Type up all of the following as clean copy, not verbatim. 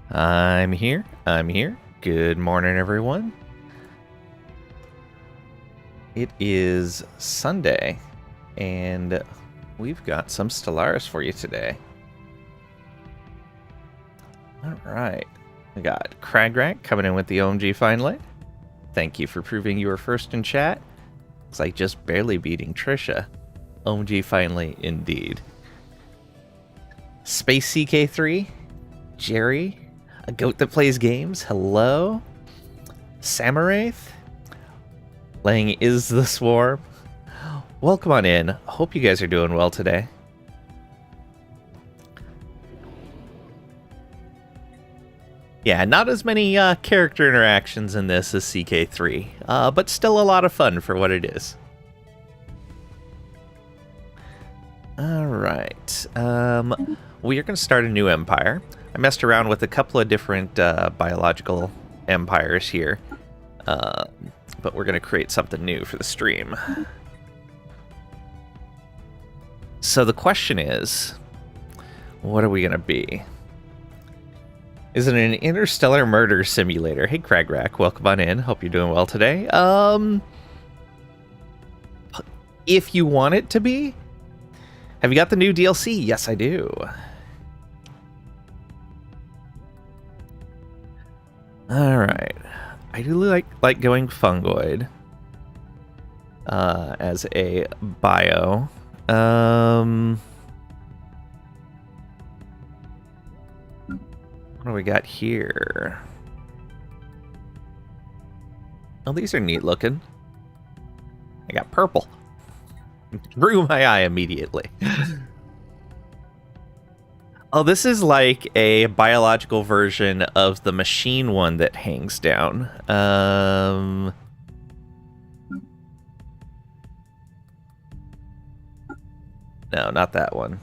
I'm here. Good morning, everyone. It is Sunday, and we've got some Stellaris for you today. Alright. We got Cragrack coming in with the OMG finally. Thank you for proving you were first in chat. Looks like just barely beating Trisha. OMG finally, indeed. Space CK3. Jerry. A goat that plays games. Hello. Samaraith. Lang is the swarm. Welcome on in. Hope you guys are doing well today. Yeah, not as many character interactions in this as CK3, but still a lot of fun for what it is. Alright, we are going to start a new empire. I messed around with a couple of different biological empires here, but we're going to create something new for the stream. So the question is, what are we going to be? Is it an interstellar murder simulator? Hey, Cragrack, welcome on in. Hope you're doing well today. If you want it to be. Have you got the new DLC? Yes, I do. Alright. I do like going fungoid as a bio. What do we got here? Oh, these are neat looking. I got purple. Drew my eye immediately. Oh, this is like a biological version of the machine one that hangs down. No, not that one.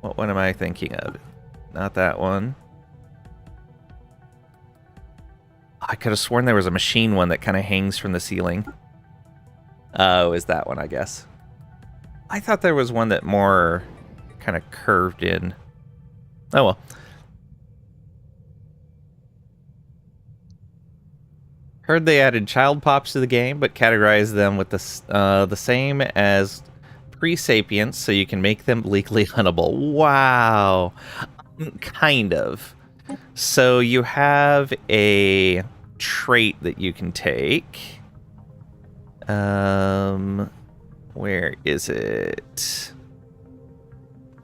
What one am I thinking of? Not that one. I could have sworn there was a machine one that kind of hangs from the ceiling. Oh, is that one, I guess. I thought there was one that more kind of curved in. Oh, well. Heard they added child pops to the game, but categorized them with the same as pre-sapients, so you can make them legally huntable. Wow. Kind of. So you have a trait that you can take. Where is it?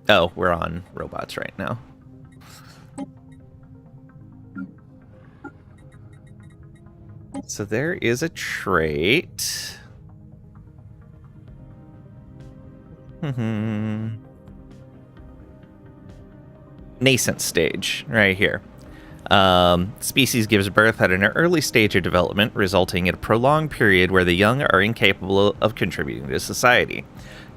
Oh, we're on robots right now. So there is a trait. Nascent stage, right here. Species gives birth at an early stage of development, resulting in a prolonged period where the young are incapable of contributing to society.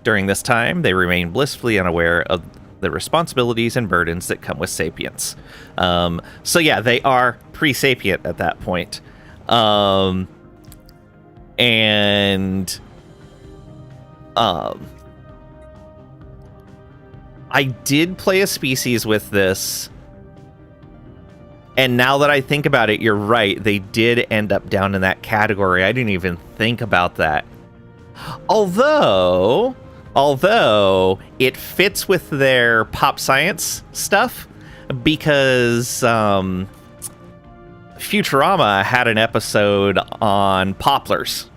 During this time, they remain blissfully unaware of the responsibilities and burdens that come with sapience. So yeah, they are pre-sapient at that point. I did play a species with this, and now that I think about it, you're right. They did end up down in that category. I didn't even think about that. Although it fits with their pop science stuff, because Futurama had an episode on poplars.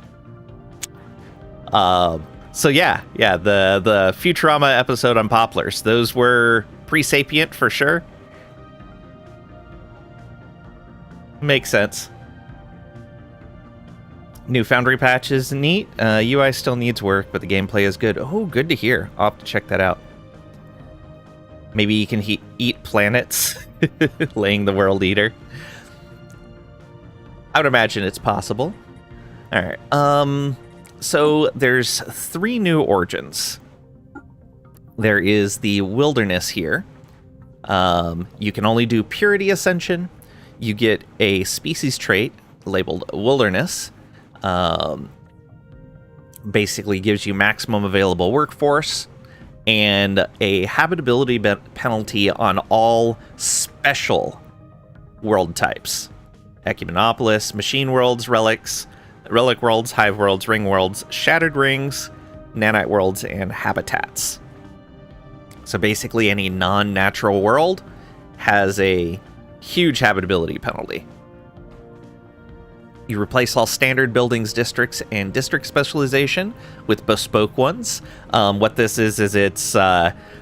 So yeah, the Futurama episode on poplars, those were pre-sapient for sure. Makes sense. New Foundry patch is neat. UI still needs work, but the gameplay is good. Oh, good to hear. I'll have to check that out. Maybe you can eat planets, laying the world eater. I would imagine it's possible. All right. So there's 3 new origins. There is the wilderness here. You can only do purity ascension. You get a species trait labeled wilderness. Basically gives you maximum available workforce and a habitability penalty on all special world types. Ecumenopolis, machine worlds, relics, relic worlds, hive worlds, ring worlds, shattered rings, nanite worlds, and habitats. So basically any non-natural world has a huge habitability penalty. You replace all standard buildings, districts, and district specialization with bespoke ones. What this is it's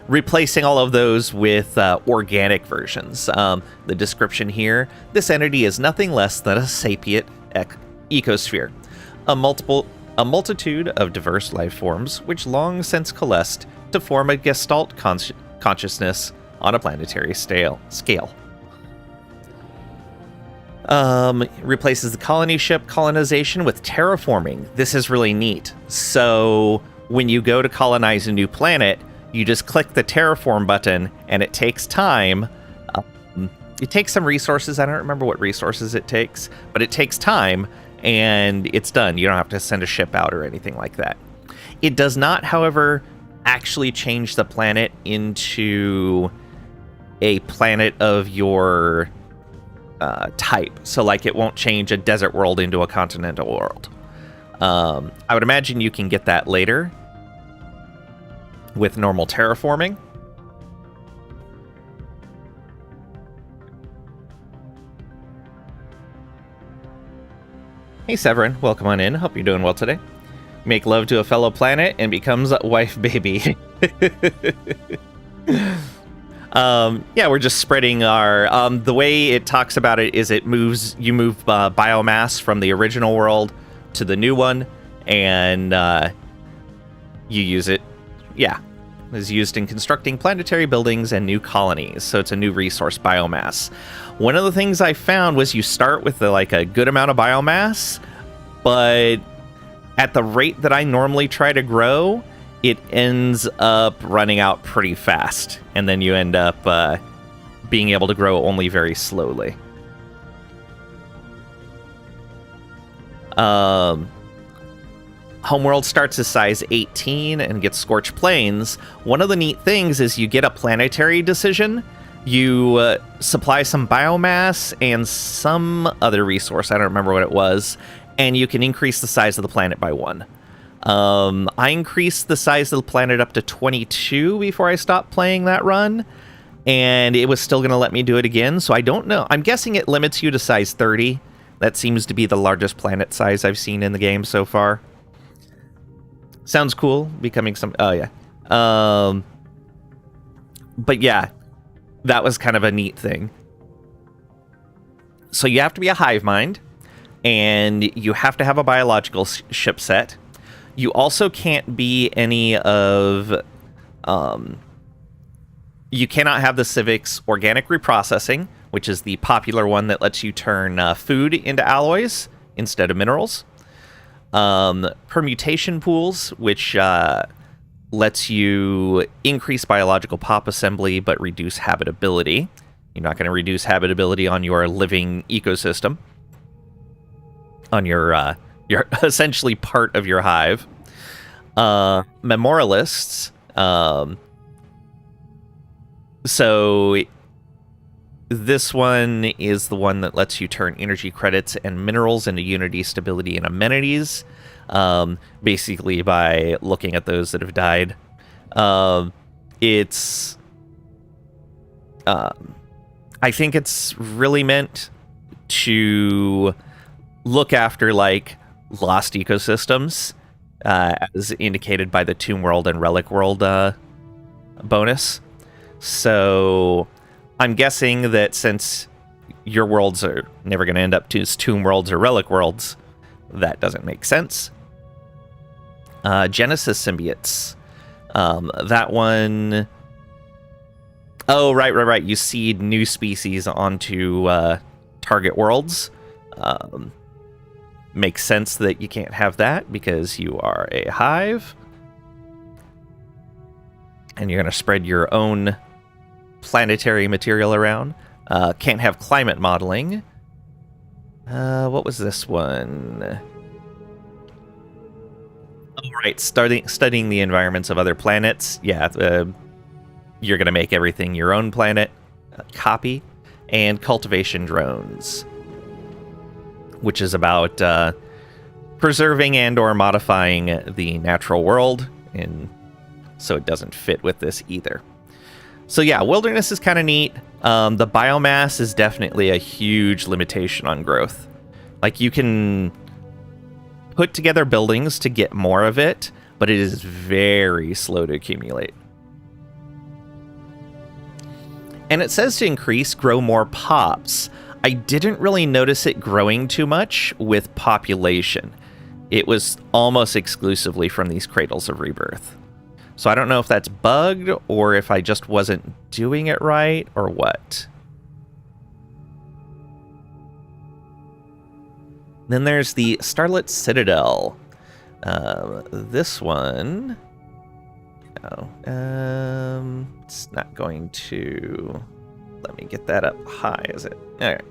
replacing all of those with organic versions. The description here, this entity is nothing less than a sapient ecosphere, a multitude of diverse life forms which long since coalesced to form a gestalt consciousness on a planetary scale. Replaces the colony ship colonization with terraforming. This is really neat. So when you go to colonize a new planet, you just click the terraform button, and it takes time. It takes some resources. I don't remember what resources it takes, but it takes time, and it's done. You don't have to send a ship out or anything like that. It does not, however, actually change the planet into a planet of your type. So like it won't change a desert world into a continental world. I would imagine you can get that later with normal terraforming. Hey Severin, welcome on in. Hope you're doing well today. Make love to a fellow planet and becomes a wife baby. Yeah, we're just spreading our the way it talks about it is you move biomass from the original world to the new one, and you use it. Yeah, is used in constructing planetary buildings and new colonies, so it's a new resource biomass. One of the things I found was you start with a good amount of biomass, but at the rate that I normally try to grow, it ends up running out pretty fast, and then you end up being able to grow only very slowly. Homeworld starts as size 18 and gets Scorched Plains. One of the neat things is you get a planetary decision. You supply some biomass and some other resource, I don't remember what it was, and you can increase the size of the planet by 1. I increased the size of the planet up to 22 before I stopped playing that run, and it was still going to let me do it again, so I don't know. I'm guessing it limits you to size 30. That seems to be the largest planet size I've seen in the game so far. Sounds cool, becoming some... Oh, yeah. But yeah, that was kind of a neat thing. So you have to be a hive mind, and you have to have a biological ship set. You also can't be any of... you cannot have the Civics organic reprocessing, which is the popular one that lets you turn food into alloys instead of minerals. Permutation pools, which lets you increase biological pop assembly but reduce habitability. You're not going to reduce habitability on your living ecosystem, on your essentially part of your hive. Memorialists. So this one is the one that lets you turn energy credits and minerals into unity, stability, and amenities. Basically by looking at those that have died. I think it's really meant to look after lost ecosystems, as indicated by the Tomb World and Relic World bonus. So I'm guessing that since your worlds are never going to end up as Tomb Worlds or Relic Worlds, that doesn't make sense. Genesis symbiotes. That one... Oh, right. You seed new species onto target worlds. Makes sense that you can't have that because you are a hive. And you're going to spread your own planetary material around. Can't have climate modeling. What was this one? Right, studying the environments of other planets. Yeah, you're going to make everything your own planet copy. And cultivation drones, which is about preserving and or modifying the natural world, and so it doesn't fit with this either. So yeah, wilderness is kind of neat. The biomass is definitely a huge limitation on growth. Like, you can put together buildings to get more of it, but it is very slow to accumulate. And it says to increase, grow more pops. I didn't really notice it growing too much with population. It was almost exclusively from these cradles of rebirth. So I don't know if that's bugged or if I just wasn't doing it right or what. Then there's the Starlet Citadel. This one... it's not going to let me get that up high, is it? All right.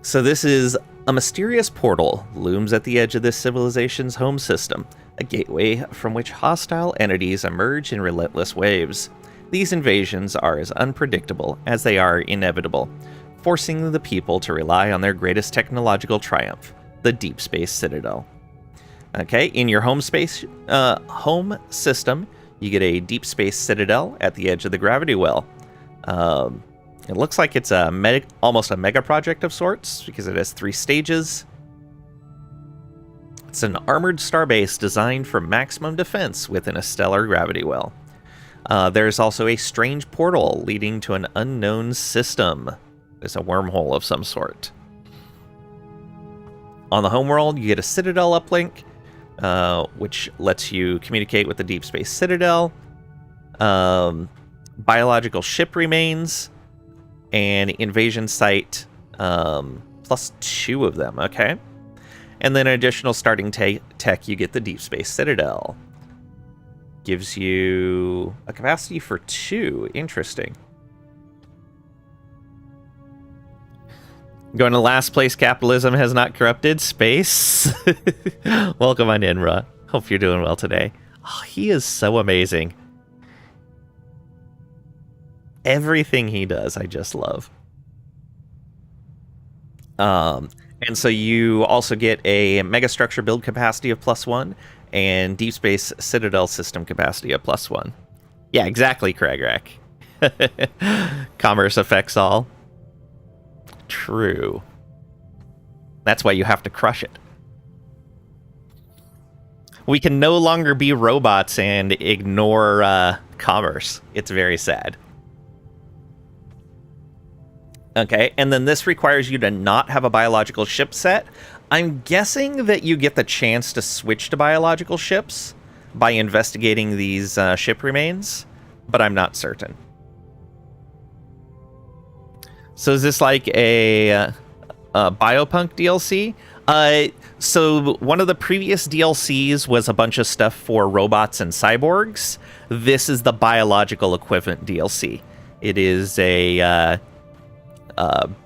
So this is a mysterious portal looms at the edge of this civilization's home system, a gateway from which hostile entities emerge in relentless waves. These invasions are as unpredictable as they are inevitable, forcing the people to rely on their greatest technological triumph, the Deep Space Citadel. Okay, in your home system, you get a Deep Space Citadel at the edge of the gravity well. It looks like it's almost a mega project of sorts, because it has 3 stages. It's an armored starbase designed for maximum defense within a stellar gravity well. There's also a strange portal leading to an unknown system. It's a wormhole of some sort. On the homeworld, you get a Citadel uplink, which lets you communicate with the Deep Space Citadel. Biological ship remains, and invasion site, plus 2 of them, okay? And then additional starting tech, you get the Deep Space Citadel. Gives you a capacity for 2. Interesting. Going to last place, capitalism has not corrupted space. Welcome on in, Ra. Hope you're doing well today. Oh, he is so amazing. Everything he does, I just love. And so you also get a megastructure build capacity of +1 and Deep Space Citadel system capacity of +1. Yeah, exactly, Cragrack. Commerce affects all. True. That's why you have to crush it. We can no longer be robots and ignore commerce. It's very sad. Okay, and then this requires you to not have a biological ship set. I'm guessing that you get the chance to switch to biological ships by investigating these ship remains, but I'm not certain. So is this like a Biopunk DLC? So one of the previous DLCs was a bunch of stuff for robots and cyborgs. This is the biological equivalent DLC. It is a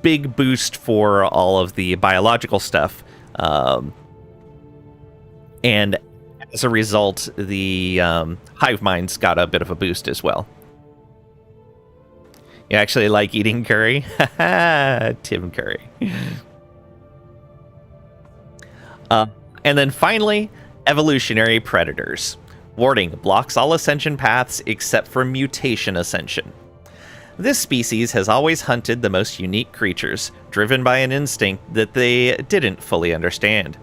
big boost for all of the biological stuff. And as a result, the hive minds got a bit of a boost as well. You actually like eating curry? Tim Curry. And then finally, Evolutionary Predators. Warning, blocks all ascension paths except for mutation ascension. This species has always hunted the most unique creatures, driven by an instinct that they didn't fully understand.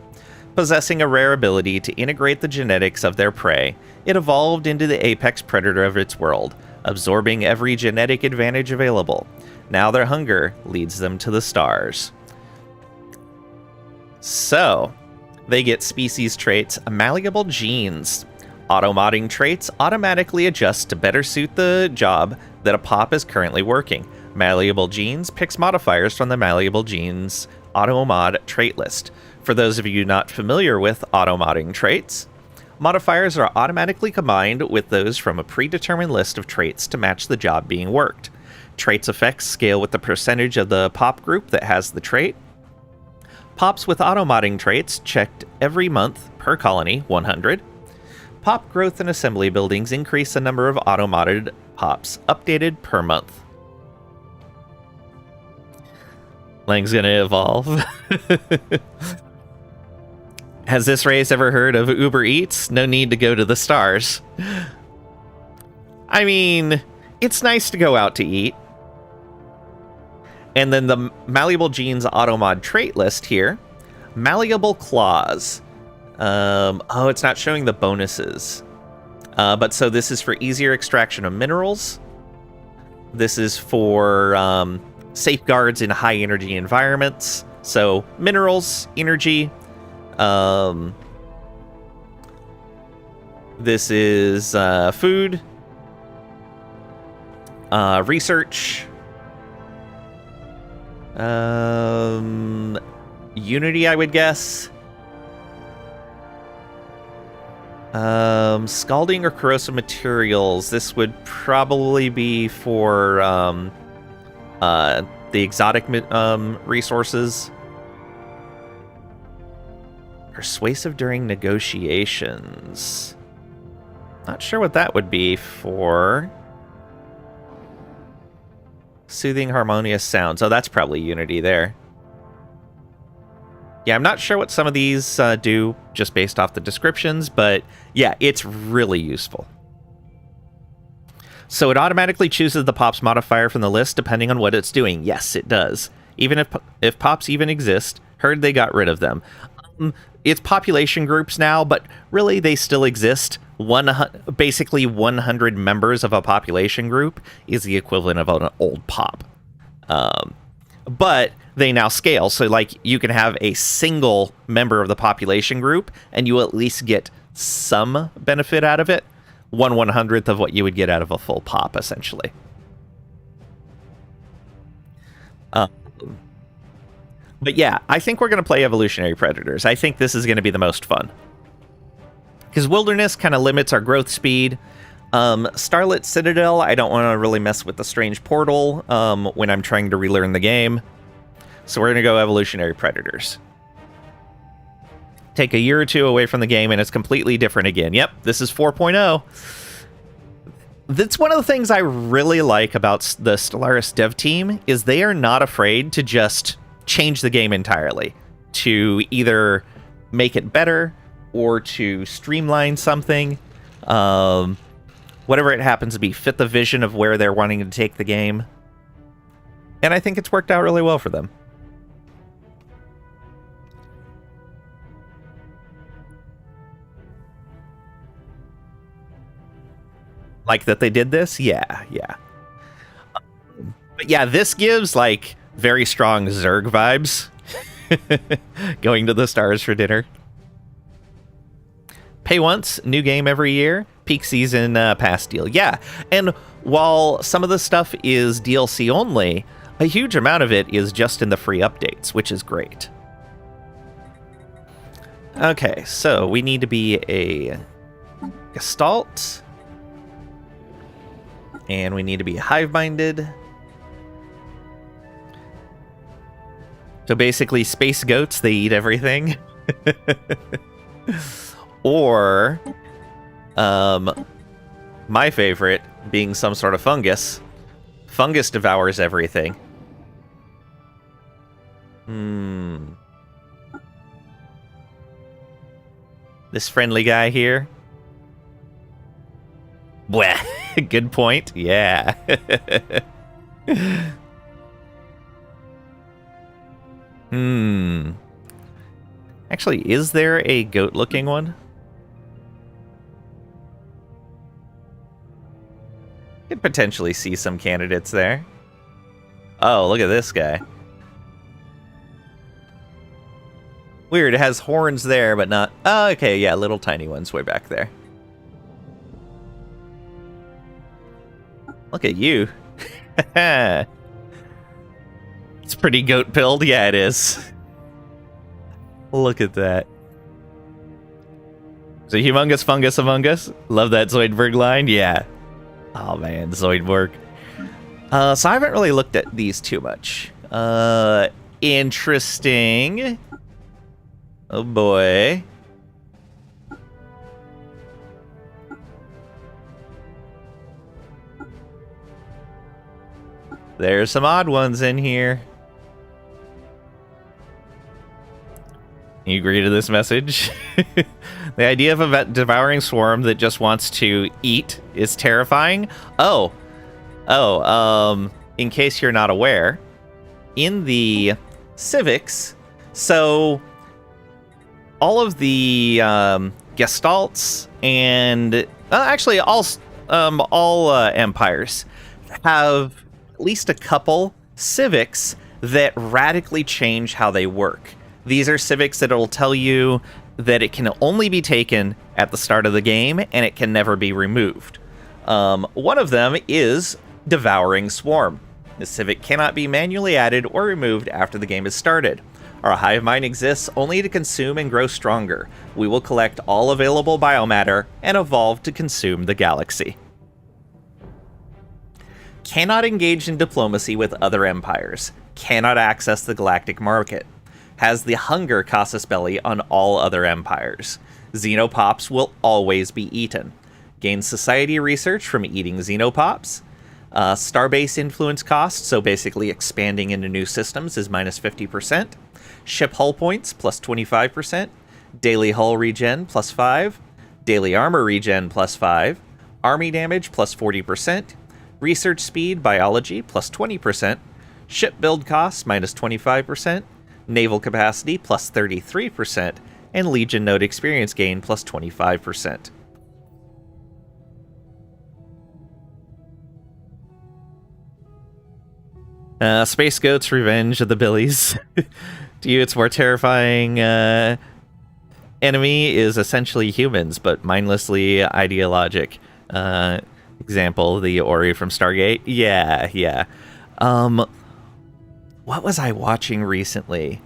Possessing a rare ability to integrate the genetics of their prey, it evolved into the apex predator of its world, absorbing every genetic advantage available. Now their hunger leads them to the stars. So, they get species traits, malleable genes. Auto-modding traits automatically adjust to better suit the job that a pop is currently working. Malleable genes picks modifiers from the malleable genes auto-mod trait list. For those of you not familiar with auto-modding traits, modifiers are automatically combined with those from a predetermined list of traits to match the job being worked. Traits effects scale with the percentage of the pop group that has the trait. Pops with auto-modding traits checked every month per colony, 100. Pop growth and assembly buildings increase the number of auto-modded pops, updated per month. Lang's gonna evolve. Has this race ever heard of Uber Eats? No need to go to the stars. I mean, it's nice to go out to eat. And then the Malleable Genes Automod trait list here. Malleable Claws. Oh, it's not showing the bonuses. But so this is for easier extraction of minerals. This is for safeguards in high energy environments. So minerals, energy. This is food. Research. Unity, I would guess. Scalding or corrosive materials. This would probably be for the exotic resources. Persuasive during negotiations. Not sure what that would be for. Soothing harmonious sounds. Oh, that's probably Unity there. Yeah, I'm not sure what some of these do just based off the descriptions, but yeah, it's really useful. So it automatically chooses the POPs modifier from the list depending on what it's doing. Yes, it does. Even if POPs even exist. Heard they got rid of them. It's population groups now, but really they still exist. Basically 100 members of a population group is the equivalent of an old POP. But they now scale, so like you can have a single member of the population group and you at least get some benefit out of it. 1/100th of what you would get out of a full POP, essentially. But yeah, I think we're going to play Evolutionary Predators. I think this is going to be the most fun. Because Wilderness kind of limits our growth speed. Starlet Citadel, I don't want to really mess with the Strange Portal when I'm trying to relearn the game. So we're going to go Evolutionary Predators. Take a year or two away from the game and it's completely different again. Yep, this is 4.0. That's one of the things I really like about the Stellaris dev team is they are not afraid to just change the game entirely. To either make it better or to streamline something. Whatever it happens to be, fit the vision of where they're wanting to take the game. And I think it's worked out really well for them. Like that they did this? Yeah. But yeah, this gives like very strong Zerg vibes. Going to the stars for dinner. Pay once, new game every year. Peak season pass deal. Yeah, and while some of the stuff is DLC only, a huge amount of it is just in the free updates, which is great. Okay, so we need to be a Gestalt. And we need to be hive-minded. So basically, space goats, they eat everything. Or, my favorite, being some sort of fungus. Fungus devours everything. This friendly guy here. Bleh. Good point. Yeah. Actually, is there a goat-looking one? Could potentially see some candidates there. Oh, look at this guy. Weird, it has horns there, but not... Oh, okay, yeah, little tiny ones way back there. Look at you. It's pretty goat-pilled. Yeah, it is. Look at that. It's a humongous fungus among us. Love that Zoidberg line. Yeah. Oh, man, Zoidberg. So I haven't really looked at these too much. Interesting. Oh, boy. There's some odd ones in here. You agree to this message? The idea of a devouring swarm that just wants to eat is terrifying. In case you're not aware, in the Civics, so all of the gestalts and actually all empires have at least a couple civics that radically change how they work. These are civics that will tell you that it can only be taken at the start of the game and it can never be removed. One of them is Devouring Swarm. The civic cannot be manually added or removed after the game is started. Our hive mind exists only to consume and grow stronger. We will collect all available biomatter and evolve to consume the galaxy. Cannot engage in diplomacy with other empires. Cannot access the galactic market. Has the hunger casus belli on all other empires. Xenopops will always be eaten. Gains society research from eating xenopops. Starbase influence cost, so basically expanding into new systems, is minus 50%. Ship hull points, plus 25%. Daily hull regen, plus 5. Daily armor regen, plus 5. Army damage, plus 40%. Research speed, biology, plus 20%. Ship build costs, minus 25%. Naval capacity, plus 33%. And Legion node experience gain, plus 25%. Space Goats, Revenge of the Billies. To you, it's more terrifying. Enemy is essentially humans, but mindlessly ideologic. Example, the Ori from Stargate. Yeah. What was I watching recently?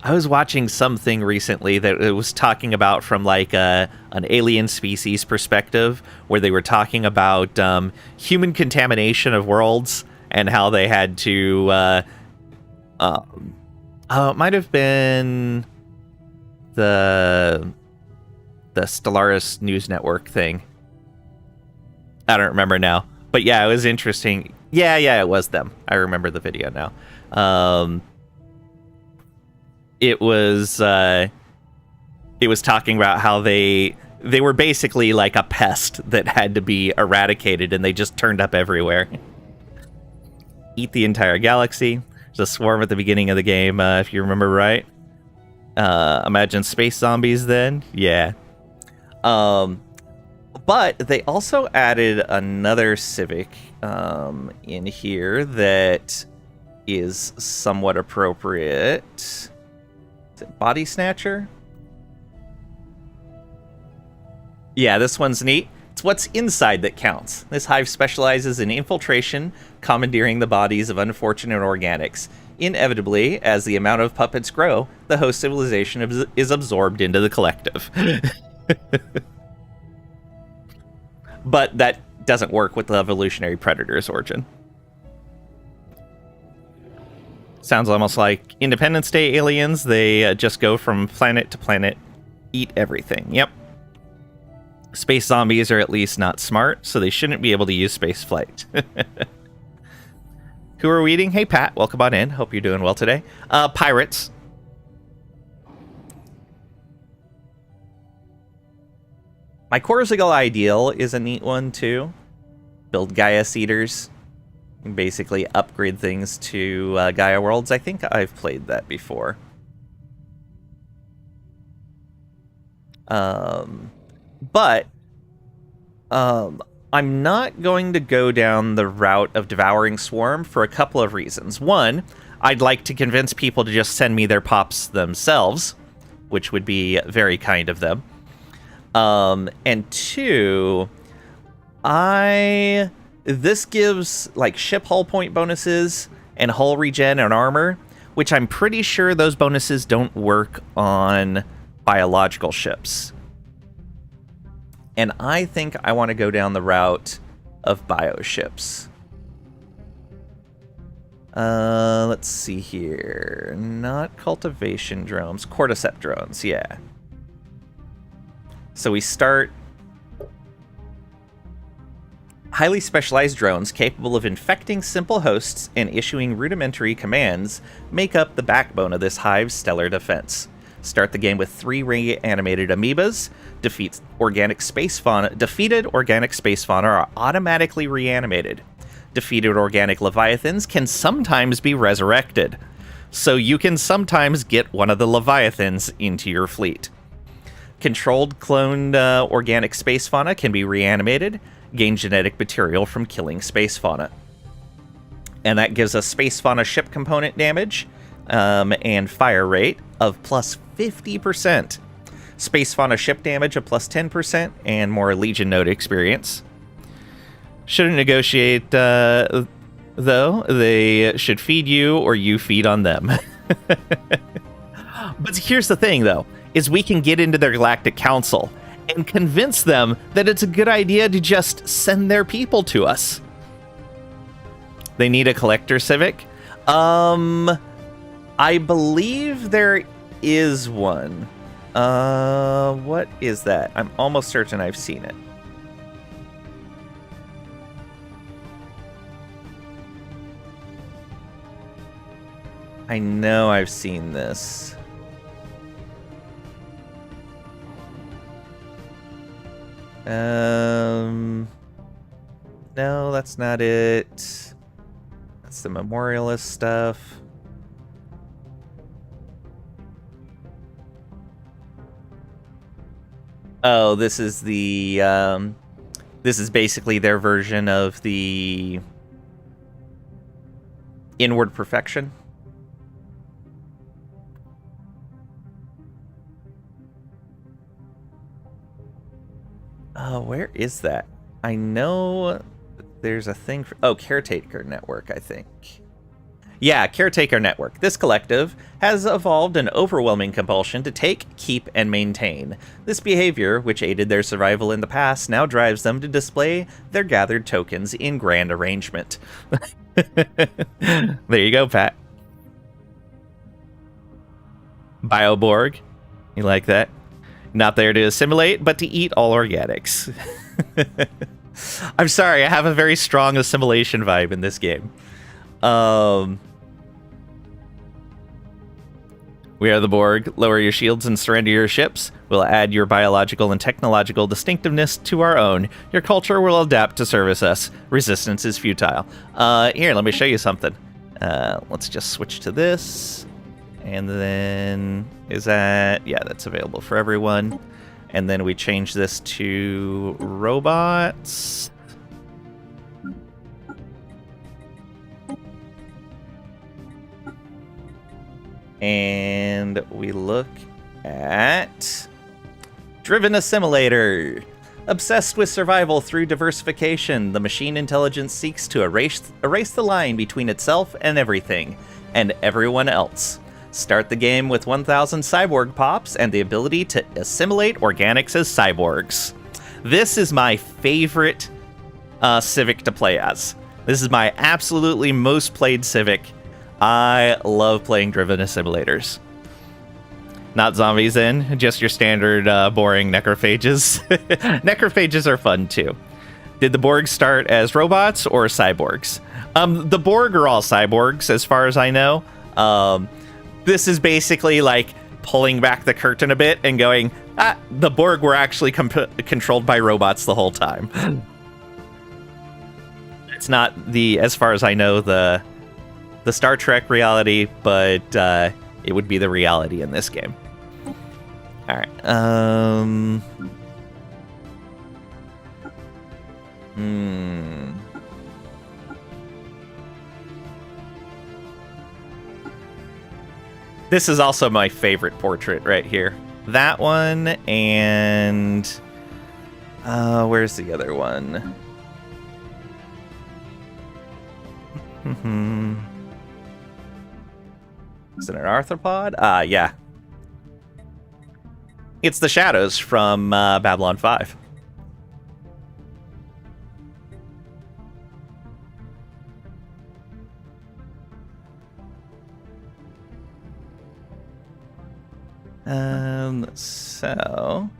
I was watching something recently that it was talking about from like an alien species perspective, where they were talking about human contamination of worlds and how they had to it might have been the Stellaris news network thing. I don't remember now. But yeah, it was interesting. Yeah, it was them. I remember the video now. It was talking about how they were basically like a pest that had to be eradicated, and they just turned up everywhere. Eat the entire galaxy. There's a swarm at the beginning of the game, if you remember right. Imagine space zombies then. Yeah. But they also added another civic in here that is somewhat appropriate. Is it Body Snatcher? Yeah, this one's neat. It's what's inside that counts. This hive specializes in infiltration, commandeering the bodies of unfortunate organics. Inevitably, as the amount of puppets grow, the host civilization is absorbed into the collective. But that doesn't work with the Evolutionary Predators origin. Sounds almost like Independence Day aliens. They just go from planet to planet, eat everything. Yep. Space zombies are at least not smart, so they shouldn't be able to use space flight. Who are we eating? Hey, Pat. Welcome on in. Hope you're doing well today. Pirates. My Corsigal Ideal is a neat one, too. Build Gaia Seeders. And basically upgrade things to Gaia Worlds. I think I've played that before. But I'm not going to go down the route of Devouring Swarm for a couple of reasons. One, I'd like to convince people to just send me their pops themselves, which would be very kind of them. And two, this gives like ship hull point bonuses and hull regen and armor, which I'm pretty sure those bonuses don't work on biological ships. And I think I want to go down the route of bioships. Let's see here. Not cultivation drones. Cordycept drones, yeah. So we start Highly specialized drones capable of infecting simple hosts and issuing rudimentary commands make up the backbone of this hive's stellar defense. Start the game with 3 reanimated amoebas. Defeated organic space fauna are automatically reanimated. Defeated organic leviathans can sometimes be resurrected, so you can sometimes get one of the leviathans into your fleet. Controlled cloned organic space fauna can be reanimated, gain genetic material from killing space fauna. And that gives us space fauna ship component damage and fire rate of plus 50%. Space fauna ship damage of plus 10% and more Legion node experience. Shouldn't negotiate, though. They should feed you or you feed on them. But here's the thing, though, is we can get into their Galactic Council and convince them that it's a good idea to just send their people to us. They need a collector civic. I believe there is one. What is that? I'm almost certain I've seen it. I know I've seen this. No, that's not it. That's the memorialist stuff. Oh, this is the, this is basically their version of the inward perfection. Where is that? I know there's a thing for... Oh, Caretaker Network, I think. Yeah, Caretaker Network. This collective has evolved an overwhelming compulsion to take, keep, and maintain. This behavior, which aided their survival in the past, now drives them to display their gathered tokens in grand arrangement. There you go, Pat. Bioborg. You like that? Not there to assimilate, but to eat all organics. I'm sorry, I have a very strong assimilation vibe in this game. We are the Borg. Lower your shields and surrender your ships. We'll add your biological and technological distinctiveness to our own. Your culture will adapt to service us. Resistance is futile. Here, let me show you something. Let's just switch to this. And then, is that... Yeah, that's available for everyone. And then we change this to robots. And we look at Driven Assimilator. Obsessed with survival through diversification, the machine intelligence seeks to erase the line between itself and everything, and everyone else. Start the game with 1,000 cyborg pops and the ability to assimilate organics as cyborgs. This is my favorite civic to play as. This is my absolutely most played civic. I love playing driven assimilators. Not zombies in, just your standard boring necrophages. Necrophages are fun too. Did the Borg start as robots or cyborgs? The Borg are all cyborgs as far as I know. This is basically like pulling back the curtain a bit and going, the Borg were actually controlled by robots the whole time. It's not the, as far as I know, the Star Trek reality, but it would be the reality in this game. All right. This is also my favorite portrait right here. That one and... where's the other one? Is it an arthropod? Yeah. It's the shadows from Babylon 5. So...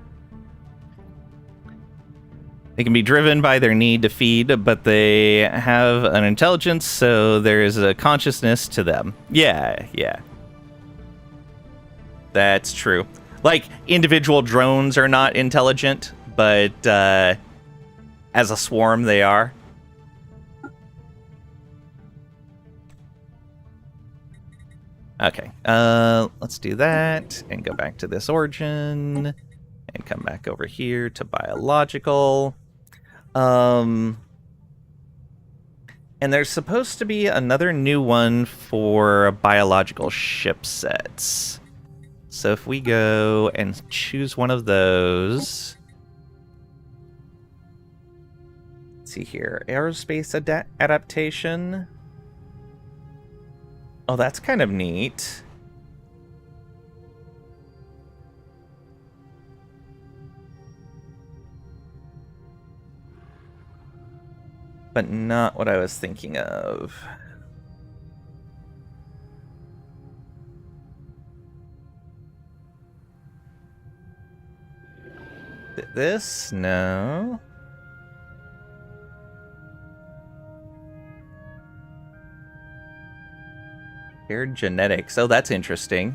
They can be driven by their need to feed, but they have an intelligence, so there is a consciousness to them. Yeah. That's true. Like, individual drones are not intelligent, but as a swarm, they are. Okay, let's do that and go back to this origin and come back over here to biological. And there's supposed to be another new one for biological ship sets. So if we go and choose one of those. Let's see here. Aerospace adaptation. Oh, that's kind of neat. But not what I was thinking of. This? No. Shared genetics. Oh, that's interesting.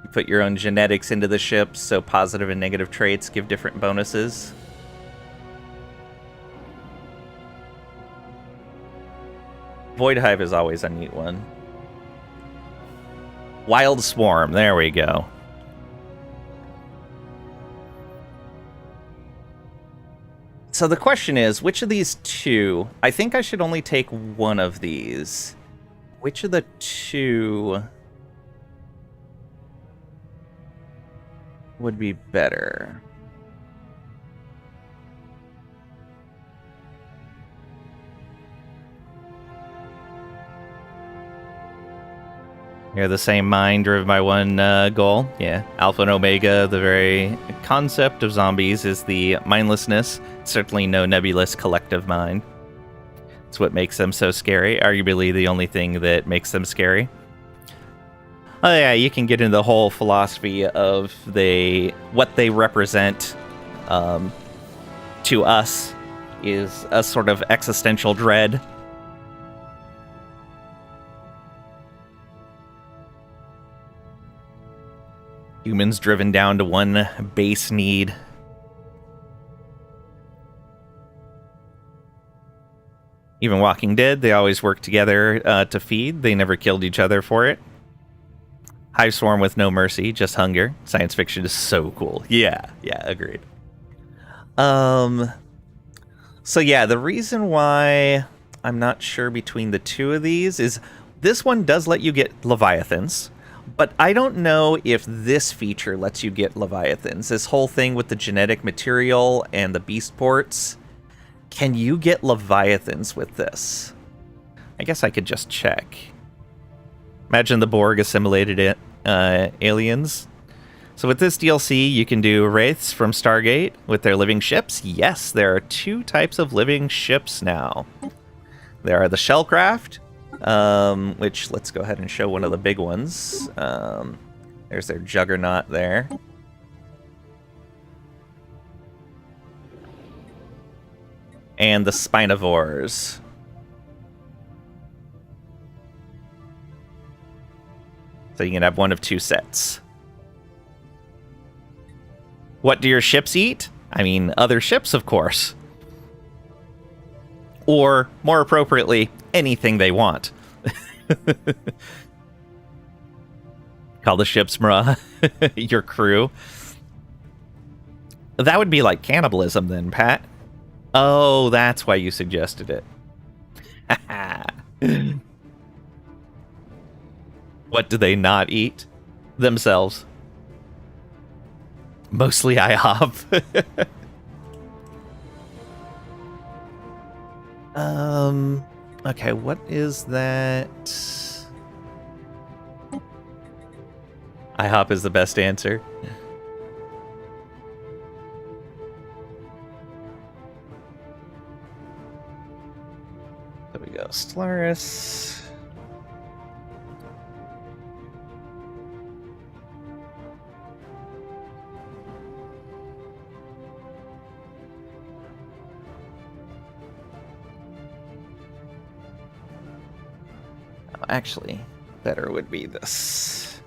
You put your own genetics into the ship, so positive and negative traits give different bonuses. Void Hive is always a neat one. Wild Swarm. There we go. So the question is, which of these two? I think I should only take one of these. Which of the two would be better? You're the same mind driven by one goal. Yeah, Alpha and Omega, the very concept of zombies is the mindlessness. Certainly no nebulous collective mind. It's what makes them so scary. Arguably the only thing that makes them scary. Oh yeah, you can get into the whole philosophy of what they represent to us is a sort of existential dread. Humans driven down to one base need. Even Walking Dead, they always work together to feed. They never killed each other for it. Hive Swarm with no mercy, just hunger. Science fiction is so cool. Yeah, agreed. So yeah, the reason why I'm not sure between the two of these is this one does let you get Leviathans. But I don't know if this feature lets you get Leviathans. This whole thing with the genetic material and the beast ports. Can you get Leviathans with this? I guess I could just check. Imagine the Borg assimilated aliens. So with this DLC, you can do Wraiths from Stargate with their living ships. Yes, there are 2 types of living ships now. There are the Shellcraft, which let's go ahead and show one of the big ones. There's their Juggernaut there. And the Spinivores. So you can have one of 2 sets. What do your ships eat? I mean, other ships, of course. Or, more appropriately, anything they want. Call the ships your crew. That would be like cannibalism then, Pat. Oh, that's why you suggested it. What do they not eat? Themselves. Mostly IHOP. Okay, what is that? IHOP is the best answer. There we go. Stellaris. actually, better would be this.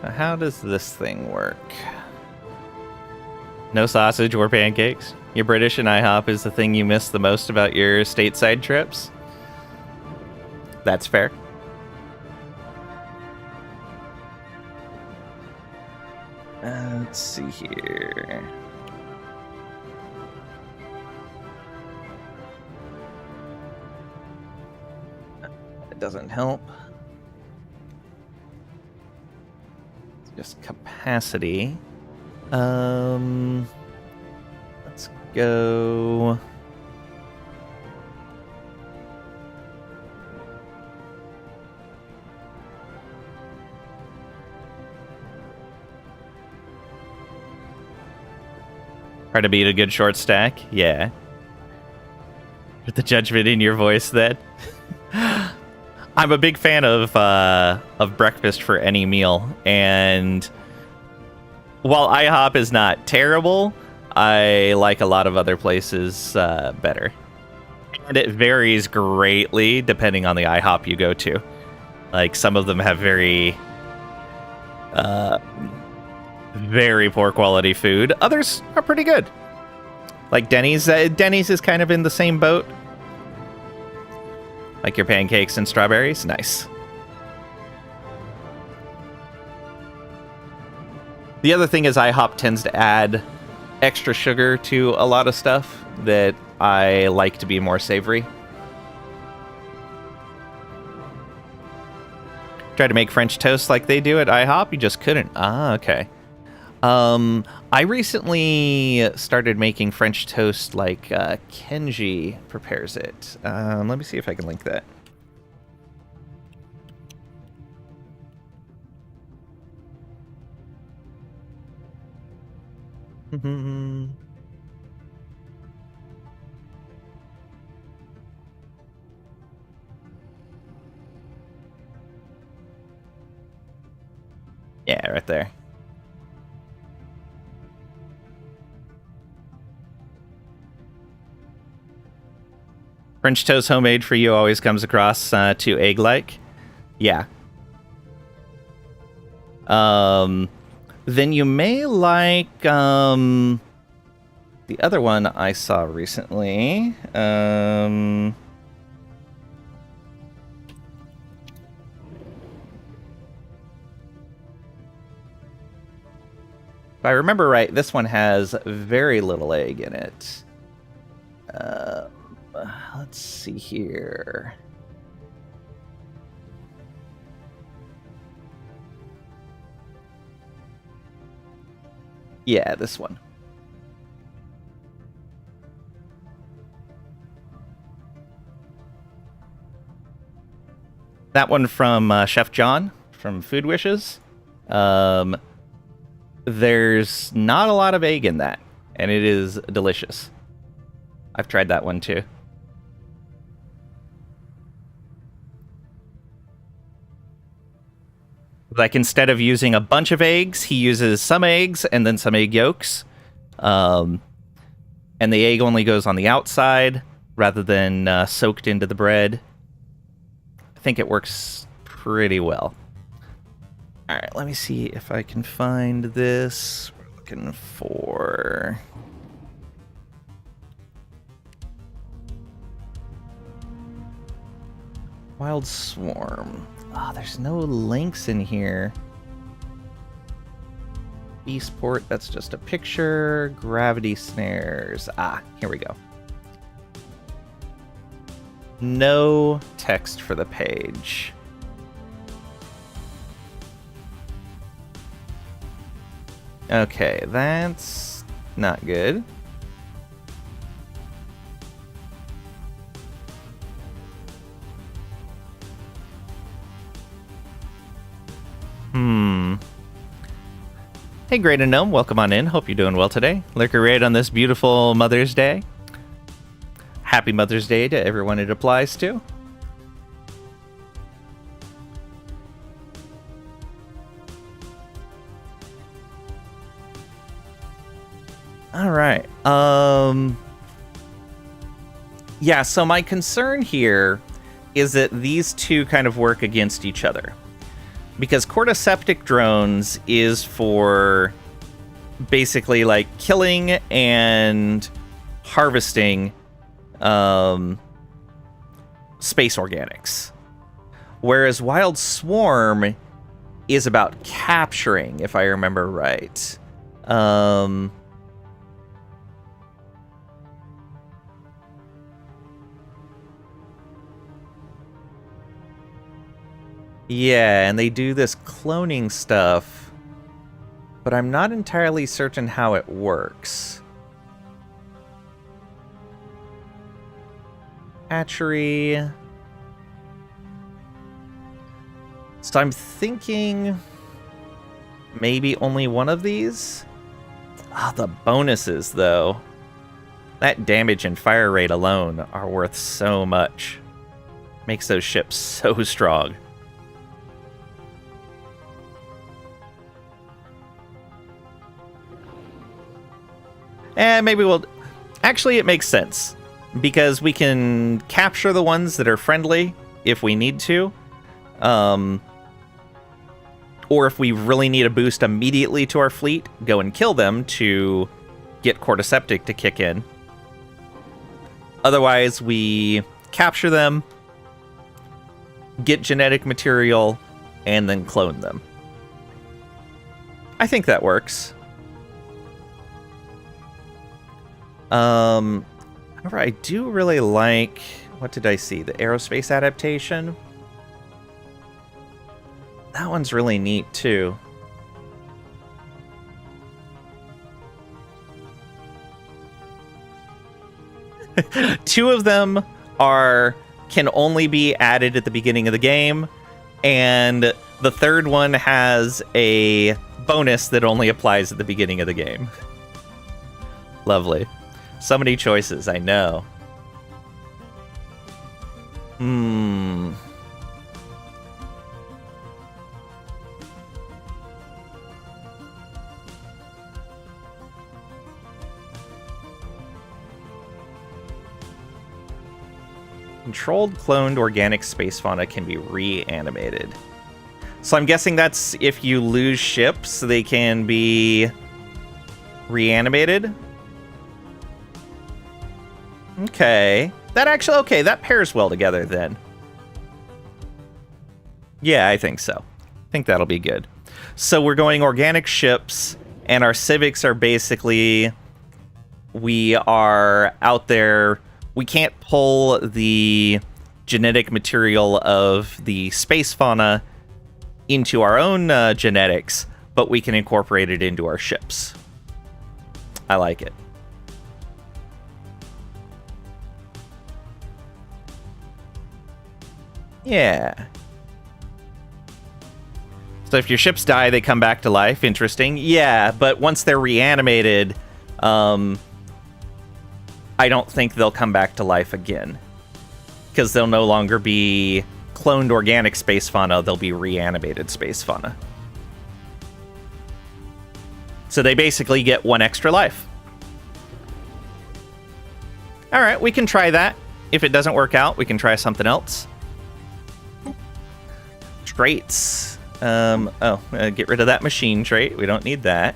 Now, how does this thing work? No sausage or pancakes? You're British and IHOP is the thing you miss the most about your stateside trips? That's fair. Let's see here. It doesn't help. It's just capacity. Let's go. Try to beat a good short stack? Yeah. With the judgment in your voice then. I'm a big fan of breakfast for any meal, and while IHOP is not terrible, I like a lot of other places better. And it varies greatly depending on the IHOP you go to. Like, some of them have very poor quality food. Others are pretty good. Like Denny's. Denny's is kind of in the same boat. Like your pancakes and strawberries. Nice. The other thing is IHOP tends to add extra sugar to a lot of stuff that I like to be more savory. Try to make French toast like they do at IHOP. You just couldn't. Ah, okay. I recently started making French toast like Kenji prepares it. Let me see if I can link that. Yeah, right there. French toast homemade for you always comes across too egg-like. Yeah. Then you may like the other one I saw recently. If I remember right, this one has very little egg in it. Let's see here. Yeah, this one. That one from Chef John from Food Wishes. There's not a lot of egg in that, and it is delicious. I've tried that one too. Like, instead of using a bunch of eggs, he uses some eggs and then some egg yolks. And the egg only goes on the outside rather than soaked into the bread. I think it works pretty well. All right, let me see if I can find this. We're looking for... Wild Swarm. Ah, there's no links in here. Beastport, that's just a picture. Gravity snares. Ah, here we go. No text for the page. Okay, that's not good. Hey, Great and Gnome, welcome on in. Hope you're doing well today. Lurker Raid on this beautiful Mother's Day. Happy Mother's Day to everyone it applies to. All right. Yeah, so my concern here is that these two kind of work against each other. Because Cordyceptic Drones is for basically like killing and harvesting space organics. Whereas Wild Swarm is about capturing, if I remember right. Yeah, and they do this cloning stuff, but I'm not entirely certain how it works. Hatchery. So I'm thinking maybe only one of these? Ah, the bonuses, though. That damage and fire rate alone are worth so much. Makes those ships so strong. And maybe we'll... Actually, it makes sense. Because we can capture the ones that are friendly if we need to. Or if we really need a boost immediately to our fleet, go and kill them to get Cordyceptic to kick in. Otherwise, we capture them, get genetic material, and then clone them. I think that works. However, I do really like... What did I see? The aerospace adaptation? That one's really neat, too. Two of them can only be added at the beginning of the game, and the third one has a bonus that only applies at the beginning of the game. Lovely. So many choices, I know. Controlled cloned organic space fauna can be reanimated. So I'm guessing that's if you lose ships, they can be reanimated. Okay. That pairs well together then. Yeah, I think so. I think that'll be good. So we're going organic ships, and our civics are basically... We are out there... We can't pull the genetic material of the space fauna into our own genetics, but we can incorporate it into our ships. I like it. Yeah. So if your ships die, they come back to life. Interesting. Yeah, but once they're reanimated, I don't think they'll come back to life again. Because they'll no longer be cloned organic space fauna, they'll be reanimated space fauna. So they basically get one extra life. Alright, we can try that. If it doesn't work out, we can try something else. Traits. Get rid of that machine trait. We don't need that.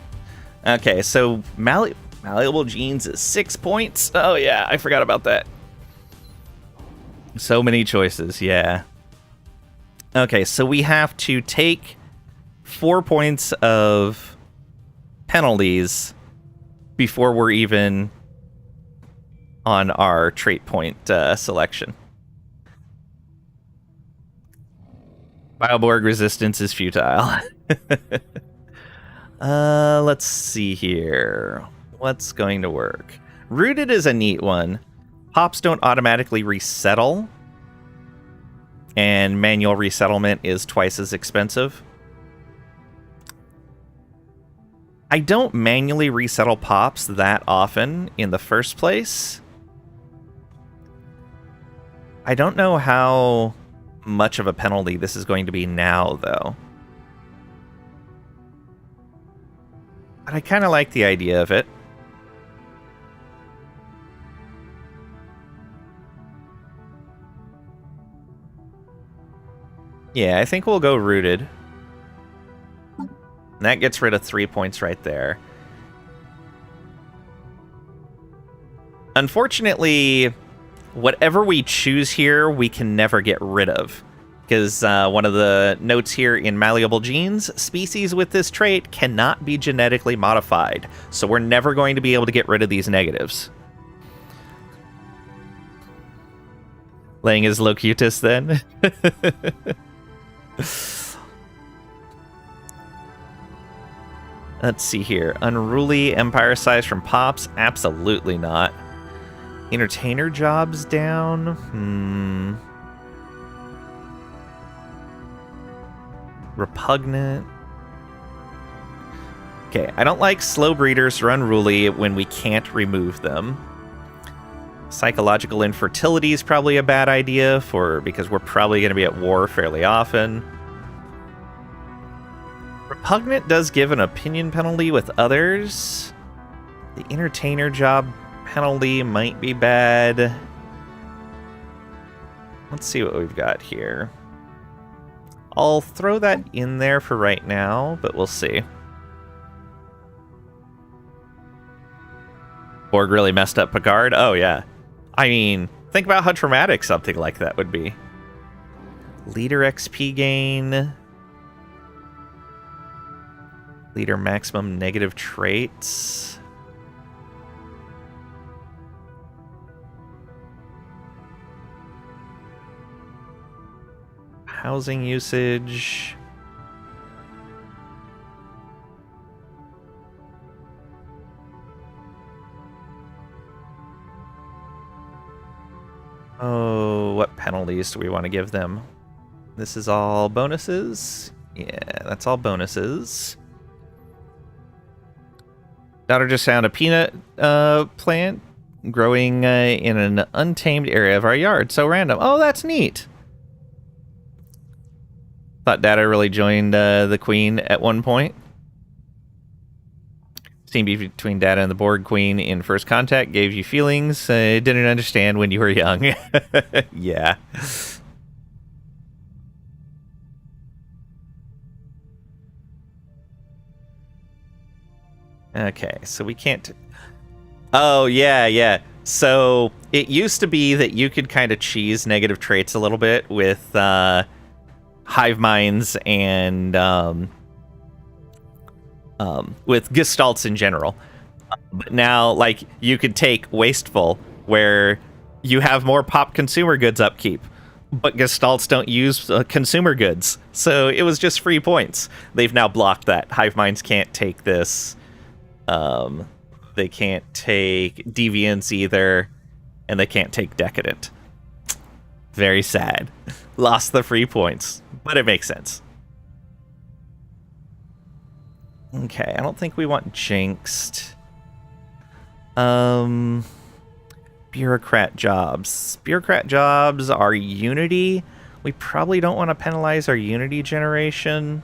Okay, so malleable genes is 6 points. Oh yeah, I forgot about that. So many choices, yeah. Okay, so we have to take 4 points of penalties before we're even on our trait point selection. Bioborg resistance is futile. Let's see here. What's going to work? Rooted is a neat one. Pops don't automatically resettle. And manual resettlement is twice as expensive. I don't manually resettle pops that often in the first place. I don't know how much of a penalty this is going to be now, though. But I kind of like the idea of it. Yeah, I think we'll go rooted. And that gets rid of 3 points right there. Unfortunately, whatever we choose here, we can never get rid of. Because one of the notes here in Malleable Genes, species with this trait cannot be genetically modified. So we're never going to be able to get rid of these negatives. Laying his locutus then. Let's see here. Unruly empire size from Pops? Absolutely not. Entertainer jobs down? Repugnant. Okay, I don't like slow breeders or unruly when we can't remove them. Psychological infertility is probably a bad idea because we're probably going to be at war fairly often. Repugnant does give an opinion penalty with others. The entertainer job penalty might be bad. Let's see what we've got here. I'll throw that in there for right now, but we'll see. Borg really messed up Picard? Oh, yeah. I mean, think about how traumatic something like that would be. Leader XP gain. Leader maximum negative traits. Housing usage. Oh, what penalties do we want to give them? This is all bonuses? Yeah, that's all bonuses. Daughter just found a peanut plant growing in an untamed area of our yard. So random. Oh, that's neat. Thought Data really joined the Queen at one point. Scene between Data and the Borg Queen in First Contact gave you feelings didn't understand when you were young. Yeah. Okay, so we can't... Oh, yeah. So it used to be that you could kind of cheese negative traits a little bit with hive minds and with gestalts in general. But now, like, you could take wasteful, where you have more pop consumer goods upkeep, but gestalts don't use consumer goods. So it was just free points. They've now blocked that. Hive minds can't take this. They can't take deviance either, and they can't take decadent. Very sad. Lost the free points, but it makes sense. Okay, I don't think we want jinxed. Bureaucrat jobs. Bureaucrat jobs are Unity. We probably don't want to penalize our Unity generation.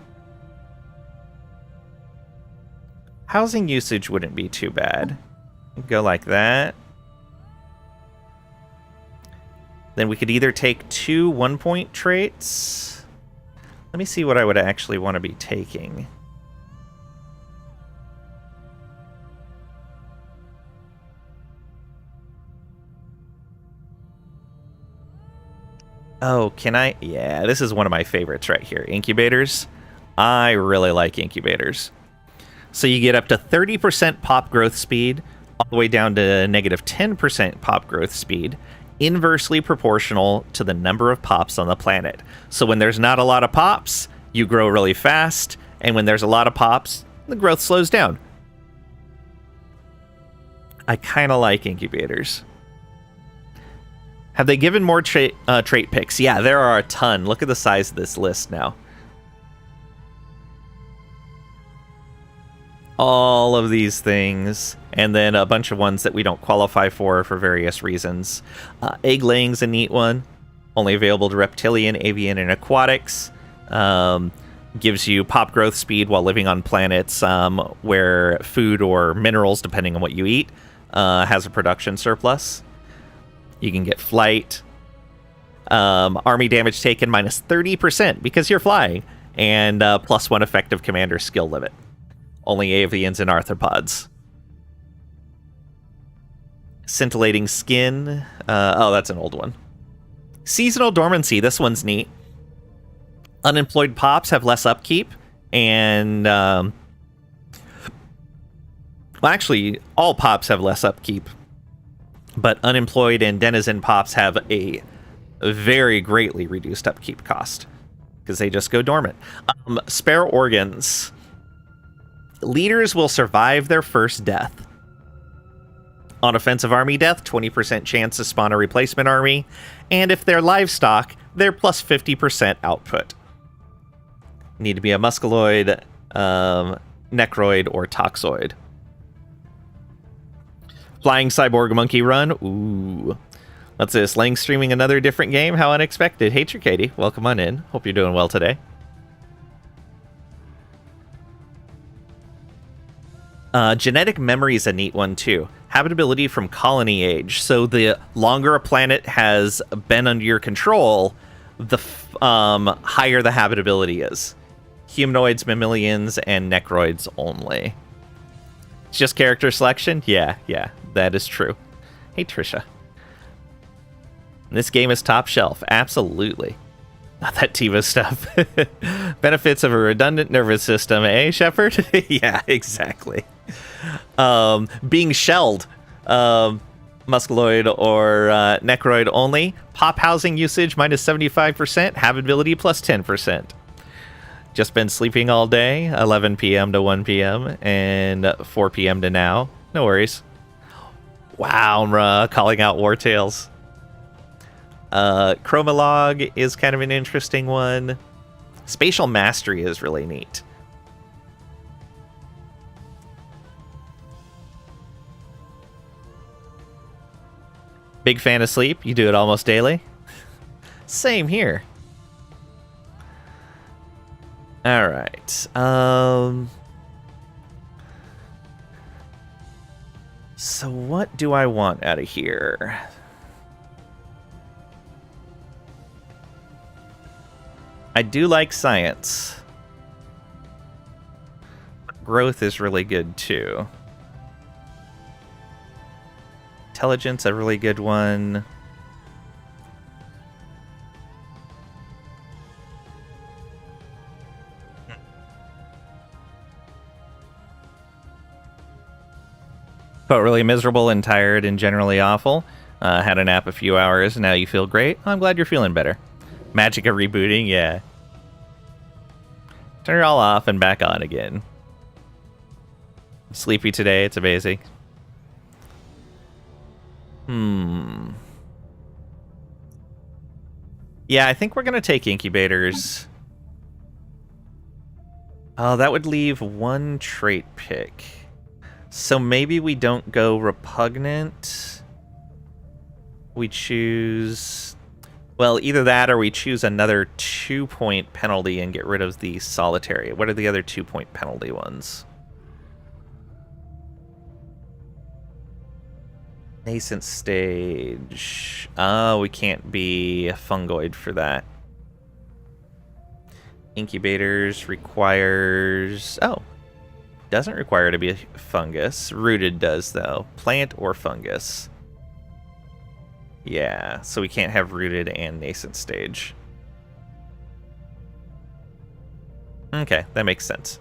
Housing usage wouldn't be too bad. Go like that. Then we could either take 2 1-point traits. Let me see what I would actually want to be taking. Oh, can I? Yeah, this is one of my favorites right here. Incubators. I really like incubators. So you get up to 30% pop growth speed, all the way down to negative 10% pop growth speed, inversely proportional to the number of pops on the planet. So when there's not a lot of pops, you grow really fast, and when there's a lot of pops, the growth slows down. I kind of like incubators. Have they given more trait picks? Yeah, there are a ton. Look at the size of this list now. All of these things, and then a bunch of ones that we don't qualify for various reasons. Egg laying's a neat one. Only available to reptilian, avian, and aquatics. Gives you pop growth speed while living on planets where food or minerals, depending on what you eat, has a production surplus. You can get flight. Army damage taken minus 30% because you're flying, and +1 effective commander skill limit. Only avians and arthropods. Scintillating skin. Oh, that's an old one. Seasonal dormancy. This one's neat. Unemployed pops have less upkeep, and well, actually, all pops have less upkeep, but unemployed and denizen pops have a very greatly reduced upkeep cost because they just go dormant. Spare organs. Leaders will survive their first death. On offensive army death, 20% chance to spawn a replacement army, and if they're livestock, they're plus 50% output. Need to be a musculoid, necroid, or toxoid. Flying cyborg monkey run. Ooh. What's this? Lang streaming another different game? How unexpected. Hey, Katie. Welcome on in. Hope you're doing well today. Genetic memory is a neat one, too. Habitability from colony age. So the longer a planet has been under your control, the higher the habitability is. Humanoids, mammalians, and necroids only. It's just character selection? Yeah, that is true. Hey, Trisha. This game is top shelf. Absolutely. Not that TiVo stuff. Benefits of a redundant nervous system, eh, Shepard? Yeah, exactly. Being shelled, musculoid or necroid only. Pop housing usage minus 75%. Habitability plus 10%. Just been sleeping all day, 11 p.m. to 1 p.m. and 4 p.m. to now. No worries. Wow, calling out War Tales. Chromalog is kind of an interesting one. Spatial Mastery is really neat. Big fan of sleep. You do it almost daily. Same here. All right. So what do I want out of here? I do like science. Growth is really good too. Intelligence, a really good one. Felt really miserable and tired and generally awful. Had a nap a few hours. Now you feel great. I'm glad you're feeling better. Magic of rebooting, yeah. Turn it all off and back on again. Sleepy today, it's amazing. Yeah, I think we're gonna take incubators. Oh, that would leave one trait pick. So maybe we don't go repugnant. We choose... Well, either that or we choose another 2-point penalty and get rid of the solitary. What are the other 2-point penalty ones? Nascent stage. Oh, we can't be a fungoid for that. Incubators requires... Oh. Doesn't require to be a fungus. Rooted does, though. Plant or fungus. Yeah, so we can't have rooted and nascent stage. Okay, that makes sense.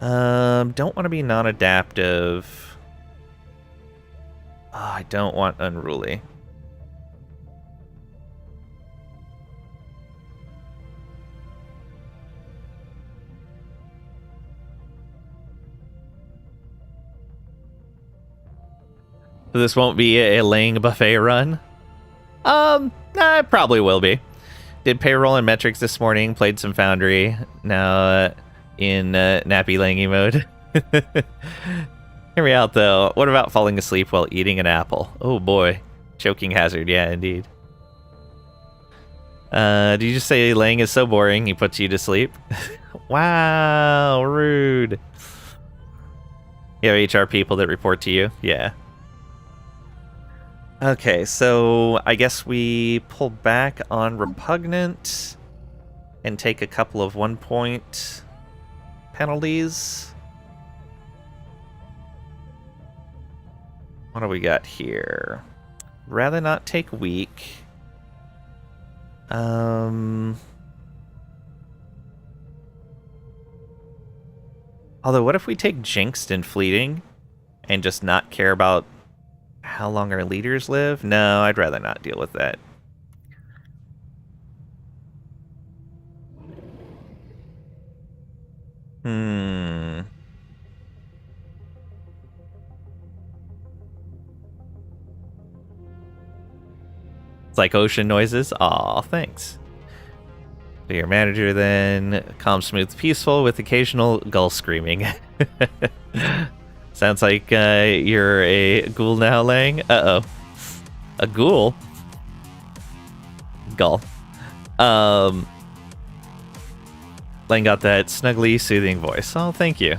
Don't want to be non-adaptive. Oh, I don't want unruly. So this won't be a laying buffet run? Nah, it probably will be. Did payroll and metrics this morning, played some Foundry, now in nappy langy mode. Hear me out, though. What about falling asleep while eating an apple? Oh, boy. Choking hazard, yeah, indeed. Did you just say laying is so boring, he puts you to sleep? Wow, rude. You have HR people that report to you? Yeah. Okay, so I guess we pull back on Repugnant and take a couple of 1-point penalties. What do we got here? Rather not take weak. Although, what if we take Jinxed and Fleeting and just not care about how long our leaders live? No, I'd rather not deal with that. It's like ocean noises. Aw, thanks. Be your manager then. Calm, smooth, peaceful with occasional gull screaming. Sounds like you're a ghoul now, Lang. Uh-oh. A ghoul? Gull. Lang got that snuggly, soothing voice. Oh, thank you.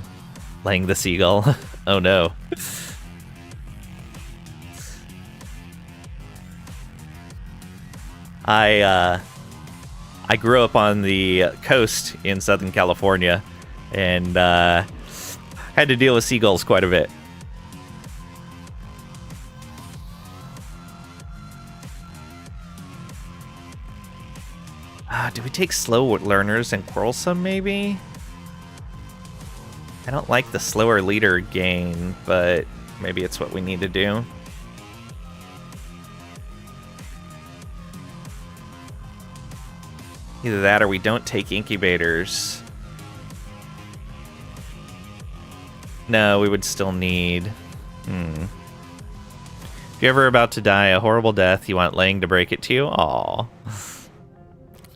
Lang the seagull. Oh no. I grew up on the coast in Southern California, and had to deal with seagulls quite a bit. Do we take slow learners and quarrelsome, maybe? I don't like the slower leader gain, but maybe it's what we need to do. Either that or we don't take incubators. No, we would still need... If you're ever about to die a horrible death, you want Lang to break it to you? Aww.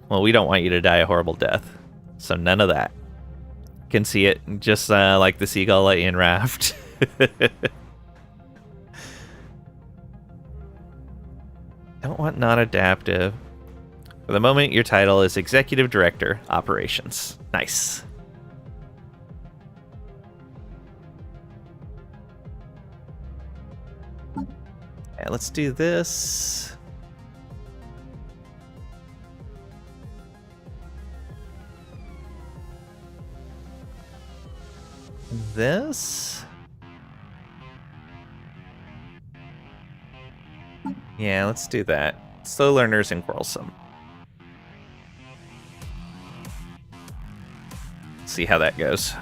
Well, we don't want you to die a horrible death, so none of that. Can see it, just like the seagull in Raft. Don't want non-adaptive. For the moment, your title is Executive Director, Operations. Nice. Yeah, let's do this. This? Yeah, let's do that. Slow learners and quarrelsome. See how that goes.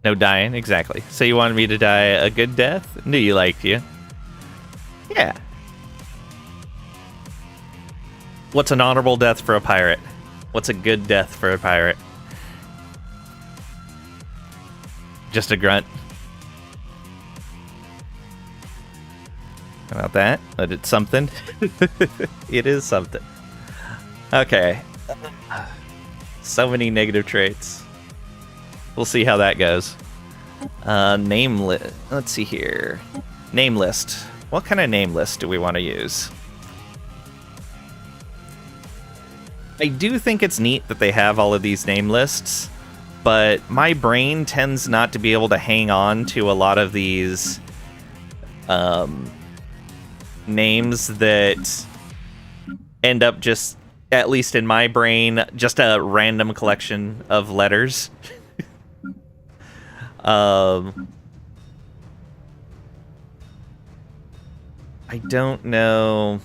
No dying, exactly. So you wanted me to die a good death? Knew you liked you. Yeah. What's an honorable death for a pirate? What's a good death for a pirate? Just a grunt. How about that? But it's something. It is something. Okay. So many negative traits. We'll see how that goes. Name list. Let's see here. Name list. What kind of name list do we want to use? I do think it's neat that they have all of these name lists, but my brain tends not to be able to hang on to a lot of these names that end up just, at least in my brain, just a random collection of letters. I don't know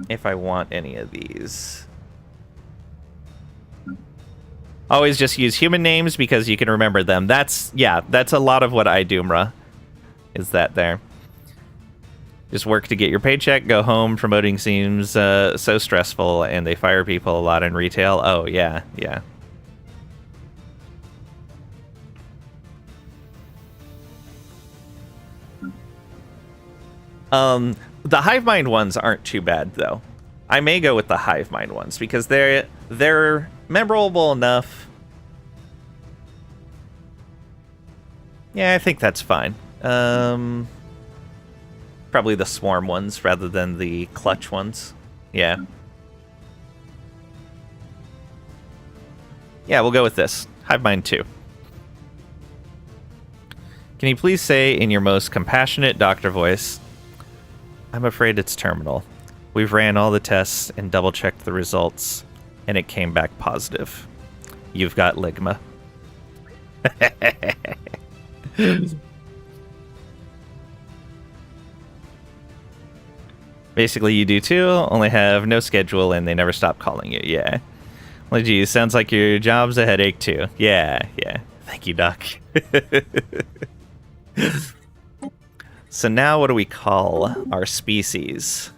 if I want any of these. Always just use human names because you can remember them. That's a lot of what I do, Mra. Is that there. Just work to get your paycheck, go home. Promoting seems so stressful, and they fire people a lot in retail. Oh, yeah. The hive mind ones aren't too bad, though. I may go with the hive mind ones because they're memorable enough. Yeah, I think that's fine. Probably the swarm ones rather than the clutch ones. Yeah. Yeah, we'll go with this. Hive mind 2. Can you please say in your most compassionate doctor voice, I'm afraid it's terminal. We've ran all the tests and double-checked the results, and it came back positive. You've got ligma. Basically, you do too, only have no schedule and they never stop calling you. Yeah. Well, geez, sounds like your job's a headache too. Yeah. Thank you, Doc. So now what do we call our species?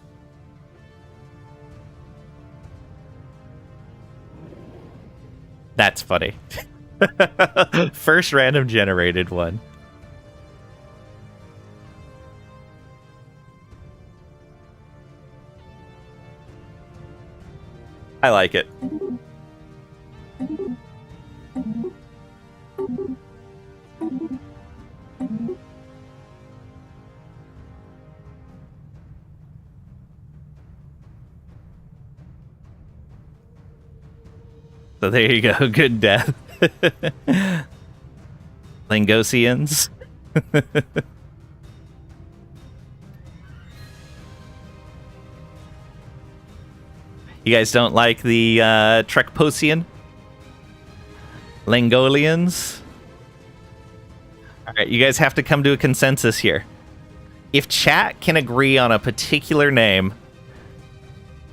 That's funny. First random generated one. I like it. So there you go. Good death. Langosians. You guys don't like the Trekposian? Langolians? Alright, you guys have to come to a consensus here. If chat can agree on a particular name,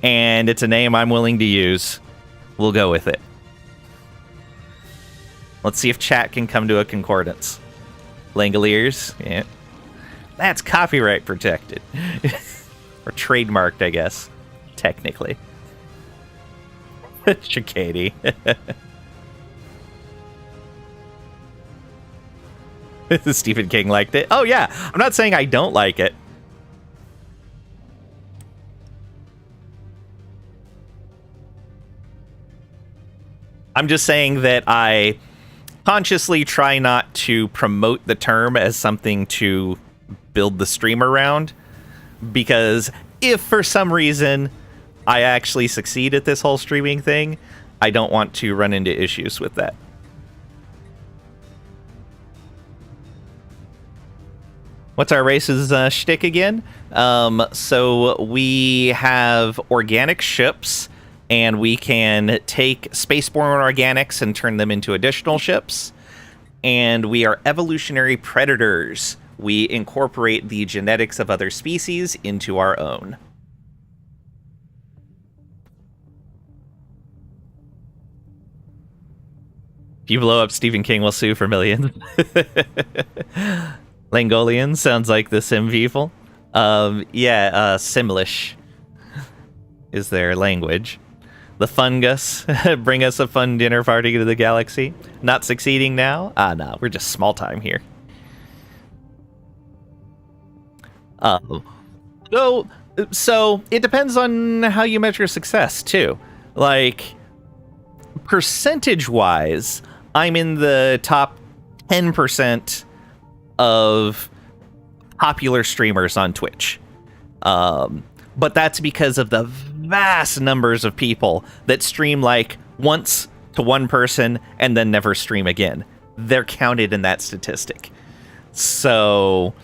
and it's a name I'm willing to use, we'll go with it. Let's see if chat can come to a concordance. Langoliers? Yeah. That's copyright protected. Or trademarked, I guess. Technically. Chicady. Stephen King liked it. Oh yeah, I'm not saying I don't like it. I'm just saying that I consciously try not to promote the term as something to build the stream around, because if for some reason I actually succeed at this whole streaming thing, I don't want to run into issues with that. What's our race's shtick again? So we have organic ships, and we can take spaceborne organics and turn them into additional ships. And we are evolutionary predators. We incorporate the genetics of other species into our own. If you blow up, Stephen King will sue for millions. Langolian sounds like the Sim people. Simlish is their language. The fungus bring us a fun dinner party to the galaxy. Not succeeding now? No, we're just small time here. So it depends on how you measure success too. Like, percentage-wise, I'm in the top 10% of popular streamers on Twitch. But that's because of the vast numbers of people that stream like once to one person and then never stream again. They're counted in that statistic. So,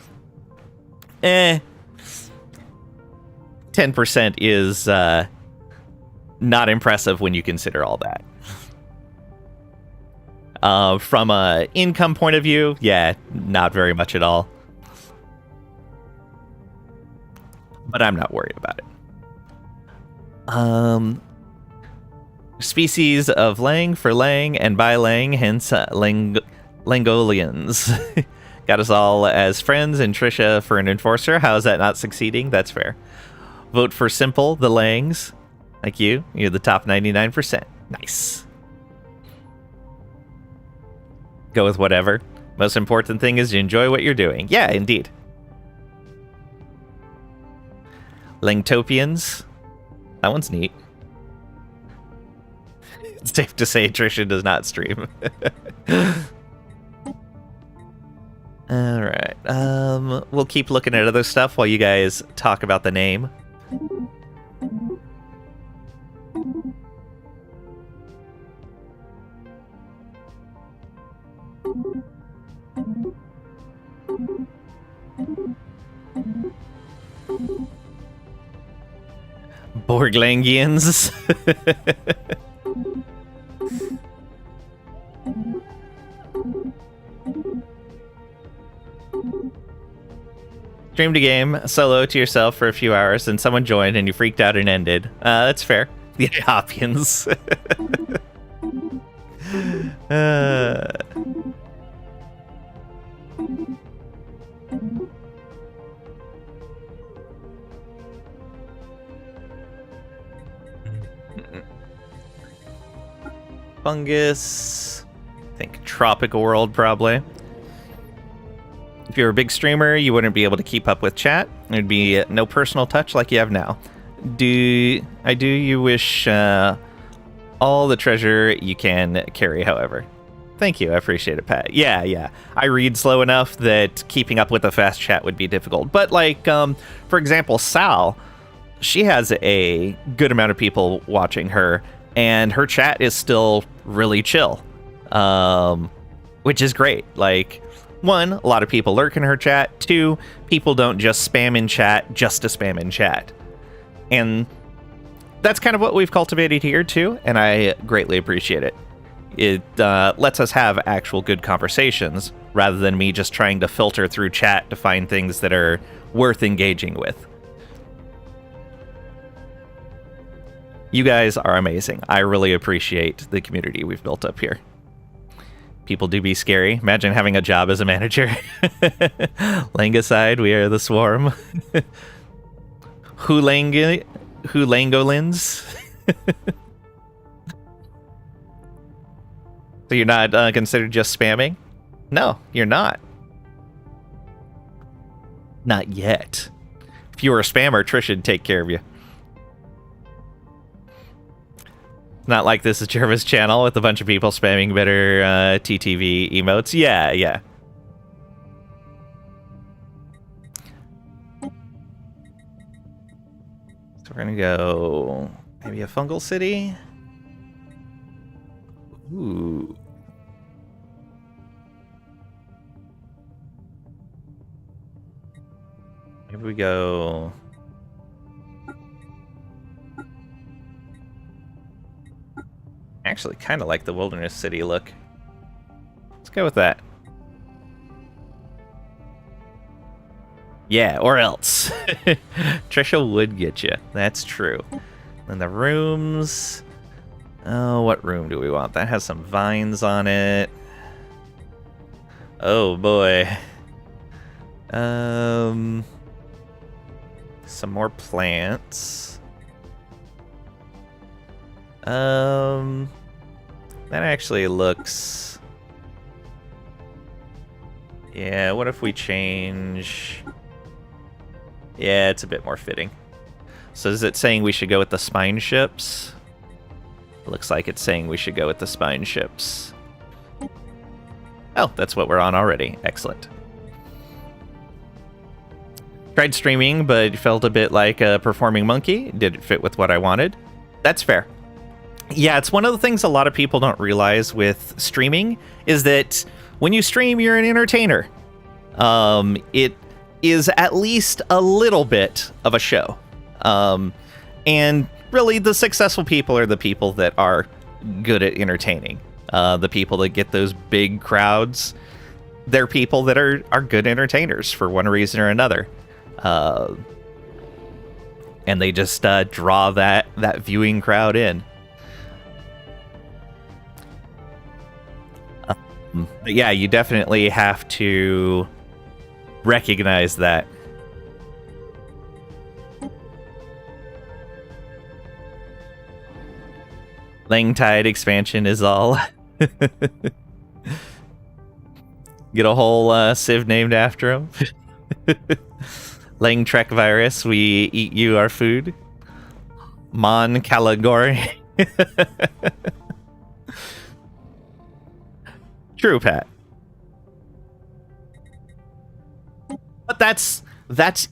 10% is not impressive when you consider all that. From a income point of view, yeah, not very much at all. But I'm not worried about it. Species of Lang for Lang and by Lang, hence Langolians. Got us all as friends and Trisha for an enforcer. How is that not succeeding? That's fair. Vote for Simple, the Langs. Like you. You're the top 99%. Nice. Go with whatever. Most important thing is to enjoy what you're doing. Yeah, indeed. Langtopians. That one's neat. It's safe to say Trisha does not stream. Alright. We'll keep looking at other stuff while you guys talk about the name. Borglangians. Streamed a game solo to yourself for a few hours, and someone joined, and you freaked out and ended. That's fair. The Hopkins. Fungus. I think tropical world, probably. If you were a big streamer, you wouldn't be able to keep up with chat. There'd be no personal touch like you have now. Do you wish all the treasure you can carry, however. Thank you, I appreciate it, Pat. Yeah. I read slow enough that keeping up with a fast chat would be difficult. But like, for example, Sal, she has a good amount of people watching her, and her chat is still really chill, which is great. Like, one, a lot of people lurk in her chat. Two, people don't just spam in chat just to spam in chat. And that's kind of what we've cultivated here, too, and I greatly appreciate it. It lets us have actual good conversations, rather than me just trying to filter through chat to find things that are worth engaging with. You guys are amazing. I really appreciate the community we've built up here. People do be scary. Imagine having a job as a manager. Langicide, we are the swarm. Hulangolins. So you're not considered just spamming? No, you're not. Not yet. If you were a spammer, Trish would take care of you. Not like this is Jervis channel with a bunch of people spamming better TTV emotes. Yeah. So we're gonna go maybe a fungal city. Ooh. Maybe we go. Actually, kind of like the Wilderness City look. Let's go with that. Yeah, or else. Trisha would get you. That's true. And the rooms. Oh, what room do we want? That has some vines on it. Oh boy. Some more plants. That actually looks... Yeah, what if we change... Yeah, it's a bit more fitting. So is it saying we should go with the spine ships? It looks like it's saying we should go with the spine ships. Oh, that's what we're on already. Excellent. Tried streaming, but felt a bit like a performing monkey. Didn't fit with what I wanted. That's fair. Yeah, it's one of the things a lot of people don't realize with streaming is that when you stream, you're an entertainer. It is at least a little bit of a show. And really, the successful people are the people that are good at entertaining. The people that get those big crowds, they're people that are good entertainers for one reason or another. And they just draw that viewing crowd in. But yeah, you definitely have to recognize that. Langtide expansion is all. Get a whole civ named after him. Langtrek virus, we eat you our food. Mon Caligori. True, Pat. But that's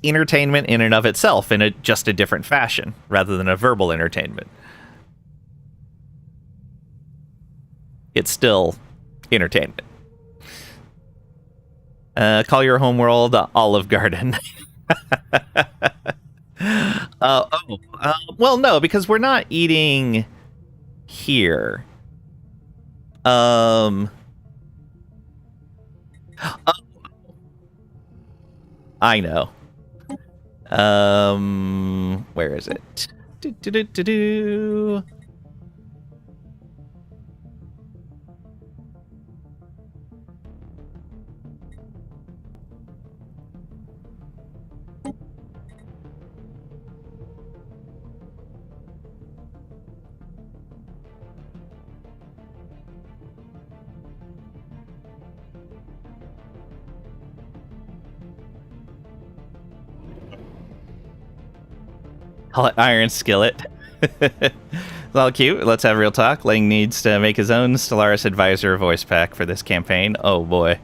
entertainment in and of itself in just a different fashion, rather than a verbal entertainment. It's still entertainment. Call your homeworld Olive Garden. Well, no, because we're not eating here. Oh, I know. Where is it? Do. Iron skillet. It's all cute. Let's have real talk. Lang needs to make his own Stellaris Advisor voice pack for this campaign. Oh boy.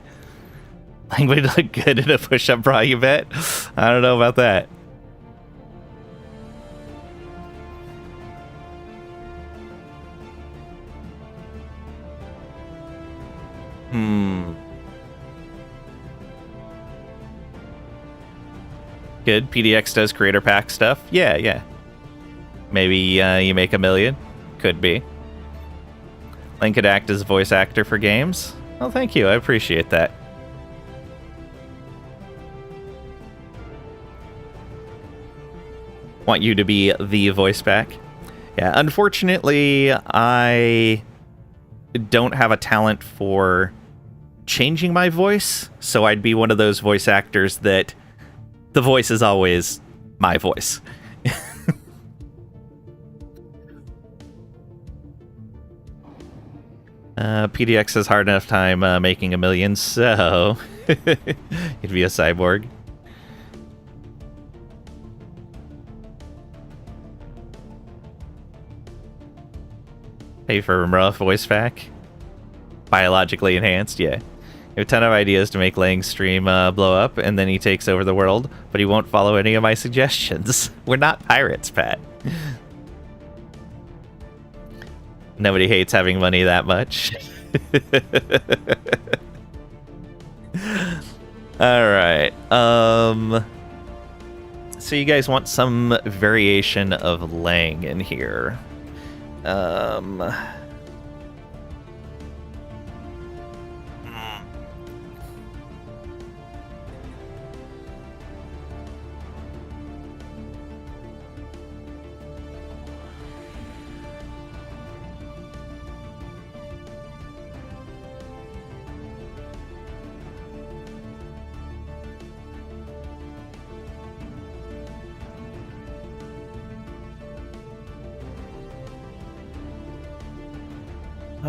Lang would look good in a push-up bra, you bet? I don't know about that. Good. PDX does creator pack stuff. Yeah. Maybe you make $1 million. Could be. Lang could act as voice actor for games. Well, thank you. I appreciate that. Want you to be the voice pack. Yeah, unfortunately, I don't have a talent for changing my voice, so I'd be one of those voice actors that the voice is always my voice. PDX has hard enough time making $1 million, so it'd be a cyborg. Pay for rough voice pack. Biologically enhanced, yeah. You have a ton of ideas to make Lang's stream blow up, and then he takes over the world, but he won't follow any of my suggestions. We're not pirates, Pat. Nobody hates having money that much. Alright. So you guys want some variation of Lang in here.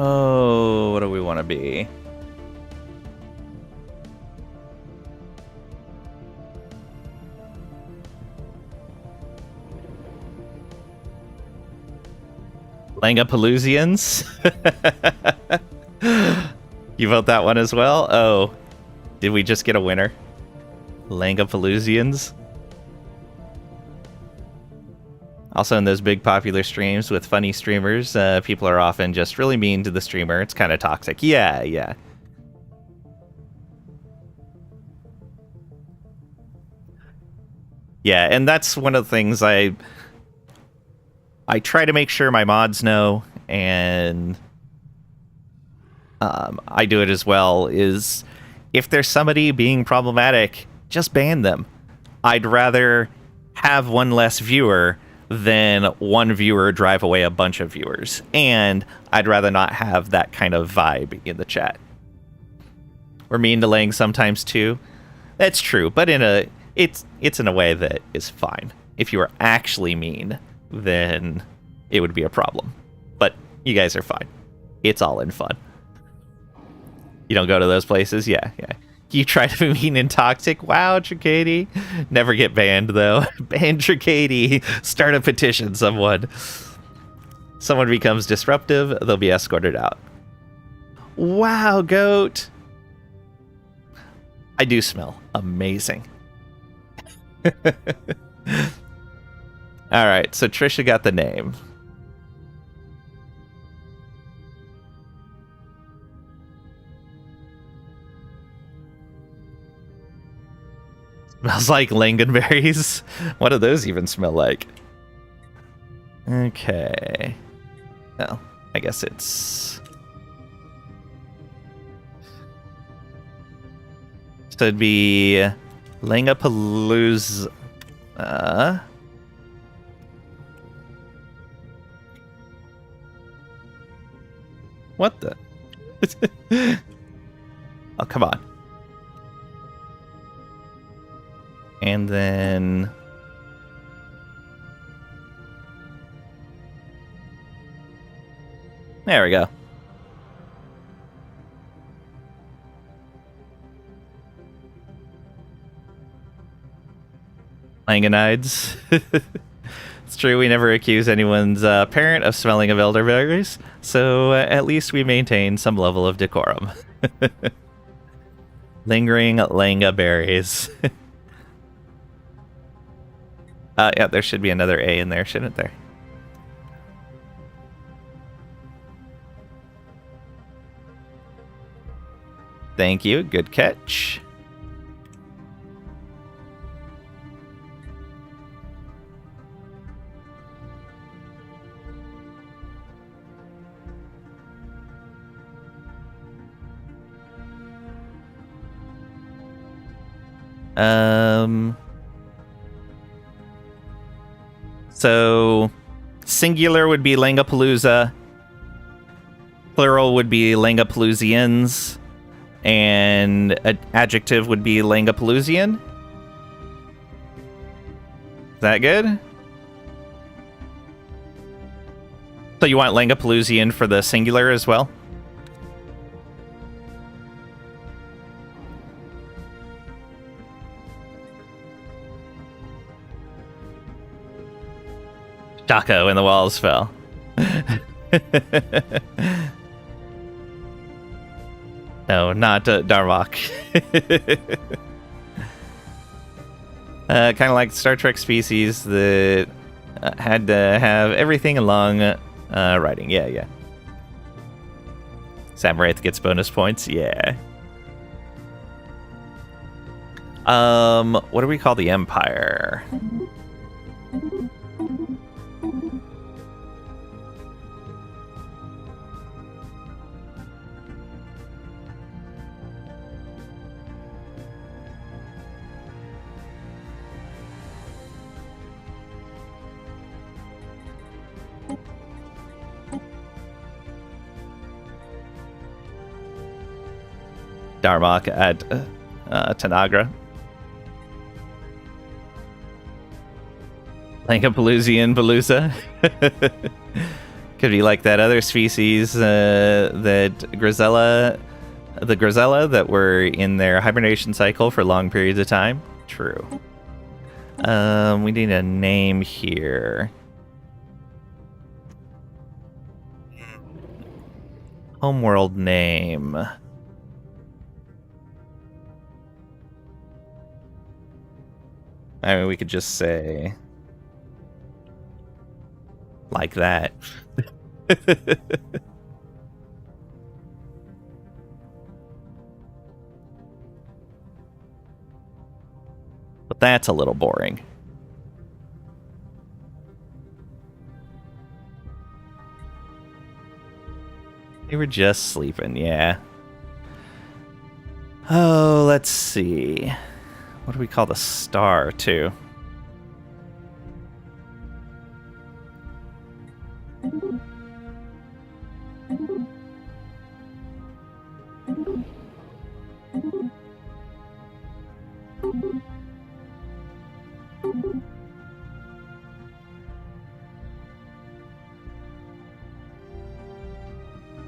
Oh, what do we want to be? Langapaloozians? You vote that one as well? Oh, did we just get a winner? Langapaloozians? Also, in those big popular streams with funny streamers, people are often just really mean to the streamer. It's kind of toxic. Yeah. Yeah, and that's one of the things I try to make sure my mods know, and I do it as well, is if there's somebody being problematic, just ban them. I'd rather have one less viewer than one viewer drive away a bunch of viewers. And I'd rather not have that kind of vibe in the chat. We're mean to Lang sometimes too. That's true, but it's in a way that is fine. If you were actually mean, then it would be a problem. But you guys are fine. It's all in fun. You don't go to those places? Yeah. You try to be mean and toxic? Wow, Tricady. Never get banned, though. Ban Tricady. Start a petition, someone. Someone becomes disruptive, they'll be escorted out. Wow, goat. I do smell amazing. Alright, so Trisha got the name. Smells like lingonberries. What do those even smell like? Okay. Well, I guess it's... So it'd be Langapalooza. What the? Oh, come on. And then... There we go. Langonides. It's true, we never accuse anyone's parent of smelling of elderberries, so at least we maintain some level of decorum. Lingering Langa berries. Yeah, there should be another A in there, shouldn't there? Thank you, good catch. So singular would be Langapalooza, plural would be Langapaloozians, and an adjective would be Langapaloozian. Is that good? So you want Langapaloozian for the singular as well? Chaco and the walls fell. No, not Darmok. Kind of like Star Trek species that had to have everything along writing. Yeah. Samarath gets bonus points. Yeah. What do we call the Empire? Darmok at Tanagra. Langapaloozian Palooza. Could be like that other species that the Grisella that were in their hibernation cycle for long periods of time. True. We need a name here. Homeworld name. I mean, we could just say like that. But that's a little boring. They were just sleeping, yeah. Oh, let's see. What do we call the star, too?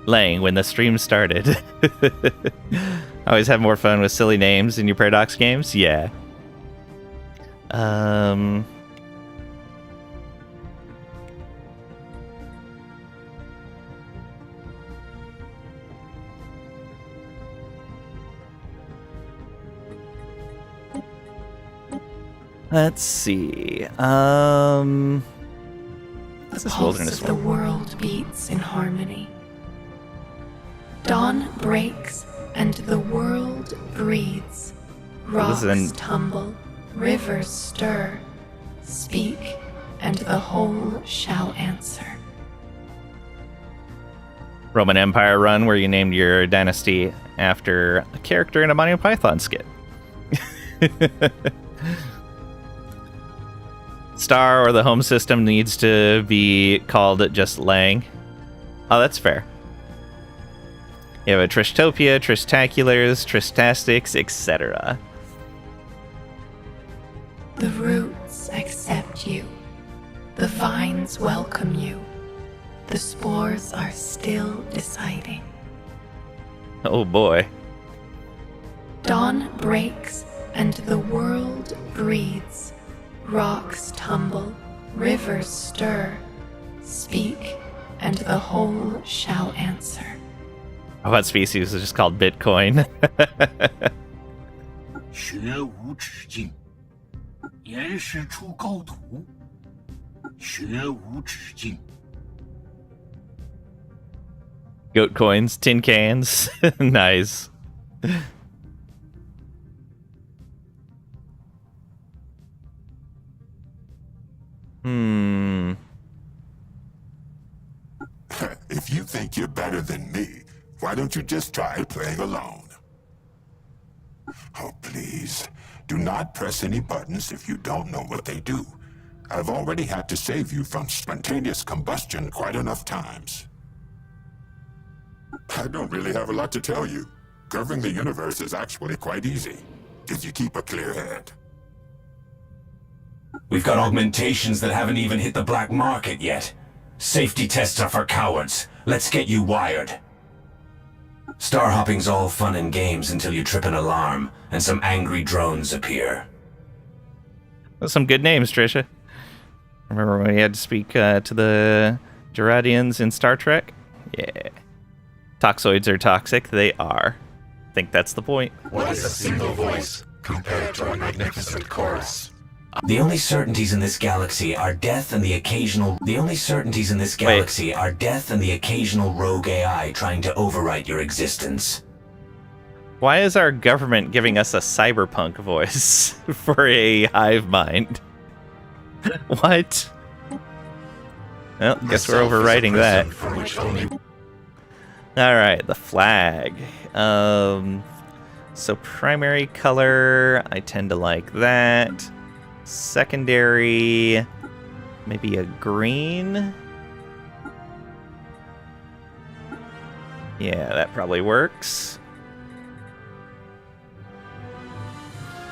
Laying when the stream started. Always have more fun with silly names in your Paradox games? Yeah. Let's see. The pulse of the world beats in harmony. Dawn breaks and the world breathes. Rocks tumble, rivers stir. Speak, and the whole shall answer. Roman Empire run where you named your dynasty after a character in a Monty Python skit. Star or the home system needs to be called just Lang. Oh, that's fair. You have a Trishtopia, Tristaculars, Tristastics, etc. The roots accept you. The vines welcome you. The spores are still deciding. Oh boy. Dawn breaks and the world breathes. Rocks tumble, rivers stir. Speak, and the whole shall answer. What species is just called Bitcoin? 学无止境，岩石出高土，学无止境。 Goat coins, tin cans. Nice. If you think you're better than me, why don't you just try playing alone? Oh, please, do not press any buttons if you don't know what they do. I've already had to save you from spontaneous combustion quite enough times. I don't really have a lot to tell you. Governing the universe is actually quite easy, if you keep a clear head. We've got augmentations that haven't even hit the black market yet. Safety tests are for cowards. Let's get you wired. Star hopping's all fun and games until you trip an alarm and some angry drones appear. Those are some good names, Trisha. Remember when we had to speak to the Geradians in Star Trek? Yeah. Toxoids are toxic. They are. I think that's the point. What is a single voice compared to a magnificent chorus? The only certainties in this galaxy are death and the occasional... rogue AI trying to overwrite your existence. Why is our government giving us a cyberpunk voice for a hive mind? What? Well, guess we're overwriting that. Alright, the flag. So primary color, I tend to like that. Secondary, maybe a green. Yeah, that probably works.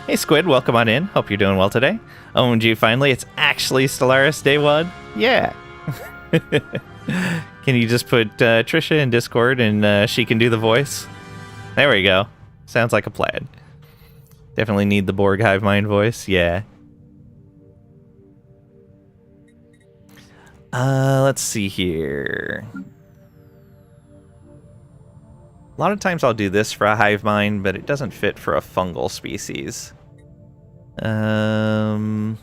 Hey Squid, welcome on in. Hope you're doing well today. OMG, finally, it's actually Stellaris Day 1. Yeah. Can you just put Trisha in Discord and she can do the voice? There we go. Sounds like a plan. Definitely need the Borg Hive Mind voice. Yeah. Let's see here. A lot of times I'll do this for a hive mind, but it doesn't fit for a fungal species. That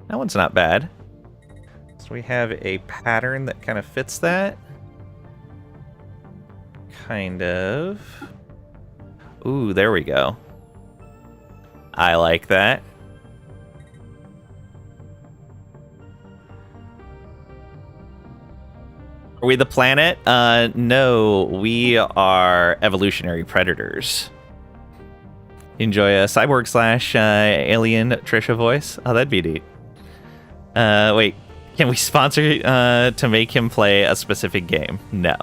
one's not bad. So we have a pattern that kind of fits that. Kind of. Ooh, there we go. I like that. Are we the planet? No, we are evolutionary predators. Enjoy a cyborg slash alien Trisha voice? Oh, that'd be neat. Wait. Can we sponsor to make him play a specific game? No.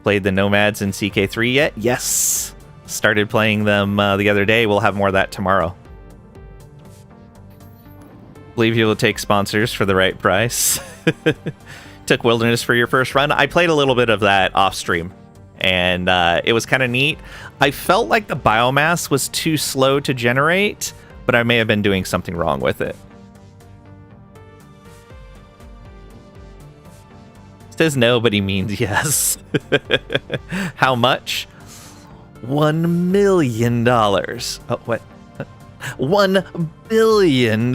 Played the Nomads in CK3 yet? Yes. Started playing them the other day. We'll have more of that tomorrow. Believe you will take sponsors for the right price. Took Wilderness for your first run. I played a little bit of that off stream, and it was kind of neat. I felt like the biomass was too slow to generate, but I may have been doing something wrong with it. Says no, but he means yes. How much? $1 million. Oh, what? $1 billion.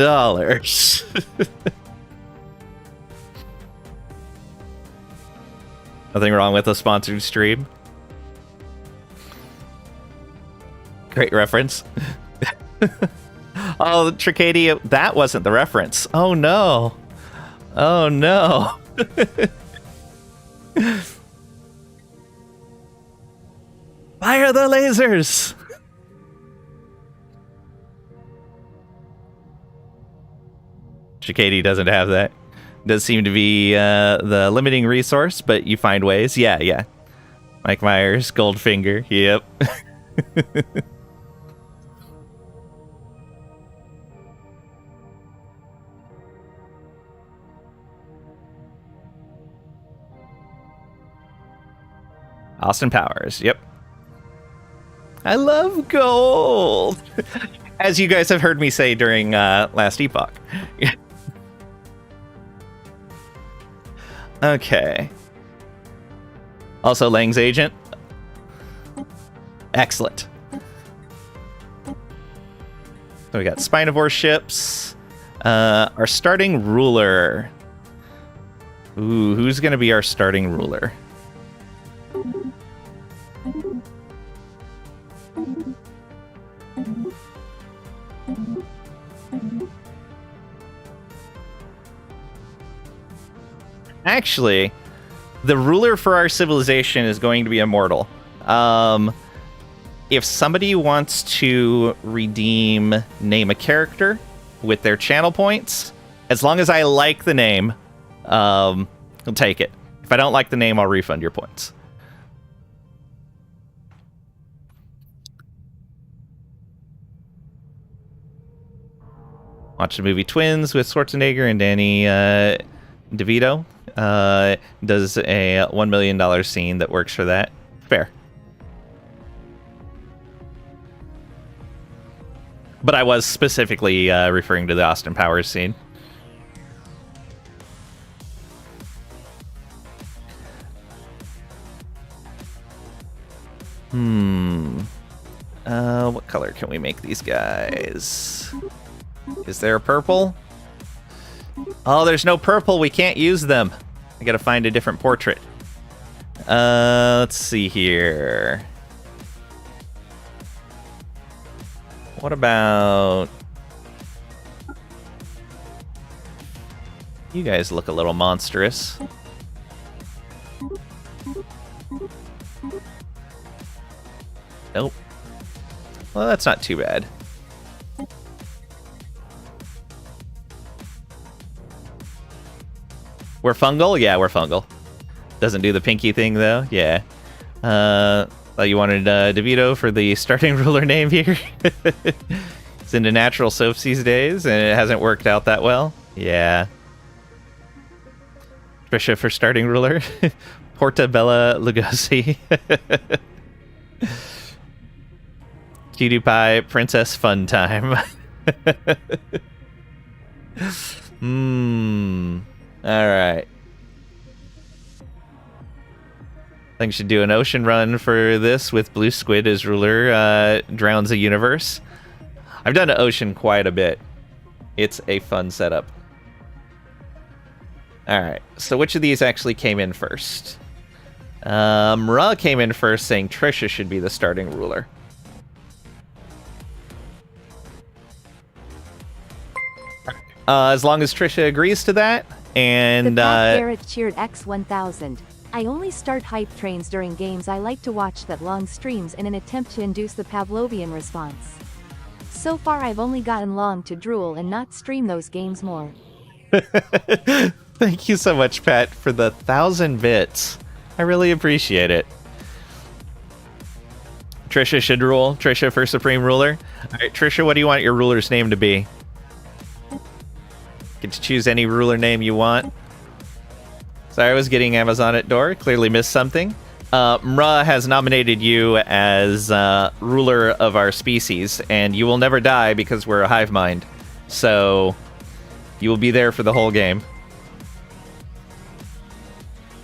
Nothing wrong with a sponsored stream. Great reference. Oh, Tricadia, that wasn't the reference. Oh no. Oh no. Fire the lasers! Tricadia doesn't have that. Does seem to be the limiting resource, but you find ways. Yeah. Mike Myers, Goldfinger. Yep. Austin Powers. Yep. I love gold. As you guys have heard me say during last epoch. Okay. Also, Lang's agent. Excellent. So we got Spinivore ships. Our starting ruler. Ooh, who's going to be our starting ruler? Actually, the ruler for our civilization is going to be immortal. If somebody wants to name a character with their channel points, as long as I like the name, I'll take it. If I don't like the name, I'll refund your points. Watch the movie Twins with Schwarzenegger and Danny DeVito. Does a $1 million scene that works for that. Fair. But I was specifically referring to the Austin Powers scene. What color can we make these guys? Is there a purple? Oh, there's no purple. We can't use them. I gotta find a different portrait. Let's see here. What about... You guys look a little monstrous. Nope. Well, that's not too bad. We're fungal? Yeah, we're fungal. Doesn't do the pinky thing, though. Yeah. Thought you wanted DeVito for the starting ruler name here. It's into natural soaps these days, and it hasn't worked out that well. Yeah. Trisha for starting ruler. Portabella Lugosi. Cutie Pie, Princess Fun Time. Alright. I think I should do an ocean run for this with Blue Squid as ruler. Drowns a universe. I've done ocean quite a bit. It's a fun setup. Alright, so which of these actually came in first? Ra came in first saying Trisha should be the starting ruler. As long as Trisha agrees to that, and the Pat Garrett cheered X1000. I only start hype trains during games I like to watch that long streams in an attempt to induce the Pavlovian response. So far I've only gotten long to drool and not stream those games more. Thank you so much, Pat, for the 1,000 bits. I really appreciate it. Trisha should rule. Trisha for Supreme Ruler. Alright, Trisha, what do you want your ruler's name to be? Get to choose any ruler name you want. Sorry, I was getting Amazon at door. Clearly missed something. Mra has nominated you as ruler of our species, and you will never die because we're a hive mind. So you will be there for the whole game.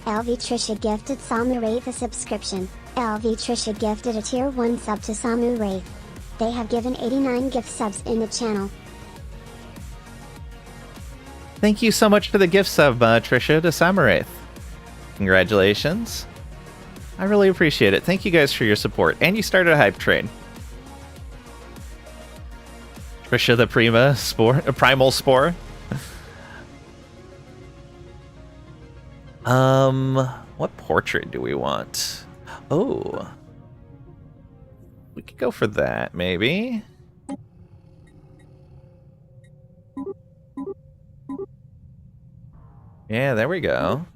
LV Trisha gifted Salmarate the subscription. LV Trisha gifted a tier 1 sub to Samu Wraith. They have given 89 gift subs in the channel. Thank you so much for the gift sub, Trisha, to Samaraith. Congratulations. I really appreciate it. Thank you guys for your support. And you started a hype train. Trisha the Primal Spore. What portrait do we want? Oh. We could go for that, maybe. Yeah, there we go.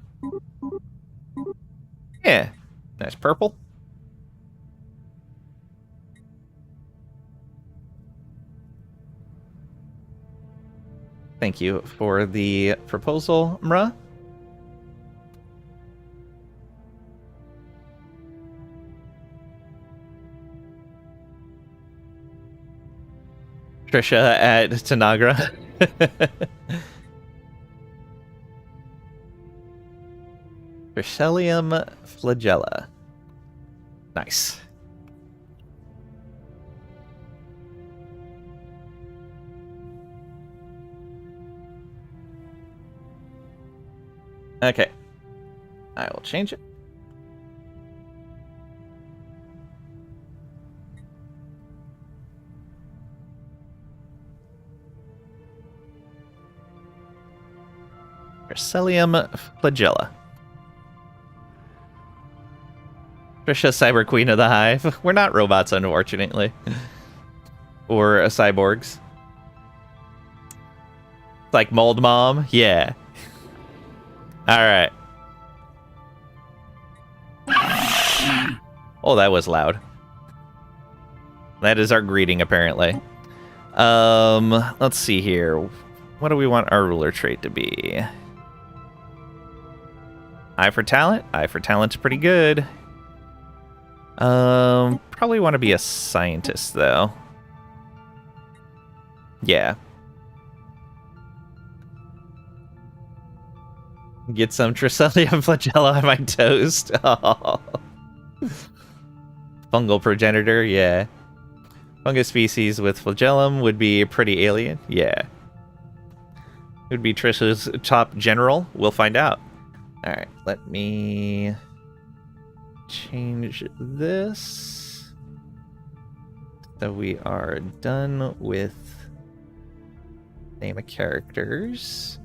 Yeah. Nice purple. Thank you for the proposal, Mra. Trisha at Tanagra. Trichellium flagella. Nice. Okay. I will change it. Trichellium flagella. Trisha, Cyber Queen of the Hive. We're not robots, unfortunately. Or cyborgs. Like Mold Mom? Yeah. Alright. Oh, that was loud. That is our greeting, apparently. Let's see here. What do we want our ruler trait to be? Eye for talent? Eye for talent's pretty good. Probably want to be a scientist, though. Yeah. Get some Trichellium flagella on my toast. Oh. Fungal progenitor, yeah. Fungus species with flagellum would be pretty alien, yeah. It would be Trisha's top general. We'll find out. Alright, let me change this. So we are done with name of characters.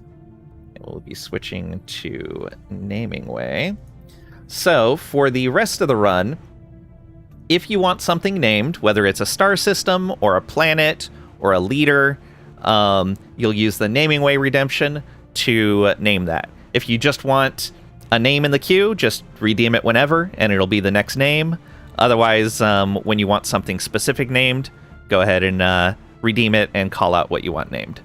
And we'll be switching to naming way. So for the rest of the run, if you want something named, whether it's a star system or a planet or a leader, you'll use the naming way redemption to name that. If you just want a name in the queue, just redeem it whenever, and it'll be the next name. Otherwise, when you want something specific named, go ahead and redeem it and call out what you want named.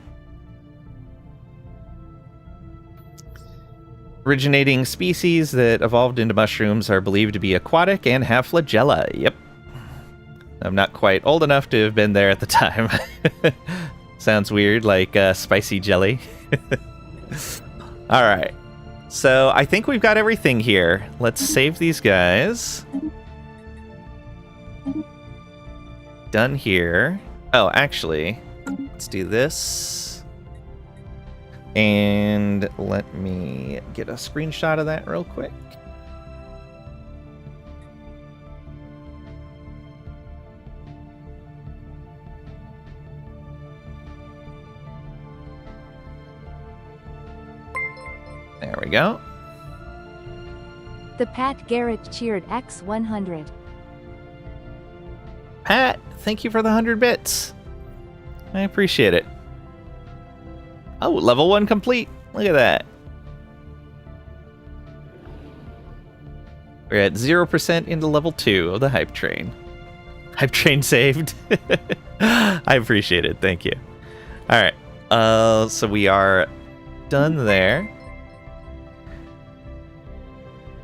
Originating species that evolved into mushrooms are believed to be aquatic and have flagella. Yep. I'm not quite old enough to have been there at the time. Sounds weird, like spicy jelly. All right. So I think we've got everything here. Let's save these guys. Done here. Oh, actually, let's do this. And let me get a screenshot of that real quick. There we go. The Pat Garrett cheered X100. Pat, thank you for the 100 bits. I appreciate it. Oh, level 1 complete. Look at that. We're at 0% into level 2 of the hype train. Hype train saved. I appreciate it. Thank you. All right. So we are done there.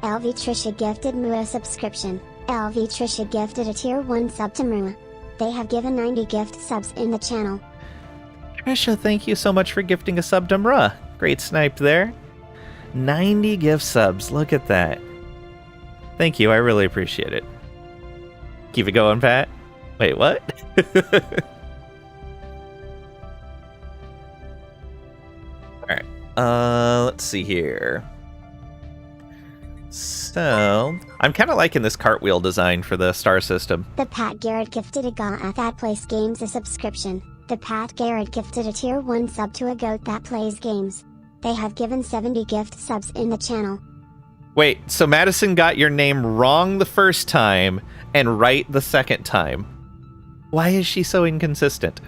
LV Trisha gifted Mua a subscription. LV Trisha gifted a tier 1 sub to Mua. They have given 90 gift subs in the channel. Trisha, thank you so much for gifting a sub to Mra. Great snipe there. 90 gift subs. Look at that. Thank you. I really appreciate it. Keep it going, Pat. Wait, what? Alright. Let's see here. So, I'm kind of liking this cartwheel design for the star system. The Pat Garrett gifted a Goat That Plays Games a subscription. The Pat Garrett gifted a tier 1 sub to a Goat That Plays Games. They have given 70 gift subs in the channel. Wait, so Madison got your name wrong the first time and right the second time. Why is she so inconsistent?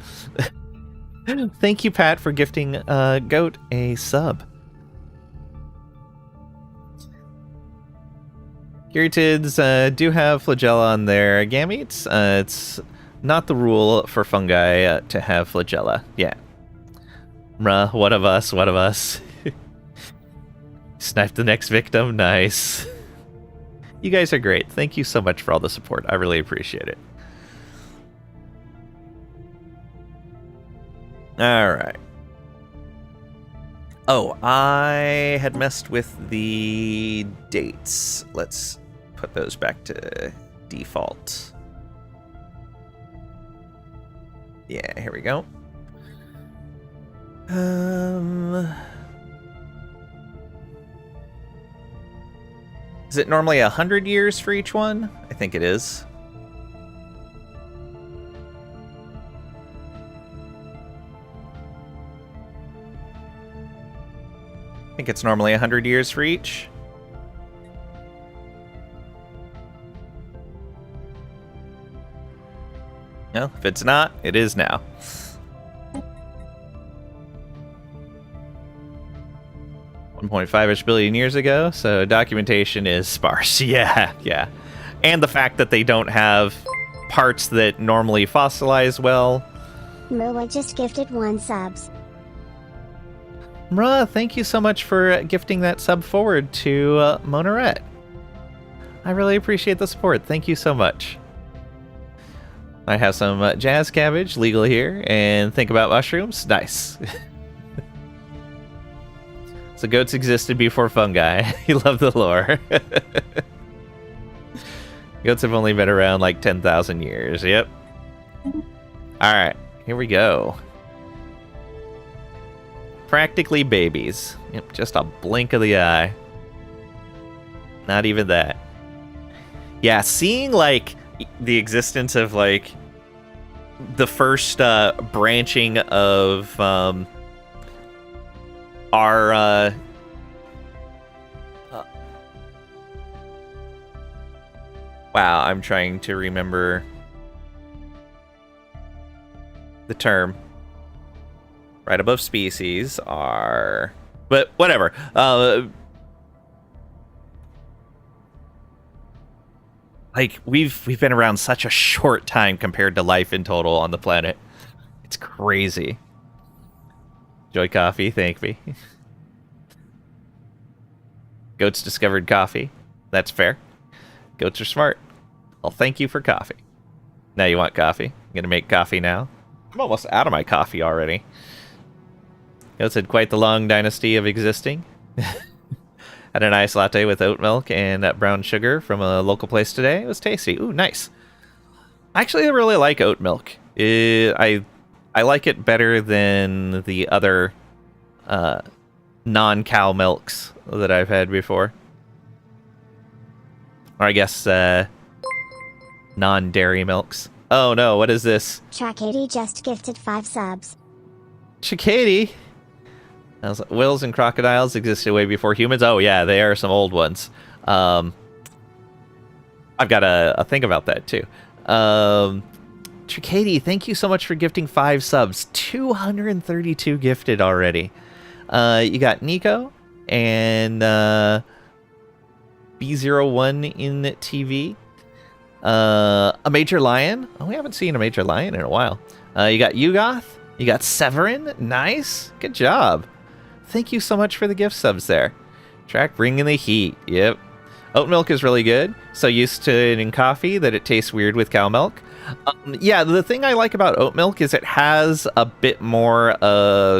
Thank you, Pat, for gifting Goat a sub. Curatids do have flagella on their gametes. It's not the rule for fungi to have flagella. Yeah. One of us. Snipe the next victim. Nice. You guys are great. Thank you so much for all the support. I really appreciate it. Alright. Oh, I had messed with the dates. Let's put those back to default. Yeah, here we go. Is it normally 100 years for each one? I think it is. I think it's normally 100 years for each. No, if it's not, it is now. 1.5-ish billion years ago, so documentation is sparse. Yeah. And the fact that they don't have parts that normally fossilize well. Mrua just gifted 1 subs. Mrua, thank you so much for gifting that sub forward to Monaret. I really appreciate the support. Thank you so much. I have some jazz cabbage legal here, and think about mushrooms. Nice. So goats existed before fungi. You love the lore. Goats have only been around like 10,000 years. Yep. Alright, here we go. Practically babies. Yep, just a blink of the eye. Not even that. Yeah, seeing like the existence of like the first branching of our wow, I'm trying to remember the term. Right above species are, but whatever. Like we've been around such a short time compared to life in total on the planet. It's crazy. Joy Coffee, thank me. Goats discovered coffee. That's fair. Goats are smart. Well, thank you for coffee. Now you want coffee? I'm gonna make coffee now. I'm almost out of my coffee already. Goats had quite the long dynasty of existing. Had a nice latte with oat milk and brown sugar from a local place today. It was tasty. Ooh, nice. Actually, I really like oat milk. I like it better than the other non-cow milks that I've had before. Or I guess non-dairy milks. Oh no, what is this? Chakady just gifted 5 subs. Chakady? Whales and crocodiles existed way before humans. Oh yeah, they are some old ones. I've got a think about that too. Chakady, thank you so much for gifting 5 subs. 232 gifted already. You got Nico and B01 in TV. A Major Lion. Oh, we haven't seen a Major Lion in a while. You got Yugoth. You got Severin. Nice. Good job. Thank you so much for the gift subs there. Track bringing the heat. Yep. Oat milk is really good. So used to it in coffee that it tastes weird with cow milk. Yeah, the thing I like about oat milk is it has a bit more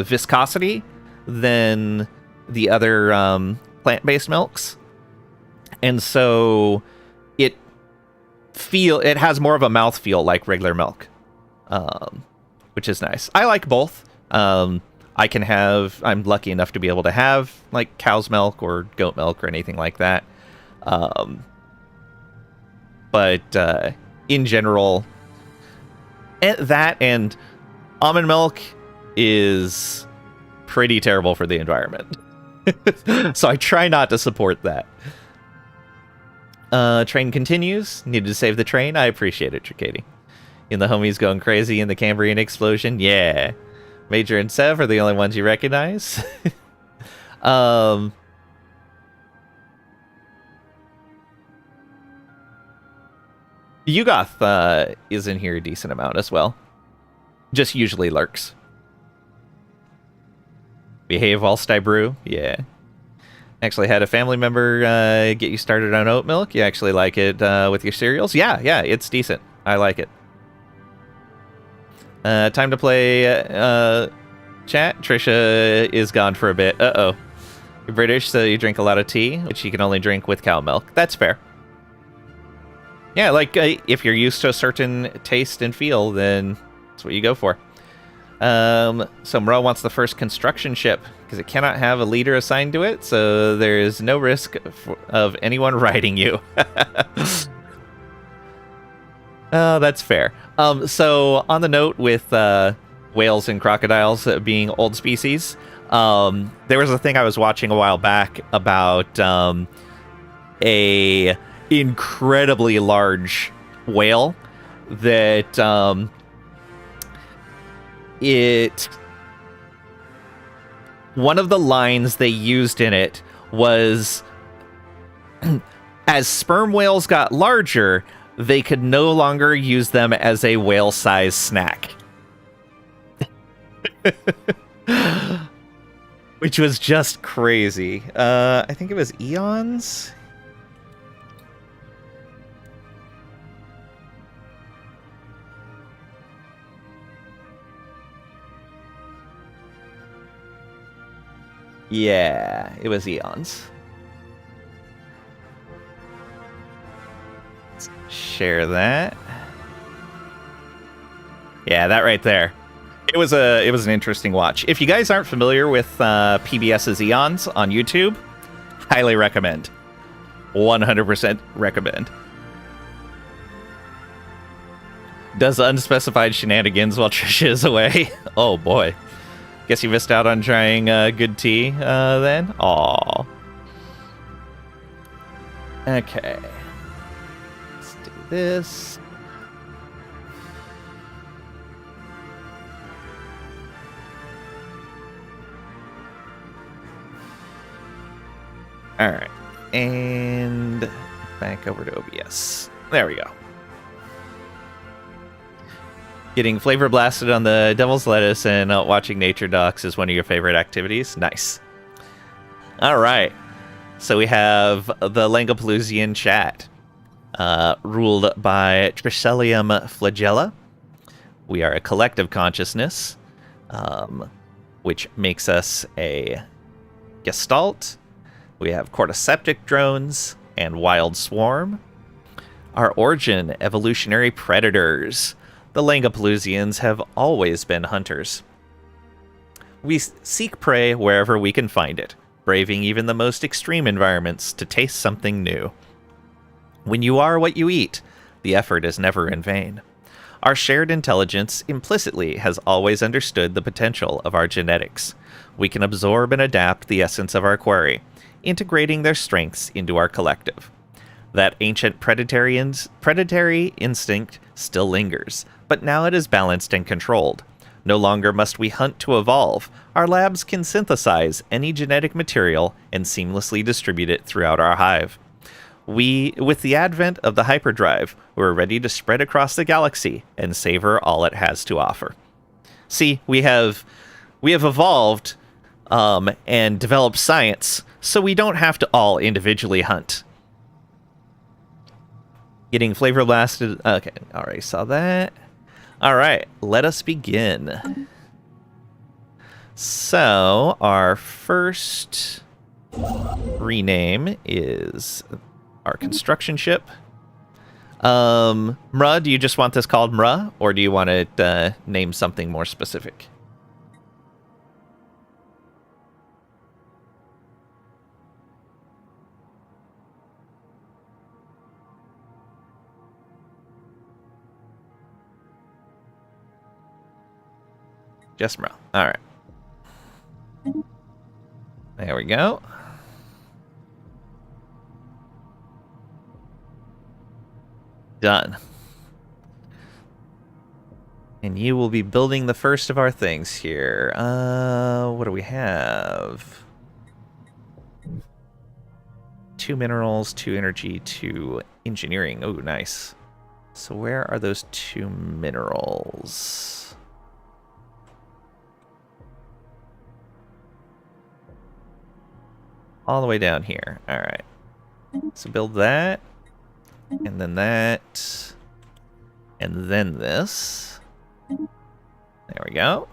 viscosity than the other plant-based milks. And so it has more of a mouth feel like regular milk, which is nice. I like both. I'm lucky enough to be able to have like cow's milk or goat milk or anything like that. But in general, that and almond milk is pretty terrible for the environment. So I try not to support that. Train continues. Needed to save the train. I appreciate it, Tricady. And the homies going crazy in the Cambrian explosion. Yeah. Major and Sev are the only ones you recognize. Yugoth is in here a decent amount as well. Just usually lurks. Behave whilst I brew. Yeah. Actually had a family member get you started on oat milk. You actually like it with your cereals? Yeah, it's decent. I like it. Time to play chat. Trisha is gone for a bit. Uh-oh. You're British, so you drink a lot of tea, which you can only drink with cow milk. That's fair. Yeah, like, if you're used to a certain taste and feel, then that's what you go for. So Moreau wants the first construction ship, because it cannot have a leader assigned to it, so there's no risk of anyone riding you. Oh, that's fair. So, on the note with whales and crocodiles being old species, there was a thing I was watching a while back about a incredibly large whale that one of the lines they used in it was as sperm whales got larger, they could no longer use them as a whale-sized snack. Which was just crazy. I think it was eons. Yeah, it was eons. Let's share that. Yeah, that right there. It was an interesting watch. If you guys aren't familiar with PBS's Eons on YouTube, highly recommend. 100% recommend. Does unspecified shenanigans while Trisha is away. Oh boy. Guess you missed out on trying good tea then? Aw. Okay. Let's do this. Alright. And back over to OBS. There we go. Getting flavor blasted on the devil's lettuce and watching nature docs is one of your favorite activities. Nice. All right. So we have the Langapaloozian chat, ruled by Trichellium flagella. We are a collective consciousness, which makes us a gestalt. We have Cordyceptic Drones and Wild Swarm. Our origin, Evolutionary Predators. The Langapaloozians have always been hunters. We seek prey wherever we can find it, braving even the most extreme environments to taste something new. When you are what you eat, the effort is never in vain. Our shared intelligence implicitly has always understood the potential of our genetics. We can absorb and adapt the essence of our quarry, integrating their strengths into our collective. That ancient predatory instinct still lingers, but now it is balanced and controlled. No longer must we hunt to evolve. Our labs can synthesize any genetic material and seamlessly distribute it throughout our hive. With the advent of the hyperdrive, we're ready to spread across the galaxy and savor all it has to offer. See, we have evolved and developed science, so we don't have to all individually hunt. Getting flavor blasted. Okay, already saw that. All right, let us begin. So, our first rename is our construction ship. Mra, do you just want this called Mra, or do you want it named something more specific? Just Mra. All right. There we go. Done. And you will be building the first of our things here. What do we have? 2 minerals, 2 energy, 2 engineering. Oh, nice. So where are those 2 minerals? All the way down here. All right. So build that. And then that. And then this. There we go.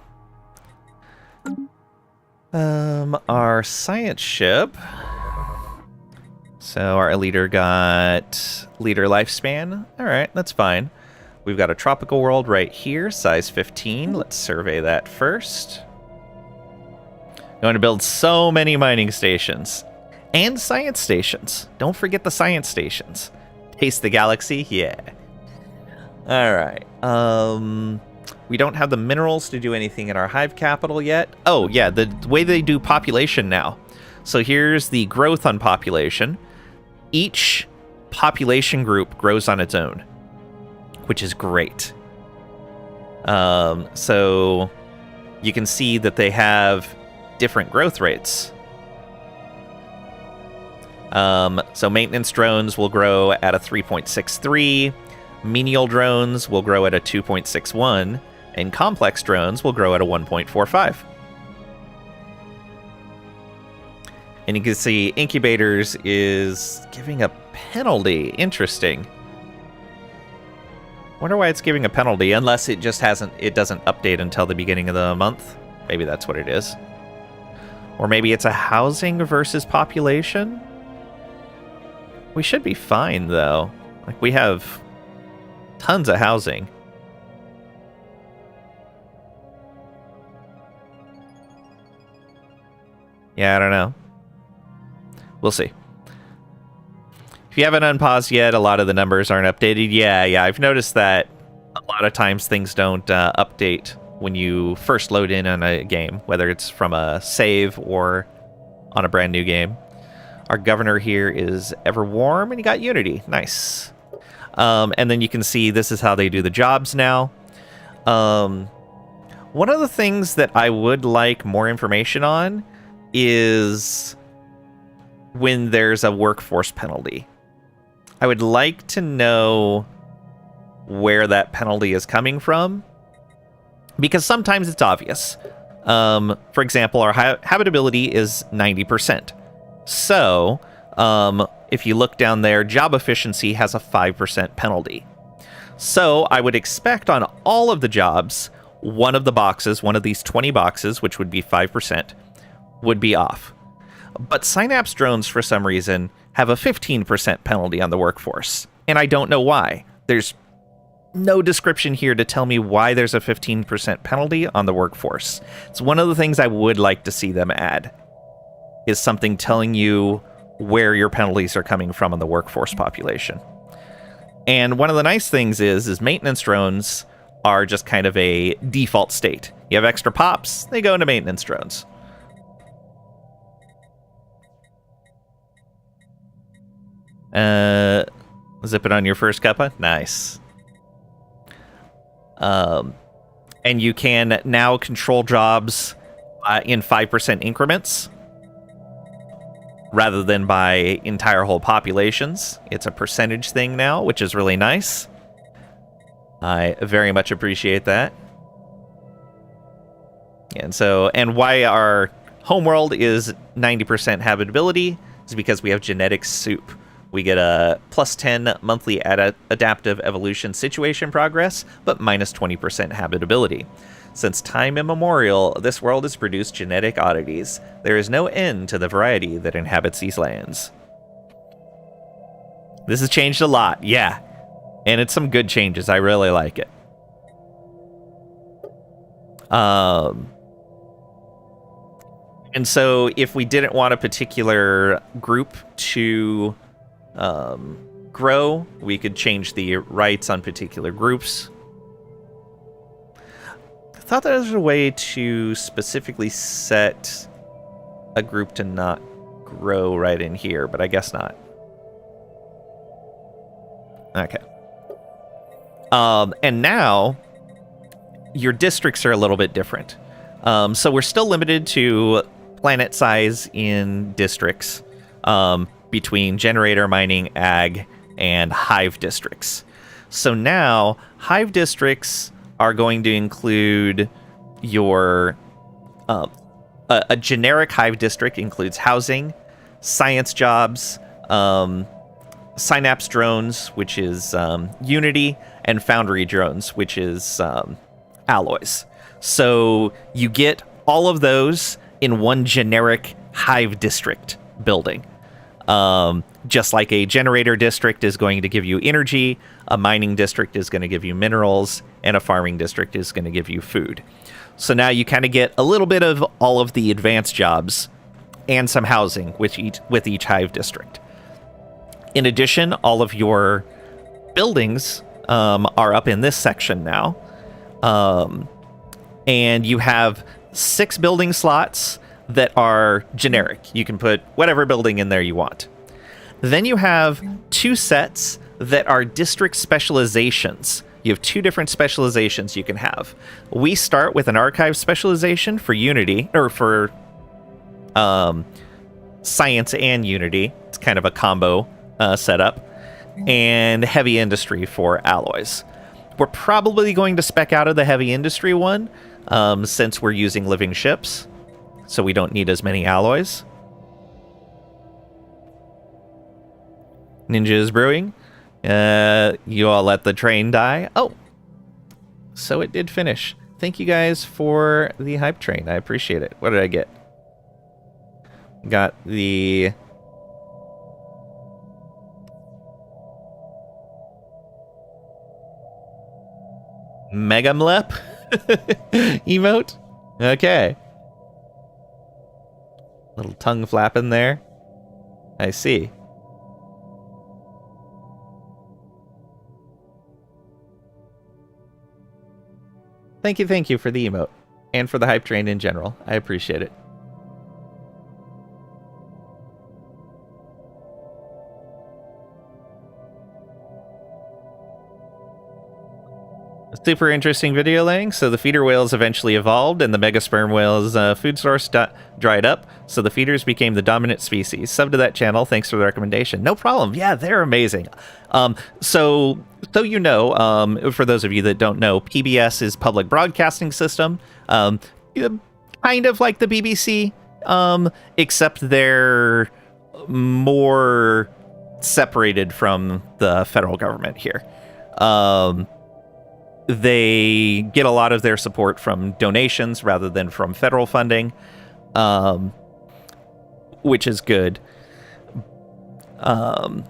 Our science ship. So our leader got leader lifespan. All right, that's fine. We've got a tropical world right here, size 15. Let's survey that first. Going to build so many mining stations. And science stations. Don't forget the science stations. Taste the galaxy? Yeah. Alright. We don't have the minerals to do anything in our hive capital yet. Oh, yeah, the way they do population now. So here's the growth on population. Each population group grows on its own, which is great. So you can see that they have different growth rates. So maintenance drones will grow at a 3.63, menial drones will grow at a 2.61, and complex drones will grow at a 1.45. And you can see incubators is giving a penalty. Interesting. Wonder why it's giving a penalty, unless it just it doesn't update until the beginning of the month. Maybe that's what it is. Or maybe it's a housing versus population. We should be fine, though. Like, we have tons of housing. Yeah, I don't know. We'll see. If you haven't unpaused yet, a lot of the numbers aren't updated. Yeah, I've noticed that a lot of times things don't update when you first load in on a game, whether it's from a save or on a brand new game. Our governor here is ever warm, and he got Unity. Nice. And then you can see this is how they do the jobs now. One of the things that I would like more information on is when there's a workforce penalty. I would like to know where that penalty is coming from, because sometimes it's obvious. For example, our habitability is 90%. So, if you look down there, job efficiency has a 5% penalty. So, I would expect on all of the jobs, one of these 20 boxes, which would be 5%, would be off. But Synapse drones, for some reason, have a 15% penalty on the workforce. And I don't know why. There's no description here to tell me why there's a 15% penalty on the workforce. It's one of the things I would like to see them add, is something telling you where your penalties are coming from on the workforce population. And one of the nice things is maintenance drones are just kind of a default state. You have extra pops, they go into maintenance drones. Zip it on your first cuppa. Nice. And you can now control jobs in 5% increments rather than by entire whole populations. It's a percentage thing now, which is really nice. I very much appreciate that. And why our homeworld is 90% habitability is because we have genetic soup. We get a +10 monthly adaptive evolution situation progress, but minus 20% habitability. Since time immemorial, this world has produced genetic oddities. There is no end to the variety that inhabits these lands. This has changed a lot, yeah. And it's some good changes. I really like it. And so if we didn't want a particular group to grow, we could change the rights on particular groups. I thought there was a way to specifically set a group to not grow right in here, but I guess not. Okay. And now your districts are a little bit different. So we're still limited to planet size in districts between generator, mining, ag, and hive districts. So now hive districts are going to include your a generic hive district includes housing, science jobs, synapse drones, which is Unity, and foundry drones, which is alloys. So you get all of those in one generic hive district building. Just like a generator district is going to give you energy, a mining district is going to give you minerals, and a farming district is going to give you food. So now you kind of get a little bit of all of the advanced jobs and some housing with each hive district. In addition, all of your buildings are up in this section now. And you have 6 building slots that are generic. You can put whatever building in there you want. Then you have 2 sets that are district specializations. You have 2 different specializations you can have. We start with an archive specialization for Unity, or for science and Unity. It's kind of a combo setup. And heavy industry for alloys. We're probably going to spec out of the heavy industry one, since we're using living ships, so we don't need as many alloys. Ninja is brewing. You all let the train die. Oh, so it did finish. Thank you guys for the hype train. I appreciate it. What did I get? Got the Megamlep emote. Okay. Little tongue flapping there. I see. Thank you for the emote. And for the hype train in general. I appreciate it. Super interesting video laying. So the feeder whales eventually evolved, and the megasperm whales' food source dried up, so the feeders became the dominant species. Sub to that channel. Thanks for the recommendation. No problem. Yeah, they're amazing. So you know, for those of you that don't know, PBS is Public Broadcasting System, kind of like the BBC, except they're more separated from the federal government here. They get a lot of their support from donations rather than from federal funding, which is good. And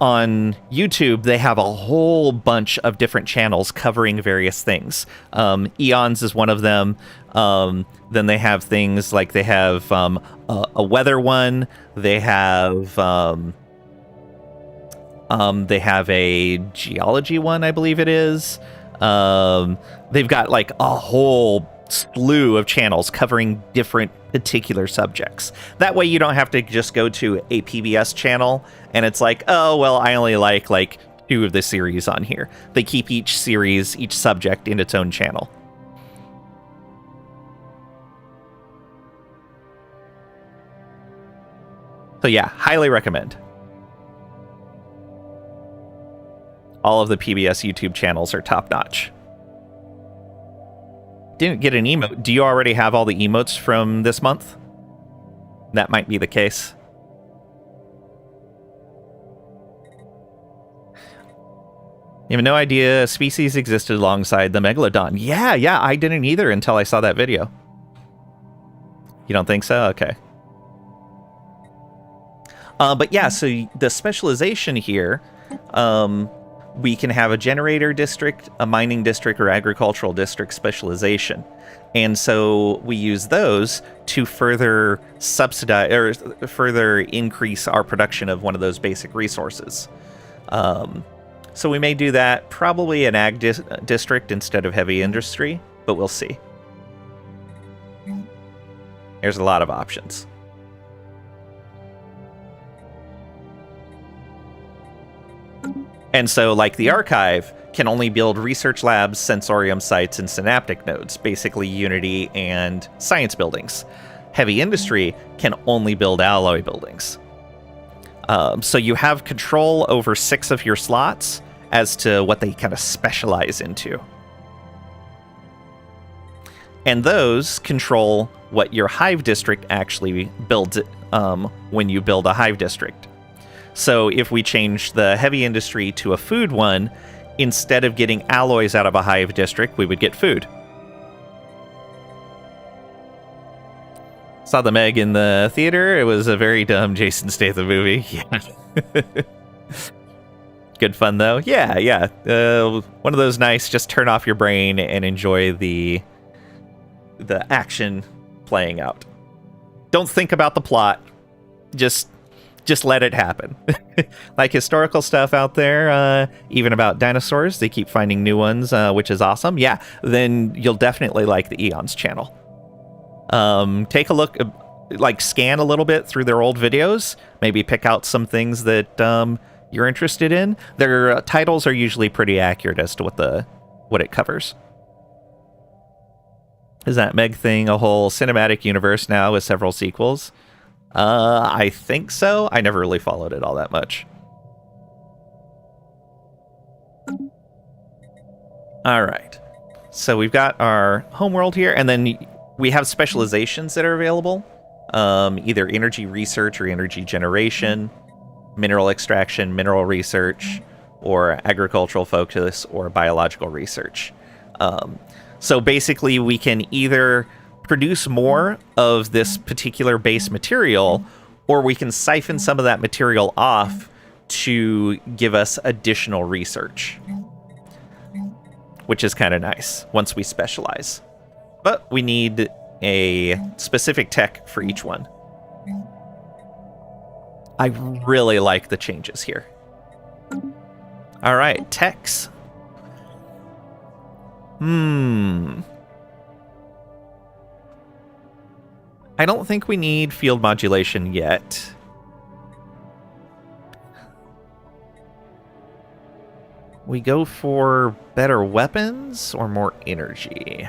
on YouTube, they have a whole bunch of different channels covering various things. Eons is one of them. Then they have things like they have a weather one. They have a geology one, I believe it is. They've got like a whole slew of channels covering different particular subjects. That way you don't have to just go to a PBS channel and it's like, oh, well, I only like 2 of the series on here. They keep each series, each subject in its own channel. So yeah, highly recommend. All of the PBS YouTube channels are top-notch. Didn't get an emote. Do you already have all the emotes from this month? That might be the case. You have no idea a species existed alongside the Megalodon. Yeah, I didn't either until I saw that video. You don't think so? Okay. But yeah, so the specialization here, we can have a generator district, a mining district, or agricultural district specialization. And so we use those to further subsidize or further increase our production of one of those basic resources. So we may do that, probably an ag district instead of heavy industry, but we'll see. There's a lot of options. And so, like the archive, can only build research labs, sensorium sites, and synaptic nodes, basically Unity and science buildings. Heavy industry can only build alloy buildings. So you have control over 6 of your slots as to what they kind of specialize into. And those control what your hive district actually builds when you build a hive district. So if we change the heavy industry to a food one, instead of getting alloys out of a hive district, we would get food. Saw the Meg in the theater. It was a very dumb Jason Statham movie. Yeah. Good fun, though. Yeah. One of those nice, just turn off your brain and enjoy the action playing out. Don't think about the plot. Just let it happen. Like historical stuff out there, even about dinosaurs, they keep finding new ones, which is awesome. Yeah, then you'll definitely like the Eons channel. Take a look, scan a little bit through their old videos, maybe pick out some things that you're interested in. Their titles are usually pretty accurate as to what it covers. Is that Meg thing a whole cinematic universe now with several sequels? I think so. I never really followed it all that much. All right. So we've got our homeworld here, and then we have specializations that are available. Either energy research or energy generation, mineral extraction, mineral research, or agricultural focus or biological research. So basically we can either produce more of this particular base material, or we can siphon some of that material off to give us additional research, which is kind of nice once we specialize. But we need a specific tech for each one. I really like the changes here. All right, techs. I don't think we need field modulation yet. We go for better weapons or more energy?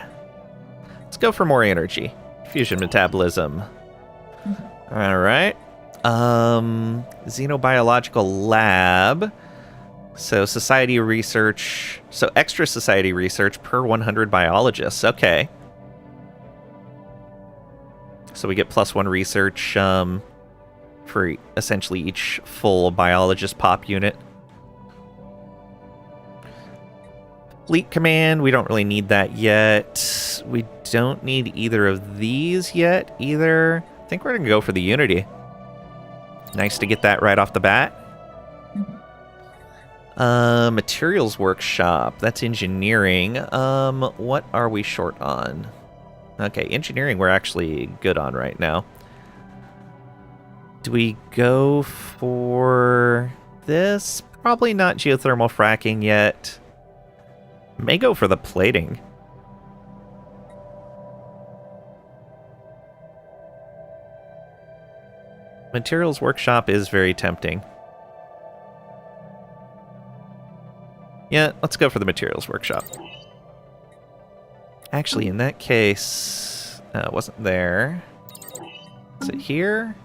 Let's go for more energy. Fusion metabolism. All right. Xenobiological lab. So society research. So extra society research per 100 biologists. Okay. So we get +1 research for essentially each full biologist pop unit. Fleet command, we don't really need that yet. We don't need either of these yet either. I think we're going to go for the Unity. Nice to get that right off the bat. Materials workshop, that's engineering. What are we short on? Okay, engineering we're actually good on right now. Do we go for this? Probably not geothermal fracking yet. May go for the plating. Materials workshop is very tempting. Yeah, let's go for the materials workshop. Actually, in that case, it wasn't there. Is it here?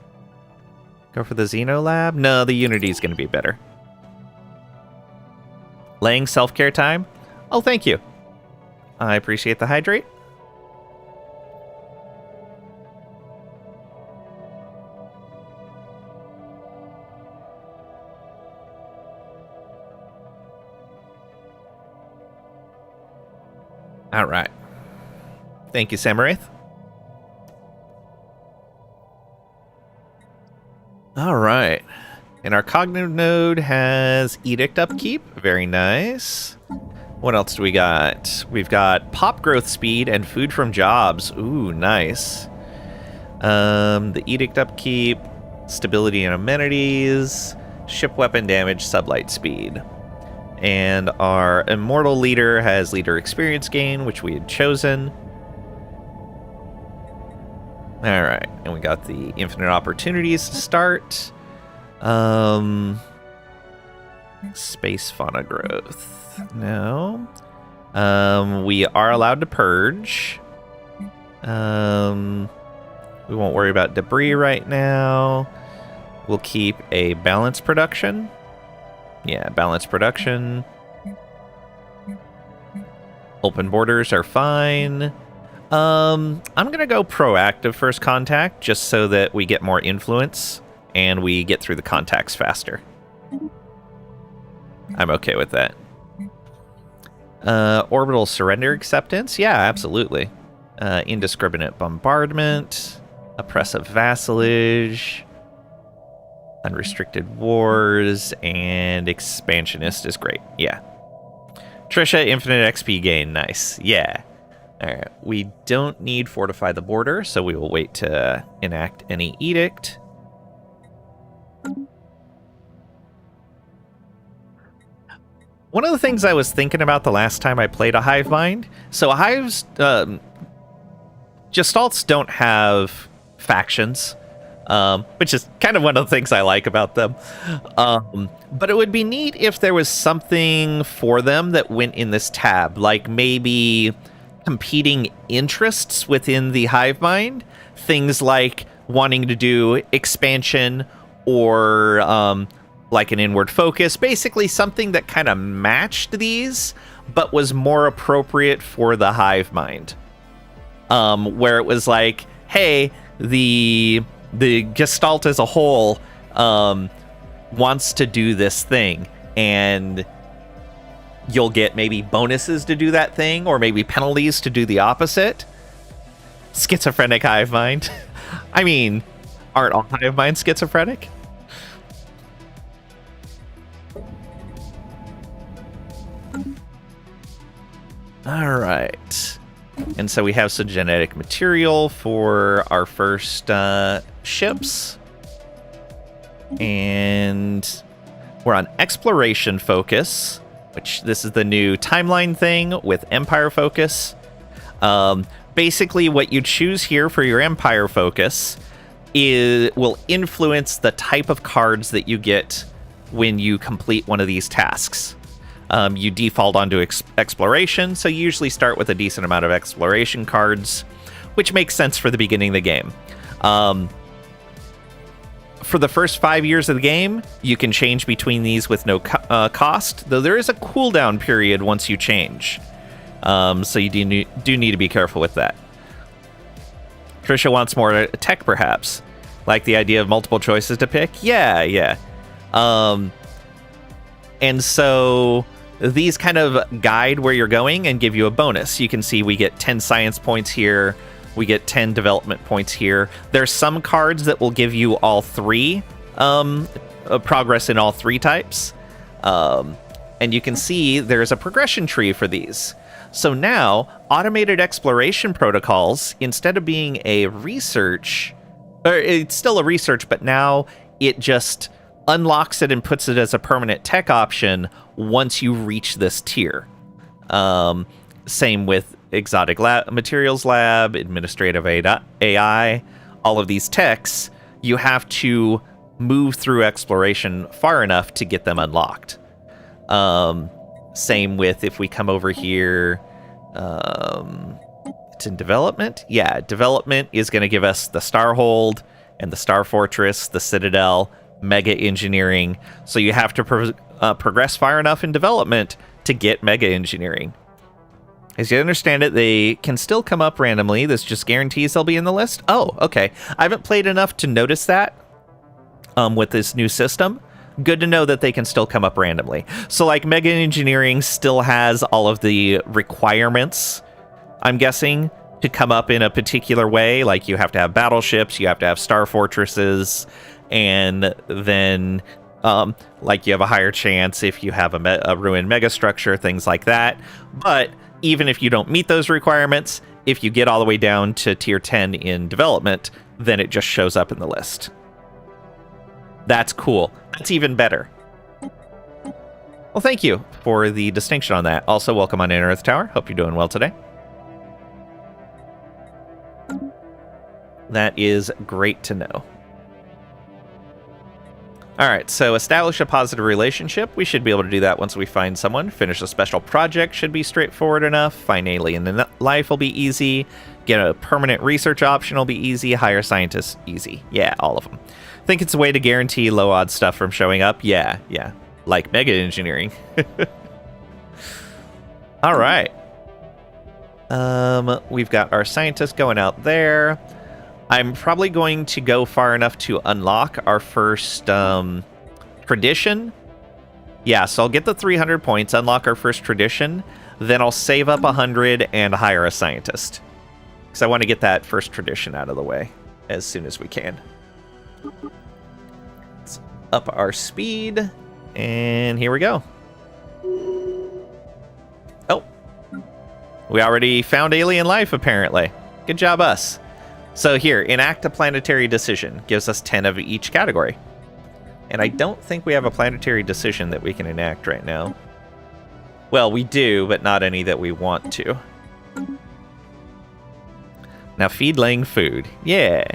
Go for the Xeno Lab? No, the Unity is going to be better. Laying self-care time? Oh, thank you. I appreciate the hydrate. All right. Thank you, Samaraith. All right. In our cognitive node has Edict upkeep. Very nice. What else do we got? We've got pop growth speed and food from jobs. Ooh, nice. The Edict upkeep, stability and amenities, ship weapon damage, sublight speed. And our immortal leader has leader experience gain, which we had chosen. Alright, and we got the infinite opportunities to start. Space fauna growth. No. We are allowed to purge. We won't worry about debris right now. We'll keep a balanced production. Yeah, balanced production. Open borders are fine. I'm gonna go proactive first contact, just so that we get more influence and we get through the contacts faster. I'm okay with that. Orbital surrender acceptance? Yeah, absolutely. Indiscriminate bombardment, oppressive vassalage, unrestricted wars, and expansionist is great. Yeah. Trisha, infinite XP gain. Nice. Yeah. Alright, we don't need fortify the border, so we will wait to enact any edict. One of the things I was thinking about the last time I played a hive mind, so hives, Gestalts don't have factions, which is kind of one of the things I like about them. But it would be neat if there was something for them that went in this tab, like maybe competing interests within the hive mind, things like wanting to do expansion or like an inward focus, basically something that kind of matched these but was more appropriate for the hive mind, where it was like, hey, the Gestalt as a whole wants to do this thing, and you'll get maybe bonuses to do that thing, or maybe penalties to do the opposite. Schizophrenic hive mind. I mean, aren't all hive minds schizophrenic? All right. And so we have some genetic material for our first ships. And we're on exploration focus, which this is the new timeline thing with Empire focus. Basically, what you choose here for your Empire focus will influence the type of cards that you get when you complete one of these tasks. You default onto exploration, so you usually start with a decent amount of exploration cards, which makes sense for the beginning of the game. For the first 5 years of the game, you can change between these with no cost, though there is a cooldown period once you change. So you do need to be careful with that. Trisha wants more tech, perhaps. Like the idea of multiple choices to pick? Yeah. And so these kind of guide where you're going and give you a bonus. You can see we get 10 science points here. We get 10 development points here. There's some cards that will give you all three, progress in all three types. And you can see there's a progression tree for these. So now, automated exploration protocols, instead of being a research, or it's still a research, but now it just unlocks it and puts it as a permanent tech option once you reach this tier. Same with exotic materials lab, administrative AI, all of these techs, you have to move through exploration far enough to get them unlocked. Same with if we come over here, it's in development. Yeah, development is going to give us the Starhold and the Star Fortress, the Citadel, Mega Engineering. So you have to progress far enough in development to get Mega Engineering. As you understand it, they can still come up randomly. This just guarantees they'll be in the list. Oh, okay. I haven't played enough to notice that with this new system. Good to know that they can still come up randomly. So like Mega Engineering still has all of the requirements, I'm guessing, to come up in a particular way. Like you have to have battleships, you have to have star fortresses, and then Like you have a higher chance if you have a ruined megastructure, things like that. But even if you don't meet those requirements, if you get all the way down to tier 10 in development, then it just shows up in the list. That's cool. That's even better. Well, thank you for the distinction on that. Also, welcome on Inner Earth Tower. Hope you're doing well today. That is great to know. Alright, so establish a positive relationship. We should be able to do that once we find someone. Finish a special project should be straightforward enough. Find alien in life will be easy. Get a permanent research option will be easy. Hire scientists, easy. Yeah, all of them. Think it's a way to guarantee low odds stuff from showing up? Yeah. Like mega engineering. Alright. We've got our scientists going out there. I'm probably going to go far enough to unlock our first tradition. Yeah, so I'll get the 300 points, unlock our first tradition, then I'll save up 100 and hire a scientist. Because I want to get that first tradition out of the way as soon as we can. Let's up our speed, and here we go. Oh, we already found alien life, apparently. Good job, us. So here, enact a planetary decision. Gives us 10 of each category. And I don't think we have a planetary decision that we can enact right now. Well, we do, but not any that we want to. Now feed laying food. Yeah.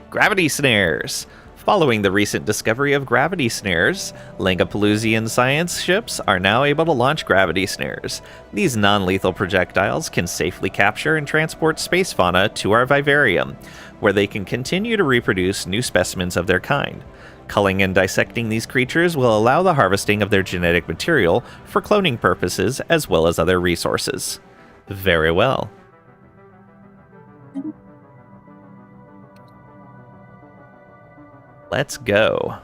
Gravity snares. Following the recent discovery of gravity snares, Langapalusian science ships are now able to launch gravity snares. These non-lethal projectiles can safely capture and transport space fauna to our vivarium, where they can continue to reproduce new specimens of their kind. Culling and dissecting these creatures will allow the harvesting of their genetic material for cloning purposes as well as other resources. Very well. Let's go.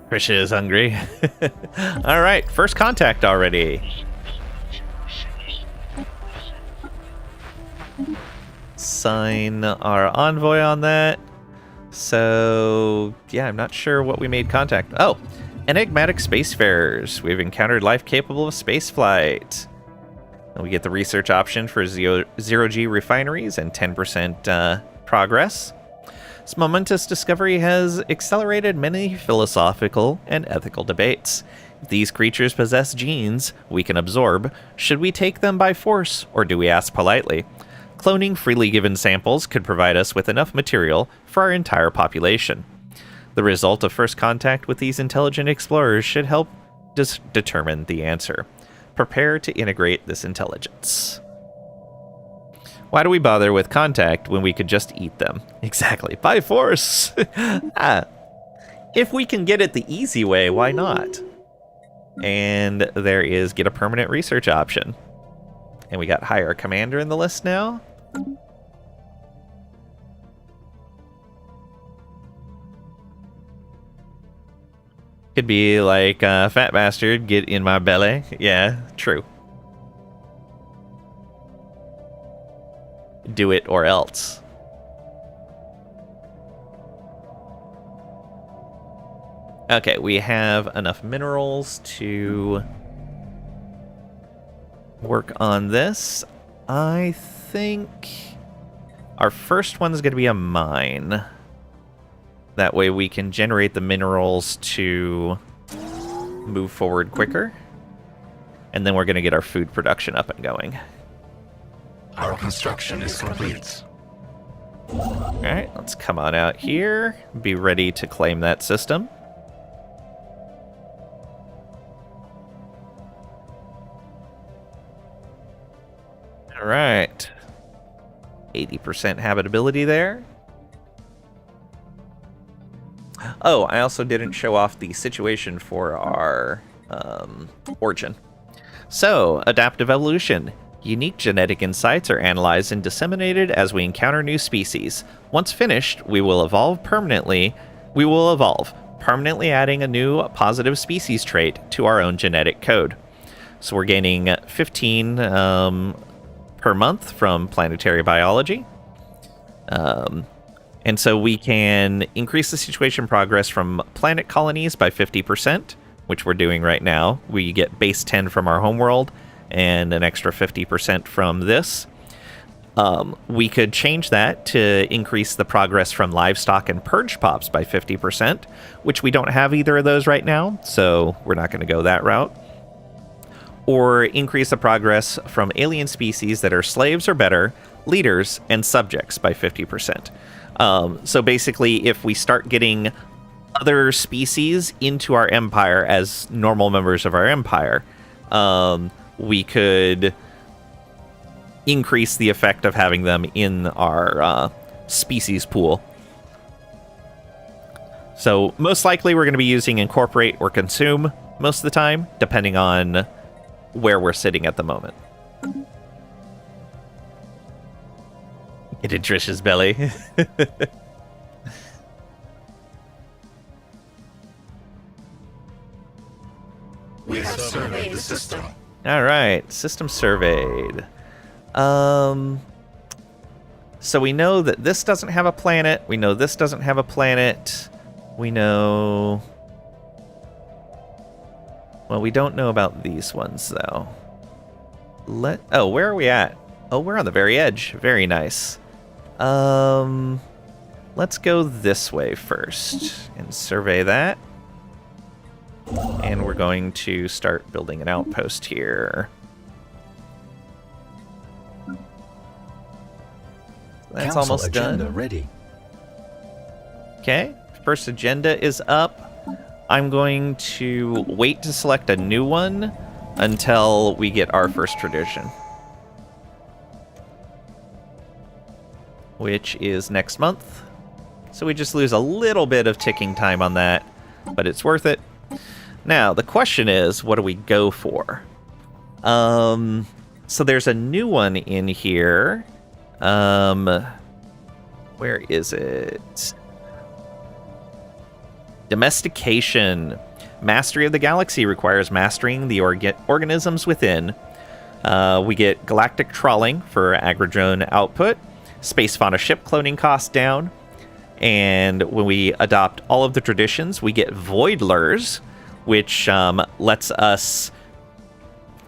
Krisha is hungry. All right, first contact already. Sign our envoy on that. So, yeah, I'm not sure what we made contact. Oh, enigmatic spacefarers. We've encountered life capable of spaceflight. And we get the research option for zero-G refineries and 10% progress. This momentous discovery has accelerated many philosophical and ethical debates. If these creatures possess genes we can absorb, should we take them by force, or do we ask politely? Cloning freely given samples could provide us with enough material for our entire population. The result of first contact with these intelligent explorers should help determine the answer. Prepare to integrate this intelligence. Why do we bother with contact when we could just eat them? Exactly. By force! If we can get it the easy way, why not? And there is get a permanent research option. And we got hire a commander in the list now. Could be like, fat bastard, get in my belly. Yeah, true. Do it or else. Okay, we have enough minerals to work on this. I think our first one's going to be a mine. That way we can generate the minerals to move forward quicker. And then we're going to get our food production up and going. Our construction is complete. Alright, let's come on out here. Be ready to claim that system. Alright. 80% habitability there. Oh, I also didn't show off the situation for our origin. So, adaptive evolution. Unique genetic insights are analyzed and disseminated as we encounter new species. Once finished, we will evolve permanently. permanently adding a new positive species trait to our own genetic code. So we're gaining 15 per month from planetary biology. And so we can increase the situation progress from planet colonies by 50%, which we're doing right now. We get base 10 from our homeworld and an extra 50% from this. We could change that to increase the progress from livestock and purge pops by 50%, which we don't have either of those right now, so we're not going to go that route. Or increase the progress from alien species that are slaves or better, leaders, and subjects by 50%. So basically, if we start getting other species into our empire as normal members of our empire, we could increase the effect of having them in our species pool. So most likely we're going to be using incorporate or consume most of the time, depending on where we're sitting at the moment. Get in Trish's belly. We have surveyed the system. All right, system surveyed. So we know that this doesn't have a planet. We know this doesn't have a planet. We know... Well, we don't know about these ones, though. Oh, where are we at? Oh, we're on the very edge. Very nice. Let's go this way first and survey that. And we're going to start building an outpost here. That's Council almost agenda done. Ready. Okay, first agenda is up. I'm going to wait to select a new one until we get our first tradition, which is next month. So we just lose a little bit of ticking time on that, but it's worth it. Now, the question is, what do we go for? So there's a new one in here. Where is it? Domestication. Mastery of the galaxy requires mastering the organisms within. We get galactic trawling for agrodrone output. Space fauna ship cloning costs down. And when we adopt all of the traditions, we get voidlers, which lets us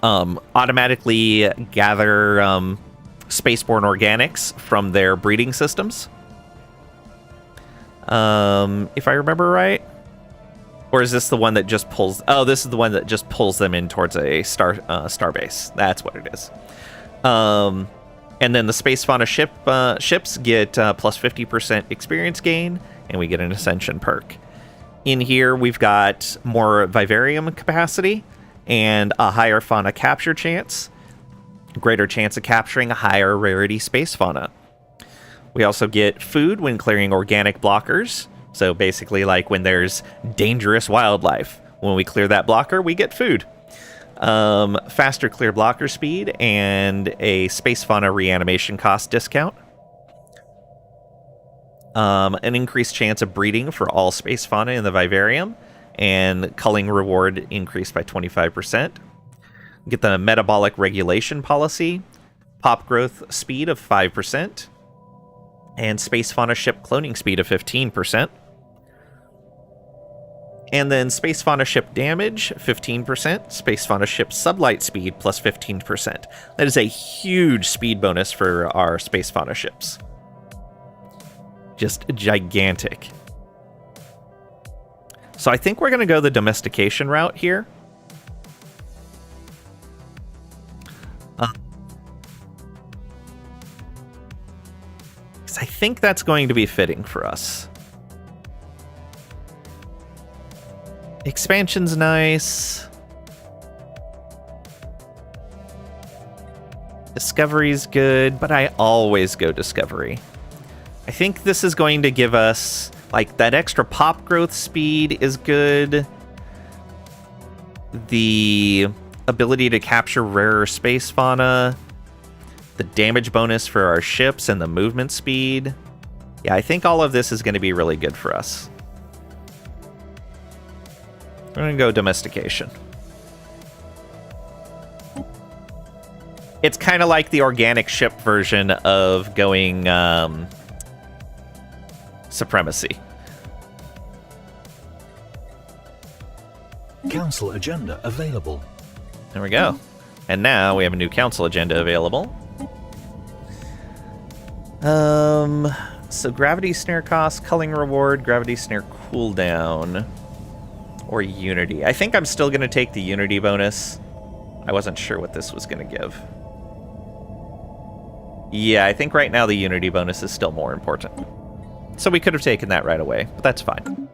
automatically gather spaceborne organics from their breeding systems. If I remember right. Or is this the one that just pulls... Oh, this is the one that just pulls them in towards a star base. That's what it is. And then the space fauna ships get plus 50% experience gain, and we get an ascension perk. In here, we've got more vivarium capacity and a higher fauna capture chance. Greater chance of capturing a higher rarity space fauna. We also get food when clearing organic blockers. So basically like when there's dangerous wildlife. When we clear that blocker, we get food. Faster clear blocker speed and a space fauna reanimation cost discount. An increased chance of breeding for all space fauna in the vivarium. And culling reward increased by 25%. Get the metabolic regulation policy. Pop growth speed of 5%. And space fauna ship cloning speed of 15%. And then space fauna ship damage, 15%. Space fauna ship sublight speed, plus 15%. That is a huge speed bonus for our space fauna ships. Just gigantic. So I think we're going to go the domestication route here. I think that's going to be fitting for us. Expansion's nice. Discovery's good, but I always go Discovery. I think this is going to give us, like, that extra pop growth speed is good. The ability to capture rarer space fauna. The damage bonus for our ships and the movement speed. Yeah, I think all of this is going to be really good for us. We're going to go domestication. It's kind of like the organic ship version of going supremacy. Council agenda available. There we go. And now we have a new council agenda available. So gravity snare cost, culling reward, gravity snare cooldown, or unity. I think I'm still going to take the unity bonus. I wasn't sure what this was going to give. Yeah, I think right now the unity bonus is still more important. So we could have taken that right away, but that's fine.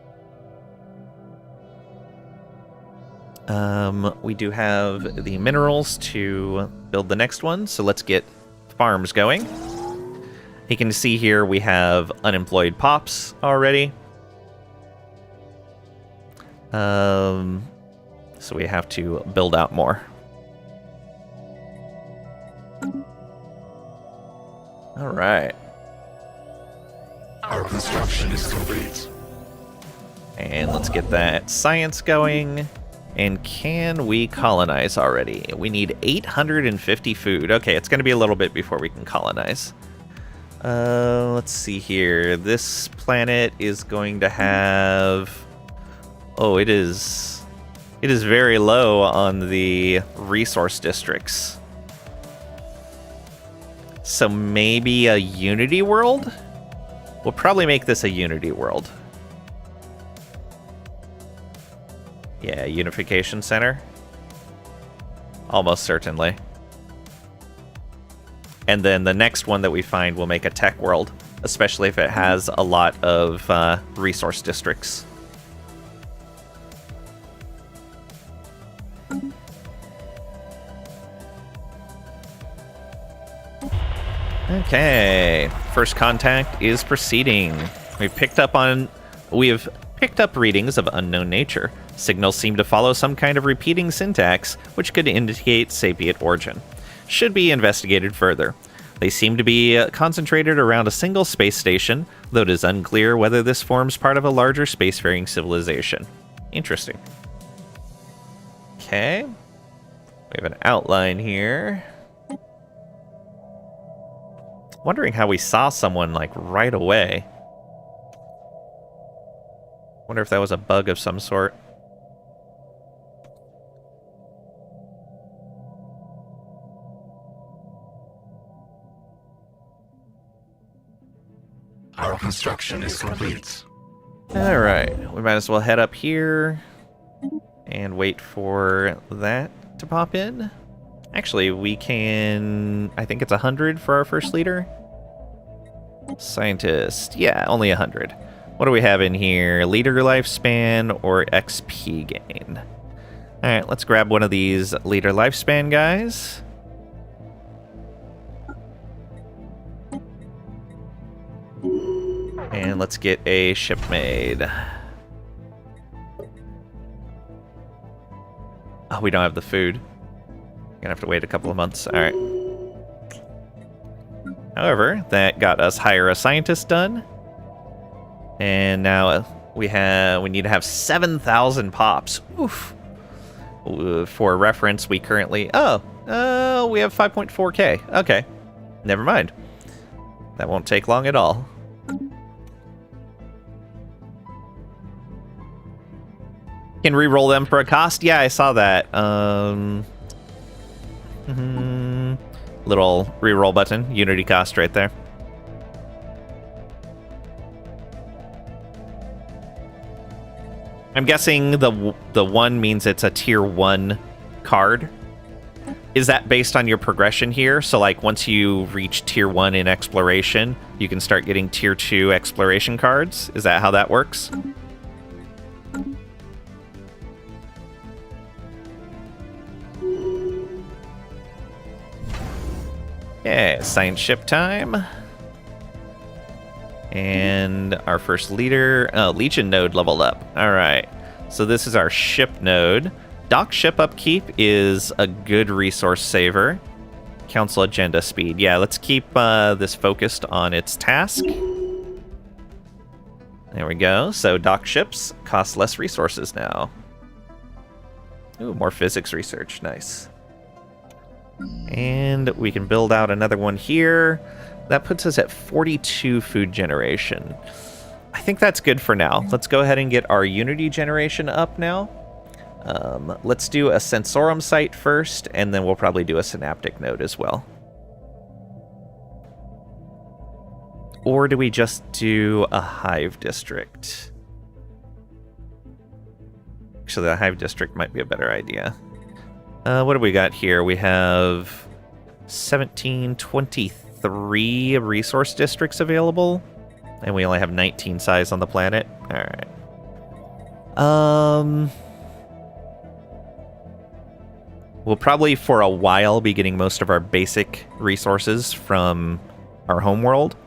We do have the minerals to build the next one, so let's get farms going. You can see here we have unemployed pops already. So we have to build out more. All right. Our construction is complete. And let's get that science going. And can we colonize already? We need 850 food. Okay, it's going to be a little bit before we can colonize. Let's see here. This planet is going to have... Oh, it is very low on the resource districts. So maybe a Unity world? We'll probably make this a Unity world. Yeah, Unification Center. Almost certainly. And then the next one that we find will make a tech world, especially if it has a lot of resource districts. Okay, first contact is proceeding. We have picked up readings of unknown nature. Signals seem to follow some kind of repeating syntax, which could indicate sapient origin. Should be investigated further. They seem to be concentrated around a single space station, though it is unclear whether this forms part of a larger spacefaring civilization. Interesting. Okay. We have an outline here. Wondering how we saw someone, like, right away. Wonder if that was a bug of some sort. Our construction is complete. Alright, we might as well head up here and wait for that to pop in. Actually, we can... I think it's 100 for our first leader. Scientist. Yeah, only 100. What do we have in here? Leader lifespan or XP gain? Alright, let's grab one of these leader lifespan guys. And let's get a ship made. Oh, we don't have the food. Gonna have to wait a couple of months. Alright. However, that got us hire a scientist done. And now we need to have 7,000 pops. Oof. For reference, we currently... we have 5.4k. Okay. Never mind. That won't take long at all. Can re-roll them for a cost? Yeah, I saw that. Little re-roll button. Unity cost right there. I'm guessing the one means it's a tier 1 card. Is that based on your progression here? So like once you reach tier 1 in exploration, you can start getting tier 2 exploration cards? Is that how that works? Yeah, science ship time. And our first leader, Legion node leveled up. All right, so this is our ship node. Dock ship upkeep is a good resource saver. Council agenda speed. Yeah, let's keep this focused on its task. There we go. So dock ships cost less resources now. Ooh, more physics research. Nice. And we can build out another one here. That puts us at 42 food generation. I think that's good for now. Let's go ahead and get our Unity generation up now. Let's do a Sensorum site first, and then we'll probably do a Synaptic node as well. Or do we just do a hive district? Actually, the hive district might be a better idea. What do we got here? We have 1723 resource districts available, and we only have 19 size on the planet. All right. We'll probably, for a while, be getting most of our basic resources from our homeworld.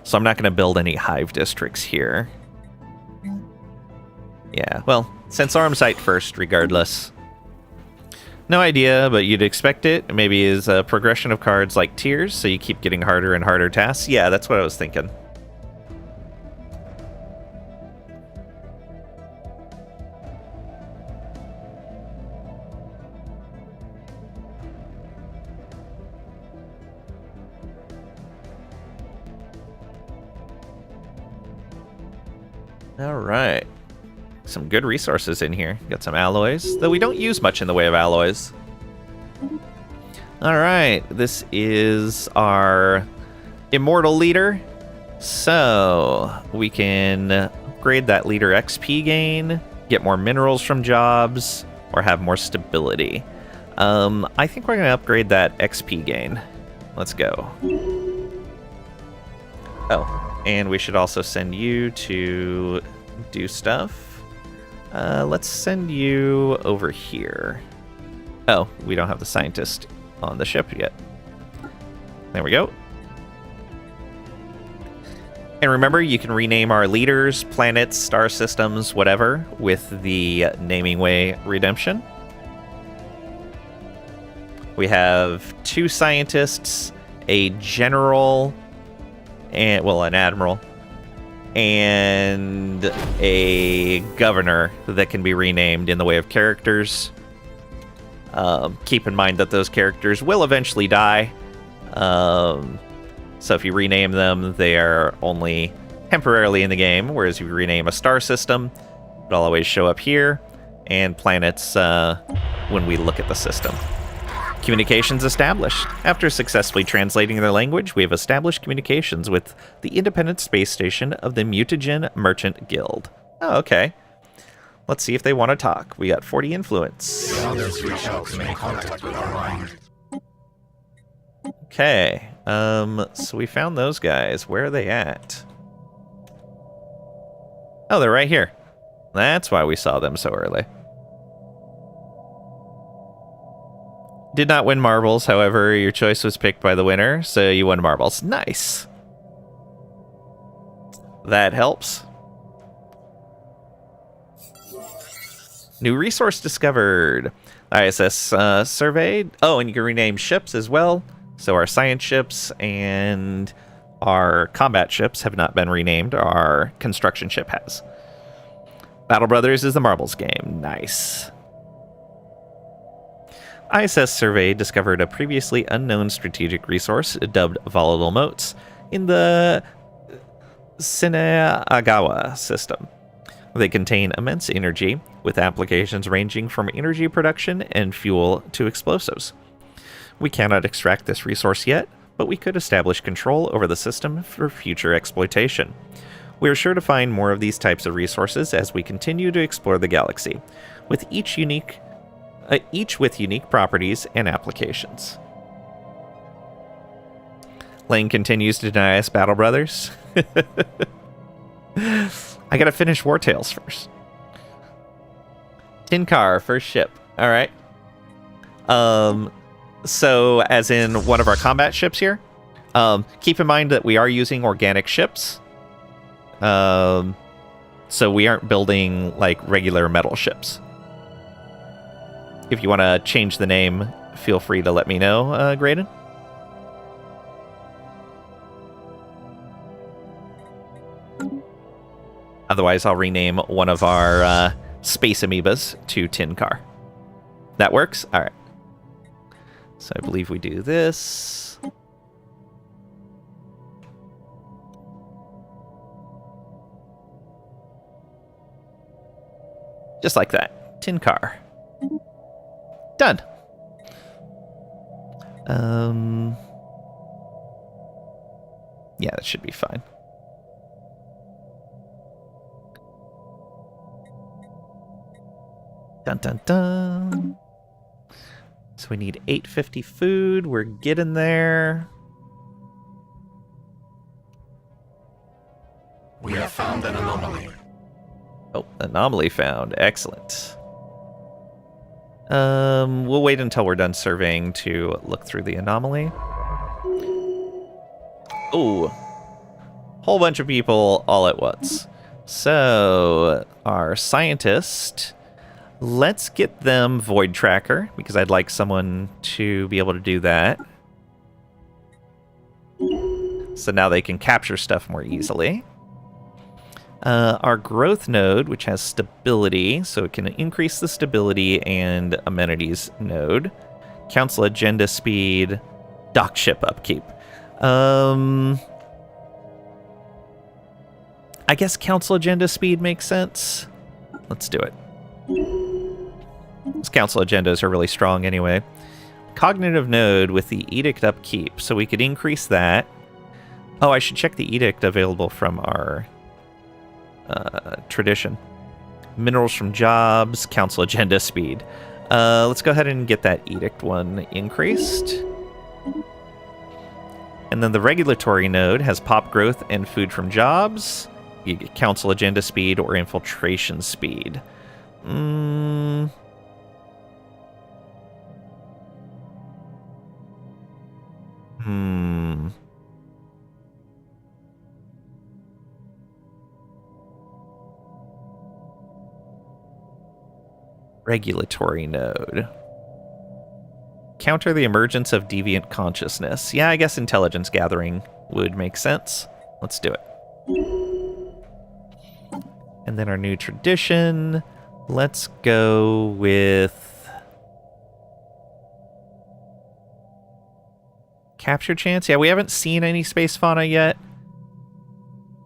So I'm not going to build any hive districts here. Yeah, well, Sensorum site first, regardless. No idea, but you'd expect it. Maybe is a progression of cards like tiers, so you keep getting harder and harder tasks. Yeah, that's what I was thinking. All right. Some good resources in here. Got some alloys, though we don't use much in the way of alloys. All right, this is our immortal leader. So we can upgrade that leader XP gain, get more minerals from jobs, or have more stability. I think we're going to upgrade that XP gain. Let's go. Oh, and we should also send you to do stuff. Let's send you over here. Oh, we don't have the scientist on the ship yet. There we go. And remember, you can rename our leaders, planets, star systems, whatever, with the Naming Way redemption. We have 2 scientists, a general, and, well, an admiral, and a governor that can be renamed in the way of characters. Keep in mind that those characters will eventually die. So if you rename them, they are only temporarily in the game, whereas if you rename a star system, it'll always show up here, and planets when we look at the system. Communications established. After successfully translating their language, we have established communications with the independent space station of the Mutagen Merchant Guild. Oh, okay. Let's see if they want to talk. We got 40 influence. The others reach out to make contact with our mind. Okay. So we found those guys. Where are they at? Oh, they're right here. That's why we saw them so early. Did not win marbles, however, your choice was picked by the winner, so you won marbles. Nice. That helps. New resource discovered. ISS surveyed. Oh, and you can rename ships as well. So our science ships and our combat ships have not been renamed. Our construction ship has. Battle Brothers is the marbles game. Nice. ISS survey discovered a previously unknown strategic resource dubbed volatile motes in the Sineagawa system. They contain immense energy, with applications ranging from energy production and fuel to explosives. We cannot extract this resource yet, but we could establish control over the system for future exploitation. We are sure to find more of these types of resources as we continue to explore the galaxy, with each with unique properties and applications. Lane continues to deny us Battle Brothers. I gotta finish War Tales first. Tin Car, first ship. Alright. So, as in one of our combat ships here, keep in mind that we are using organic ships. So we aren't building, like, regular metal ships. If you want to change the name, feel free to let me know, Graydon. Otherwise, I'll rename one of our space amoebas to Tin Car. That works? All right. So I believe we do this. Just like that. Tin car. Done. Yeah, that should be fine. Dun dun dun. So we need 850 food. We're getting there. We have found an anomaly. Oh, anomaly found. Excellent. We'll wait until we're done surveying to look through the anomaly. Oh, whole bunch of people all at once. So our scientist, let's get them Void Tracker, because I'd like someone to be able to do that. So now they can capture stuff more easily. Our growth node, which has stability, so it can increase the stability and amenities node. Council agenda speed, dock ship upkeep. I guess council agenda speed makes sense. Let's do it. These council agendas are really strong anyway. Cognitive node with the edict upkeep, so we could increase that. Oh, I should check the edict available from our tradition. Minerals from jobs, council agenda speed. Let's go ahead and get that edict one increased. And then the regulatory node has pop growth and food from jobs. You get council agenda speed or infiltration speed. Regulatory node. Counter the emergence of deviant consciousness. Yeah, I guess intelligence gathering would make sense. Let's do it. And then our new tradition. Let's go with capture chance. Yeah, we haven't seen any space fauna yet,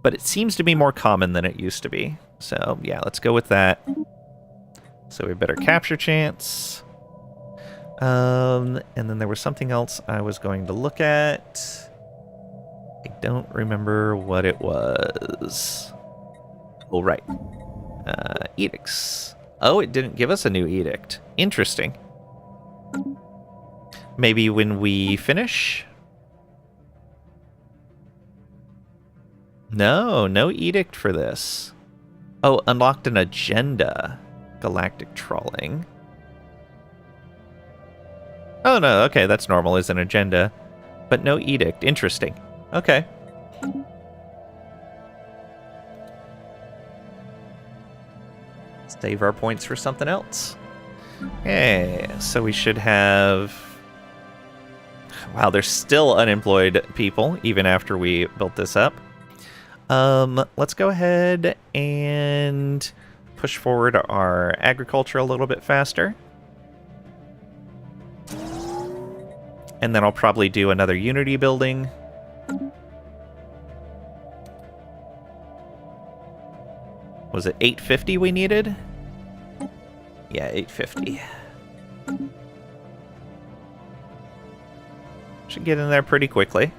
but it seems to be more common than it used to be. So yeah, let's go with that. So we better capture chance. And then there was something else I was going to look at. I don't remember what it was. Oh, right. Edicts. Oh, it didn't give us a new edict. Interesting. Maybe when we finish? No, no edict for this. Oh, unlocked an agenda. Galactic trawling. Oh, no, okay, that's normal as an agenda. But no edict. Interesting. Okay. Save our points for something else. Okay, so we should have... Wow, there's still unemployed people, even after we built this up. Let's go ahead and push forward our agriculture a little bit faster. And then I'll probably do another Unity building. Was it 850 we needed? Yeah, 850. Should get in there pretty quickly.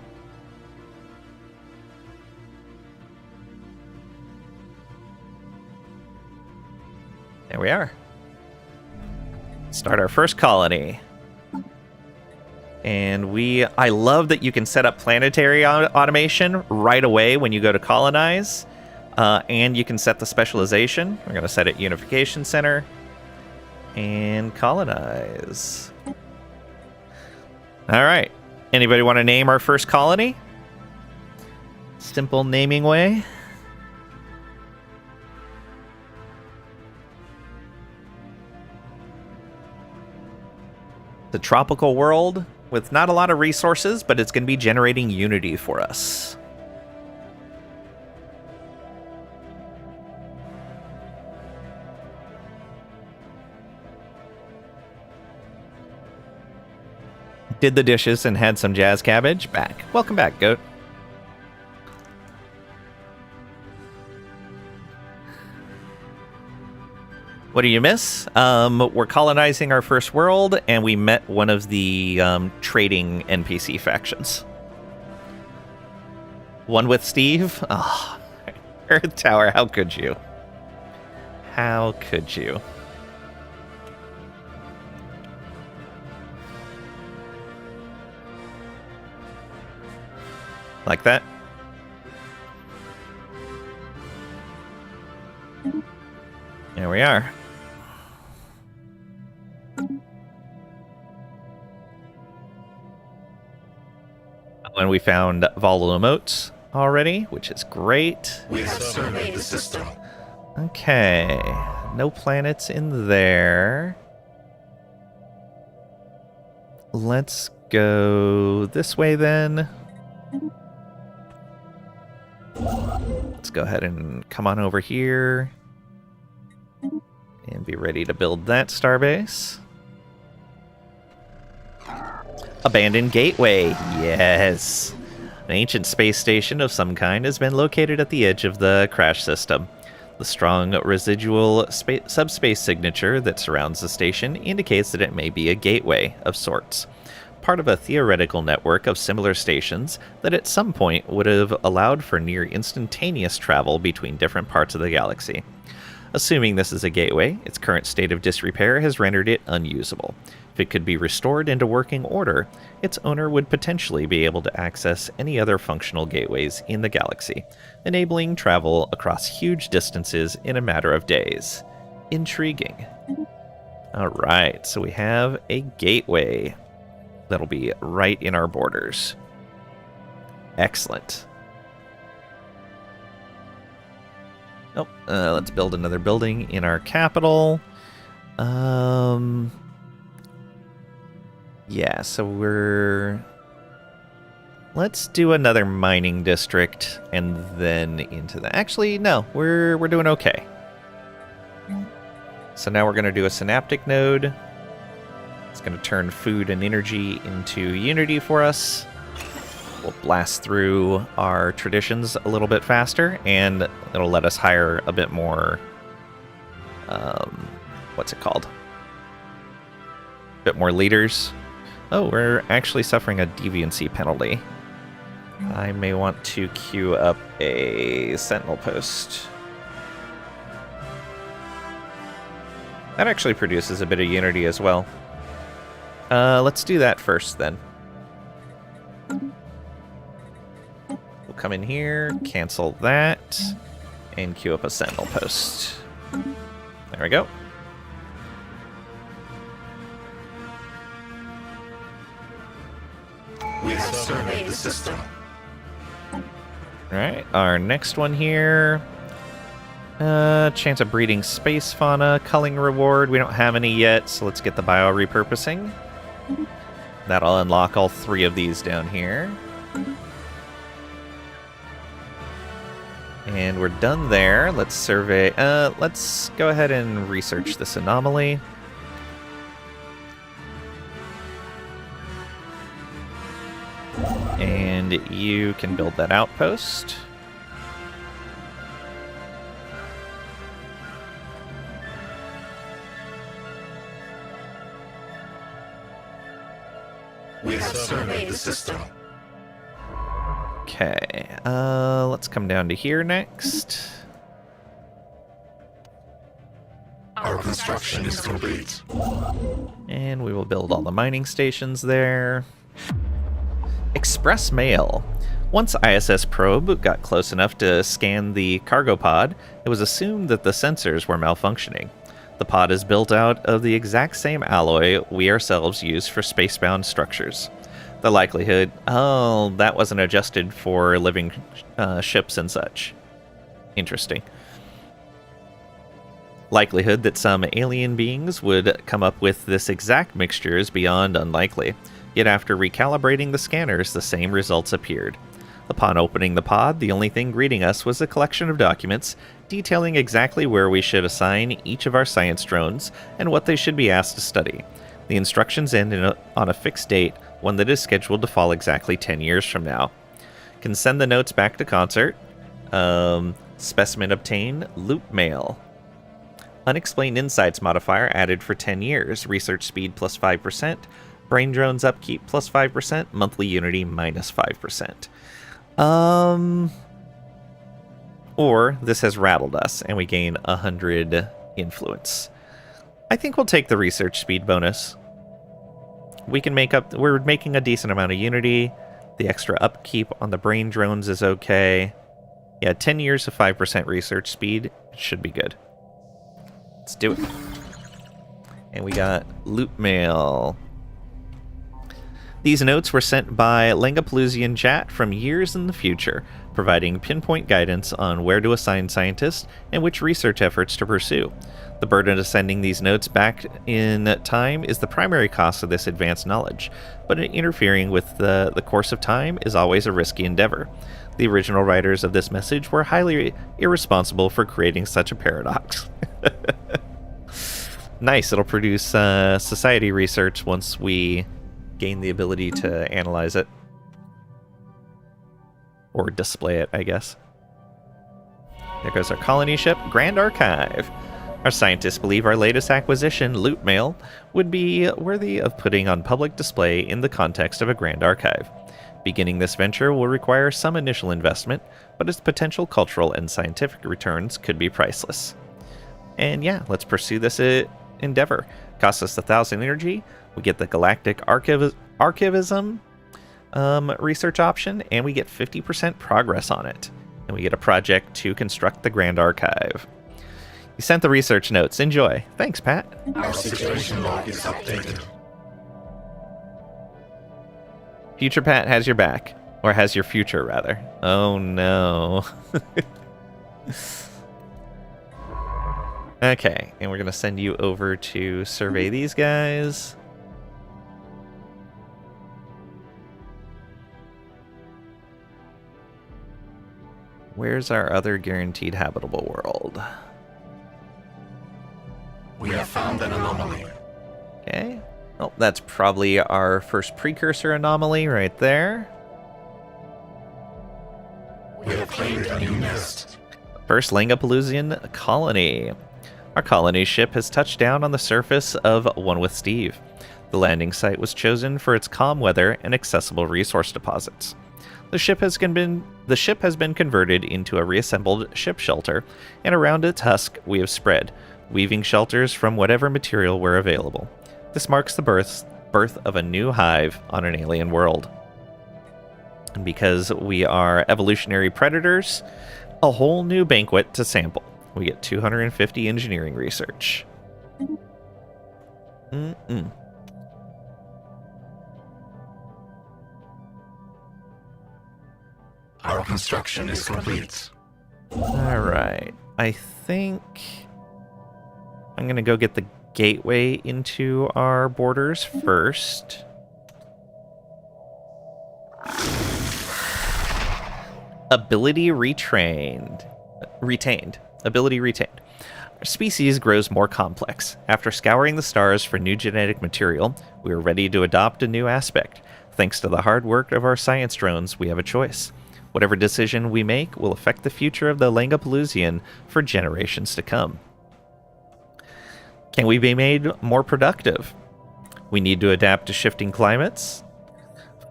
There we are. Start our first colony. And I love that you can set up planetary automation right away when you go to colonize. And you can set the specialization. We're going to set it Unification Center. And colonize. All right. Anybody want to name our first colony? Simple naming way. The tropical world with not a lot of resources, but it's going to be generating Unity for us. Did the dishes and had some jazz cabbage. Back. Welcome back, goat. What do you miss? We're colonizing our first world, and we met one of the trading NPC factions. One with Steve? Oh, Earth Tower, how could you? How could you? Like that? There we are. And we found volatile moats already, which is great. We have surveyed the system. Okay. No planets in there. Let's go this way then. Let's go ahead and come on over here. And be ready to build that starbase. Abandoned gateway. Yes. An ancient space station of some kind has been located at the edge of the crash system. The strong residual subspace signature that surrounds the station indicates that it may be a gateway of sorts, part of a theoretical network of similar stations that at some point would have allowed for near instantaneous travel between different parts of the galaxy. Assuming this is a gateway, its current state of disrepair has rendered it unusable. If it could be restored into working order, its owner would potentially be able to access any other functional gateways in the galaxy, enabling travel across huge distances in a matter of days. Intriguing. Alright, so we have a gateway that'll be right in our borders. Excellent. Oh, let's build another building in our capital. Yeah, so let's do another mining district and then into the... Actually, no, we're doing okay. So now we're going to do a synaptic node. It's going to turn food and energy into unity for us. We'll blast through our traditions a little bit faster, and it'll let us hire a bit more... what's it called? A bit more leaders. Oh, we're actually suffering a deviancy penalty. I may want to queue up a sentinel post. That actually produces a bit of unity as well. Let's do that first then. We'll come in here, cancel that, and queue up a sentinel post. There we go. We have surveyed the system. Alright, our next one here. Chance of breeding space fauna, culling reward. We don't have any yet, so let's get the bio repurposing. That'll unlock all three of these down here. And we're done there. Let's survey. Let's go ahead and research this anomaly. And you can build that outpost. We have surveyed the system. Okay, let's come down to here next. Our construction is complete. And we will build all the mining stations there. Express mail. Once ISS probe got close enough to scan the cargo pod, it was assumed that the sensors were malfunctioning. The pod is built out of the exact same alloy we ourselves use for spacebound structures. The likelihood... Oh, that wasn't adjusted for living ships and such. Interesting. Likelihood that some alien beings would come up with this exact mixture is beyond unlikely. Yet after recalibrating the scanners, the same results appeared. Upon opening the pod, the only thing greeting us was a collection of documents detailing exactly where we should assign each of our science drones and what they should be asked to study. The instructions end on a fixed date, one that is scheduled to fall exactly 10 years from now. Can send the notes back to concert. Specimen obtained, loot mail. Unexplained insights modifier added for 10 years. Research speed plus 5%. Brain drones upkeep plus 5%. Monthly unity minus 5%. Or this has rattled us and we gain 100 influence. I think we'll take the research speed bonus. We can we're making a decent amount of unity. The extra upkeep on the brain drones is okay. Yeah, 10 years of 5% research speed should be good. Let's do it. And we got loot mail. These notes were sent by Langapaloozian chat from years in the future, providing pinpoint guidance on where to assign scientists and which research efforts to pursue. The burden of sending these notes back in time is the primary cost of this advanced knowledge, but interfering with the course of time is always a risky endeavor. The original writers of this message were highly irresponsible for creating such a paradox. Nice, it'll produce society research once we gain the ability to analyze it. Or display it, I guess. There goes our colony ship, Grand Archive. Our scientists believe our latest acquisition, Loot Mail, would be worthy of putting on public display in the context of a Grand Archive. Beginning this venture will require some initial investment, but its potential cultural and scientific returns could be priceless. And yeah, let's pursue this endeavor. Costs us 1,000 energy. We get the Galactic Archivism research option, and we get 50% progress on it. And we get a project to construct the Grand Archive. You sent the research notes. Enjoy. Thanks, Pat. Our situation log is updated. Future Pat has your back. Or has your future, rather. Oh, no. Okay, and we're going to send you over to survey these guys. Where's our other guaranteed habitable world? We have found an anomaly. Okay. Oh, that's probably our first precursor anomaly right there. We have claimed a new nest. First Langapaloozian colony. Our colony ship has touched down on the surface of One with Steve. The landing site was chosen for its calm weather and accessible resource deposits. The ship has been converted into a reassembled ship shelter, and around its husk we have spread, weaving shelters from whatever material were available. This marks the birth of a new hive on an alien world. And because we are evolutionary predators, a whole new banquet to sample. We get 250 engineering research. Our construction is complete. Alright. I think I'm going to go get the gateway into our borders first. Ability retained. Ability retained. Our species grows more complex. After scouring the stars for new genetic material, we are ready to adopt a new aspect. Thanks to the hard work of our science drones, we have a choice. Whatever decision we make will affect the future of the Langapaloozian for generations to come. Can we be made more productive? We need to adapt to shifting climates.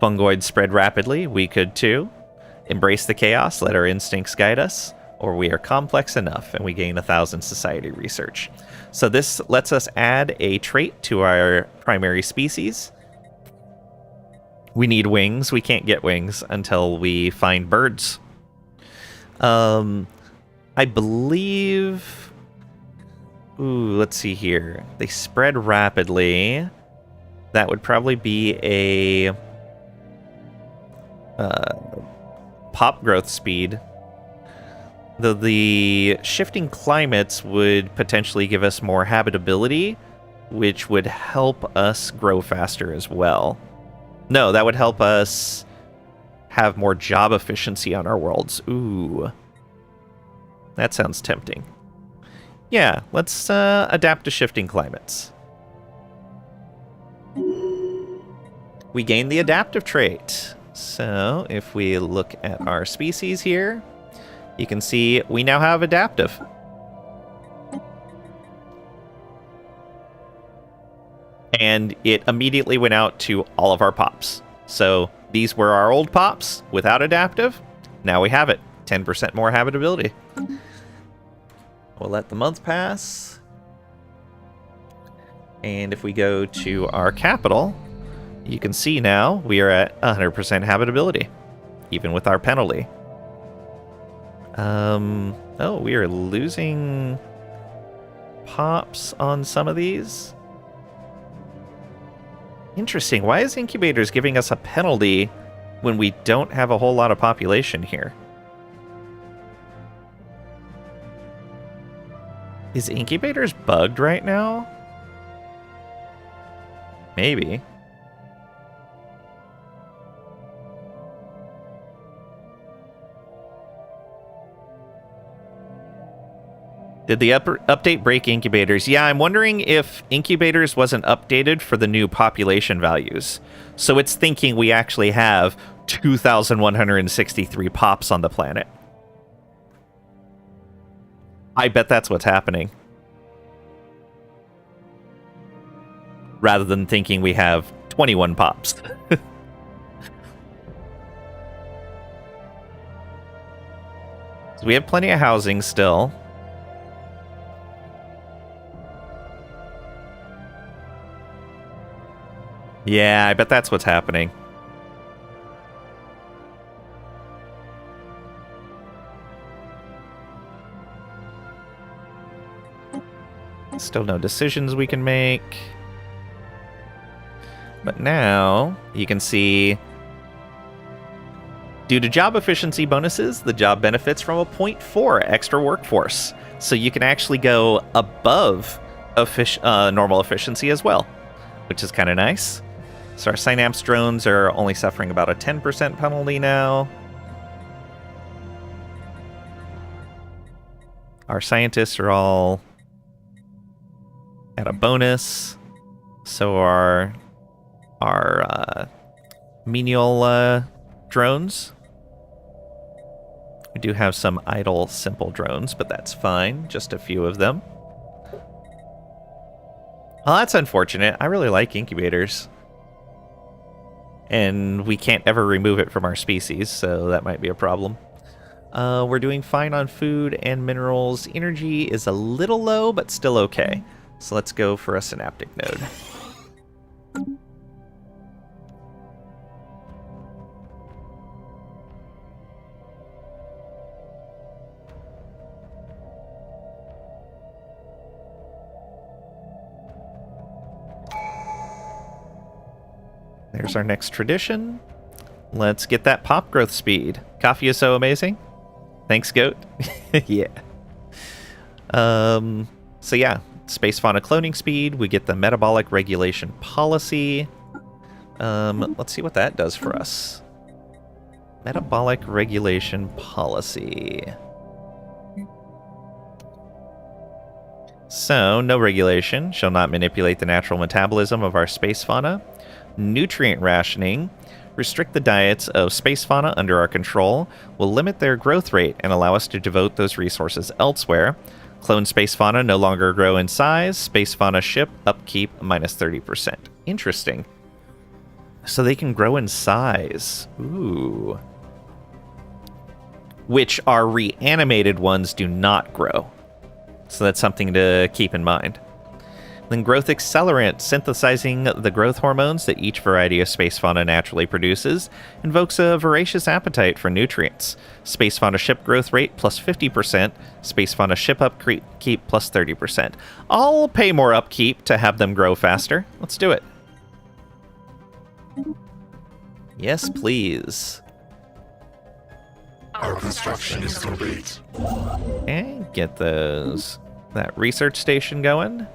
Fungoids spread rapidly, we could too. Embrace the chaos, let our instincts guide us, or we are complex enough and we gain 1,000 society research. So this lets us add a trait to our primary species. We need wings. We can't get wings until we find birds. I believe... Ooh, let's see here. They spread rapidly. That would probably be a... pop growth speed. The shifting climates would potentially give us more habitability, which would help us grow faster as well. No, that would help us have more job efficiency on our worlds. Ooh. That sounds tempting. Yeah, let's adapt to shifting climates. we gain the adaptive trait. So if we look at our species here, you can see we now have adaptive. And it immediately went out to all of our pops. So these were our old pops without adaptive. Now we have it. 10% more habitability. We'll let the month pass. And if we go to our capital, you can see now we are at 100% habitability, even with our penalty. Oh, we are losing pops on some of these. Interesting. Why is Incubators giving us a penalty when we don't have a whole lot of population here? Is Incubators bugged right now? Maybe. Did the update break Incubators? Yeah, I'm wondering if Incubators wasn't updated for the new population values. So it's thinking we actually have 2,163 pops on the planet. I bet that's what's happening. Rather than thinking we have 21 pops. So we have plenty of housing still. Yeah, I bet that's what's happening. Still no decisions we can make. But now, you can see, due to job efficiency bonuses, the job benefits from a 0.4 extra workforce. So you can actually go above normal efficiency as well, which is kind of nice. So our Synapse drones are only suffering about a 10% penalty now. Our scientists are all at a bonus. So are our menial drones. We do have some idle simple drones, but that's fine. Just a few of them. Well, that's unfortunate. I really like Incubators. And we can't ever remove it from our species, so that might be a problem. We're doing fine on food and minerals. Energy is a little low, but still okay. So let's go for a synaptic node. There's our next tradition. Let's get that pop growth speed. Coffee is so amazing. Thanks, Goat. Yeah. So yeah, space fauna cloning speed. We get the metabolic regulation policy. Let's see what that does for us. Metabolic regulation policy. So, no regulation. Shall not manipulate the natural metabolism of our space fauna. Nutrient rationing. Restrict the diets of space fauna under our control. Will limit their growth rate and allow us to devote those resources elsewhere. Clone space fauna no longer grow in size. Space fauna ship upkeep minus 30%. Interesting. So they can grow in size. Ooh. Which our reanimated ones do not grow. So that's something to keep in mind. Then growth accelerant, synthesizing the growth hormones that each variety of space fauna naturally produces, invokes a voracious appetite for nutrients. Space fauna ship growth rate plus 50%, space fauna ship upkeep plus 30%. I'll pay more upkeep to have them grow faster. Let's do it. Yes, please. Our construction is complete. And get that research station going.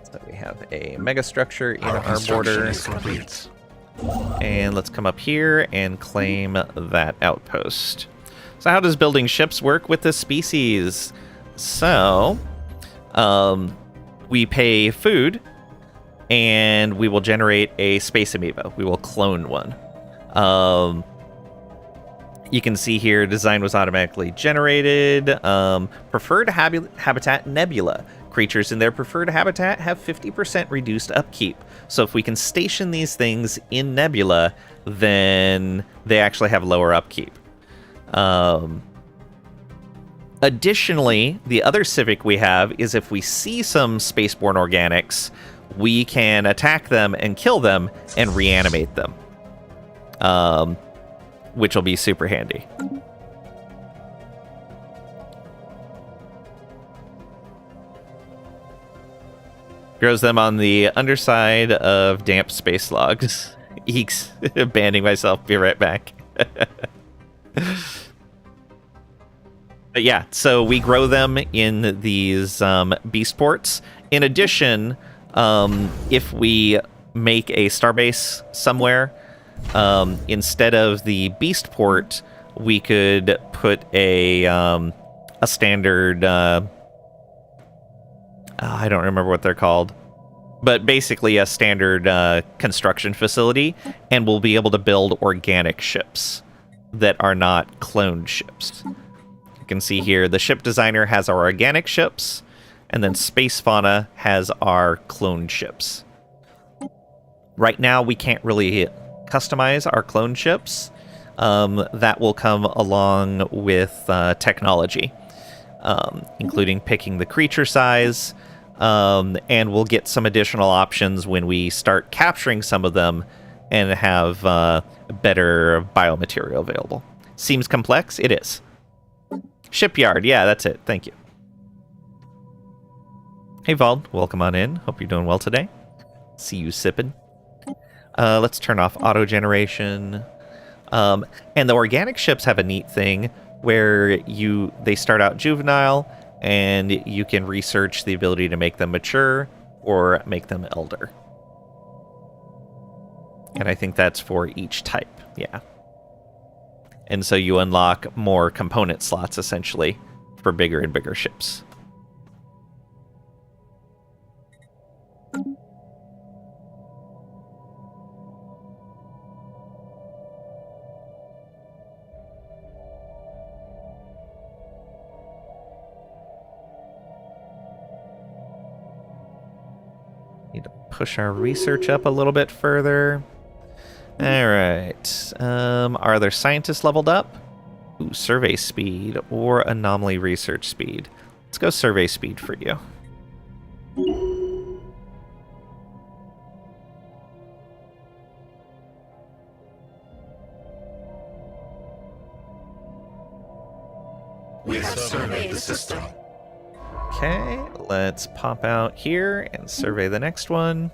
So we have a megastructure in our border. Complete. And let's come up here and claim that outpost. So how does building ships work with this species? So, we pay food, and we will generate a space amoeba. We will clone one. You can see here, design was automatically generated. Preferred habitat nebula. Creatures in their preferred habitat have 50% reduced upkeep. So if we can station these things in nebula, then they actually have lower upkeep. Additionally, the other civic we have is if we see some spaceborne organics, we can attack them and kill them and reanimate them, which will be super handy. Grows them on the underside of damp space logs. Eeks, banning myself, be right back. But yeah, so we grow them in these beast ports. In addition, if we make a starbase somewhere, instead of the beast port, we could put a standard... I don't remember what they're called, but basically a standard construction facility, and we'll be able to build organic ships that are not cloned ships. You can see here the ship designer has our organic ships, and then Space Fauna has our cloned ships. Right now, we can't really customize our cloned ships. That will come along with technology, including picking the creature size, and we'll get some additional options when we start capturing some of them and have better biomaterial available. Seems complex? It is. Shipyard, yeah, that's it. Thank you. Hey, Vald, welcome on in. Hope you're doing well today. See you sipping. Let's turn off auto generation. And the organic ships have a neat thing where they start out juvenile, and you can research the ability to make them mature or make them elder. And I think that's for each type, yeah. And so you unlock more component slots, essentially, for bigger and bigger ships. Need to push our research up a little bit further. All right. Are there scientists leveled up? Ooh, survey speed or anomaly research speed. Let's go survey speed for you. We have surveyed the system. Okay, let's pop out here and survey the next one.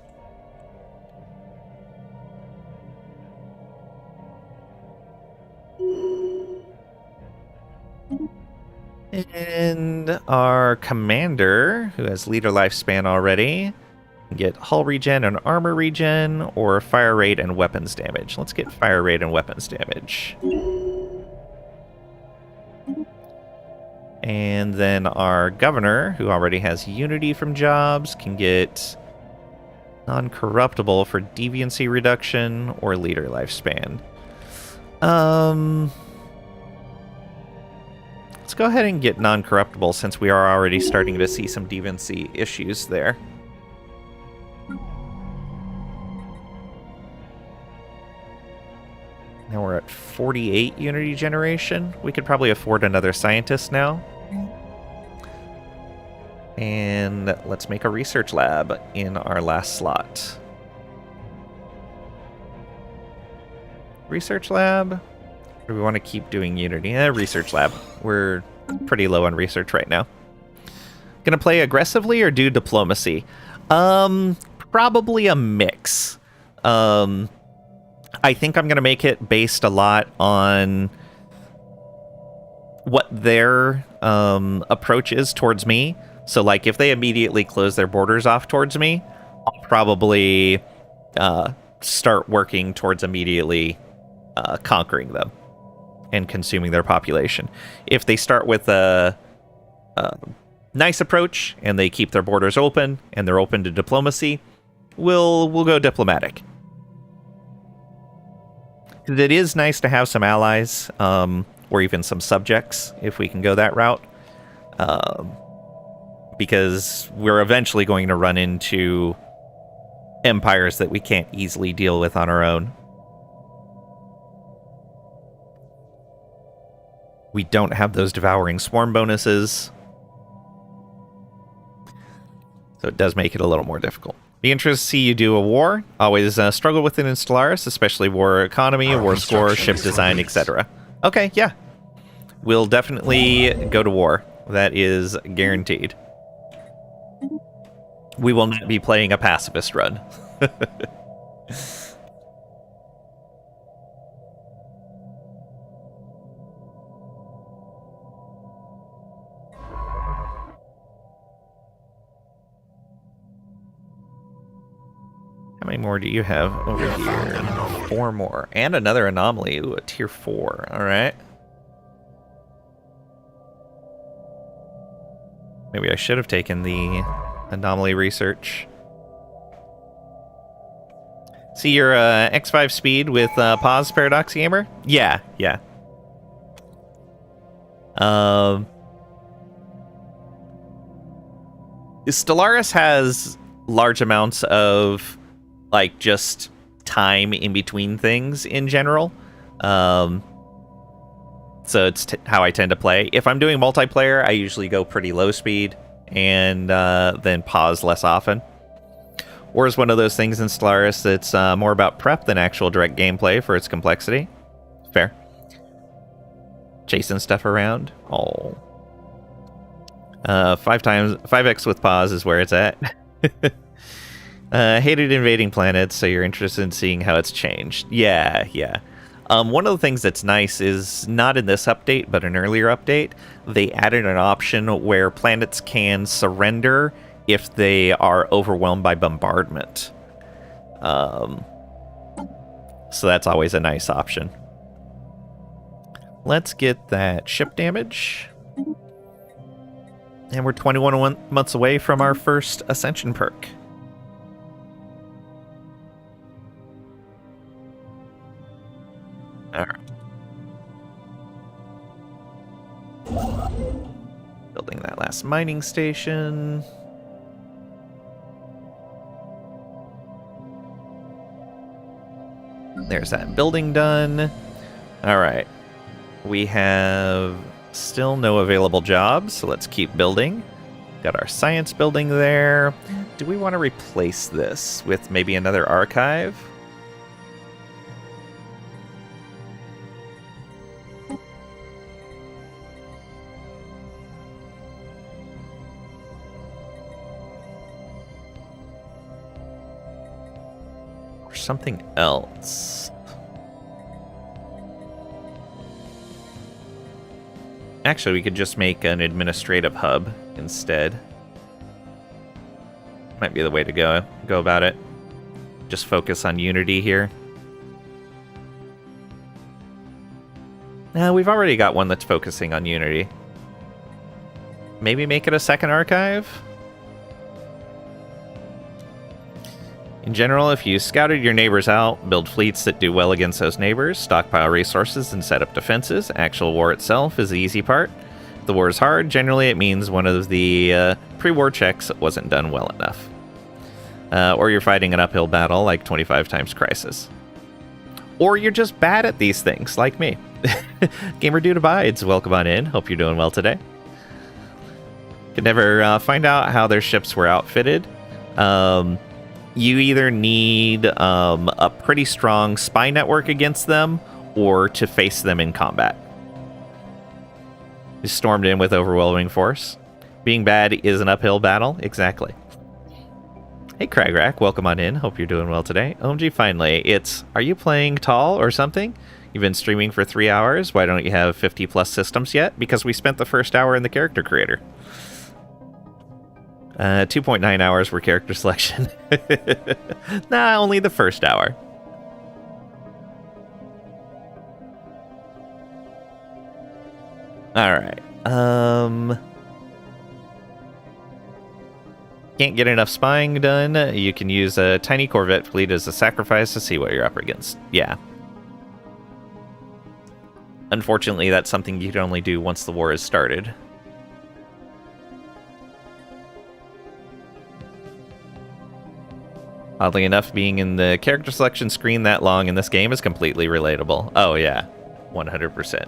And our commander, who has leader lifespan already, can get hull regen and armor regen, or fire rate and weapons damage. Let's get fire rate and weapons damage. And then our governor, who already has unity from jobs, can get non-corruptible for deviancy reduction or leader lifespan. Let's go ahead and get non-corruptible since we are already starting to see some deviancy issues there. Now we're at 48 unity generation. We could probably afford another scientist now. And let's make a research lab in our last slot. Research lab? Or do we want to keep doing Unity? Research lab. We're pretty low on research right now. Gonna play aggressively or do diplomacy? Probably a mix. I think I'm gonna make it based a lot on what their approach is towards me. So, like, if they immediately close their borders off towards me, I'll probably start working towards immediately conquering them and consuming their population. If they start with a nice approach and they keep their borders open and they're open to diplomacy, we'll go diplomatic. It is nice to have some allies, or even some subjects, if we can go that route. Because we're eventually going to run into empires that we can't easily deal with on our own. We don't have those devouring swarm bonuses, so it does make it a little more difficult. Be interested to see you do a war. Always struggle with it in Stellaris, especially war economy, war score, ship design, etc. Okay, yeah. We'll definitely go to war. That is guaranteed. We will not be playing a pacifist run. How many more do you have over here? 4 more. And another anomaly. Ooh, a tier 4. Alright. Maybe I should have taken the anomaly research. See your X5 speed with pause, Paradox Gamer? Yeah. Stellaris has large amounts of like just time in between things in general. So it's how I tend to play. If I'm doing multiplayer, I usually go pretty low speed and then pause less often. War is one of those things in Stellaris that's more about prep than actual direct gameplay for its complexity. Fair. Chasing stuff around. Oh. 5x with pause is where it's at. Hated invading planets, so you're interested in seeing how it's changed. Yeah. One of the things that's nice is, not in this update, but an earlier update, they added an option where planets can surrender if they are overwhelmed by bombardment. So that's always a nice option. Let's get that ship damage. And we're 21 months away from our first Ascension perk. Alright. Building that last mining station. There's that building done. Alright. We have still no available jobs, so let's keep building. Got our science building there. Do we want to replace this with maybe another archive? Or something else? Actually, we could just make an administrative hub instead. Might be the way to go about it. Just focus on Unity here. We've already got one that's focusing on Unity. Maybe make it a second archive? In general, if you scouted your neighbors out, build fleets that do well against those neighbors, stockpile resources, and set up defenses, actual war itself is the easy part. If the war is hard, generally it means one of the pre-war checks wasn't done well enough. Or you're fighting an uphill battle like 25 times Crisis. Or you're just bad at these things, like me. Gamer Dude Abides, welcome on in. Hope you're doing well today. Could never find out how their ships were outfitted. You either need a pretty strong spy network against them, or to face them in combat. You stormed in with overwhelming force. Being bad is an uphill battle, exactly. Hey Cragrack, welcome on in. Hope you're doing well today. OMG, finally. It's, are you playing tall or something? You've been streaming for 3 hours. Why don't you have 50 plus systems yet? Because we spent the first hour in the character creator. 2.9 hours were character selection. Nah, only the first hour. All right. Can't get enough spying done. You can use a tiny Corvette fleet as a sacrifice to see what you're up against. Yeah. Unfortunately, that's something you can only do once the war has started. Oddly enough, being in the character selection screen that long in this game is completely relatable. Oh yeah, 100%.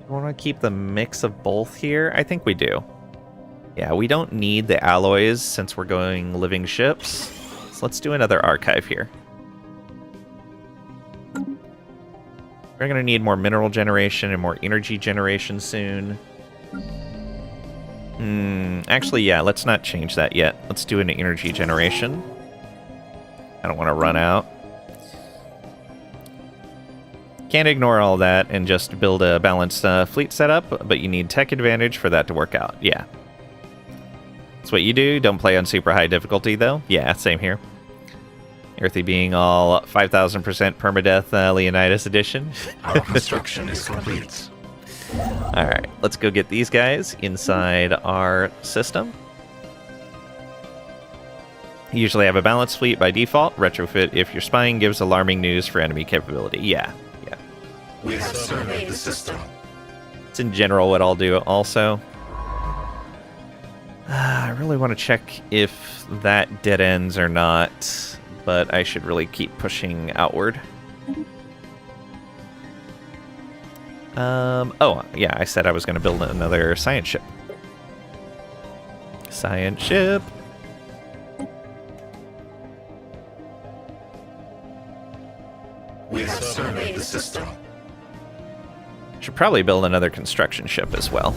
You want to keep the mix of both here? I think we do. Yeah, we don't need the alloys since we're going living ships. So let's do another archive here. We're going to need more mineral generation and more energy generation soon. Actually, yeah, let's not change that yet. Let's do an energy generation. I don't want to run out. Can't ignore all that and just build a balanced fleet setup, but you need tech advantage for that to work out. Yeah. That's what you do. Don't play on super high difficulty, though. Yeah, same here. Earthy being all 5,000% permadeath Leonidas edition. Our construction is complete. Alright, let's go get these guys inside our system. You usually have a balanced fleet by default. Retrofit if your spying gives alarming news for enemy capability. Yeah. We have surveyed the system. It's in general what I'll do also. I really want to check if that dead ends or not, but I should really keep pushing outward. Oh, yeah, I said I was going to build another science ship. Science ship. We have surveyed the system. Should probably build another construction ship as well.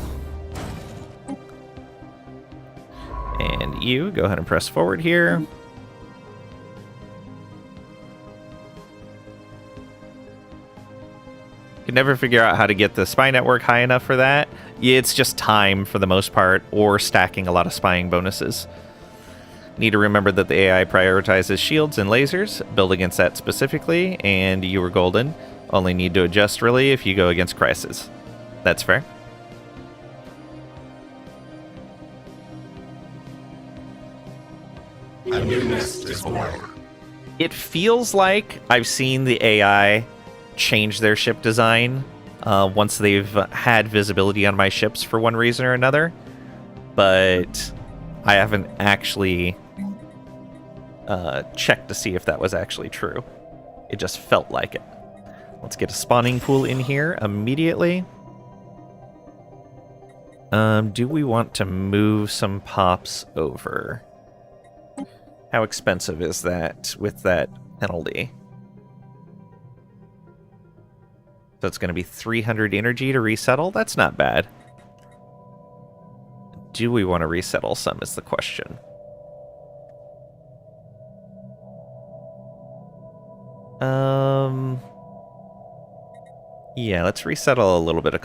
And you, go ahead and press forward here. Could never figure out how to get the spy network high enough for that. Yeah, it's just time for the most part, or stacking a lot of spying bonuses. Need to remember that the AI prioritizes shields and lasers. Build against that specifically, and you were golden. Only need to adjust really if you go against crisis. That's fair. A new nest is born. It feels like I've seen the AI change their ship design once they've had visibility on my ships for one reason or another, but I haven't actually checked to see if that was actually true. It just felt like it. Let's get a spawning pool in here immediately. Do we want to move some pops over? How expensive is that with that penalty? So it's going to be 300 energy to resettle? That's not bad. Do we want to resettle some is the question. Yeah, let's resettle a little bit of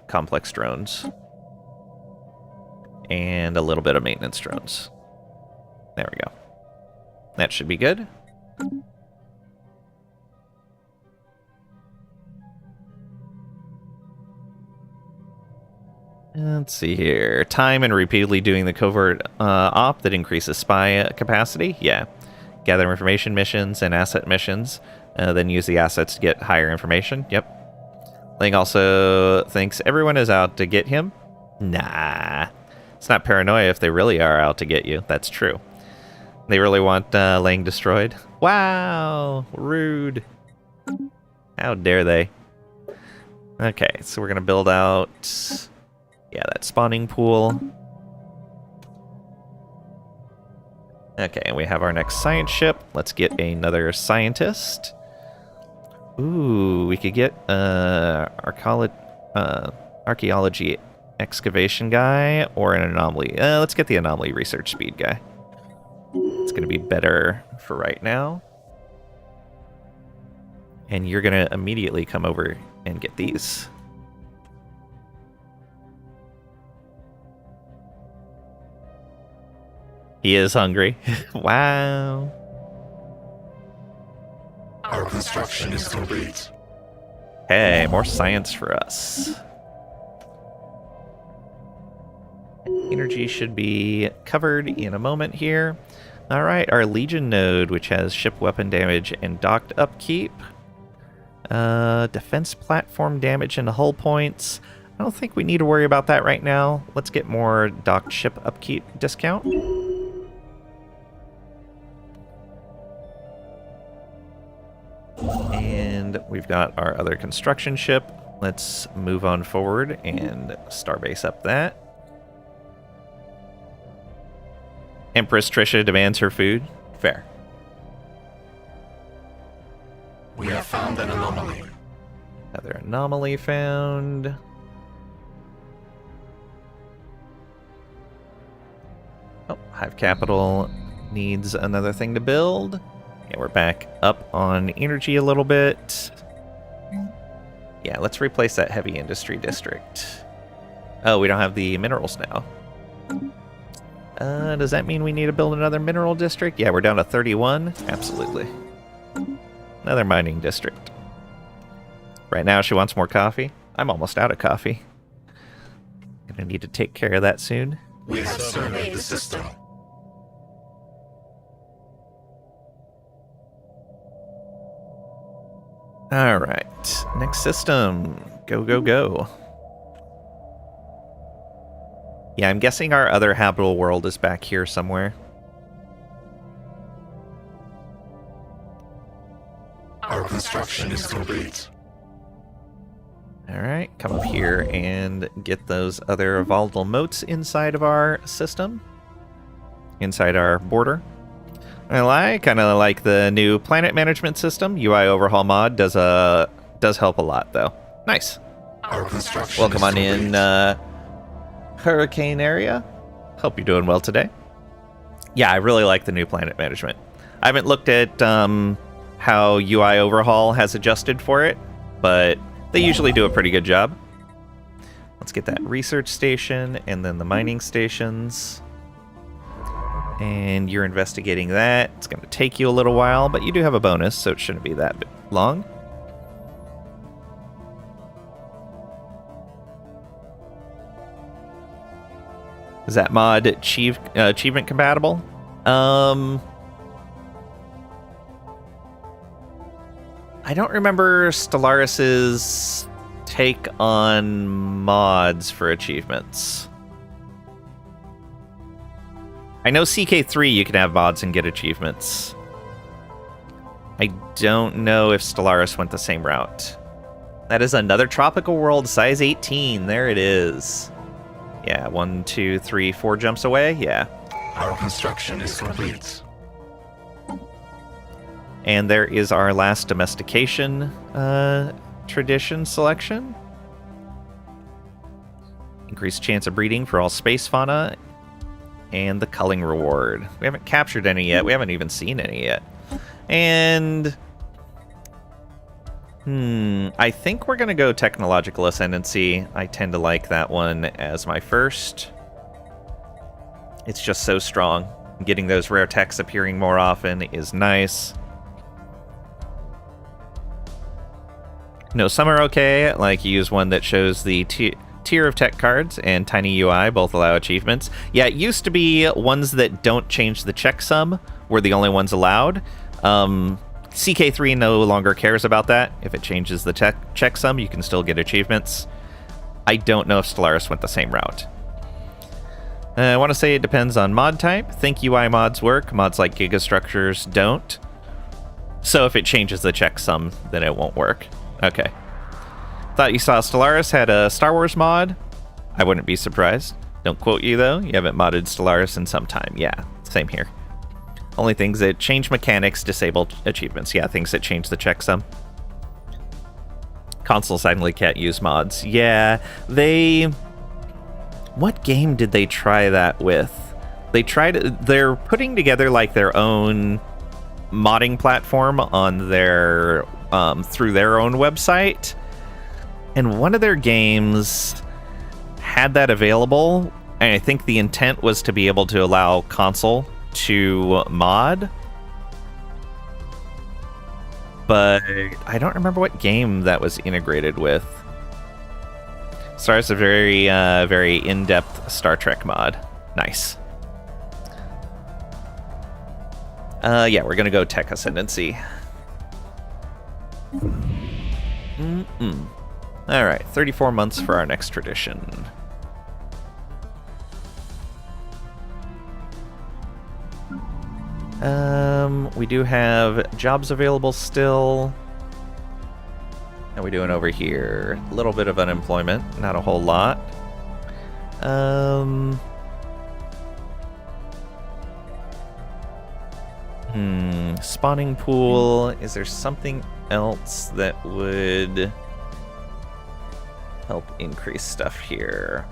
complex drones. And a little bit of maintenance drones. There we go. That should be good. Let's see here. Time and repeatedly doing the covert op that increases spy capacity. Yeah. Gather information missions and asset missions. Then use the assets to get higher information. Yep. Ling also thinks everyone is out to get him. Nah. It's not paranoia if they really are out to get you. That's true. They really want Lang destroyed. Wow. Rude. How dare they? Okay, so we're going to build out... yeah, that spawning pool. Okay, and we have our next science ship. Let's get another scientist. Ooh, we could get archaeology excavation guy or an anomaly. Let's get the anomaly research speed guy. It's going to be better for right now. And you're going to immediately come over and get these. He is hungry. Wow. Our construction is complete. Hey, more science for us. Energy should be covered in a moment here. All right, our Legion node, which has ship weapon damage and docked upkeep. Defense platform damage and hull points. I don't think we need to worry about that right now. Let's get more docked ship upkeep discount. And we've got our other construction ship. Let's move on forward and starbase up that. Empress Trisha demands her food. Fair. We have found an anomaly. Another anomaly found. Oh, Hive Capital needs another thing to build. Yeah, we're back up on energy a little bit. Yeah, let's replace that heavy industry district. Oh, we don't have the minerals now. Does that mean we need to build another mineral district? Yeah, we're down to 31. Absolutely. Another mining district. Right now she wants more coffee. I'm almost out of coffee. Gonna need to take care of that soon. We have surveyed the system. Alright. Next system. Go, go, go. Yeah, I'm guessing our other habitable world is back here somewhere. Our construction is complete. Alright, come up here and get those other volatile motes inside of our system. Inside our border. I kind of like the new planet management system. UI overhaul mod does help a lot, though. Nice. Our construction Welcome is on complete. in, Hurricane area. Hope you're doing well today. Yeah, I really like the new planet management. I haven't looked at how UI overhaul has adjusted for it, but they usually do a pretty good job. Let's get that research station and then the mining stations. And you're investigating that. It's going to take you a little while, but you do have a bonus, so it shouldn't be that long. Is that mod achievement compatible? I don't remember Stellaris's take on mods for achievements. I know CK3 you can have mods and get achievements. I don't know if Stellaris went the same route. That is another tropical world, size 18. There it is. Yeah, 1, 2, 3, 4 jumps away. Yeah. Our construction is complete. And there is our last domestication tradition selection. Increased chance of breeding for all space fauna. And the culling reward. We haven't captured any yet. We haven't even seen any yet. And I think we're going to go Technological Ascendancy. I tend to like that one as my first. It's just so strong. Getting those rare techs appearing more often is nice. No, some are okay. Like, you use one that shows the tier of tech cards, and Tiny UI both allow achievements. Yeah, it used to be ones that don't change the checksum were the only ones allowed. CK3 no longer cares about that. If it changes the checksum, you can still get achievements. I don't know if Stellaris went the same route. I want to say it depends on mod type. Think UI mods work. Mods like Gigastructures don't. So if it changes the checksum, then it won't work. Okay. Thought you saw Stellaris had a Star Wars mod. I wouldn't be surprised. Don't quote you, though. You haven't modded Stellaris in some time. Yeah, same here. Only things that change mechanics, disable achievements. Yeah, things that change the checksum. Console silently can't use mods. Yeah, they... What game did they try that with? They're putting together like their own modding platform on their through their own website, and one of their games had that available, and I think the intent was to be able to allow console to mod, but I don't remember what game that was integrated with. Star's a very, very in-depth Star Trek mod. Nice. Yeah, we're gonna go Tech Ascendancy. Alright, 34 months for our next tradition. We do have jobs available still. How are we doing over here? A little bit of unemployment, not a whole lot. Spawning pool. Is there something else that would help increase stuff here?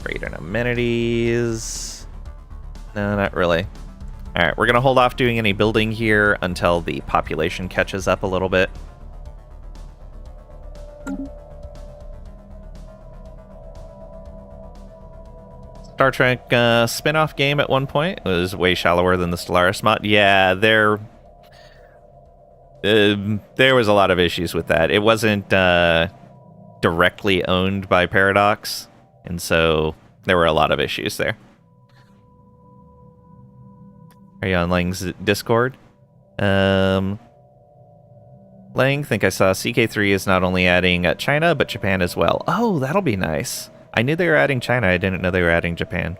Trade and amenities. No, not really. Alright, we're going to hold off doing any building here until the population catches up a little bit. Star Trek spin-off game at one point. It was way shallower than the Stellaris mod. Yeah, there was a lot of issues with that. It wasn't directly owned by Paradox, and so there were a lot of issues there. Are you on Lang's Discord? Lang, think I saw CK3 is not only adding China, but Japan as well. Oh, that'll be nice. I knew they were adding China. I didn't know they were adding Japan.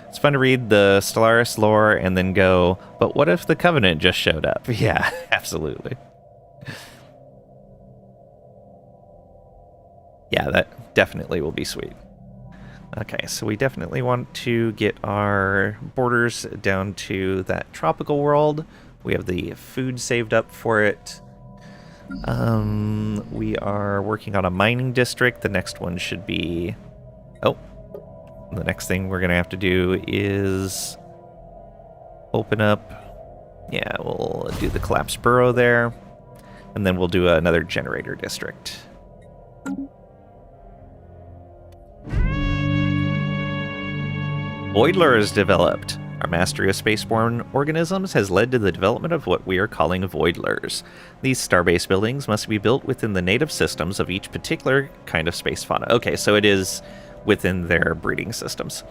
It's fun to read the Stellaris lore and then go, but what if the Covenant just showed up? Yeah, absolutely. Yeah, that definitely will be sweet. Okay, so we definitely want to get our borders down to that tropical world. We have the food saved up for it. We are working on a mining district. The next one should be... Oh, the next thing we're going to have to do is open up... Yeah, we'll do the collapsed burrow there. And then we'll do another generator district. Voidler is developed. Our mastery of spaceborne organisms has led to the development of what we are calling voidlers. These starbase buildings must be built within the native systems of each particular kind of space fauna. Okay, so it is within their breeding systems.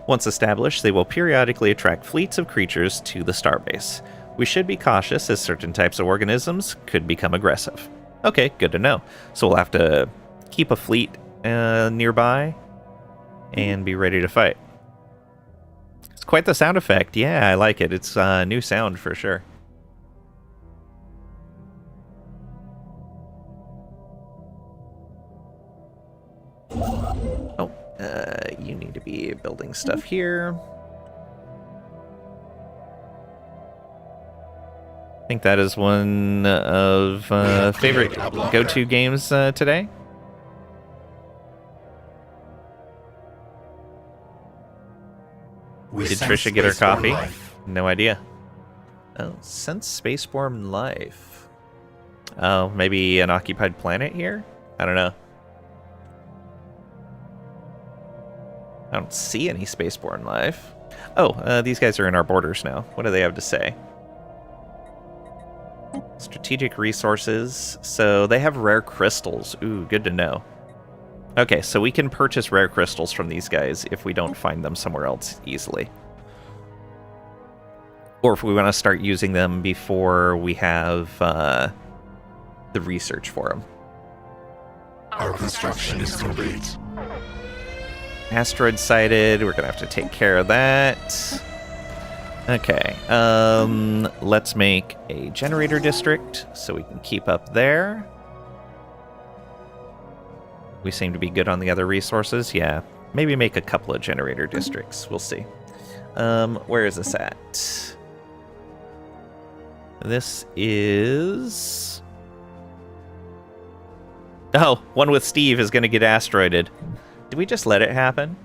Once established, they will periodically attract fleets of creatures to the starbase. We should be cautious as certain types of organisms could become aggressive. Okay, good to know. So we'll have to keep a fleet nearby and be ready to fight. Quite the sound effect. Yeah, I like it. It's a new sound for sure. Oh, you need to be building stuff here. I think that is one of favorite go-to games today. Did Trisha get her coffee? No idea. Oh, sense spaceborne life. Oh, maybe an occupied planet here? I don't know. I don't see any spaceborne life. Oh, these guys are in our borders now. What do they have to say? Strategic resources. So they have rare crystals. Ooh, good to know. Okay, so we can purchase rare crystals from these guys if we don't find them somewhere else easily. Or if we want to start using them before we have the research for them. Our construction is complete. Asteroid sighted. We're going to have to take care of that. Okay, let's make a generator district so we can keep up there. We seem to be good on the other resources. Yeah, maybe make a couple of generator districts. We'll see. Where is this at? This is... Oh, one with Steve is going to get asteroided. Did we just let it happen?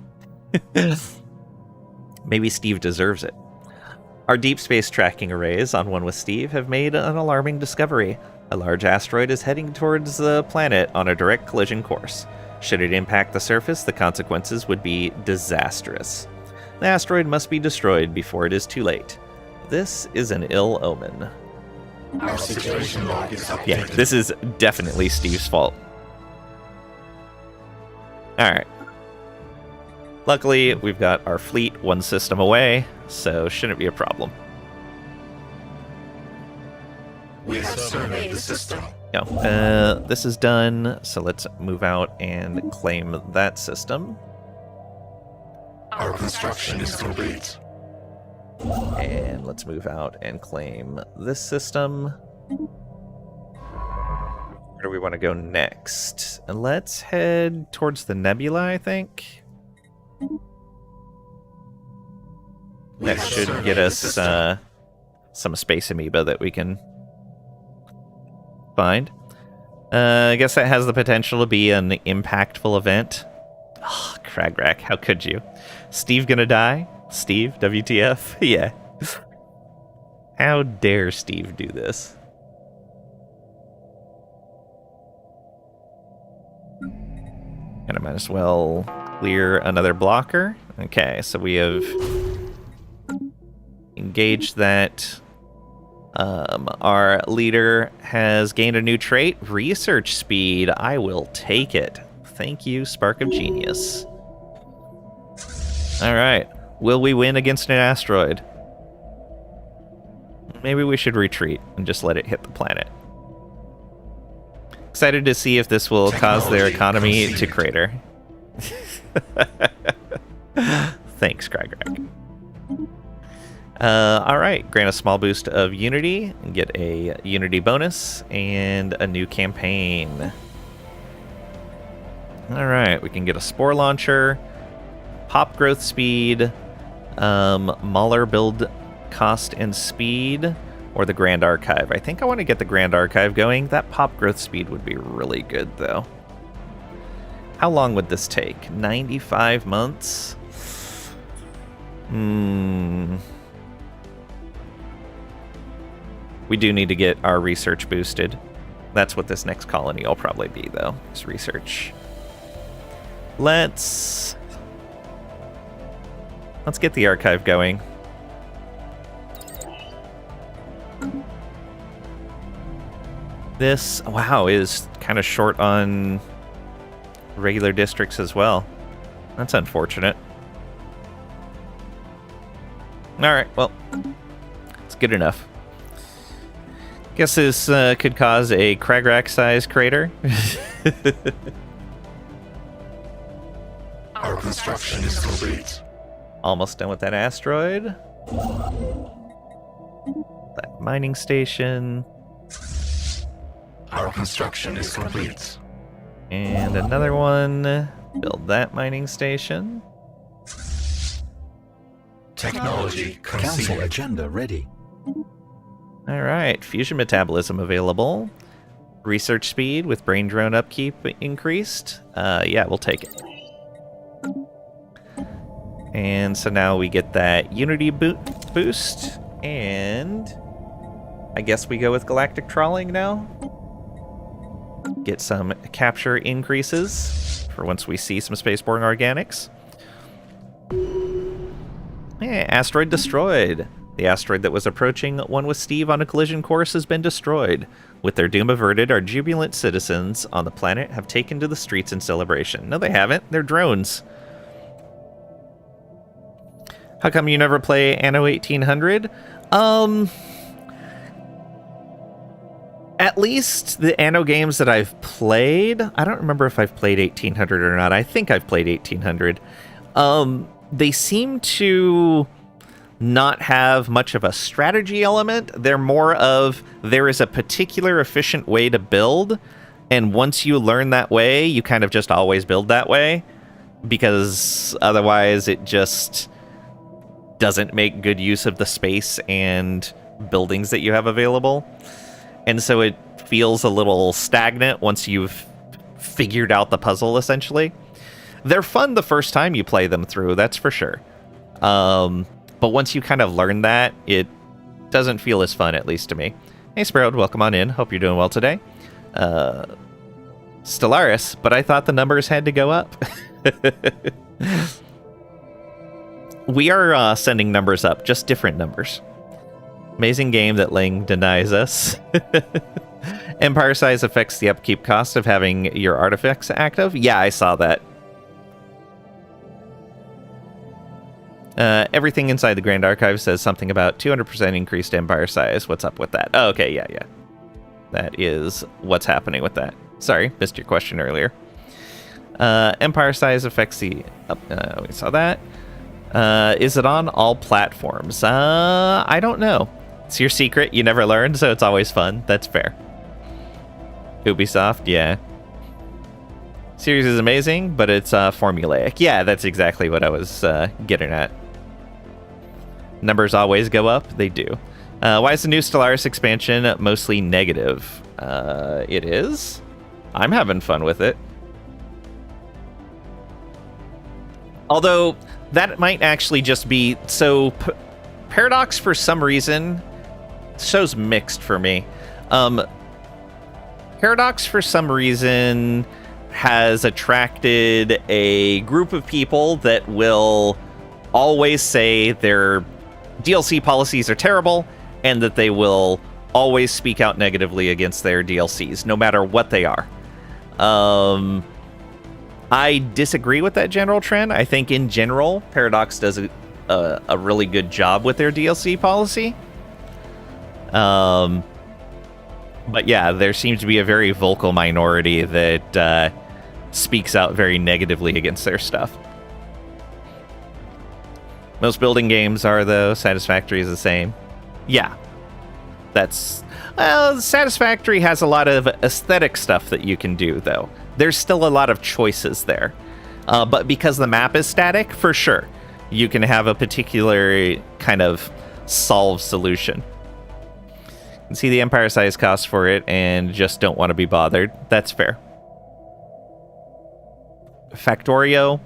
Maybe Steve deserves it. Our deep space tracking arrays on One with Steve have made an alarming discovery. A large asteroid is heading towards the planet on a direct collision course. Should it impact the surface, the consequences would be disastrous. The asteroid must be destroyed before it is too late. This is an ill omen. Our situation log is updated. Yeah, this is definitely Steve's fault. Alright. Luckily, we've got our fleet one system away, so shouldn't be a problem. We have surveyed the system. No, this is done, so let's move out and claim that system. Our construction is complete. And let's move out and claim this system. Where do we want to go next? And let's head towards the nebula, I think. That should get us some space amoeba that we can find. I guess that has the potential to be an impactful event. Oh, Cragrack, how could you? Steve gonna die? Steve, WTF? Yeah. How dare Steve do this? And I might as well clear another blocker. Okay, so we have engaged that. Our leader has gained a new trait, research speed. I will take it. Thank you, Spark of Genius. All right. Will we win against an asteroid? Maybe we should retreat and just let it hit the planet. Excited to see if this will cause their economy to crater. Thanks, Cragrack. Alright, grant a small boost of Unity, and get a Unity bonus, and a new campaign. Alright, we can get a Spore Launcher, Pop Growth Speed, Mauler Build Cost and Speed, or the Grand Archive. I think I want to get the Grand Archive going. That Pop Growth Speed would be really good, though. How long would this take? 95 months? We do need to get our research boosted. That's what this next colony will probably be, though, is research. Let's get the archive going. This, wow, is kind of short on regular districts as well. That's unfortunate. Alright, well, it's good enough. Guess this could cause a Cragrack-sized crater. Our construction is complete. Almost done with that asteroid. That mining station. Our construction is complete. And another one. Build that mining station. Technology Council conceived. agenda ready. Alright, fusion metabolism available. Research speed with brain drone upkeep increased. Yeah, we'll take it. And so now we get that Unity boost, and I guess we go with Galactic Trawling now. Get some capture increases for once we see some spaceborne organics. Yeah, asteroid destroyed. The asteroid that was approaching one with Steve on a collision course has been destroyed. With their doom averted, our jubilant citizens on the planet have taken to the streets in celebration. No, they haven't. They're drones. How come you never play Anno 1800? At least the Anno games that I've played, I don't remember if I've played 1800 or not. I think I've played 1800. They seem to not have much of a strategy element. They're more of, there is a particular efficient way to build, and once you learn that way, you kind of just always build that way, because otherwise it just doesn't make good use of the space and buildings that you have available. And so it feels a little stagnant once you've figured out the puzzle, essentially. They're fun the first time you play them through, that's for sure. But once you kind of learn that, it doesn't feel as fun, at least to me. Hey, Sparrowed, welcome on in. Hope you're doing well today. Stellaris, but I thought the numbers had to go up. We are sending numbers up, just different numbers. Amazing game that Ling denies us. Empire size affects the upkeep cost of having your artifacts active. Yeah, I saw that. Everything inside the Grand Archive says something about 200% increased empire size. What's up with that? Oh, okay, yeah. That is what's happening with that. Sorry, missed your question earlier. Empire size affects the... we saw that. Is it on all platforms? I don't know. It's your secret. You never learn, so it's always fun. That's fair. Ubisoft, yeah. Series is amazing, but it's formulaic. Yeah, that's exactly what I was getting at. Numbers always go up. They do. Why is the new Stellaris expansion mostly negative? It is. I'm having fun with it. Although, that might actually just be... So, Paradox, for some reason, show's mixed for me. Paradox, for some reason, has attracted a group of people that will always say their DLC policies are terrible, and that they will always speak out negatively against their DLCs, no matter what they are. I disagree with that general trend. I think, in general, Paradox does a really good job with their DLC policy. But yeah, there seems to be a very vocal minority that speaks out very negatively against their stuff. Most building games are, though. Satisfactory is the same. Yeah. That's... Well, Satisfactory has a lot of aesthetic stuff that you can do, though. There's still a lot of choices there. But because the map is static, for sure, you can have a particular kind of solved solution. You can see the empire size cost for it and just don't want to be bothered. That's fair. Factorio.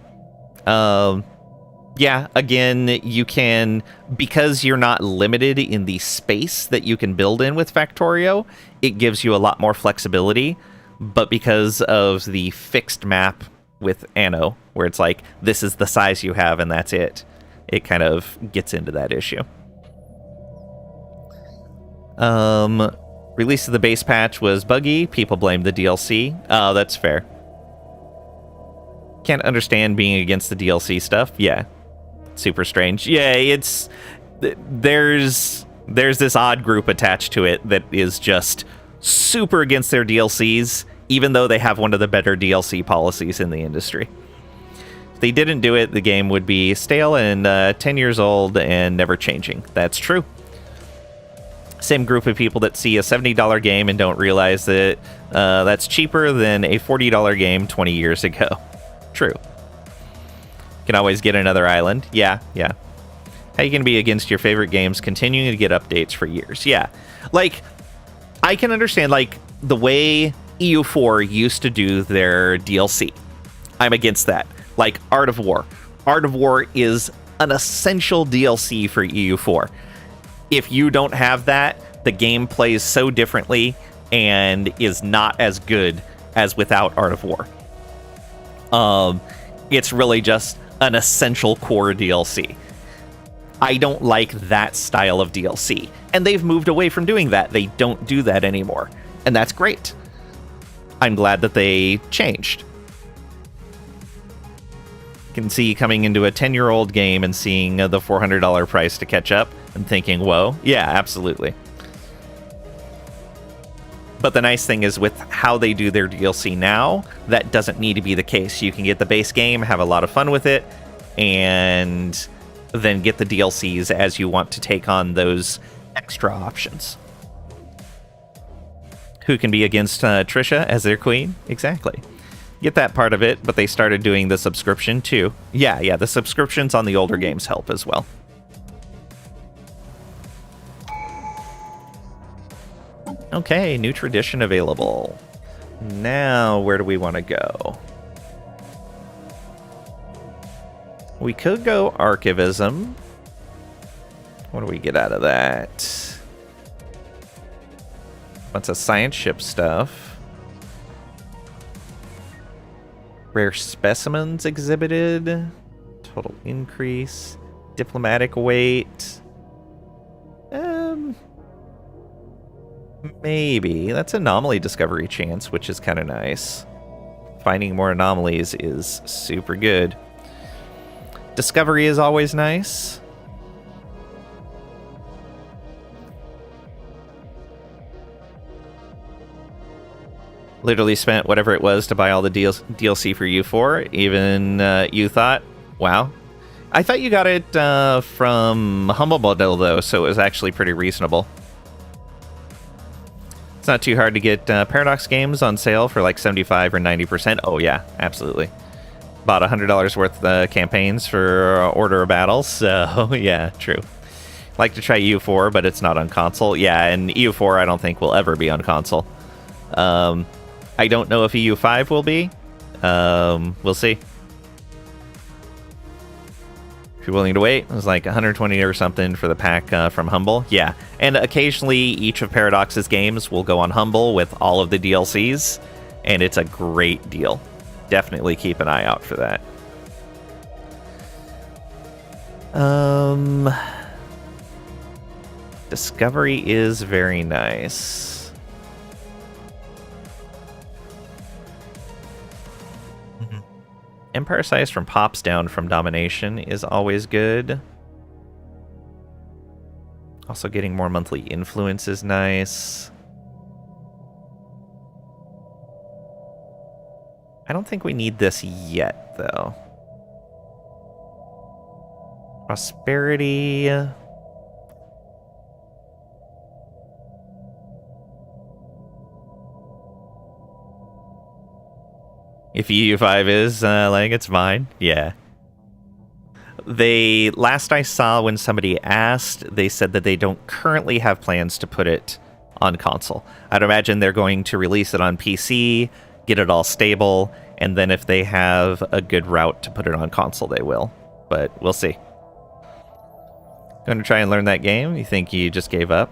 Yeah, again, you can, because you're not limited in the space that you can build in with Factorio, it gives you a lot more flexibility. But because of the fixed map with Anno, where it's like, this is the size you have and that's it, it kind of gets into that issue. Release of the base patch was buggy. People blame the DLC. Oh, that's fair. Can't understand being against the DLC stuff. Yeah. Super strange. Yeah, it's... There's this odd group attached to it that is just super against their DLCs, even though they have one of the better DLC policies in the industry. If they didn't do it, the game would be stale and 10 years old and never changing. That's true. Same group of people that see a $70 game and don't realize that that's cheaper than a $40 game 20 years ago. True. Can always get another island. Yeah. How you can be against your favorite games continuing to get updates for years? Yeah. Like, I can understand, like, the way EU4 used to do their DLC. I'm against that. Like, Art of War. Art of War is an essential DLC for EU4. If you don't have that, the game plays so differently and is not as good as without Art of War. It's really just an essential core DLC. I don't like that style of DLC, and they've moved away from doing that. They don't do that anymore, and that's great. I'm glad that they changed. You can see coming into a 10-year-old game and seeing the $400 price to catch up and thinking, whoa, yeah, absolutely. But the nice thing is, with how they do their DLC now, that doesn't need to be the case. You can get the base game, have a lot of fun with it, and then get the DLCs as you want to take on those extra options. Who can be against Trisha as their queen? Exactly. Get that part of it, but they started doing the subscription too. Yeah, the subscriptions on the older games help as well. Okay, new tradition available. Now, where do we want to go? We could go archivism. What do we get out of that? Bunch of science ship stuff. Rare specimens exhibited. Total increase. Diplomatic weight. Maybe. That's anomaly discovery chance, which is kind of nice. Finding more anomalies is super good. Discovery is always nice. Literally spent whatever it was to buy all the DLC for U4. Even you thought, wow. I thought you got it from Humble Bundle, though, so it was actually pretty reasonable. It's not too hard to get Paradox games on sale for like 75 or 90%. Oh, yeah, absolutely. Bought $100 worth of campaigns for Order of Battle, so yeah, true. Like to try EU4, but it's not on console. Yeah, and EU4 I don't think will ever be on console. I don't know if EU5 will be. We'll see. If you're willing to wait, it was like 120 or something for the pack from Humble. Yeah, and occasionally each of Paradox's games will go on Humble with all of the DLCs, and it's a great deal. Definitely keep an eye out for that. Discovery is very nice. Empire size from Pops down from Domination is always good. Also getting more monthly influence is nice. I don't think we need this yet, though. Prosperity. If EU5 is, like, it's fine. Yeah. Last I saw when somebody asked, they said that they don't currently have plans to put it on console. I'd imagine they're going to release it on PC, get it all stable, and then if they have a good route to put it on console, they will. But we'll see. Going to try and learn that game? You think you just gave up?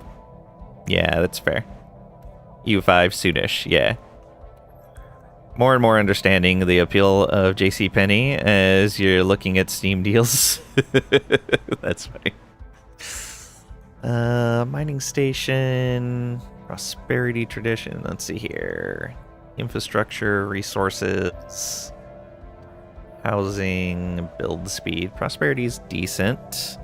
Yeah, that's fair. EU5 soonish, yeah. More and more understanding the appeal of JCPenney as you're looking at Steam deals. That's funny. Mining station, prosperity tradition. Let's see here. Infrastructure, resources, housing, build speed. Prosperity is decent.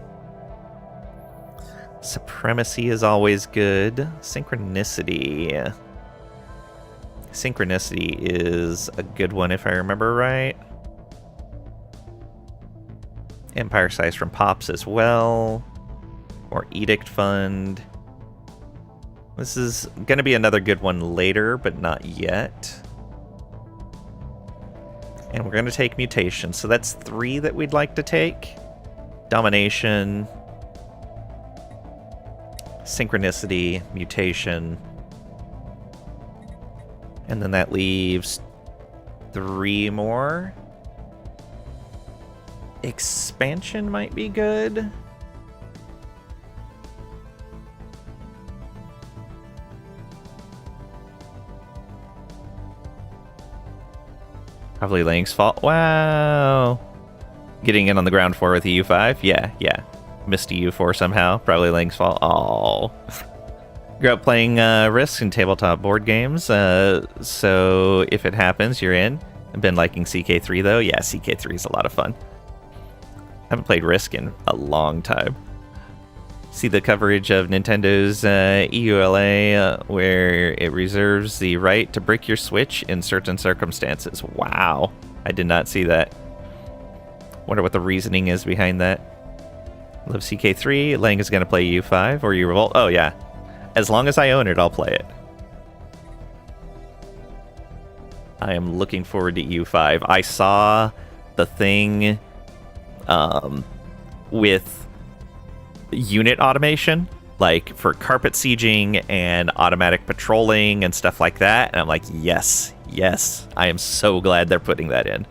Supremacy is always good. Synchronicity. Synchronicity is a good one if I remember right. Empire size from Pops as well. More Edict Fund. This is going to be another good one later, but not yet. And we're going to take Mutation. So that's 3 that we'd like to take. Domination. Synchronicity. Mutation. And then that leaves 3 more. Expansion might be good. Probably Lang's fault. Wow. Getting in on the ground floor with EU5? Yeah. Missed EU4 somehow. Probably Lang's fault. Oh. Grew up playing Risk and tabletop board games, so if it happens, you're in. I've been liking CK3 though. Yeah, CK3 is a lot of fun. I haven't played Risk in a long time. See the coverage of Nintendo's EULA where it reserves the right to brick your Switch in certain circumstances. Wow, I did not see that. Wonder what the reasoning is behind that. Love CK3. Lang is going to play U5 or U-Revolt. Oh yeah. As long as I own it, I'll play it. I am looking forward to EU5. I saw the thing with unit automation, like for carpet sieging and automatic patrolling and stuff like that. And I'm like, yes. I am so glad they're putting that in.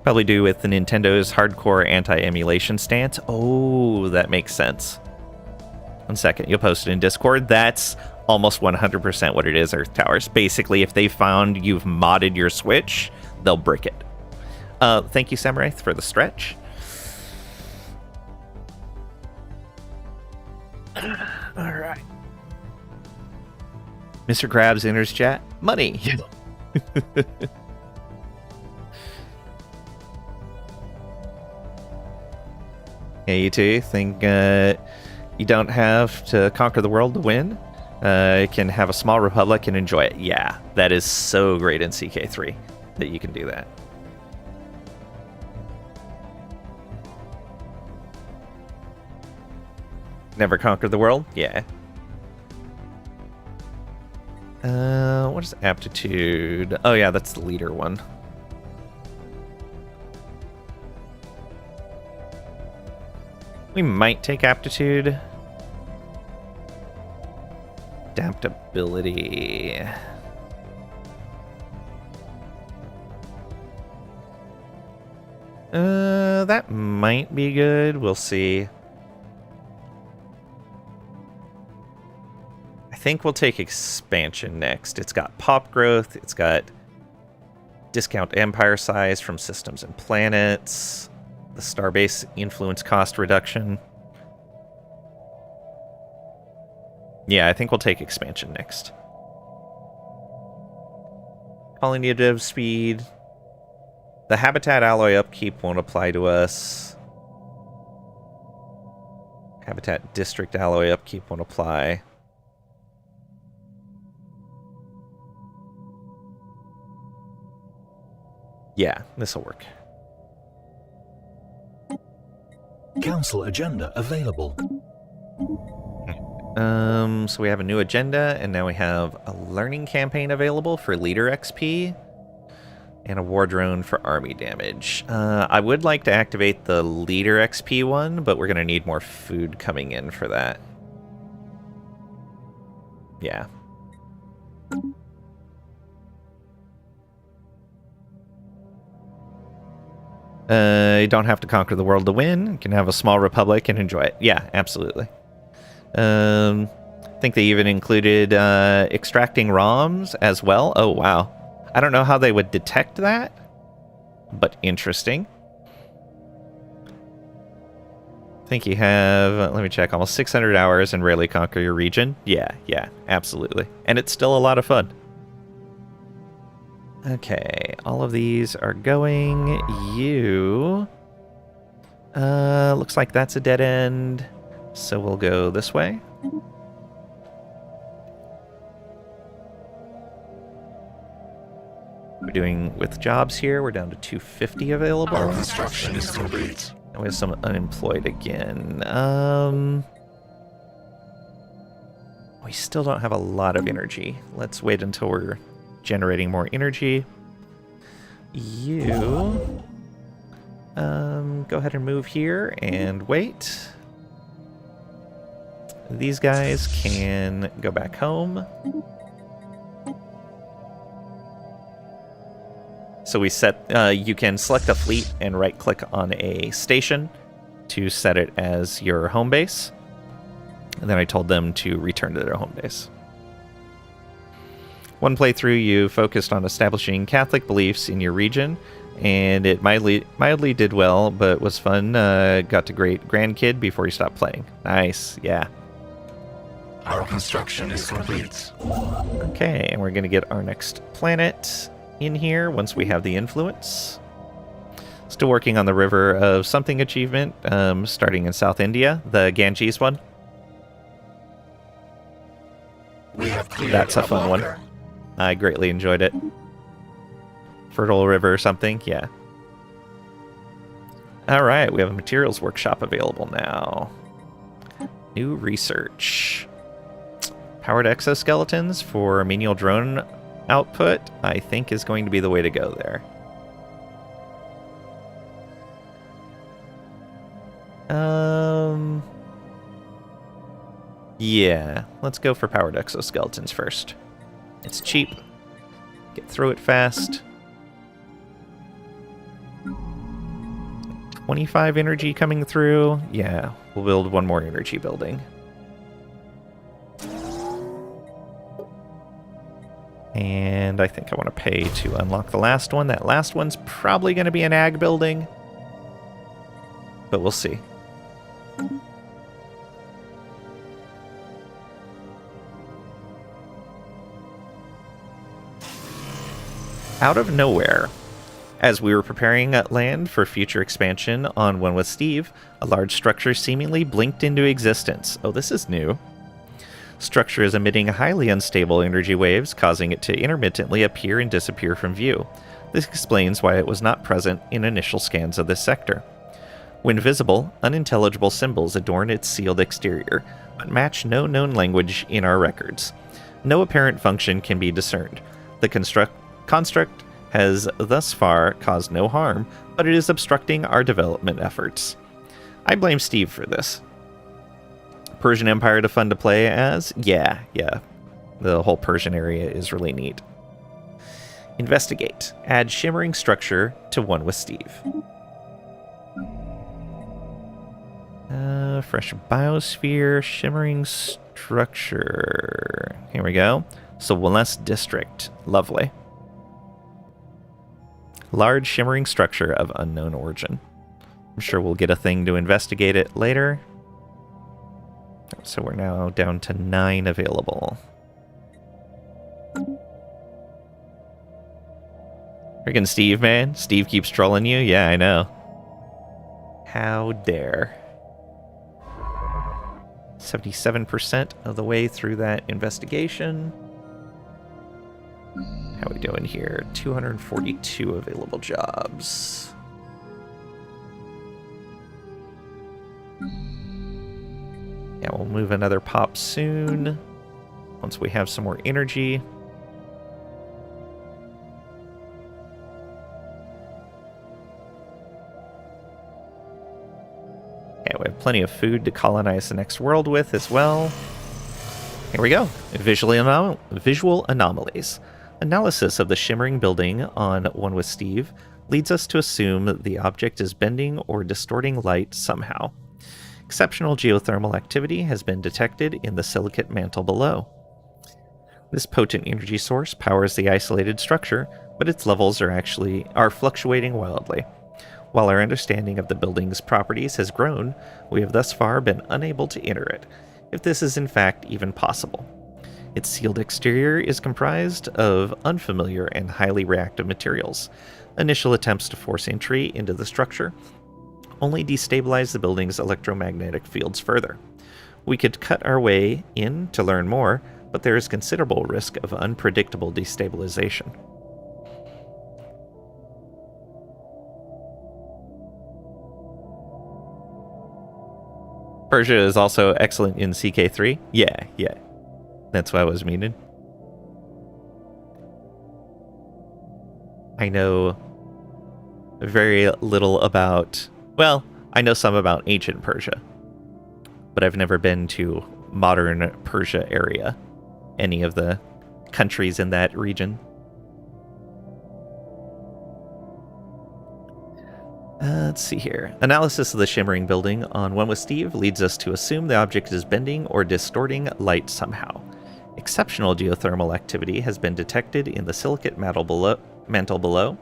Probably do with the Nintendo's hardcore anti-emulation stance. Oh, that makes sense. 1 second, you'll post it in Discord. That's almost 100% what it is, Earth Towers. Basically, if they found you've modded your Switch, they'll brick it. Thank you, Samurai, for the stretch. All right. Mr. Krabs enters chat. Money. Yeah, you two think you don't have to conquer the world to win? You can have a small republic and enjoy it. Yeah, that is so great in CK3 that you can do that. Never conquered the world? Yeah. What is aptitude? Oh yeah, that's the leader one. We might take aptitude. Adaptability. That might be good. We'll see. I think we'll take expansion next. It's got pop growth. It's got discount empire size from systems and planets. The starbase influence cost reduction. Yeah, I think we'll take expansion next. Colony dev speed. The habitat alloy upkeep won't apply to us. Habitat district alloy upkeep won't apply. Yeah, this'll work. Council agenda available. So we have a new agenda, and now we have a learning campaign available for leader XP, and a war drone for army damage. I would like to activate the leader XP one, but we're going to need more food coming in for that. Yeah. You don't have to conquer the world to win. You can have a small republic and enjoy it. Yeah, absolutely. I think they even included extracting ROMs as well. Oh, wow. I don't know how they would detect that, but interesting. I think you have, let me check, almost 600 hours and rarely conquer your region. Yeah, absolutely. And it's still a lot of fun. Okay, all of these are going. You... looks like that's a dead end, so we'll go this way. We're doing with jobs here. We're down to 250 available. Our construction is complete. And we have some unemployed again. We still don't have a lot of energy. Let's wait until we're generating more energy. You go ahead and move here and wait. These guys can go back home. So we set, you can select a fleet and right click on a station to set it as your home base. And then I told them to return to their home base. One playthrough, you focused on establishing Catholic beliefs in your region, and it mildly did well, but was fun. Got to great grandkid before you stopped playing. Nice, yeah. Our construction is complete. Okay, and we're going to get our next planet in here once we have the influence. Still working on the River of Something achievement, starting in South India, the Ganges one. We have cleared That's a fun one. I greatly enjoyed it. Fertile River or something, yeah. Alright, we have a materials workshop available now. New research. Powered exoskeletons for menial drone output, I think, is going to be the way to go there. Yeah, let's go for powered exoskeletons first. It's cheap. Get through it fast. 25 energy coming through. Yeah, we'll build one more energy building. And I think I want to pay to unlock the last one. That last one's probably going to be an ag building, but we'll see. Out of nowhere, as we were preparing land for future expansion on One with Steve, a large structure seemingly blinked into existence. Oh, this is new. Structure is emitting highly unstable energy waves, causing it to intermittently appear and disappear from view. This explains why it was not present in initial scans of this sector. When visible, unintelligible symbols adorn its sealed exterior, but match no known language in our records. No apparent function can be discerned. The construct has thus far caused no harm, but it is obstructing our development efforts. I blame Steve for this. Persian Empire to fun to play as? Yeah. The whole Persian area is really neat. Investigate. Add shimmering structure to One with Steve. Fresh biosphere, shimmering structure. Here we go. Sowelnest District. Lovely. Large shimmering structure of unknown origin. I'm sure we'll get a thing to investigate it later. So we're now down to 9 available. Freaking Steve, man. Steve keeps trolling you? Yeah, I know. How dare. 77% of the way through that investigation. How are we doing here? 242 available jobs. Yeah, we'll move another pop soon. Once we have some more energy. Yeah, we have plenty of food to colonize the next world with as well. Here we go. Visual anomalies. Analysis of the shimmering building on One with Steve leads us to assume the object is bending or distorting light somehow. Exceptional geothermal activity has been detected in the silicate mantle below. This potent energy source powers the isolated structure, but its levels are fluctuating wildly. While our understanding of the building's properties has grown, we have thus far been unable to enter it, if this is in fact even possible. Its sealed exterior is comprised of unfamiliar and highly reactive materials. Initial attempts to force entry into the structure only destabilize the building's electromagnetic fields further. We could cut our way in to learn more, but there is considerable risk of unpredictable destabilization. Persia is also excellent in CK3. Yeah. That's what I was meaning. I know very little about... Well, I know some about ancient Persia, but I've never been to modern Persia area, any of the countries in that region. Let's see here. Analysis of the shimmering building on One with Steve leads us to assume the object is bending or distorting light somehow. Exceptional geothermal activity has been detected in the silicate mantle below.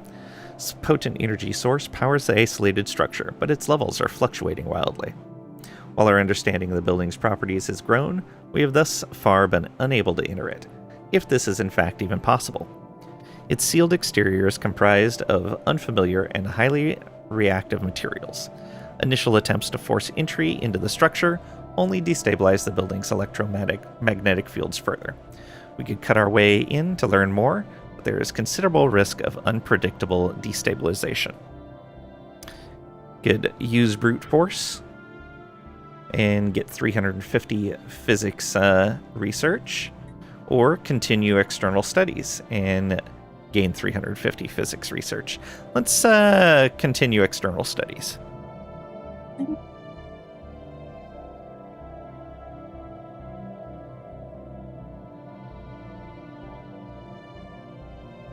This potent energy source powers the isolated structure, but its levels are fluctuating wildly. While our understanding of the building's properties has grown, we have thus far been unable to enter it, if this is in fact even possible. Its sealed exterior is comprised of unfamiliar and highly reactive materials. Initial attempts to force entry into the structure only destabilize the building's electromagnetic fields further. We could cut our way in to learn more, but there is considerable risk of unpredictable destabilization. Could use brute force and get 350 physics research, or continue external studies and gain 350 physics research. Let's continue external studies.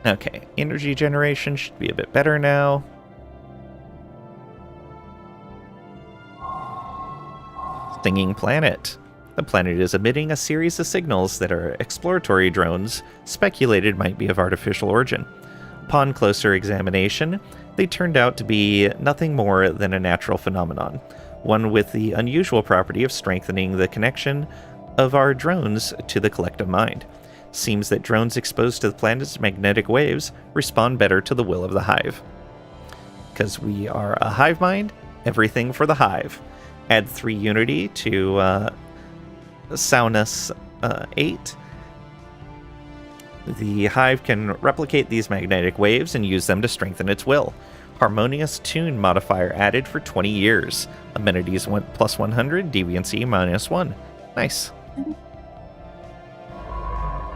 Okay, energy generation should be a bit better now. Stinging planet. The planet is emitting a series of signals that our exploratory drones speculated might be of artificial origin. Upon closer examination, they turned out to be nothing more than a natural phenomenon, one with the unusual property of strengthening the connection of our drones to the collective mind. Seems that drones exposed to the planet's magnetic waves respond better to the will of the hive. Because we are a hive mind, everything for the hive. Add 3 unity to Soundness 8. The hive can replicate these magnetic waves and use them to strengthen its will. Harmonious Tune modifier added for 20 years. Amenities plus 100, deviancy minus 1. Nice.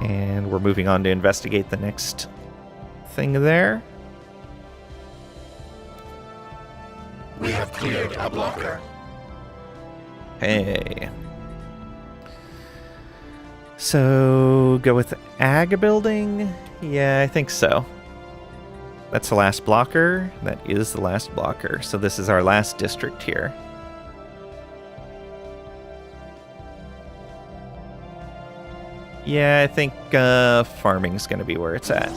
And we're moving on to investigate the next thing there. We have cleared a blocker. Hey. So, go with ag building? Yeah, I think so. That's the last blocker. That is the last blocker. So this is our last district here. Yeah, I think farming's going to be where it's at.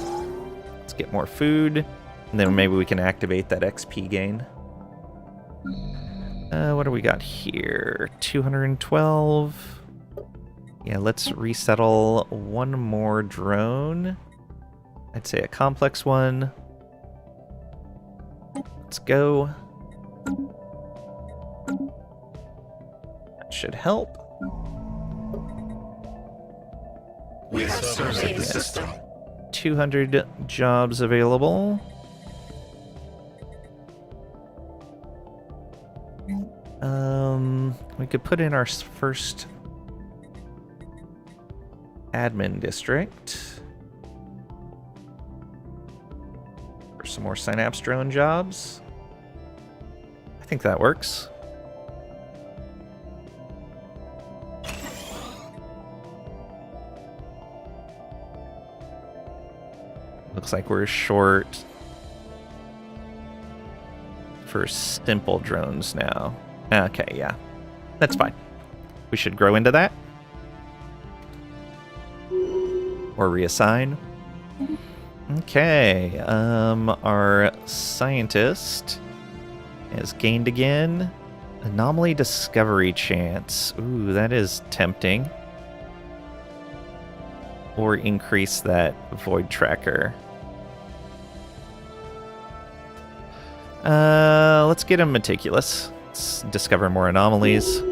Let's get more food, and then maybe we can activate that XP gain. What do we got here? 212. Yeah, let's resettle one more drone. I'd say a complex one. Let's go. That should help. We have surveyed the system. 200 jobs available. We could put in our first admin district for some more Synapse drone jobs. I think that works. Looks like we're short for simple drones now. Okay, yeah. That's fine. We should grow into that. Or reassign. Okay, our scientist has gained again. Anomaly discovery chance. Ooh, that is tempting. Or increase that void tracker. Let's get him meticulous. Let's discover more anomalies.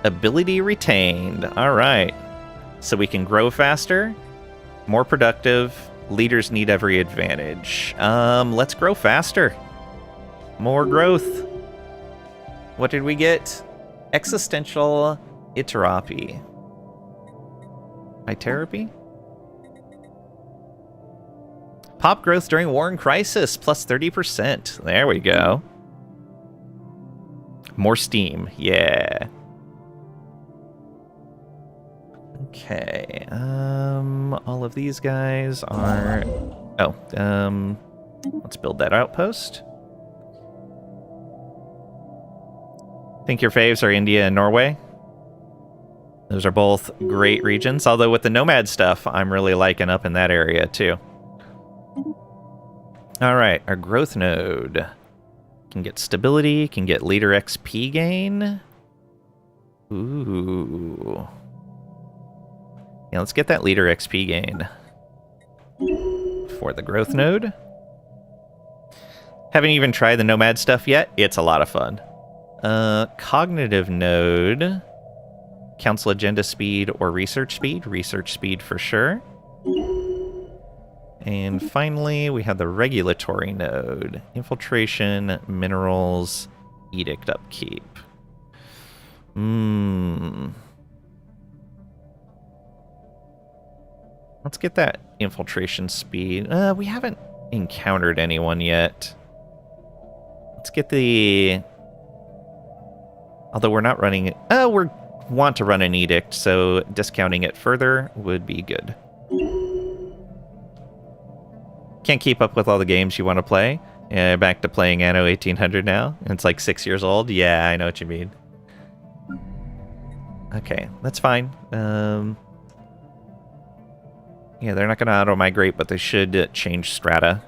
Ability retained. All right. So we can grow faster, more productive. Leaders need every advantage. Let's grow faster. More growth. What did we get? Existential Iteropy. Iterapy? Pop growth during war and crisis, plus 30%. There we go. More steam. Yeah. Okay. All of these guys are... Oh, let's build that outpost. Think your faves are India and Norway. Those are both great regions, although with the nomad stuff, I'm really liking up in that area too. All right, our growth node can get stability, can get leader XP gain. Ooh. Yeah, let's get that leader XP gain for the growth node. Haven't even tried the nomad stuff yet. It's a lot of fun. Cognitive node. Council agenda speed or research speed. Research speed for sure. And finally, we have the regulatory node. Infiltration, minerals, edict upkeep. Let's get that infiltration speed. We haven't encountered anyone yet. Let's get the... Although we're not running it. We want to run an edict, so discounting it further would be good. Can't keep up with all the games you want to play. Back to playing Anno 1800 now. It's like 6 years old. Yeah, I know what you mean. Okay, that's fine. Yeah, they're not going to auto-migrate, but they should change strata.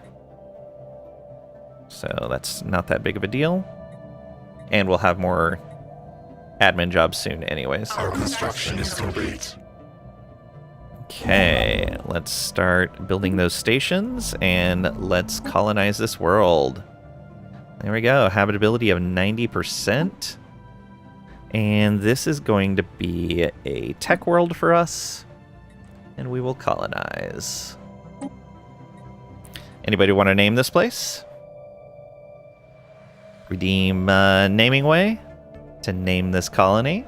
So that's not that big of a deal. And we'll have more admin jobs soon anyways. Our construction is complete. Okay, let's start building those stations and let's colonize this world. There we go, habitability of 90%. And this is going to be a tech world for us. And we will colonize. Anybody want to name this place? Redeem naming way to name this colony.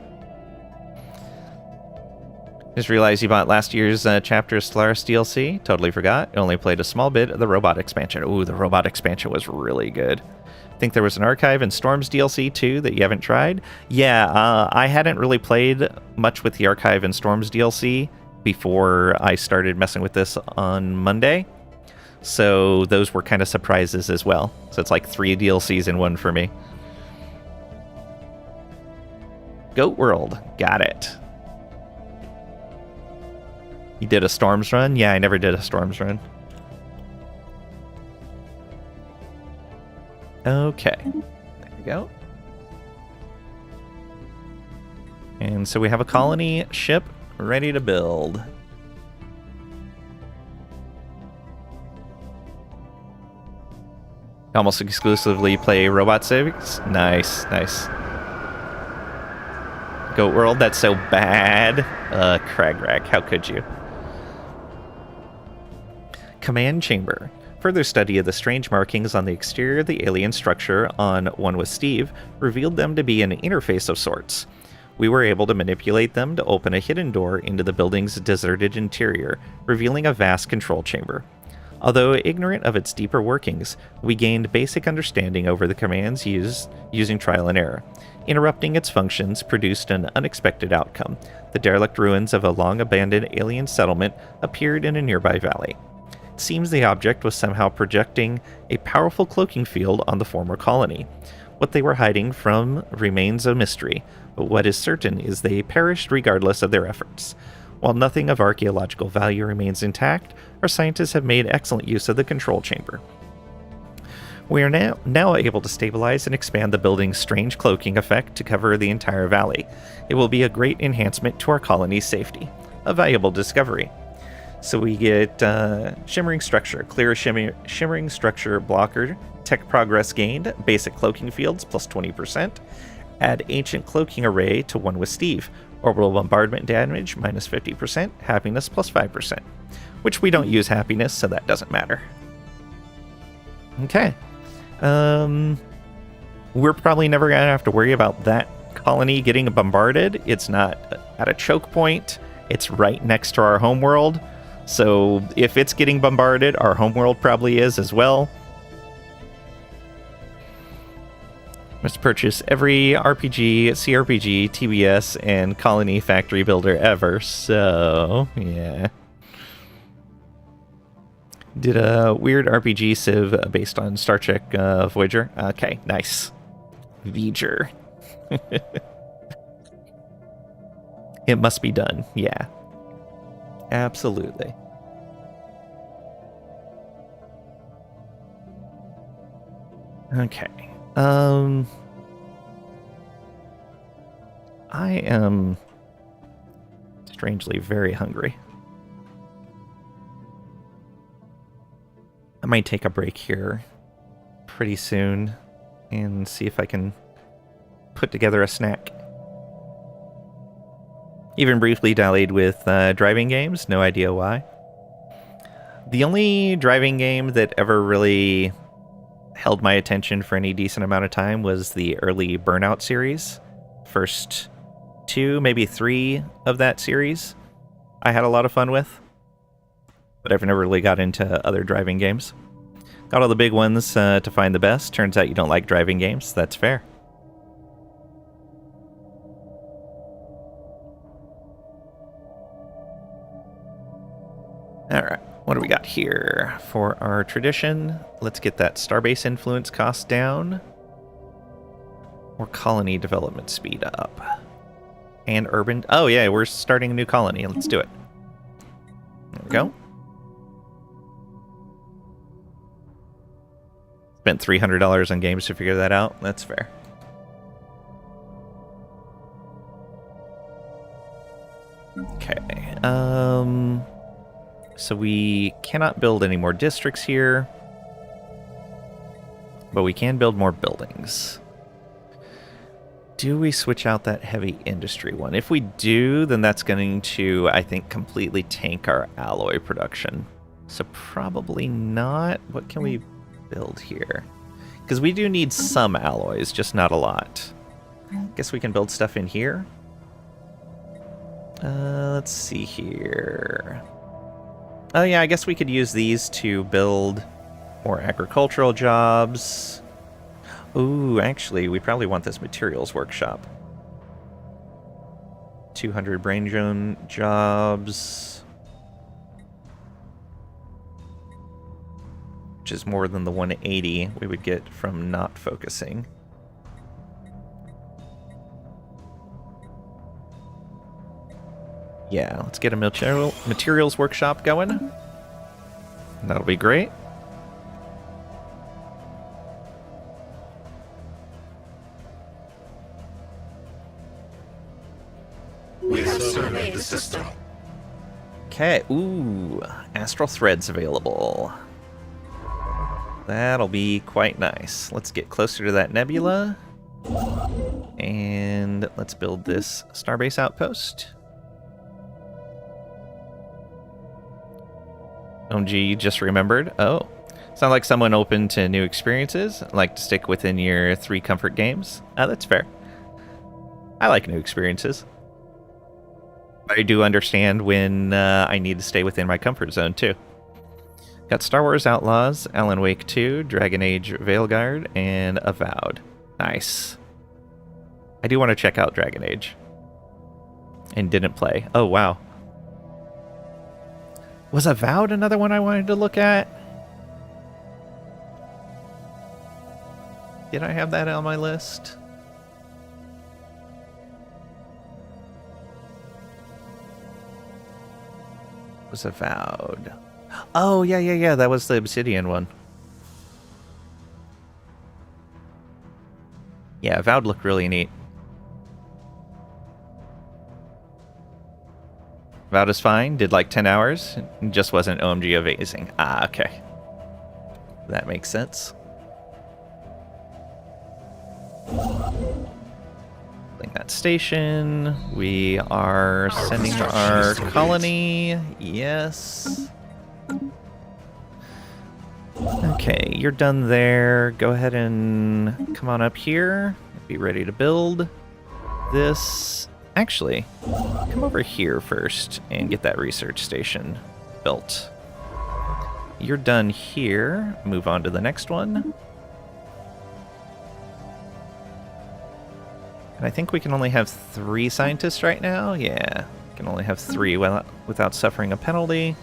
Just realized you bought last year's chapter of Stellaris DLC. Totally forgot. Only played a small bit of the robot expansion. Ooh, the robot expansion was really good. I think there was an Archive and Storms DLC too that you haven't tried. Yeah, I hadn't really played much with the Archive and Storms DLC before I started messing with this on Monday. So those were kind of surprises as well. So it's like 3 DLCs in one for me. Goat World. Got it. You did a Storms run? Yeah, I never did a Storms run. Okay. There we go. And so we have a colony ship ready to build. Almost exclusively play robot civics. Nice, nice. Goat World, that's so bad. Cragrack, how could you? Command Chamber. Further study of the strange markings on the exterior of the alien structure on One with Steve revealed them to be an interface of sorts. We were able to manipulate them to open a hidden door into the building's deserted interior, revealing a vast control chamber. Although ignorant of its deeper workings, we gained basic understanding over the commands used using trial and error. Interrupting its functions produced an unexpected outcome. The derelict ruins of a long-abandoned alien settlement appeared in a nearby valley. It seems the object was somehow projecting a powerful cloaking field on the former colony. What they were hiding from remains a mystery, but what is certain is they perished regardless of their efforts. While nothing of archaeological value remains intact, our scientists have made excellent use of the control chamber. We are now able to stabilize and expand the building's strange cloaking effect to cover the entire valley. It will be a great enhancement to our colony's safety. A valuable discovery. So we get Shimmering Structure, clear Shimmering Structure blocker, tech progress gained, basic cloaking fields plus 20%, add Ancient Cloaking Array to One with Steve, orbital bombardment damage minus 50%, happiness plus 5%, which we don't use happiness, so that doesn't matter. Okay. We're probably never going to have to worry about that colony getting bombarded. It's not at a choke point. It's right next to our homeworld. So if it's getting bombarded, our homeworld probably is as well. Must purchase every RPG, CRPG, TBS, and Colony Factory Builder ever. So, yeah. Did a weird RPG civ based on Star Trek Voyager. Okay, nice. Voyager. It must be done, yeah. Absolutely. Okay. I am strangely very hungry. I might take a break here pretty soon and see if I can put together a snack. Even briefly dallied with driving games, no idea why. The only driving game that ever really held my attention for any decent amount of time was the early Burnout series. First 2, maybe 3 of that series I had a lot of fun with. But I've never really got into other driving games. Got all the big ones to find the best. Turns out you don't like driving games. That's fair. Alright, what do we got here? For our tradition, let's get that Starbase influence cost down. Or colony development speed up. And urban... Oh yeah, we're starting a new colony. Let's do it. There we go. Spent $300 on games to figure that out. That's fair. Okay. So we cannot build any more districts here, but we can build more buildings. Do we switch out that heavy industry one? If we do, then that's going to, I think, completely tank our alloy production. So probably not. What can we build here? Because we do need some alloys, just not a lot. Guess we can build stuff in here. Let's see here. Oh yeah, I guess we could use these to build more agricultural jobs. Ooh, actually, we probably want this materials workshop. 200 brain drone jobs. Which is more than the 180 we would get from not focusing. Yeah, let's get a materials workshop going. That'll be great. We have surveyed the system. Okay, ooh, astral threads available. That'll be quite nice. Let's get closer to that nebula. And let's build this starbase outpost. OMG, you just remembered. Oh, sounds like someone open to new experiences. Like to stick within your 3 comfort games. That's fair. I like new experiences. I do understand when I need to stay within my comfort zone, too. Got Star Wars Outlaws, Alan Wake 2, Dragon Age Veilguard, and Avowed. Nice. I do want to check out Dragon Age. And didn't play. Oh, wow. Was Avowed another one I wanted to look at? Did I have that on my list? Was Avowed. Oh, yeah. That was the Obsidian one. Yeah, Avowed looked really neat. Avowed is fine. Did like 10 hours. Just wasn't OMG amazing. Ah, okay. That makes sense. That station. We are sending our colony. Yes. Okay, you're done there. Go ahead and come on up here. Be ready to build this. Actually, come over here first and get that research station built. You're done here. Move on to the next one. And I think we can only have 3 scientists right now. Yeah, can only have 3 without suffering a penalty.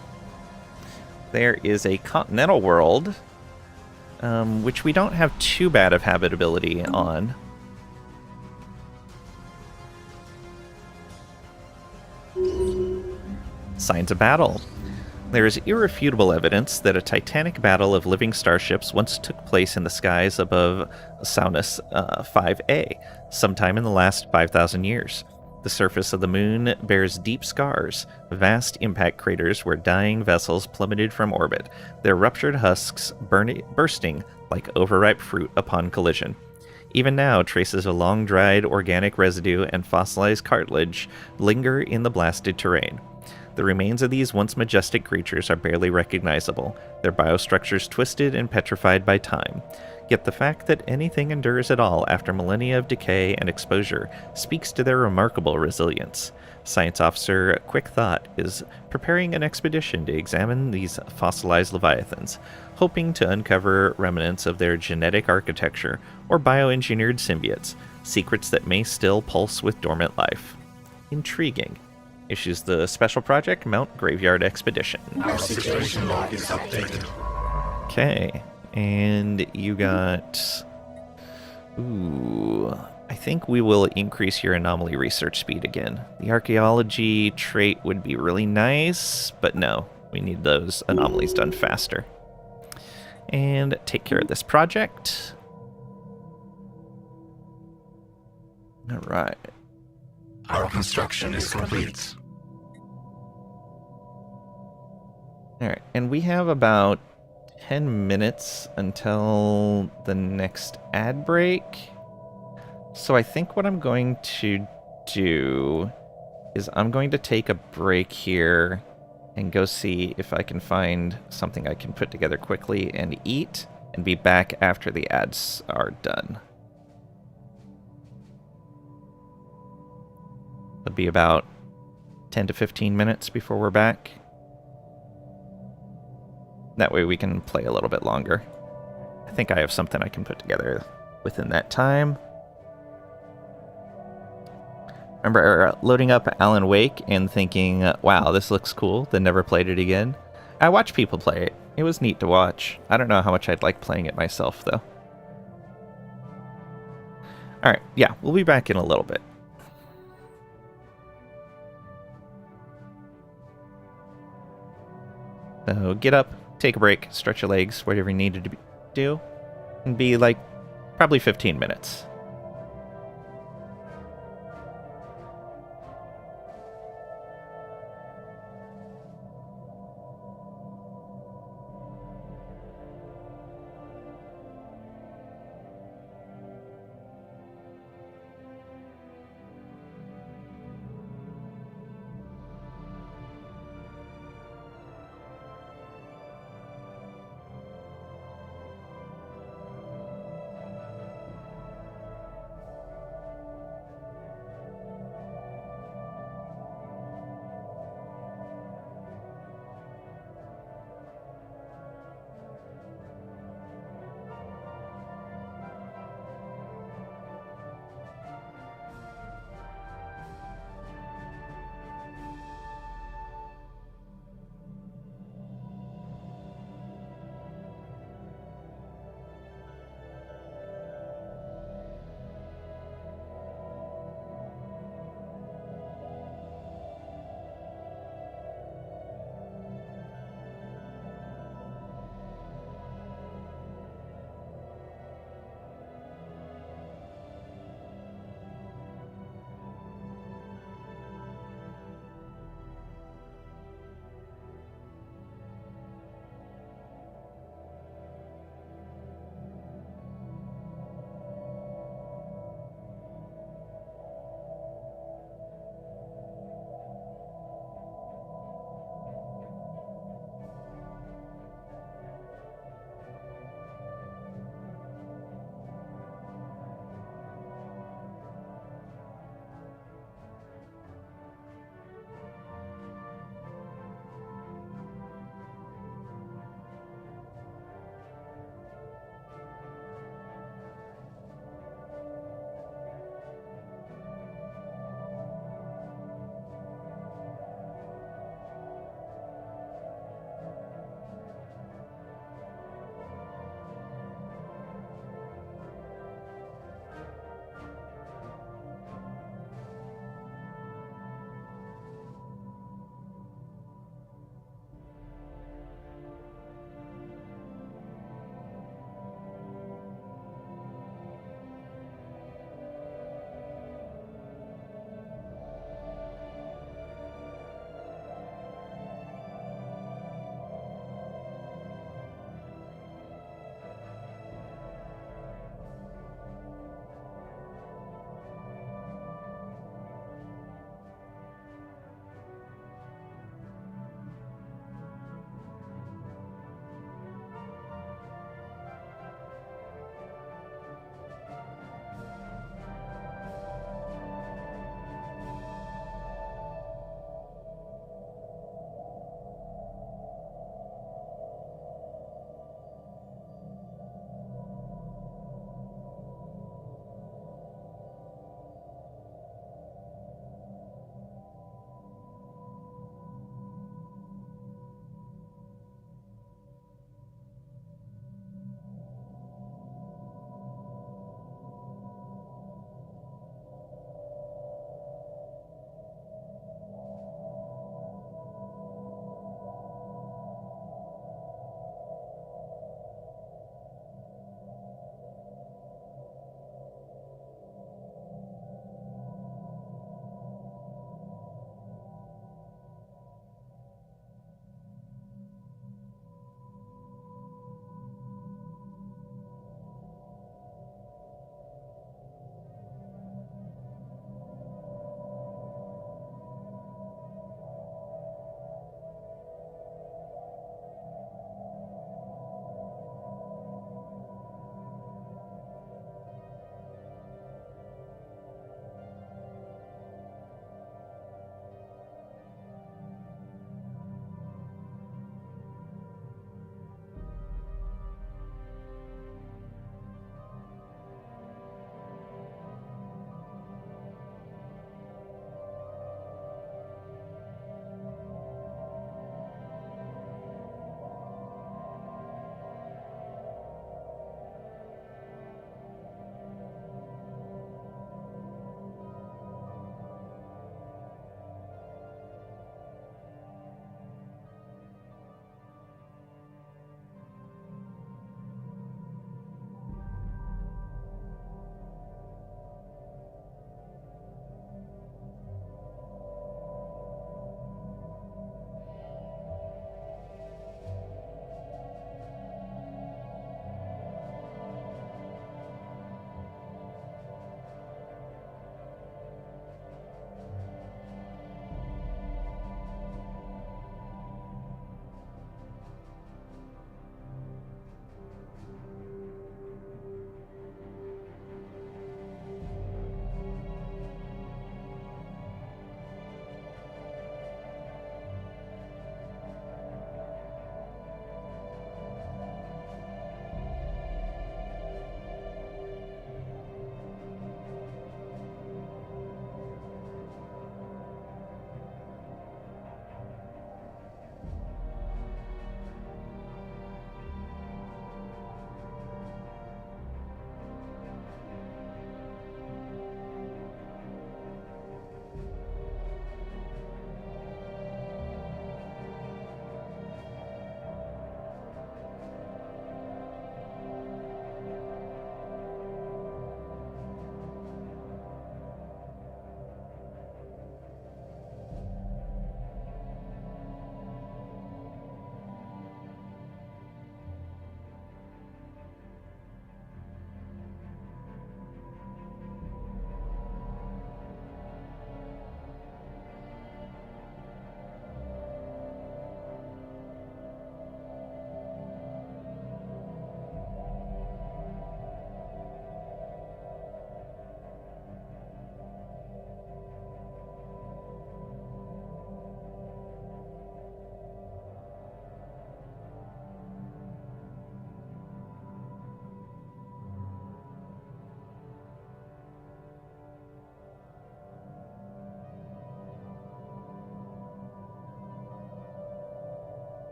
There is a continental world, which we don't have too bad of habitability on. Signs of battle. There is irrefutable evidence that a titanic battle of living starships once took place in the skies above Saunus 5A, sometime in the last 5,000 years. The surface of the moon bears deep scars, vast impact craters where dying vessels plummeted from orbit, their ruptured husks bursting like overripe fruit upon collision. Even now, traces of long-dried organic residue and fossilized cartilage linger in the blasted terrain. The remains of these once majestic creatures are barely recognizable, their biostructures twisted and petrified by time. Yet the fact that anything endures at all after millennia of decay and exposure speaks to their remarkable resilience. Science Officer Quick Thought is preparing an expedition to examine these fossilized leviathans, hoping to uncover remnants of their genetic architecture or bioengineered symbiotes, secrets that may still pulse with dormant life. Intriguing. Issues the special project Mount Graveyard Expedition. Our situation log is updated. Okay, and you got... Ooh, I think we will increase your anomaly research speed again. The archaeology trait would be really nice, but no, we need those anomalies done faster. and take care of this project. All right. Our construction is complete. All right, and we have about 10 minutes until the next ad break. So I think what I'm going to do is I'm going to take a break here and go see if I can find something I can put together quickly and eat, and be back after the ads are done. It'll be about 10 to 15 minutes before we're back. That way we can play a little bit longer. I think I have something I can put together within that time. Remember loading up Alan Wake and thinking, wow, this looks cool, then never played it again? I watched people play it. It was neat to watch. I don't know how much I'd like playing it myself, though. Alright, yeah, we'll be back in a little bit. So get up, take a break, stretch your legs, whatever you needed to do, and be like probably 15 minutes.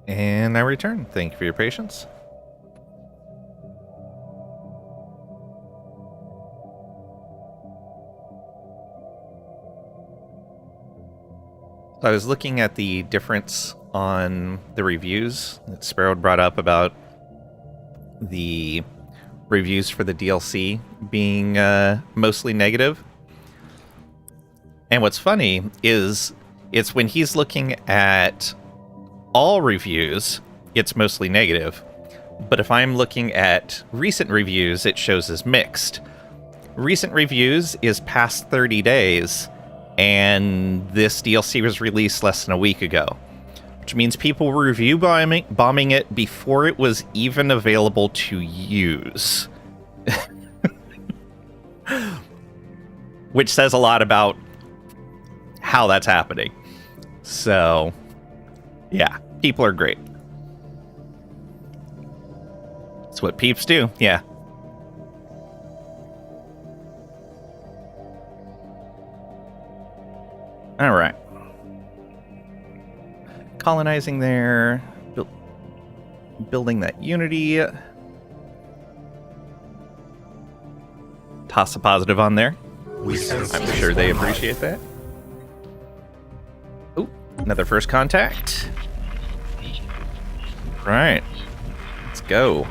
And I return. Thank you for your patience. So I was looking at the difference on the reviews that Sparrow brought up about the reviews for the DLC being mostly negative. And what's funny is it's when he's looking at all reviews, it's mostly negative. But if I'm looking at recent reviews, it shows as mixed. Recent reviews is past 30 days, and this DLC was released less than a week ago. Which means people were review bombing it before it was even available to use. Which says a lot about how that's happening. So, yeah, people are great. That's what peeps do, yeah. All right. Colonizing there, building that unity. Toss a positive on there. I'm sure they appreciate that. Ooh, another first contact. Right. Let's go.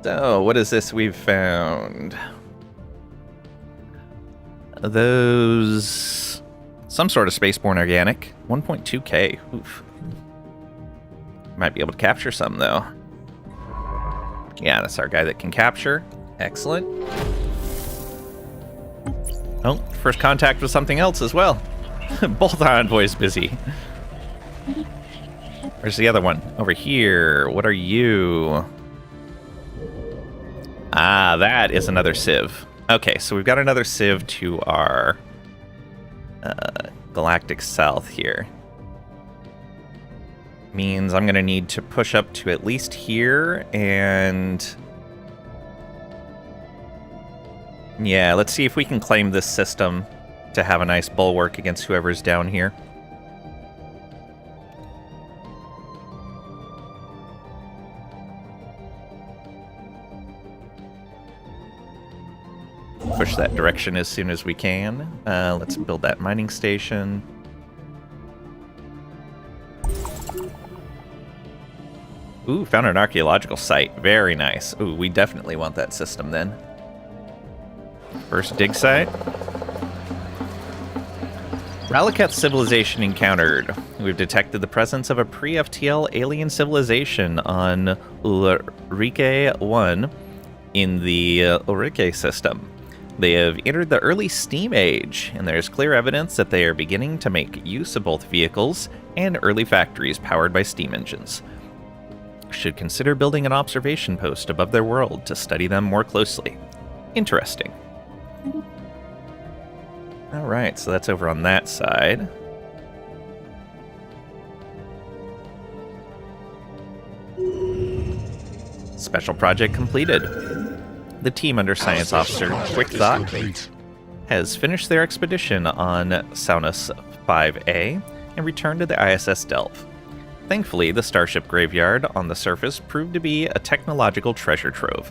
So, what is this we've found? Those... some sort of spaceborne organic. 1.2k. Oof. Might be able to capture some, though. Yeah, that's our guy that can capture. Excellent. Oh, first contact with something else as well. Both our envoys busy. Where's the other one? Over here. What are you? Ah, that is another civ. Okay, so we've got another civ to our galactic south here. Means I'm going to need to push up to at least here, and... yeah, let's see if we can claim this system to have a nice bulwark against whoever's down here. Push that direction as soon as we can. Let's build that mining station. Ooh, found an archaeological site. Very nice. Ooh, we definitely want that system then. First dig site. Ralaketh civilization encountered. We've detected the presence of a pre-FTL alien civilization on Ulrike 1 in the Ulrike system. They have entered the early steam age, and there is clear evidence that they are beginning to make use of both vehicles and early factories powered by steam engines. Should consider building an observation post above their world to study them more closely. Interesting. Alright, so that's over on that side. Special project completed. The team under Science Officer Quick Thought has finished their expedition on Saunus 5A and returned to the ISS Delve. Thankfully, the Starship graveyard on the surface proved to be a technological treasure trove.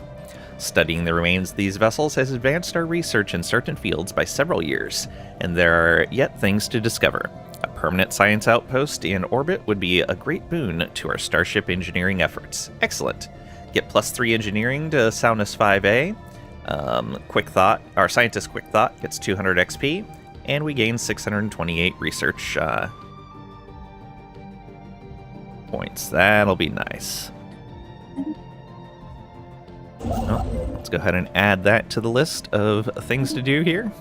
Studying the remains of these vessels has advanced our research in certain fields by several years, and there are yet things to discover. A permanent science outpost in orbit would be a great boon to our Starship engineering efforts. Excellent. Get +3 engineering to Saunus 5A. Quick Thought, our scientist Quick Thought gets 200 XP, and we gain 628 research points. That'll be nice. Oh, let's go ahead and add that to the list of things to do here.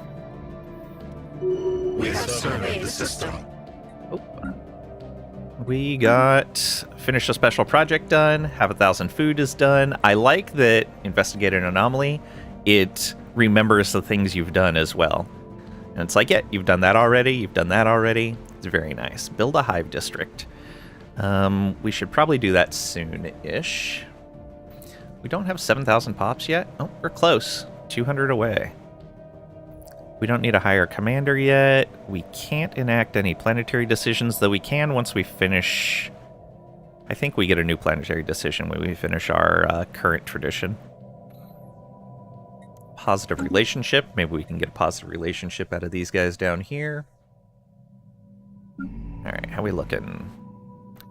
We have surveyed the system. Oh. We got finished a special project done, have 1,000 food is done. I like that investigate an anomaly. It remembers the things you've done as well. And it's like, yeah, you've done that already, you've done that already. It's very nice. Build a hive district. We should probably do that soon-ish. We don't have 7,000 pops yet. Oh, we're close. 200 away. We don't need a higher commander yet. We can't enact any planetary decisions, though we can once we finish... I think we get a new planetary decision when we finish our current tradition. Positive relationship. Maybe we can get a positive relationship out of these guys down here. Alright, how we looking?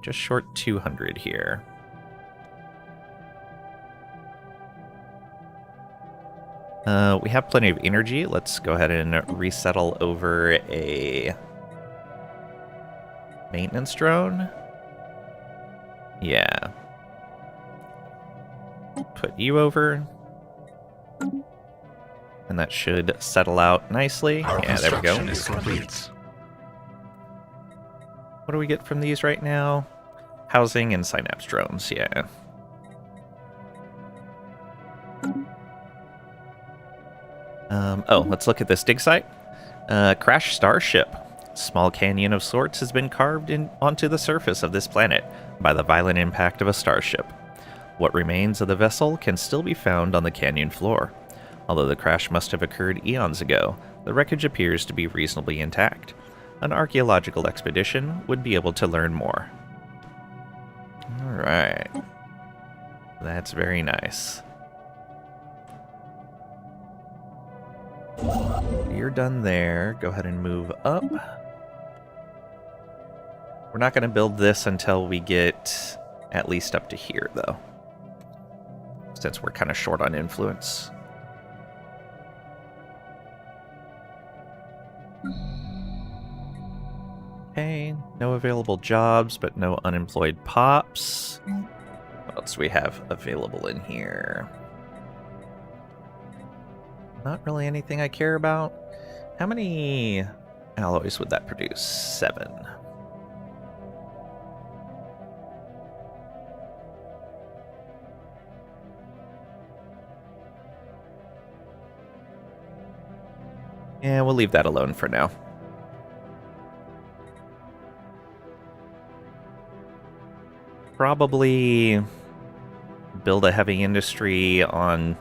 Just short 200 here. We have plenty of energy. Let's go ahead and resettle over a maintenance drone. Yeah. Put you over. And that should settle out nicely. Yeah, there we go. What do we get from these right now? Housing and synapse drones, yeah. Let's look at this dig site. Crashed starship. Small canyon of sorts has been carved onto the surface of this planet by the violent impact of a starship. What remains of the vessel can still be found on the canyon floor. Although the crash must have occurred eons ago, the wreckage appears to be reasonably intact. An archaeological expedition would be able to learn more. Alright. That's very nice. You're done there. Go ahead and move up. We're not going to build this until we get at least up to here, though. Since we're kind of short on influence. Okay, no available jobs, but no unemployed pops. What else do we have available in here? Not really anything I care about. How many alloys would that produce? 7. Yeah, we'll leave that alone for now. Probably build a heavy industry on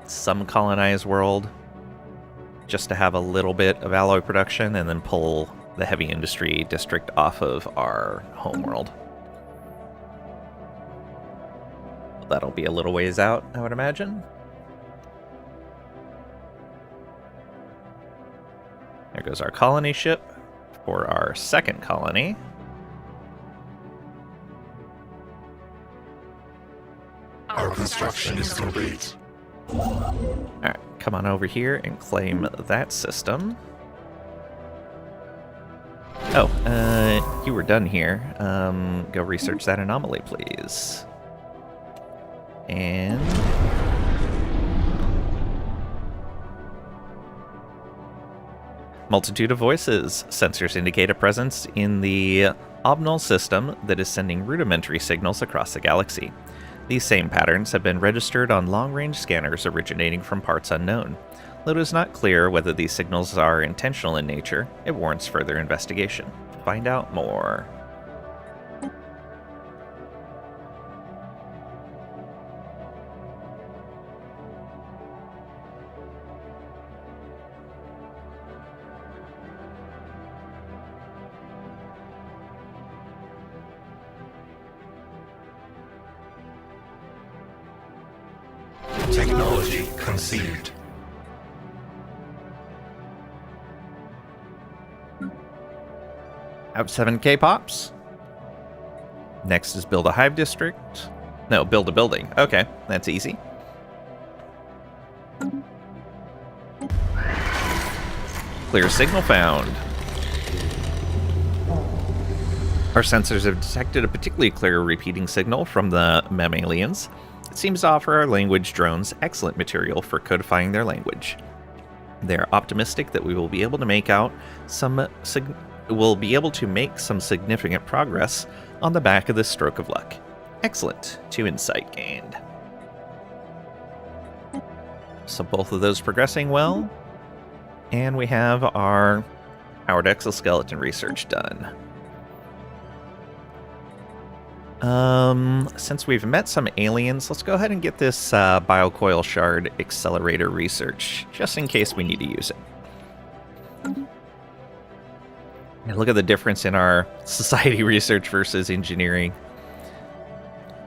some colonized world just to have a little bit of alloy production and then pull the heavy industry district off of our homeworld. That'll be a little ways out, I would imagine. There goes our colony ship for our second colony. Our construction is complete. Alright, come on over here and claim that system. Oh, you were done here. Go research that anomaly, please. And... multitude of voices. Sensors indicate a presence in the Obnul system that is sending rudimentary signals across the galaxy. These same patterns have been registered on long-range scanners originating from parts unknown. Though it is not clear whether these signals are intentional in nature, it warrants further investigation. Find out more. Technology conceived. Have 7k pops. Next is build a hive district. No, build a building. Okay, that's easy. Clear signal found. Our sensors have detected a particularly clear repeating signal from the mammalians. It seems to offer our language drones excellent material for codifying their language. They are optimistic that we will be able to make some significant progress on the back of this stroke of luck. Excellent. 2 insight gained. So both of those progressing well. And we have our powered exoskeleton research done. Since we've met some aliens, let's go ahead and get this biocoil shard accelerator research, just in case we need to use it. And look at the difference in our society research versus engineering.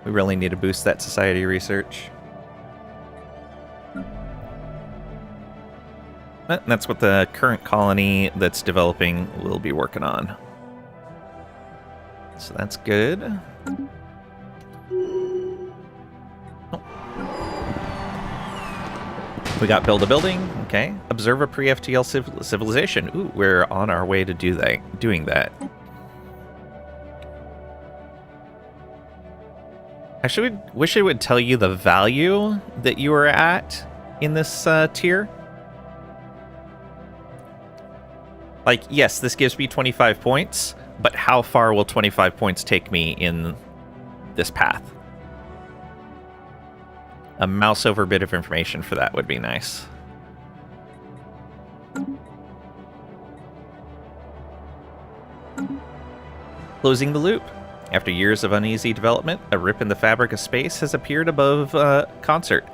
We really need to boost that society research. And that's what the current colony that's developing will be working on. So that's good. We got build a building. Okay. Observe a pre-FTL civilization. Ooh, we're on our way to doing that. I wish it would tell you the value that you are at in this tier. Like, yes, this gives me 25 points, but how far will 25 points take me in this path? A mouse over bit of information for that would be nice. Closing the loop. After years of uneasy development, a rip in the fabric of space has appeared above concert.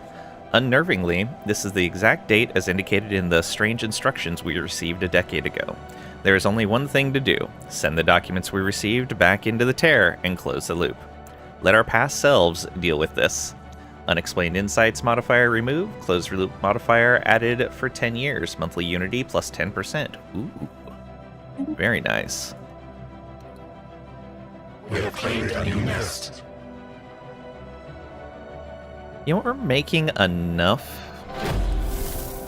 Unnervingly, this is the exact date as indicated in the strange instructions we received a decade ago. There is only one thing to do. Send the documents we received back into the tear and close the loop. Let our past selves deal with this. Unexplained insights modifier removed. Closed loop modifier added for 10 years. Monthly unity plus 10%. Ooh. Very nice. We have claimed a new nest. You know, we're making enough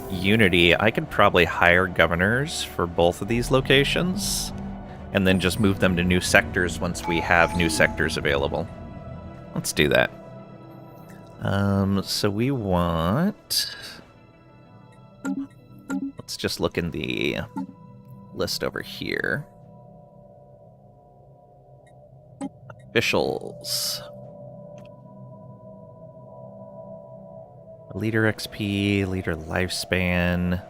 unity. I could probably hire governors for both of these locations and then just move them to new sectors once we have new sectors available. Let's do that. So we want... Let's just look in the list over here. Officials. Leader XP, leader lifespan.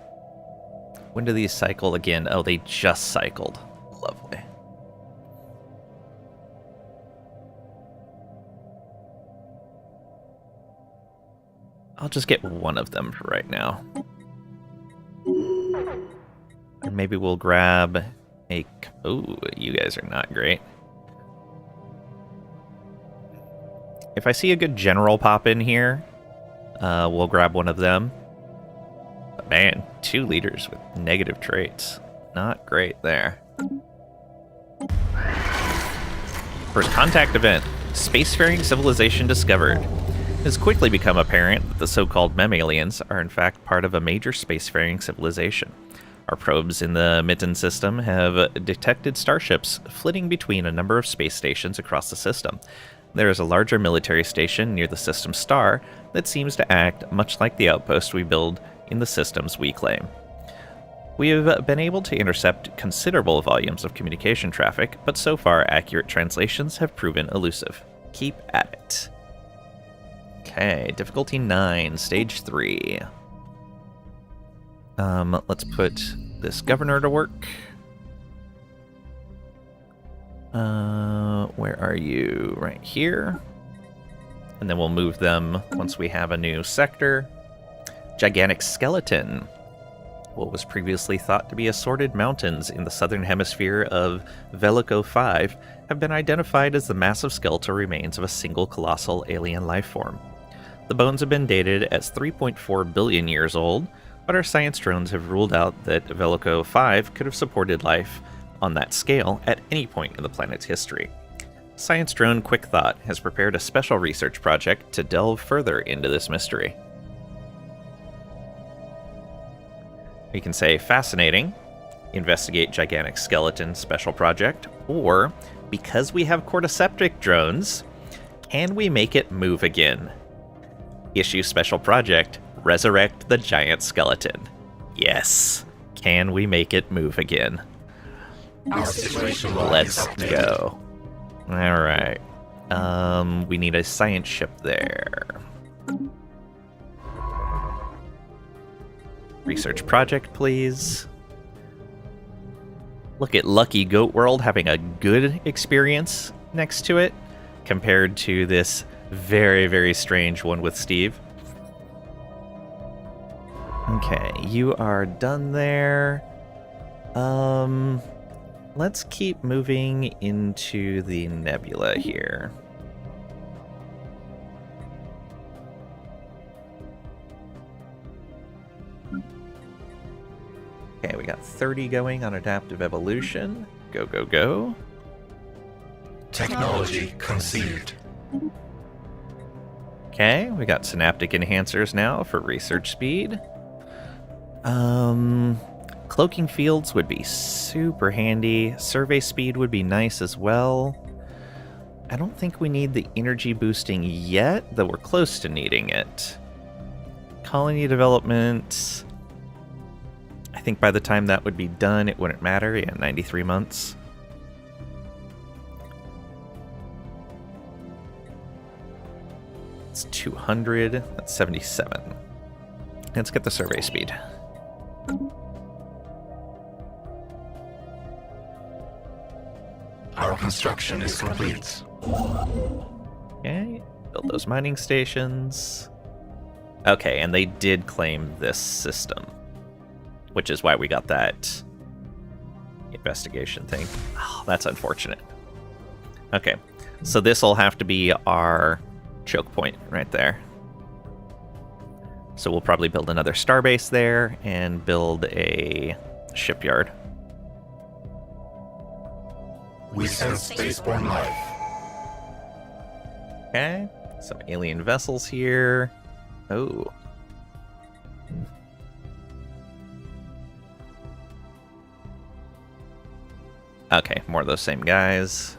When do these cycle again? Oh, they just cycled. Lovely. I'll just get one of them for right now. Or maybe we'll grab a... Oh, you guys are not great. If I see a good general pop in here, we'll grab one of them. But man, 2 leaders with negative traits. Not great there. First contact event. Spacefaring civilization discovered. It has quickly become apparent that the so-called mammalians are in fact part of a major spacefaring civilization. Our probes in the Mitten system have detected starships flitting between a number of space stations across the system. There is a larger military station near the system's star that seems to act much like the outpost we build in the systems we claim. We have been able to intercept considerable volumes of communication traffic, but so far accurate translations have proven elusive. Keep at it. Okay, difficulty 9, stage 3. Let's put this governor to work. Where are you? Right here. And then we'll move them once we have a new sector. Gigantic skeleton. What was previously thought to be assorted mountains in the southern hemisphere of Velico 5 have been identified as the massive skeletal remains of a single colossal alien life form. The bones have been dated as 3.4 billion years old, but our science drones have ruled out that Velico 5 could have supported life on that scale at any point in the planet's history. Science drone Quick Thought has prepared a special research project to delve further into this mystery. We can say fascinating, investigate gigantic skeleton special project, or because we have Cordyceptic drones, can we make it move again? Issue special project, resurrect the giant skeleton. Yes, can we make it move again? Let's go. Alright. We need a science ship there. Research project, please. Look at Lucky Goat World having a good experience next to it, compared to this very, very strange one with Steve. Okay, you are done there. Let's keep moving into the nebula here. Okay, we got 30 going on adaptive evolution. Go, go, go. Technology conceived. Okay, we got synaptic enhancers now for research speed. Cloaking fields would be super handy. Survey speed would be nice as well. I don't think we need the energy boosting yet, though we're close to needing it. Colony development. I think by the time that would be done, it wouldn't matter. Yeah, 93 months. It's 200. That's 77. Let's get the survey speed. Our construction is complete. Okay, build those mining stations. Okay, and they did claim this system, which is why we got that investigation thing. Oh, that's unfortunate. Okay, so this will have to be our choke point right there. So we'll probably build another starbase there and build a shipyard. We sense spaceborne life. Okay, some alien vessels here. Oh. Okay, more of those same guys.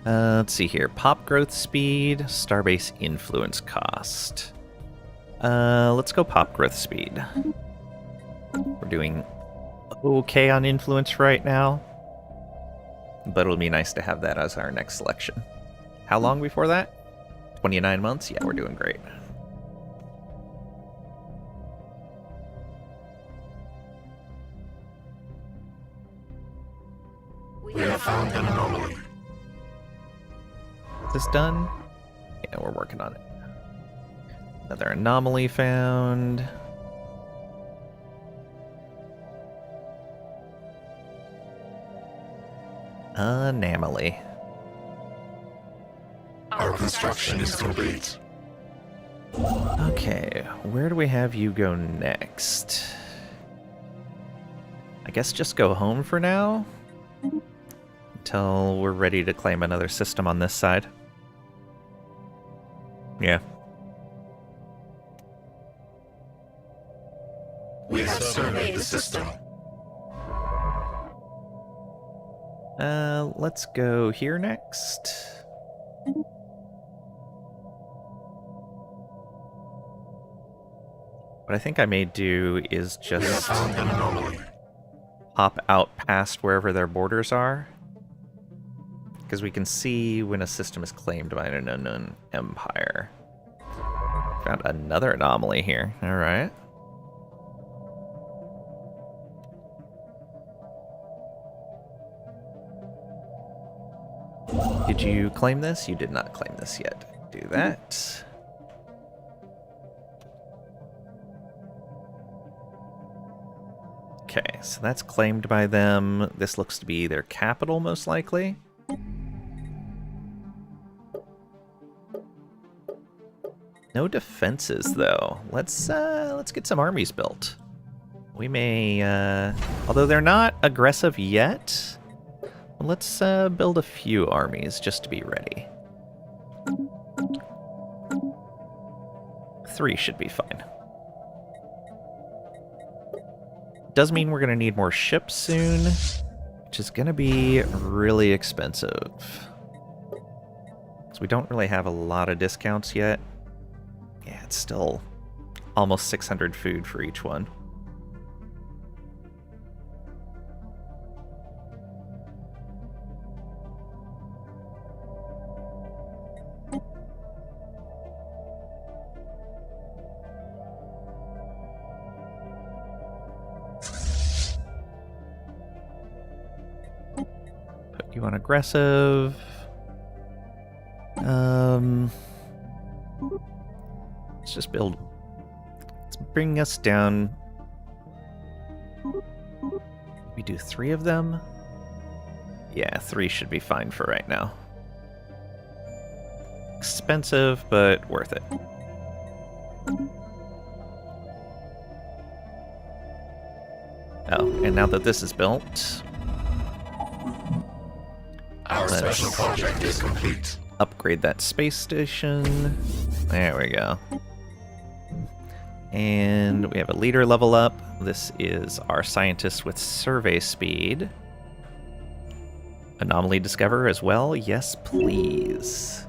Let's see here. Pop growth speed, starbase influence cost. Let's go pop growth speed. We're doing okay on influence right now, but it'll be nice to have that as our next selection. How long before that? 29 months? Yeah, we're doing great. We have found an anomaly. Is this done? Yeah, we're working on it. Another anomaly found. Anomaly. Our construction is complete. Okay, where do we have you go next? I guess just go home for now? Until we're ready to claim another system on this side. Yeah. We have surveyed the system. Let's go here next. What I think I may do is just hop out past wherever their borders are. Because we can see when a system is claimed by an unknown empire. Found another anomaly here. Alright. Did you claim this? You did not claim this yet. Do that. Okay, so that's claimed by them. This looks to be their capital, most likely. No defenses, though. Let's get some armies built. We may, although they're not aggressive yet, let's build a few armies just to be ready. 3 should be fine. Does mean we're going to need more ships soon, which is going to be really expensive. So we don't really have a lot of discounts yet. Yeah, it's still almost 600 food for each one. Put you on aggressive. Let's just build. Let's bring us down We do 3 of them. Yeah, 3 should be fine for right now. Expensive, but worth it. Oh, and now that this is built, Our special project is complete. upgrade that space station. There we go. And we have a leader level up. This is our scientist with survey speed. Anomaly discoverer as well. Yes, please.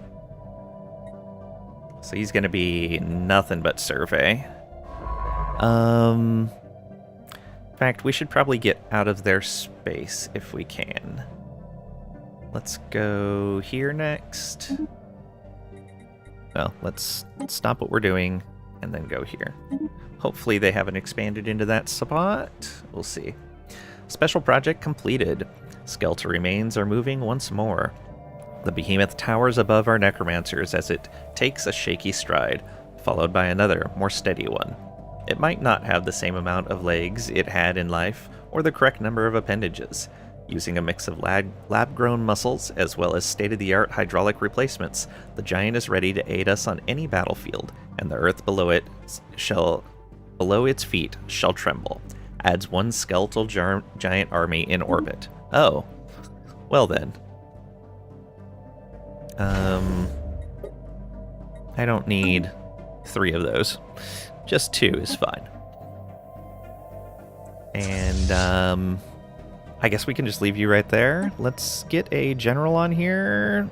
So he's going to be nothing but survey. In fact, we should probably get out of their space if we can. Let's go here next. Well, let's stop what we're doing and then go here. Hopefully they haven't expanded into that spot. We'll see. Special project completed. Skeletal remains are moving once more. The behemoth towers above our necromancers as it takes a shaky stride, followed by another, more steady one. It might not have the same amount of legs it had in life, or the correct number of appendages. Using a mix of lab-grown muscles as well as state-of-the-art hydraulic replacements, the giant is ready to aid us on any battlefield, and the earth below its feet shall tremble. Adds one skeletal giant army in orbit. Oh, well then. I don't need 3 of those. Just 2 is fine. And, I guess we can just leave you right there. Let's get a general on here.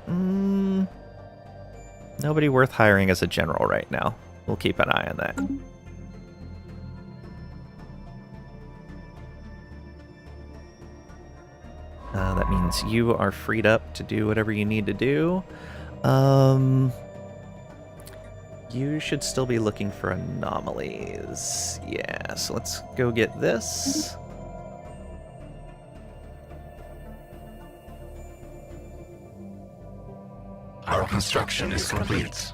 Nobody worth hiring as a general right now. We'll keep an eye on that. That means you are freed up to do whatever you need to do. You should still be looking for anomalies. Yeah, so let's go get this. Our construction is complete.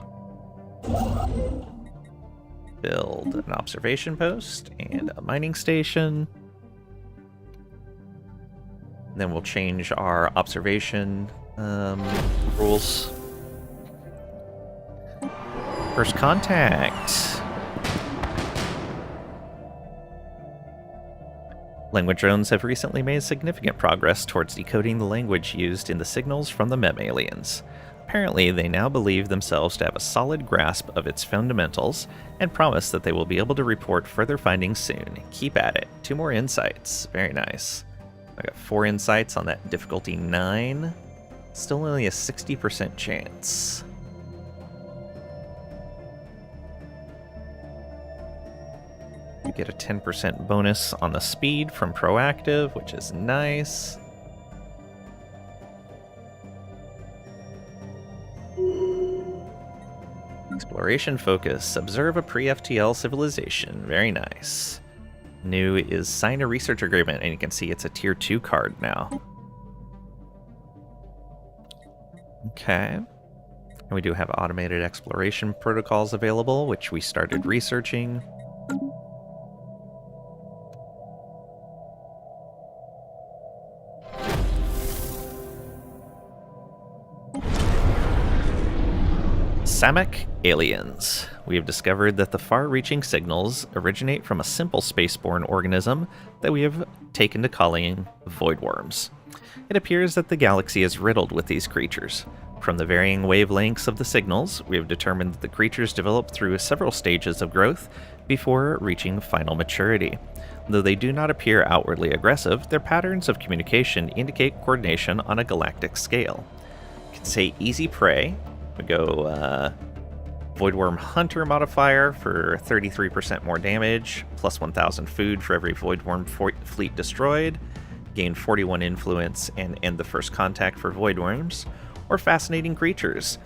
Build an observation post and a mining station. Then we'll change our observation rules. First contact. Language drones have recently made significant progress towards decoding the language used in the signals from the mem aliens. Apparently, they now believe themselves to have a solid grasp of its fundamentals and promise that they will be able to report further findings soon. Keep at it. 2 more insights. Very nice. I got 4 insights on that difficulty 9. Still only a 60% chance. You get a 10% bonus on the speed from proactive, which is nice. Exploration focus. Observe a pre-FTL civilization. Very nice. New is sign a research agreement, and you can see it's a tier 2 card now. Okay. And we do have automated exploration protocols available, which we started researching. Civic aliens. We have discovered that the far-reaching signals originate from a simple spaceborne organism that we have taken to calling voidworms. It appears that the galaxy is riddled with these creatures. From the varying wavelengths of the signals, we have determined that the creatures develop through several stages of growth before reaching final maturity. Though they do not appear outwardly aggressive, their patterns of communication indicate coordination on a galactic scale. You can say easy prey. We go Voidworm Hunter modifier for 33% more damage, plus 1,000 food for every Voidworm fleet destroyed, gain 41 influence, and end the first contact for Voidworms. Or Fascinating Creatures.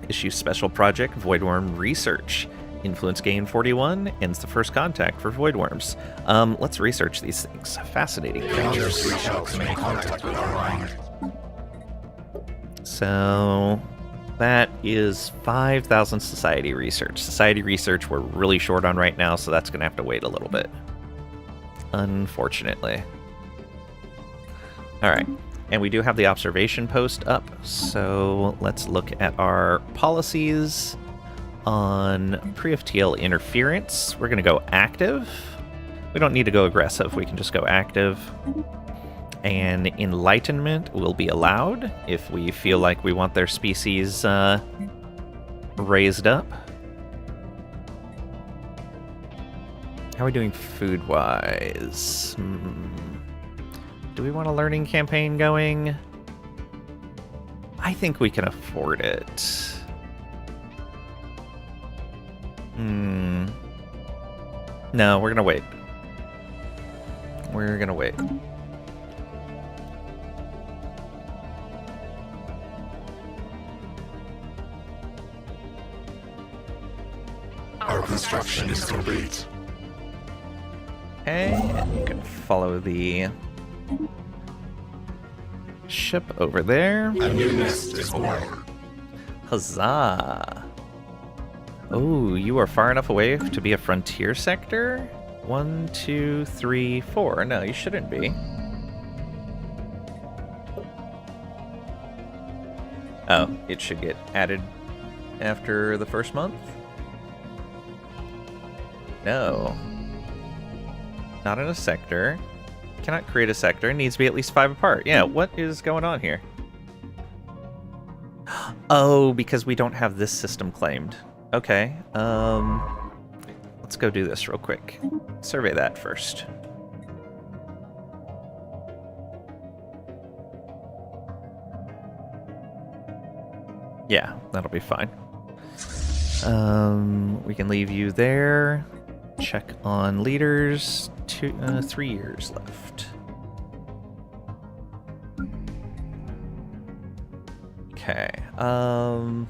Issue special project Voidworm Research. Influence gain 41, ends the first contact for Voidworms. Let's research these things. Fascinating Creatures. Reach out to make contact with our mind. So that is 5,000 society research. Society research we're really short on right now, so that's going to have to wait a little bit. Unfortunately. Alright, and we do have the observation post up, so let's look at our policies on pre-FTL interference. We're going to go active. We don't need to go aggressive, we can just go active. And enlightenment will be allowed if we feel like we want their species raised up. How are we doing food-wise? Do we want a learning campaign going? I think we can afford it. No, we're gonna wait. We're gonna wait. Our construction is complete. Okay, and you can follow the ship over there. A new nest is born. Huzzah! Oh, you are far enough away to be a frontier sector? 1, 2, 3, 4. No, you shouldn't be. Oh, it should get added after the first month? No. Not in a sector. Cannot create a sector. Needs to be at least 5 apart. Yeah, what is going on here? Oh, because we don't have this system claimed. Okay, let's go do this real quick. Survey that first. Yeah, that'll be fine. We can leave you there. Check on leaders. 3 years left. Okay. I'm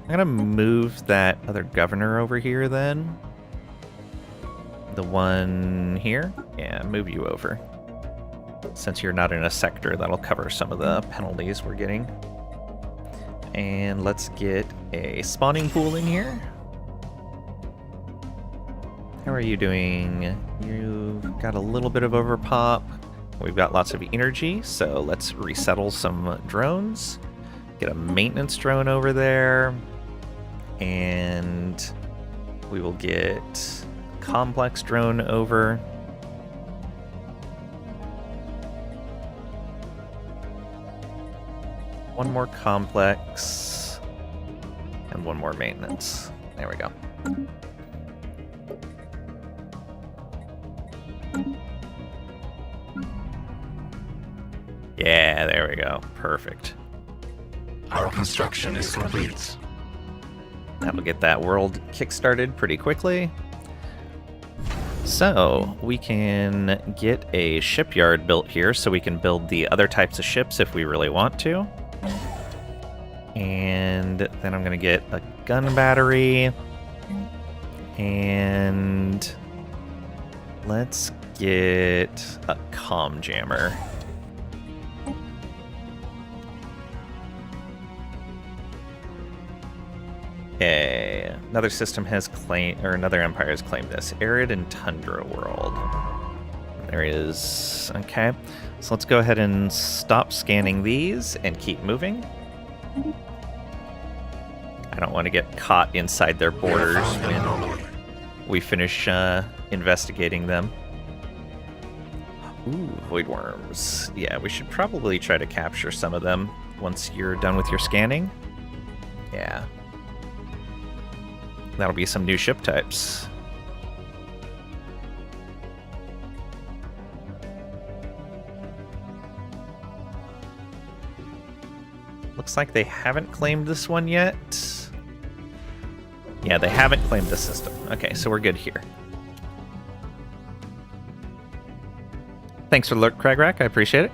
gonna move that other governor over here then. The one here? Yeah, move you over. Since you're not in a sector, that'll cover some of the penalties we're getting. And let's get a spawning pool in here. How are you doing? You've got a little bit of overpop. We've got lots of energy, so let's resettle some drones. Get a maintenance drone over there. And we will get a complex drone over. One more complex. And one more maintenance. There we go. Yeah, there we go. Perfect. Our construction is complete. That'll get that world kickstarted pretty quickly. So, we can get a shipyard built here so we can build the other types of ships if we really want to. And then I'm going to get a gun battery. And let's get a comm jammer. Okay, another system has claimed, or another empire has claimed this. Arid and Tundra World. There is, okay. So let's go ahead and stop scanning these and keep moving. I don't want to get caught inside their borders when we finish investigating them. Ooh, void worms. Yeah, we should probably try to capture some of them once you're done with your scanning. Yeah. That'll be some new ship types. Looks like they haven't claimed this one yet. Yeah, they haven't claimed the system. Okay, so we're good here. Thanks for the lurk, Cragrack. I appreciate it.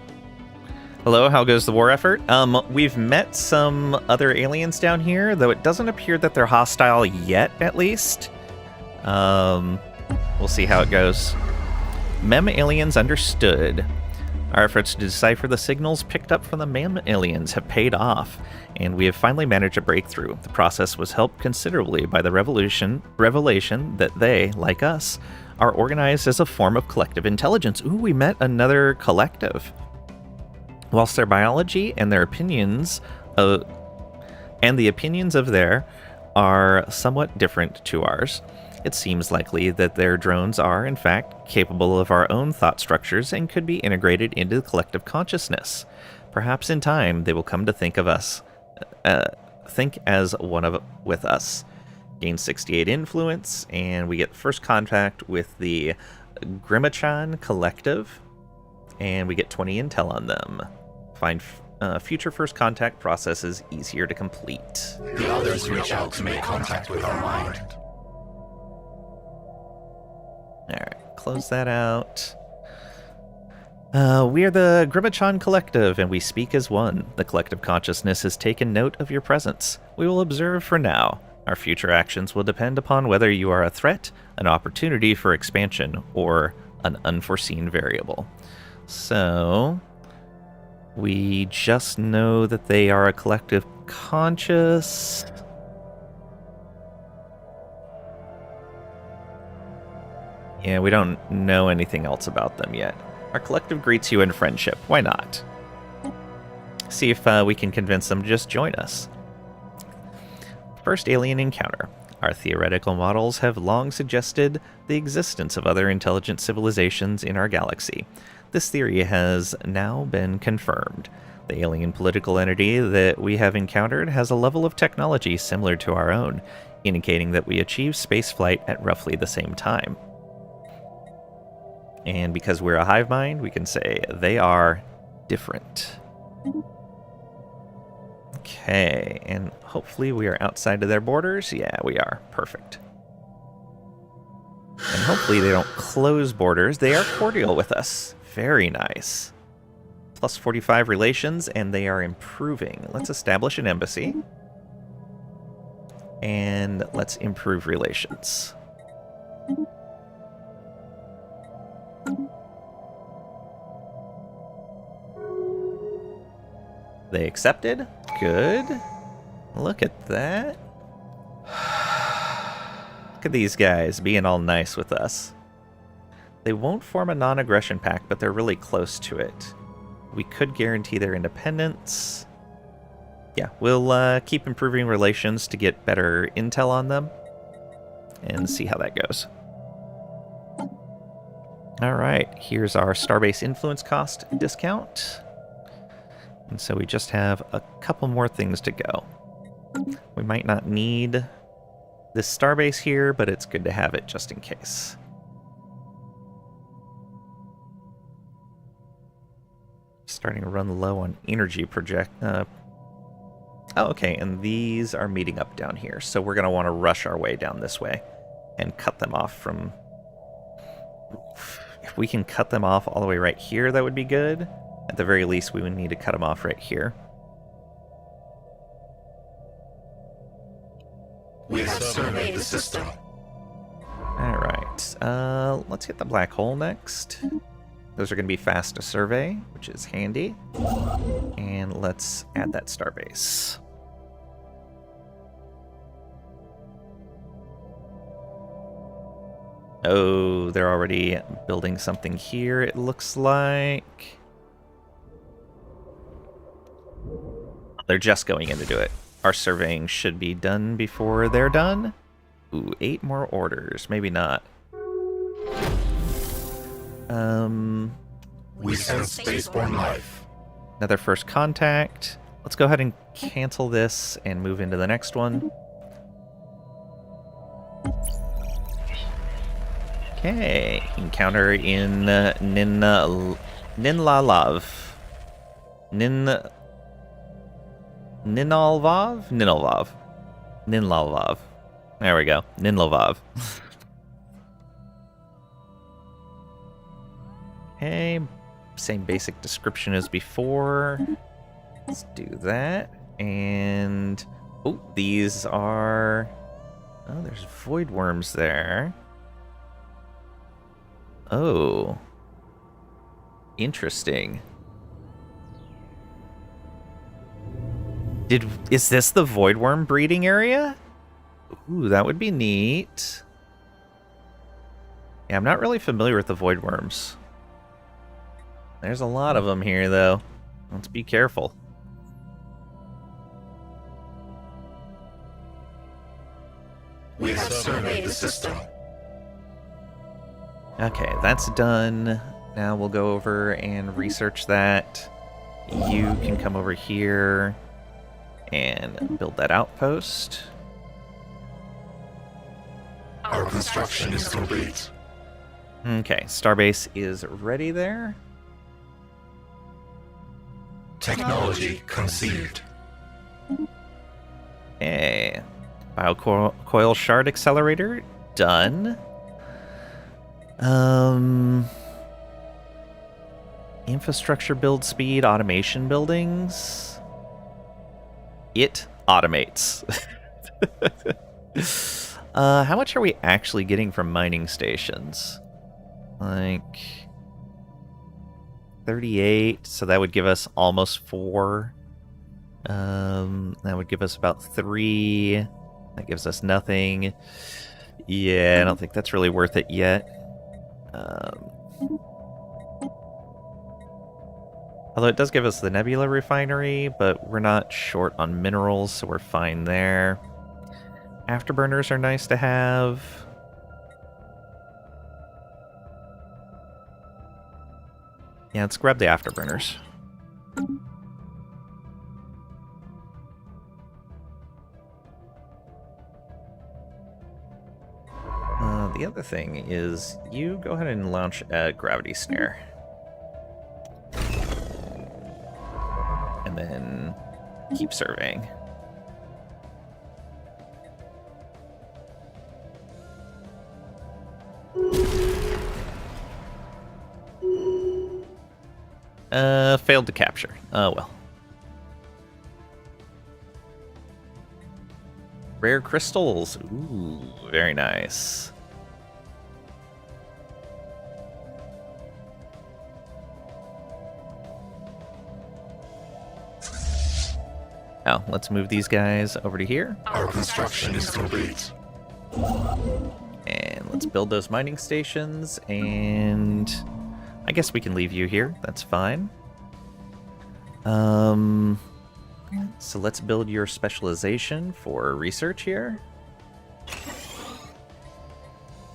Hello, how goes the war effort? We've met some other aliens down here, though it doesn't appear that they're hostile yet, at least. We'll see how it goes. Mem aliens understood. Our efforts to decipher the signals picked up from the mammal aliens have paid off, and we have finally managed a breakthrough. The process was helped considerably by the revelation that they, like us, are organized as a form of collective intelligence. Ooh, we met another collective. Whilst their biology and their opinions of their are somewhat different to ours, it seems likely that their drones are, in fact, capable of our own thought structures and could be integrated into the collective consciousness. Perhaps in time they will come to think as one with us. Gain 68 influence, and we get first contact with the Grimachan Collective, and we get 20 intel on them. Find future first contact processes easier to complete. The others reach out to make contact with our mind. Alright, close that out. We are the Grimachan Collective, and we speak as one. The collective consciousness has taken note of your presence. We will observe for now. Our future actions will depend upon whether you are a threat, an opportunity for expansion, or an unforeseen variable. So, we just know that they are a collective conscious. Yeah, we don't know anything else about them yet. Our collective greets you in friendship. Why not? See if we can convince them to just join us. First alien encounter. Our theoretical models have long suggested the existence of other intelligent civilizations in our galaxy. This theory has now been confirmed. The alien political entity that we have encountered has a level of technology similar to our own, indicating that we achieved spaceflight at roughly the same time. And because we're a hive mind, we can say they are different. Okay, and hopefully we are outside of their borders. Yeah, we are. Perfect. And hopefully they don't close borders. They are cordial with us. Very nice. Plus 45 relations, and they are improving. Let's establish an embassy. And let's improve relations. They accepted. Good. Look at that. Look at these guys being all nice with us. They won't form a non-aggression pact, but they're really close to it. We could guarantee their independence. Yeah, we'll keep improving relations to get better intel on them and see how that goes. Alright, here's our Starbase influence cost discount. And so we just have a couple more things to go. We might not need this Starbase here, but it's good to have it just in case. Starting to run low on energy oh, okay, and these are meeting up down here, so we're going to want to rush our way down this way and cut them off from... If we can cut them off all the way right here, that would be good. At the very least, we would need to cut them off right here. We have surveyed the system. Alright, let's hit the black hole next. Those are going to be fast to survey, which is handy. And let's add that starbase. Oh, they're already building something here, it looks like. They're just going in to do it. Our surveying should be done before they're done. Ooh, 8 more orders. Maybe not. We sense spaceborne life. Another first contact. Let's go ahead and cancel this and move into the next one. Okay. Encounter in Ninlalav. Ninlalvav. There we go. Ninlalvav. Okay. Same basic description as before. Let's do that. And... oh, these are... oh, there's void worms there. Oh. Interesting. Is this the voidworm breeding area? Ooh, that would be neat. Yeah, I'm not really familiar with the voidworms. There's a lot of them here, though. Let's be careful. We have surveyed the system. Okay, that's done. Now we'll go over and research that. You can come over here and build that outpost. Our construction is complete. Okay, Starbase is ready there. Technology conceived. Hey, Biocoil Shard Accelerator done. Infrastructure build speed, automation buildings. It automates. How much are we actually getting from mining stations? Like 38, so that would give us almost 4. That would give us about 3. That gives us nothing. Yeah, I don't think that's really worth it yet. Although it does give us the Nebula Refinery, but we're not short on minerals, so we're fine there. Afterburners are nice to have. Yeah, let's grab the afterburners. The other thing is, you go ahead and launch a gravity snare. And then keep surveying. Failed to capture. Oh well. Rare crystals. Ooh, very nice. Now, let's move these guys over to here. Our construction is complete. And let's build those mining stations, and I guess we can leave you here. That's fine. So let's build your specialization for research here.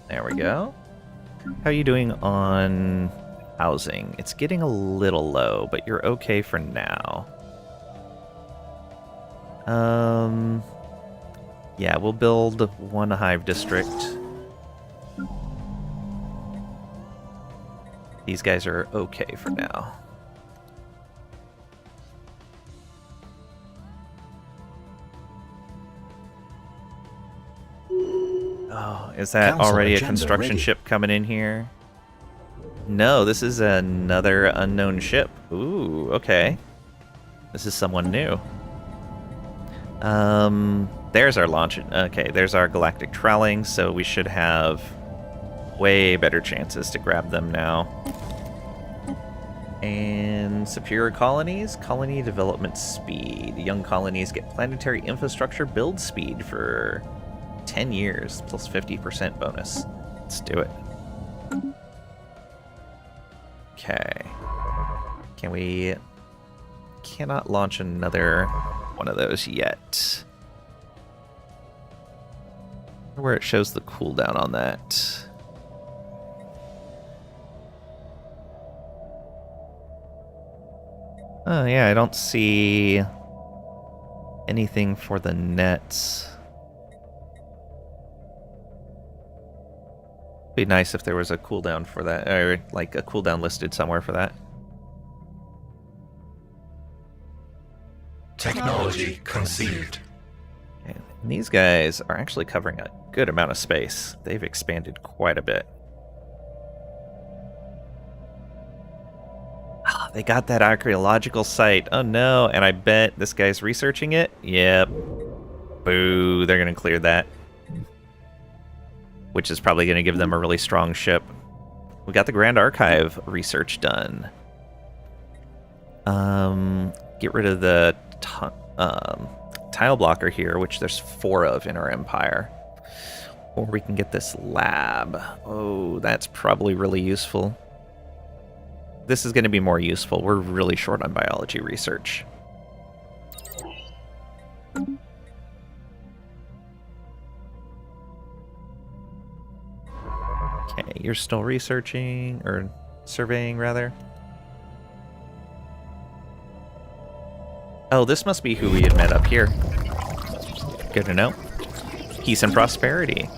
There we go. How are you doing on housing? It's getting a little low, but you're okay for now. Yeah, we'll build one hive district. These guys are okay for now. Oh, is that Council already a agenda construction ready. ship coming in here? No, this is another unknown ship. Ooh, okay. This is someone new. There's our launch. Okay, there's our galactic troweling, so we should have way better chances to grab them now. And superior colonies, colony development speed. Young colonies get planetary infrastructure build speed for 10 years, plus 50% bonus. Let's do it. Okay. Can we... Cannot launch another one of those yet. Where it shows the cooldown on that. Oh yeah, I don't see anything for the nets. Be nice if there was a cooldown for that, or like a cooldown listed somewhere for that. Technology conceived. And these guys are actually covering a good amount of space. They've expanded quite a bit. Ah, they got that archaeological site. Oh no, and I bet this guy's researching it? Yep. Boo, they're gonna clear that. Which is probably gonna give them a really strong ship. We got the Grand Archive research done. Get rid of the tile blocker here, which there's 4 of in our empire. Or we can get this lab. Oh, that's probably really useful. This is going to be more useful. We're really short on biology research. Okay, you're still researching, or surveying, rather. Oh, this must be who we had met up here. Good to know. Peace and prosperity.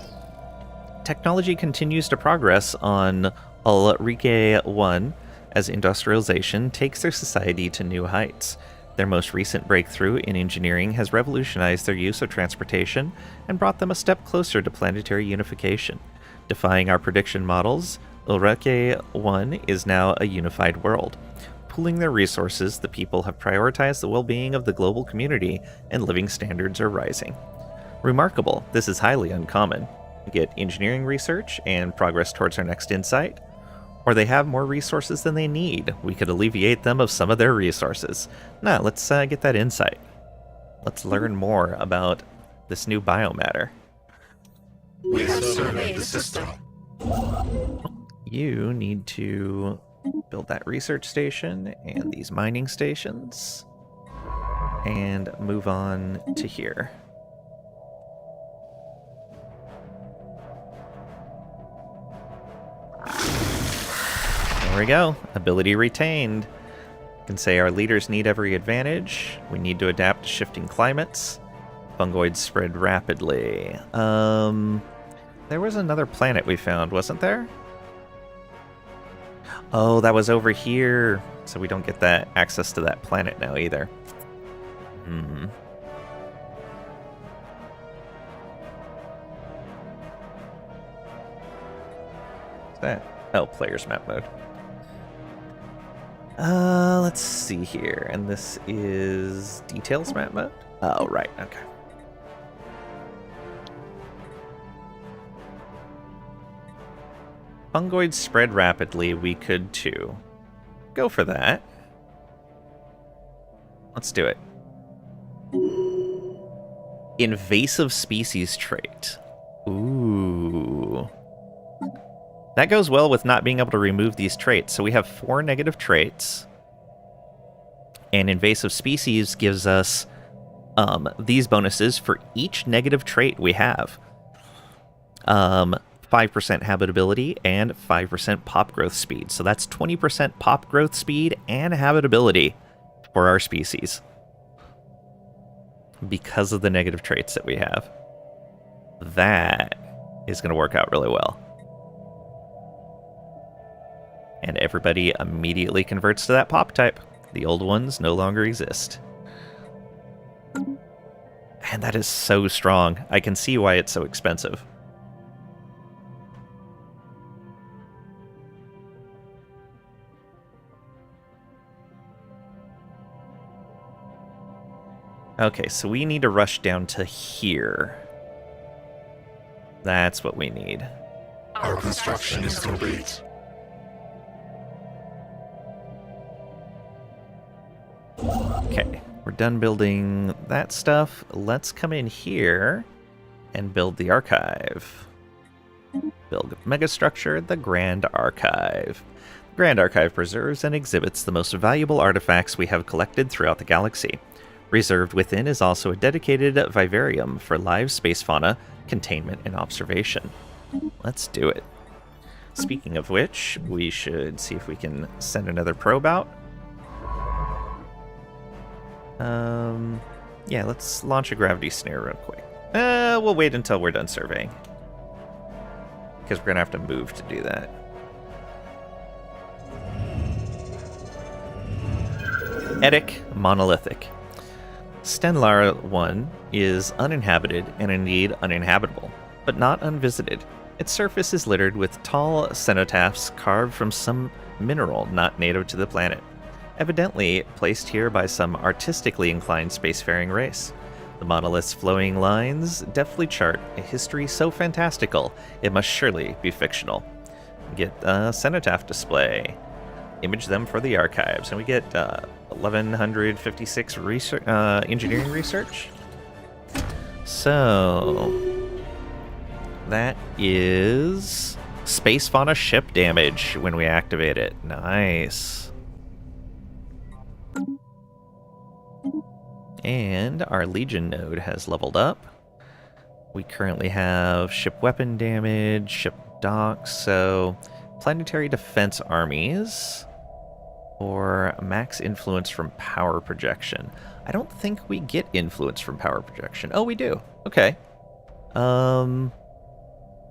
Technology continues to progress on Ulrike 1 as industrialization takes their society to new heights. Their most recent breakthrough in engineering has revolutionized their use of transportation and brought them a step closer to planetary unification. Defying our prediction models, Ulrike 1 is now a unified world. Pooling their resources, the people have prioritized the well-being of the global community, and living standards are rising. Remarkable, this is highly uncommon. Get engineering research and progress towards our next insight, or they have more resources than they need. We could alleviate them of some of their resources. Now, let's get that insight. Let's learn more about this new biomatter. We have surveyed the system. You need to build that research station and these mining stations, and move on to here. There we go. Ability retained. You can say our leaders need every advantage. We need to adapt to shifting climates. Fungoids spread rapidly. There was another planet we found, wasn't there? Oh, that was over here. So we don't get that access to that planet now either. What's that? Oh, player's map mode. Let's see here. And this is details map mode? Oh, right. Okay. Fungoids spread rapidly. We could too. Go for that. Let's do it. Invasive species trait. Ooh. That goes well with not being able to remove these traits. So we have 4 negative traits. And invasive species gives us these bonuses for each negative trait we have. 5% habitability and 5% pop growth speed. So that's 20% pop growth speed and habitability for our species because of the negative traits that we have. That is going to work out really well. And everybody immediately converts to that pop type. The old ones no longer exist. And that is so strong. I can see why it's so expensive. Okay, so we need to rush down to here. That's what we need. Our construction is complete. Okay, we're done building that stuff. Let's come in here and build the archive. Build megastructure, the Grand Archive. The Grand Archive preserves and exhibits the most valuable artifacts we have collected throughout the galaxy. Reserved within is also a dedicated vivarium for live space fauna, containment, and observation. Let's do it. Speaking of which, we should see if we can send another probe out. Yeah, let's launch a gravity snare real quick. We'll wait until we're done surveying, because we're gonna have to move to do that. Etic Monolithic. Stenlar 1 is uninhabited and indeed uninhabitable, but not unvisited. Its surface is littered with tall cenotaphs carved from some mineral not native to the planet, evidently placed here by some artistically inclined spacefaring race. The monolith's flowing lines deftly chart a history so fantastical it must surely be fictional. Get a cenotaph display. image them for the archives. And we get 1,156 research, engineering research. So that is space fauna ship damage when we activate it. Nice. And our Legion node has leveled up. We currently have ship weapon damage, ship docks, so planetary defense armies, or max influence from power projection. I don't think we get influence from power projection. Oh, we do. Okay.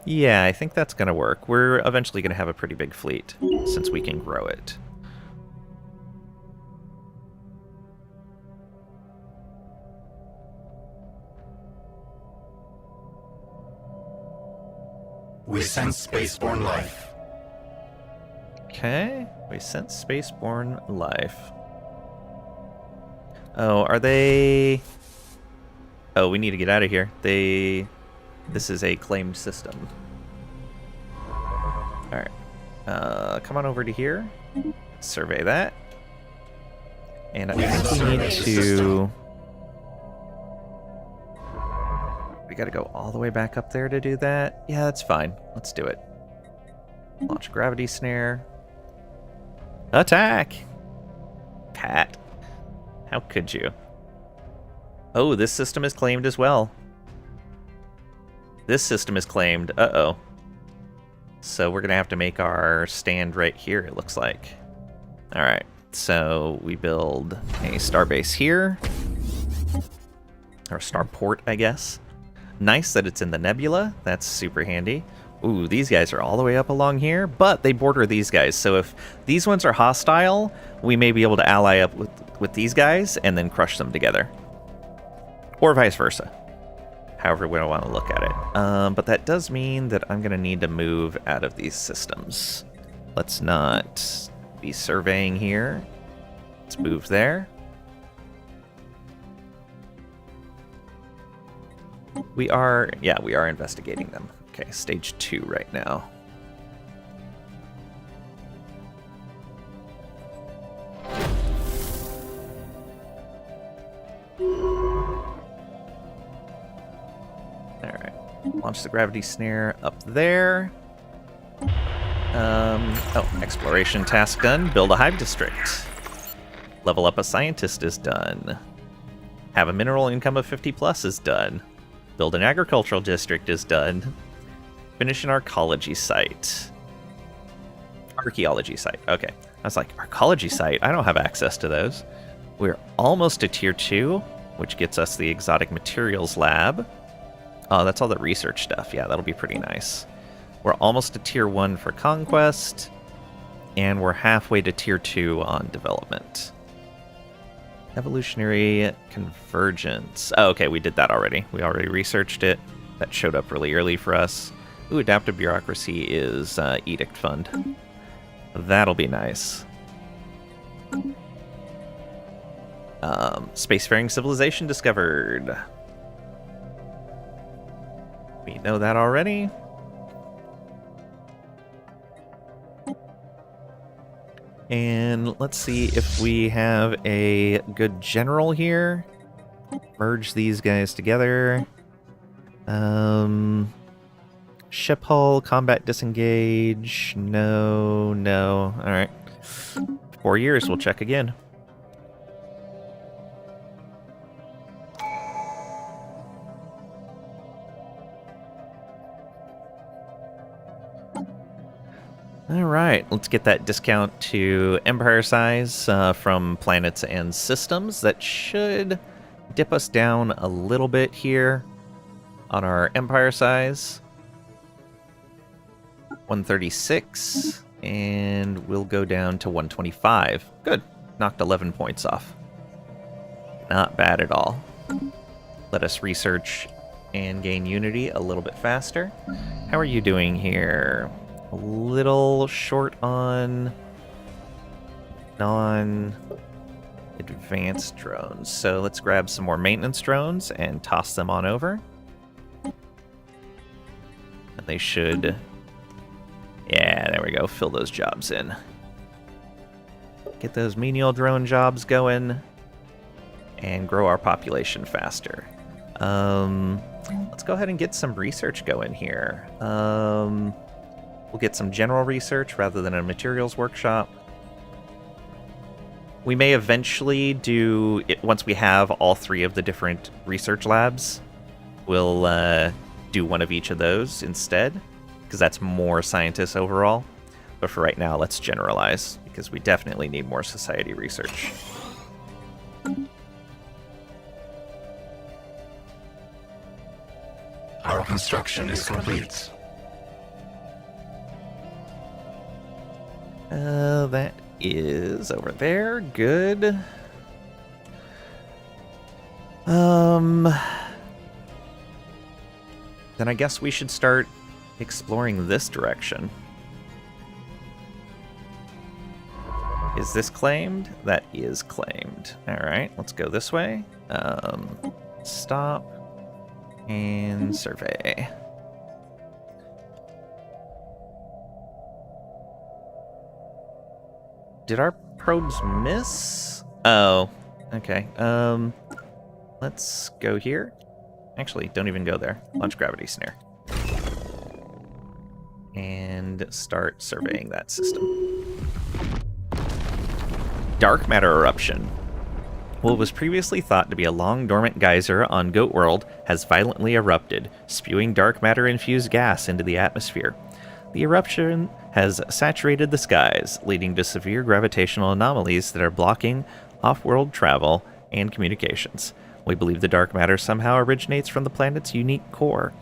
Yeah, I think that's gonna work. We're eventually gonna have a pretty big fleet, since we can grow it. We sense spaceborne life. Okay, we sense spaceborne life. Oh, are they... Oh, we need to get out of here. This is a claimed system. Alright. Come on over to here. Survey that. And I think we need to... We gotta go all the way back up there to do that? Yeah, that's fine. Let's do it. Launch gravity snare. Attack! Pat. How could you? Oh, this system is claimed as well. This system is claimed. Uh-oh. So we're gonna have to make our stand right here, it looks like. Alright, so we build a starbase here. Or starport, I guess. Nice that it's in the nebula. That's super handy. Ooh, these guys are all the way up along here, but they border these guys. So if these ones are hostile, we may be able to ally up with these guys and then crush them together. Or vice versa. However we want to look at it. But that does mean that I'm going to need to move out of these systems. Let's not be surveying here. Let's move there. We are investigating them. Okay, stage 2 right now. Alright, launch the gravity snare up there. Exploration task done. Build a hive district. Level up a scientist is done. Have a mineral income of 50 plus is done. Build an agricultural district is done. Finish an archaeology site. Archaeology site, okay. I was like, archaeology site? I don't have access to those. We're almost to tier 2, which gets us the exotic materials lab. Oh, that's all the research stuff. Yeah, that'll be pretty nice. We're almost to tier 1 for conquest, and we're halfway to tier 2 on development. Evolutionary convergence. Oh, okay, we did that already. We already researched it. That showed up really early for us. Ooh, adaptive bureaucracy is edict fund. That'll be nice. Spacefaring civilization discovered. We know that already. And let's see if we have a good general here. Merge these guys together. Ship hull, combat disengage. No. Alright. 4 years, we'll check again. Alright, let's get that discount to empire size from planets and systems. That should dip us down a little bit here on our empire size. 136, and we'll go down to 125. Good, knocked 11 points off. Not bad at all. Let us research and gain unity a little bit faster. How are you doing here? A little short on non-advanced drones. So let's grab some more maintenance drones and toss them on over. And they should... Yeah, there we go. Fill those jobs in. get those menial drone jobs going, and grow our population faster. Let's go ahead and get some research going here. We'll get some general research rather than a materials workshop. We may eventually do it once we have all 3 of the different research labs. We'll do one of each of those instead, because that's more scientists overall. But for right now, let's generalize, because we definitely need more society research. Our construction is complete. That is over there. Good. Then I guess we should start exploring this direction. Is this claimed? That is claimed. Alright, let's go this way. Stop. And survey. Did our probes miss? Oh, okay. Let's go here. Actually, don't even go there. Launch gravity snare. And start surveying that system. Dark matter eruption. What was previously thought to be a long dormant geyser on Goat World has violently erupted, spewing dark matter-infused gas into the atmosphere. The eruption has saturated the skies, leading to severe gravitational anomalies that are blocking off-world travel and communications. We believe the dark matter somehow originates from the planet's unique core.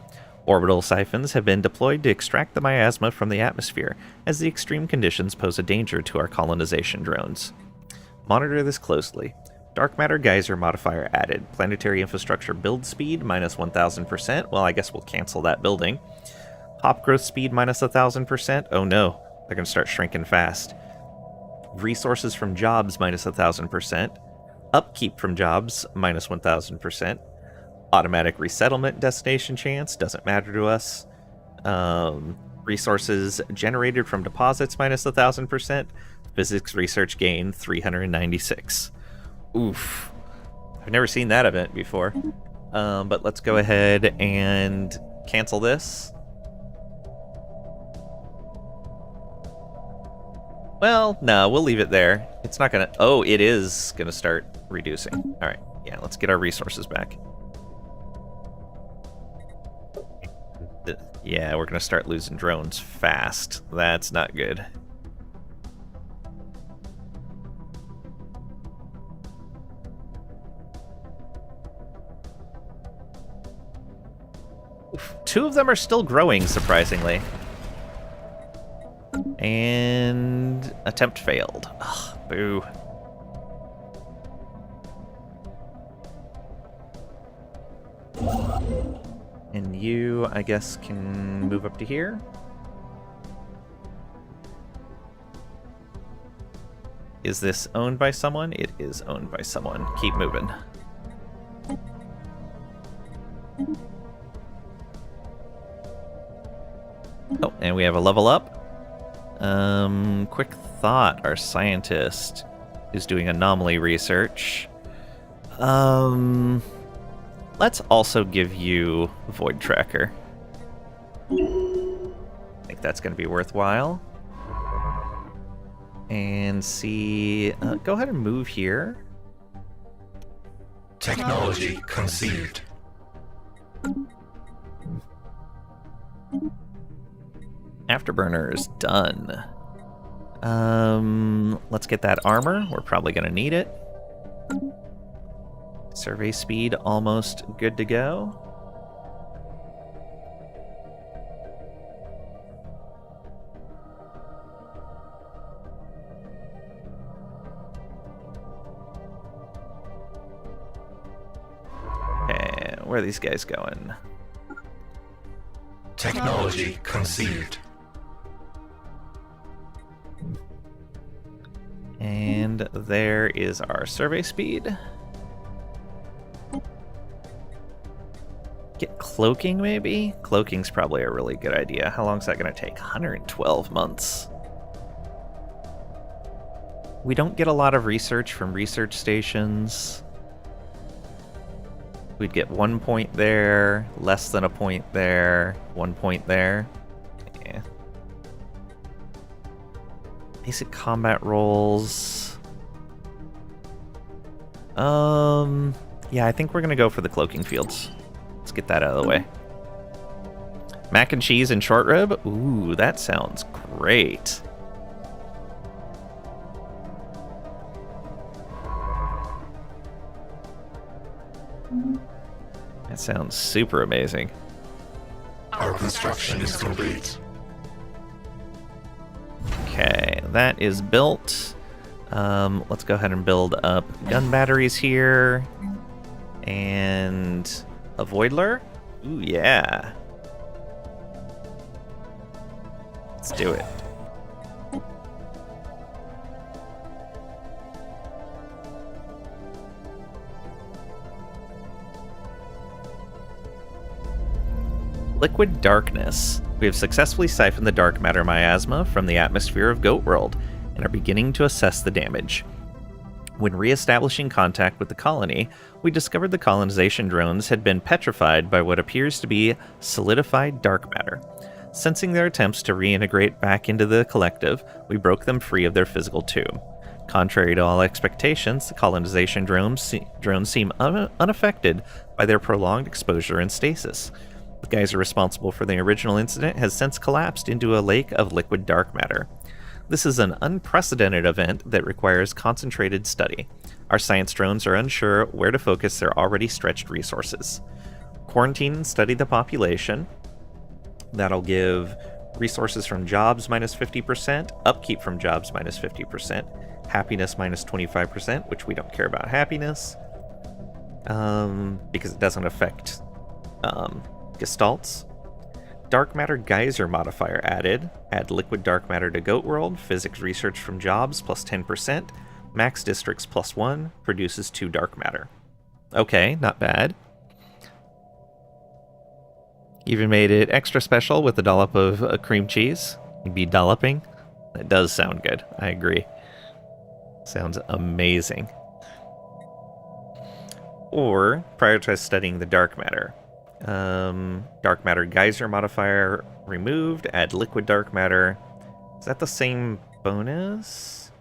Orbital siphons have been deployed to extract the miasma from the atmosphere, as the extreme conditions pose a danger to our colonization drones. Monitor this closely. Dark matter geyser modifier added. Planetary infrastructure build speed minus 1000%. Well, I guess we'll cancel that building. Pop growth speed minus 1000%. Oh no, they're going to start shrinking fast. Resources from jobs minus 1000%. Upkeep from jobs minus 1000%. Automatic resettlement destination chance doesn't matter to us. Resources generated from deposits minus 1000%. Physics research gain 396. Oof. I've never seen that event before. But let's go ahead and cancel this. Well, no, we'll leave it there. It's not gonna... Oh, it is gonna start reducing. Alright, yeah, let's get our resources back. Yeah, we're gonna start losing drones fast. That's not good. Oof, 2 of them are still growing, surprisingly. And attempt failed. Ugh, boo. And you, I guess, can move up to here. Is this owned by someone? It is owned by someone. Keep moving. Oh, and we have a level up. Quick thought, our scientist is doing anomaly research. Let's also give you Void Tracker. I think that's going to be worthwhile. And see, go ahead and move here. Technology conceived. Afterburners done. Let's get that armor. We're probably going to need it. Survey speed almost good to go. Okay, where are these guys going? Technology conceived. And there is our survey speed. Get cloaking, maybe? Cloaking's probably a really good idea. How long is that going to take? 112 months. We don't get a lot of research from research stations. We'd get 1 point there, less than a point there, 1 point there. Yeah. Basic combat rolls. Yeah, I think we're gonna go for the cloaking fields. Let's get that out of the way. Mac and cheese and short rib? Ooh, that sounds great. That sounds super amazing. Our construction is complete. Okay, that is built. Let's go ahead and build up gun batteries here. And a Voidler? Ooh, yeah. Let's do it. Liquid darkness. We have successfully siphoned the dark matter miasma from the atmosphere of Goat World and are beginning to assess the damage. When re-establishing contact with the colony, we discovered the colonization drones had been petrified by what appears to be solidified dark matter. Sensing their attempts to reintegrate back into the collective, we broke them free of their physical tomb. Contrary to all expectations, the colonization drones seem unaffected by their prolonged exposure and stasis. The geyser responsible for the original incident has since collapsed into a lake of liquid dark matter. This is an unprecedented event that requires concentrated study. Our science drones are unsure where to focus their already stretched resources. Quarantine and study the population. That'll give resources from jobs minus 50%, upkeep from jobs minus 50%, happiness minus 25%, which we don't care about happiness, because it doesn't affect gestalts. Dark matter geyser modifier added. Add liquid dark matter to Goat World. Physics research from jobs plus 10%. Max districts plus 1. Produces 2 dark matter. Okay, not bad. Even made it extra special with a dollop of cream cheese. You'd be dolloping. That does sound good. I agree. Sounds amazing. Or prioritize studying the dark matter. Dark matter geyser modifier removed. Add liquid dark matter. Is that the same bonus?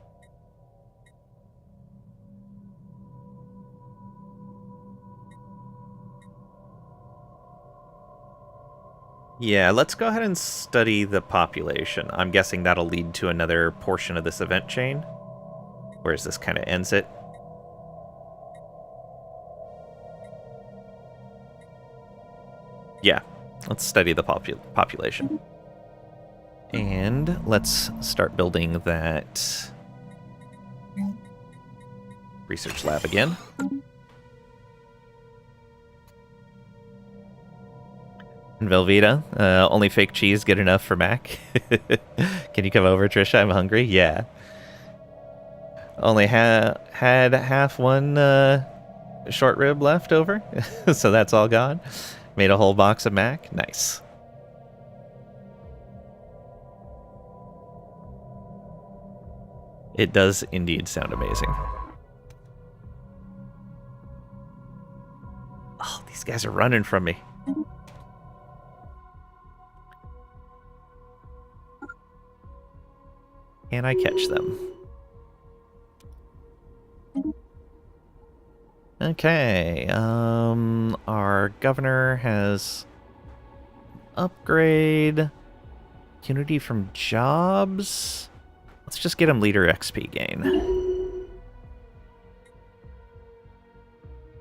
Yeah, let's go ahead and study the population. I'm guessing that'll lead to another portion of this event chain. Whereas this kind of ends it. Yeah, let's study the population. And let's start building that research lab again. And Velveeta, only fake cheese good enough for Mac? Can you come over, Trisha? I'm hungry. Yeah. Only had half one short rib left over, so that's all gone. Made a whole box of Mac. Nice. It does indeed sound amazing. Oh, these guys are running from me. Can I catch them? Okay, our governor has upgrade unity from jobs. Let's just get him leader XP gain.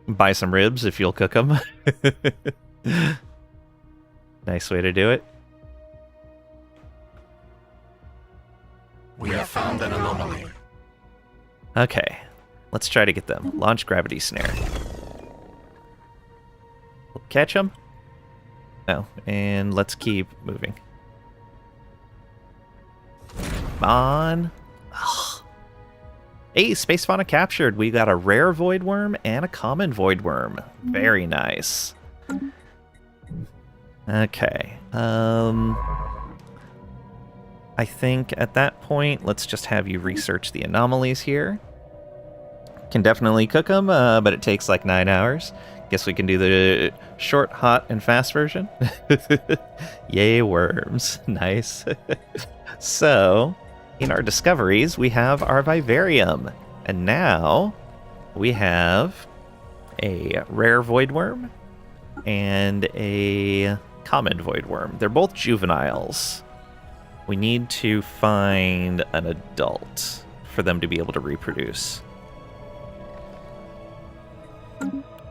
Buy some ribs if you'll cook them. Nice way to do it. We have found an anomaly. Okay, let's try to get them. Launch gravity snare. We'll catch them. No, and let's keep moving. Come on. Ugh. Hey, space fauna captured. We got a rare void worm and a common void worm. Very nice. I think at that point, let's just have you research the anomalies here. Can definitely cook them, but it takes like 9 hours. Guess we can do the short, hot, and fast version. Yay, worms. Nice. So, in our discoveries, we have our vivarium. And now, we have a rare voidworm and a common voidworm. They're both juveniles. We need to find an adult for them to be able to reproduce.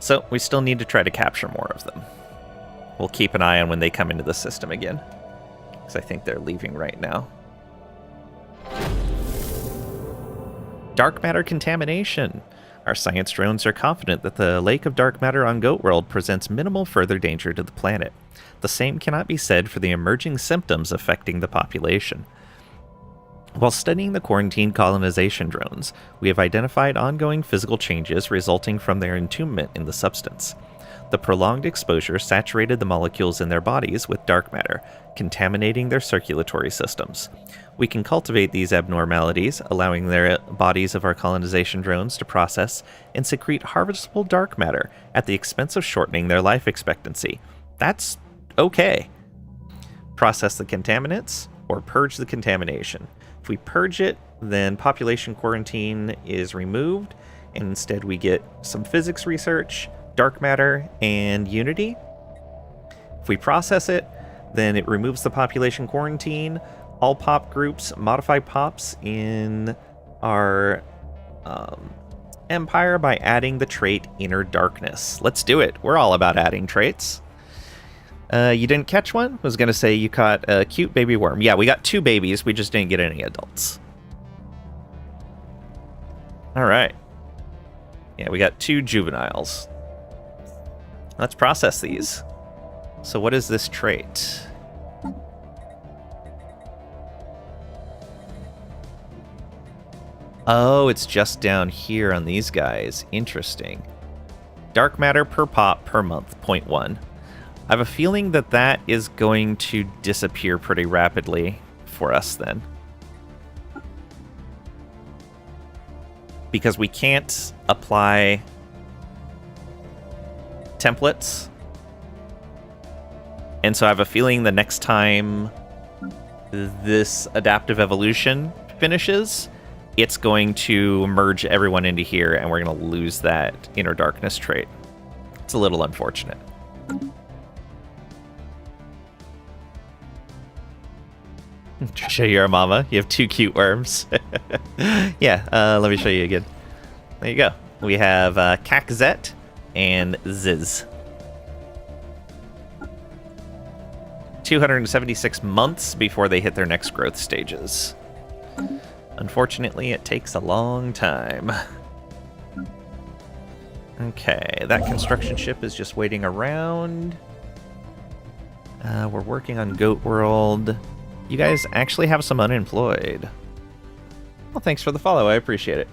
So we still need to try to capture more of them. We'll keep an eye on when they come into the system again, because I think they're leaving right now. Dark matter contamination. Our science drones are confident that the lake of dark matter on Goat World presents minimal further danger to the planet. The same cannot be said for the emerging symptoms affecting the population. While studying the quarantine colonization drones, we have identified ongoing physical changes resulting from their entombment in the substance. The prolonged exposure saturated the molecules in their bodies with dark matter, contaminating their circulatory systems. We can cultivate these abnormalities, allowing their bodies of our colonization drones to process and secrete harvestable dark matter at the expense of shortening their life expectancy. That's okay. Process the contaminants or purge the contamination. If we purge it, then population quarantine is removed, and instead we get some physics research, dark matter, and unity. If we process it, then it removes the population quarantine. All pop groups modify pops in our empire by adding the trait Inner Darkness. Let's do it. We're all about adding traits. You didn't catch one? I was going to say you caught a cute baby worm. Yeah, we got 2 babies. We just didn't get any adults. All right. Yeah, we got 2 juveniles. Let's process these. So what is this trait? Oh, it's just down here on these guys. Interesting. Dark matter per pop per month, 0.1. I have a feeling that that is going to disappear pretty rapidly for us then. Because we can't apply templates. And so I have a feeling the next time this adaptive evolution finishes, it's going to merge everyone into here and we're going to lose that Inner Darkness trait. It's a little unfortunate. Show your mama. You have 2 cute worms. Yeah, let me show you again. There you go. We have Kakzet and Ziz. 276 months before they hit their next growth stages. Unfortunately, it takes a long time. Okay, that construction ship is just waiting around. We're working on Goat World. You guys actually have some unemployed. Well, thanks for the follow. I appreciate it.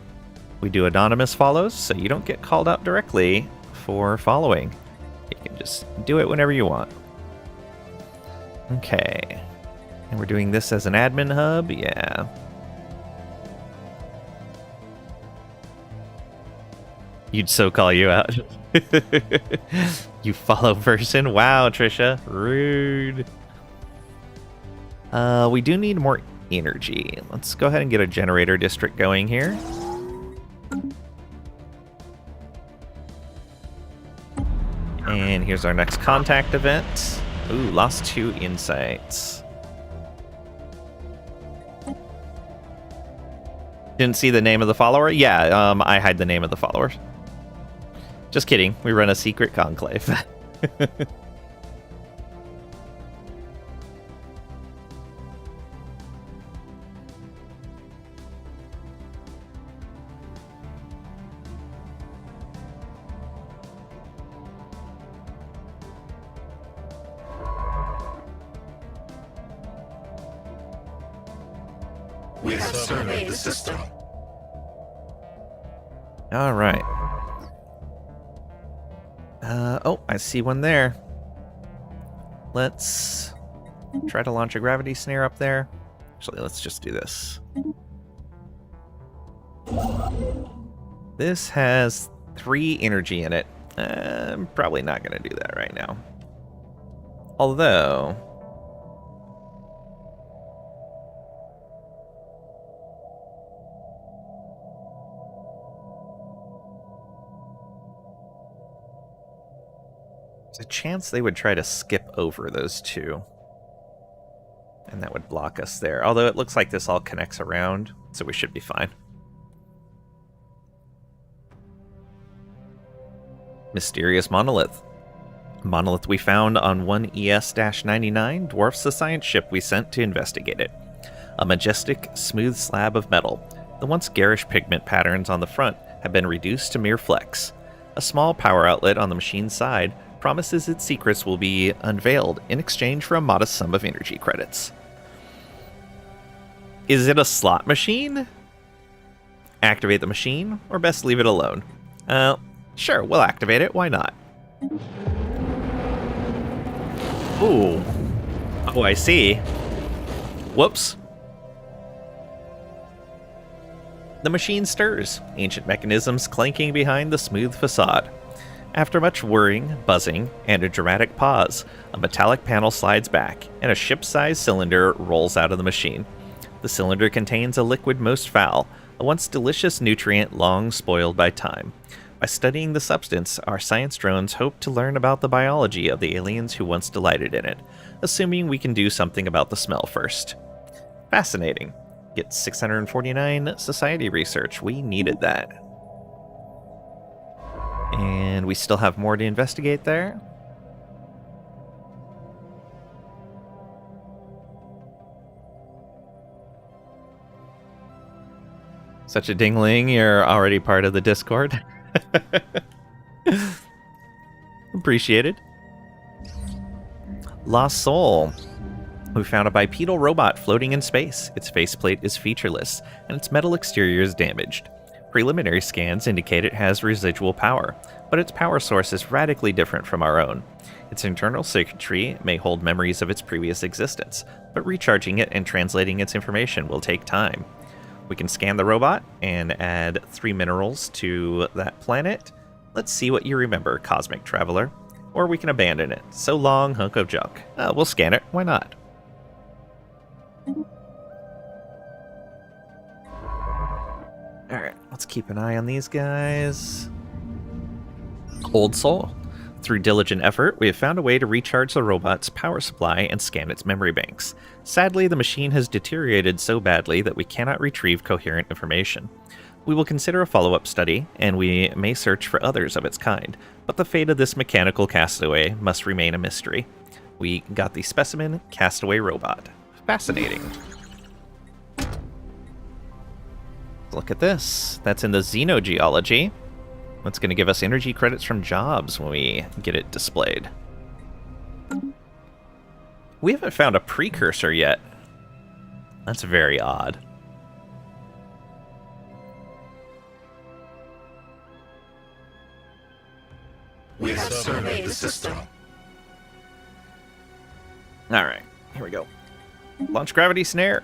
We do anonymous follows, so you don't get called out directly for following. You can just do it whenever you want. Okay. And we're doing this as an admin hub? Yeah. You'd so call you out. You follow person? Wow, Trisha. Rude. We do need more energy. Let's go ahead and get a generator district going here. And here's our next contact event. Ooh, lost 2 insights. Didn't see the name of the follower? Yeah, I hide the name of the follower. Just kidding. We run a secret conclave. We have surveyed the system. All right. Oh, I see one there. Let's try to launch a gravity snare up there. Actually, let's just do this. This has 3 energy in it. I'm probably not going to do that right now. Although... there's a chance they would try to skip over those 2. And that would block us there. Although it looks like this all connects around, so we should be fine. Mysterious monolith. Monolith we found on 1ES-99 dwarfs the science ship we sent to investigate it. A majestic, smooth slab of metal. The once garish pigment patterns on the front have been reduced to mere flecks. A small power outlet on the machine's side promises its secrets will be unveiled in exchange for a modest sum of energy credits. Is it a slot machine? Activate the machine, or best leave it alone? Sure, we'll activate it, why not? Ooh. Oh, I see. Whoops. The machine stirs, ancient mechanisms clanking behind the smooth facade. After much whirring, buzzing, and a dramatic pause, a metallic panel slides back, and a ship-sized cylinder rolls out of the machine. The cylinder contains a liquid most foul, a once delicious nutrient long spoiled by time. By studying the substance, our science drones hope to learn about the biology of the aliens who once delighted in it, assuming we can do something about the smell first. Fascinating. Get 649 society research. We needed that. And we still have more to investigate there. Such a dingling, you're already part of the Discord. Appreciated. Lost Soul. We found a bipedal robot floating in space. Its faceplate is featureless, and its metal exterior is damaged. Preliminary scans indicate it has residual power, but its power source is radically different from our own. Its internal circuitry may hold memories of its previous existence, but recharging it and translating its information will take time. We can scan the robot and add 3 minerals to that planet. Let's see what you remember, Cosmic Traveler. Or we can abandon it. So long, hunk of junk. We'll scan it. Why not? Alright, let's keep an eye on these guys. Old Soul. Through diligent effort, we have found a way to recharge the robot's power supply and scan its memory banks. Sadly, the machine has deteriorated so badly that we cannot retrieve coherent information. We will consider a follow-up study, and we may search for others of its kind, but the fate of this mechanical castaway must remain a mystery. We got the specimen castaway robot. Fascinating. Look at this. That's in the xenogeology. That's going to give us energy credits from jobs when we get it displayed. We haven't found a precursor yet. That's very odd. We have surveyed the system. Alright, here we go. Launch gravity snare.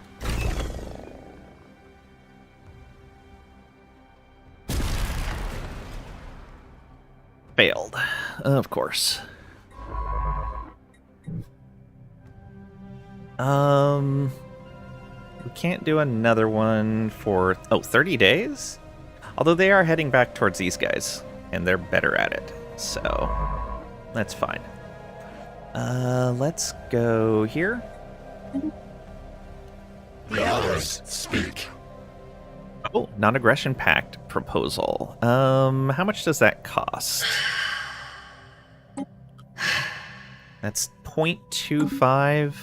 Failed. Of course. We can't do another one for 30 days? Although they are heading back towards these guys, and they're better at it. So that's fine. Let's go here. The others speak. Oh, non-aggression pact proposal. How much does that cost? That's 0.25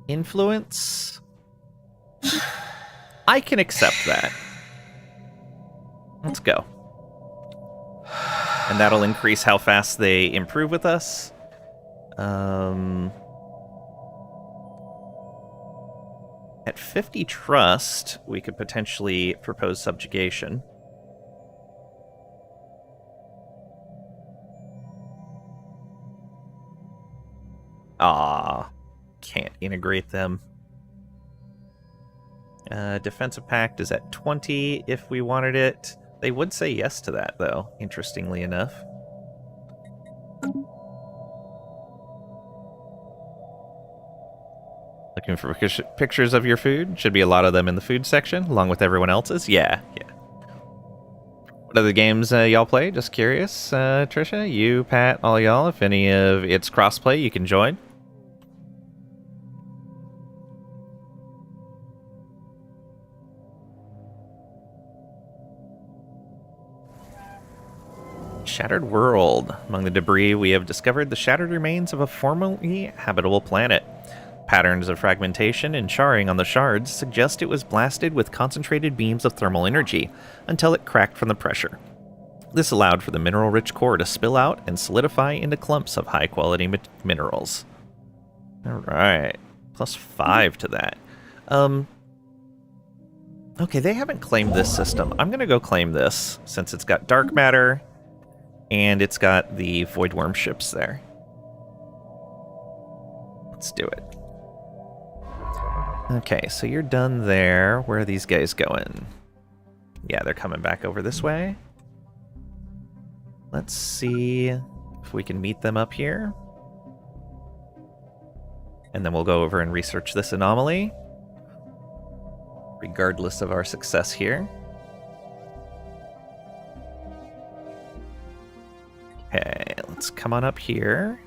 influence. I can accept that. Let's go. And that'll increase how fast they improve with us. At 50 trust, we could potentially propose subjugation. Can't integrate them. Defensive Pact is at 20 if we wanted it. They would say yes to that, though, interestingly enough. Looking for pictures of your food? Should be a lot of them in the food section, along with everyone else's. Yeah. What other games y'all play? Just curious. Trisha, you, Pat, all y'all. If any of it's crossplay, you can join. Shattered world. Among the debris, we have discovered the shattered remains of a formerly habitable planet. Patterns of fragmentation and charring on the shards suggest it was blasted with concentrated beams of thermal energy until it cracked from the pressure. This allowed for the mineral-rich core to spill out and solidify into clumps of high-quality minerals. Alright. +5 to that. Okay, they haven't claimed this system. I'm gonna go claim this, since it's got dark matter, and it's got the void worm ships there. Let's do it. Okay, so you're done there. Where are these guys going? Yeah, they're coming back over this way. Let's see if we can meet them up here. And then we'll go over and research this anomaly, regardless of our success here. Okay, let's come on up here.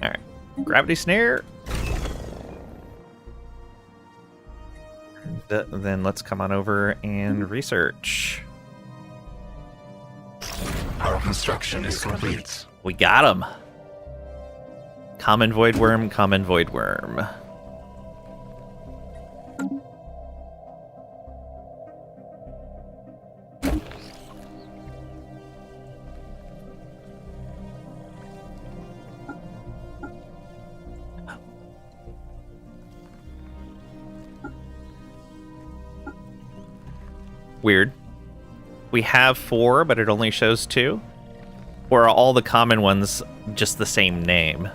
Alright, gravity snare. Then let's come on over and research. Our construction is complete. We got him. Common void worm, common void worm. Weird. We have 4, but it only shows 2. Or are all the common ones just the same name?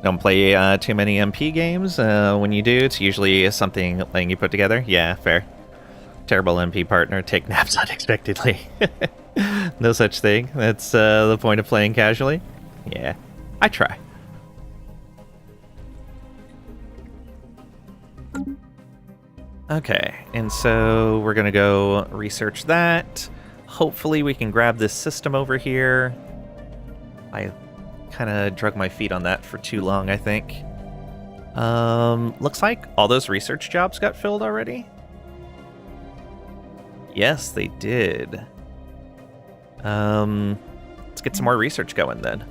Don't play too many MP games. When you do, it's usually something letting you put together. Yeah, fair. Terrible MP partner, take naps unexpectedly. No such thing. That's the point of playing casually. Yeah, I try. Okay, and so we're gonna go research that. Hopefully we can grab this system over here. I kind of drug my feet on that for too long, I think. Looks like all those research jobs got filled already. Yes, they did. Let's get some more research going then.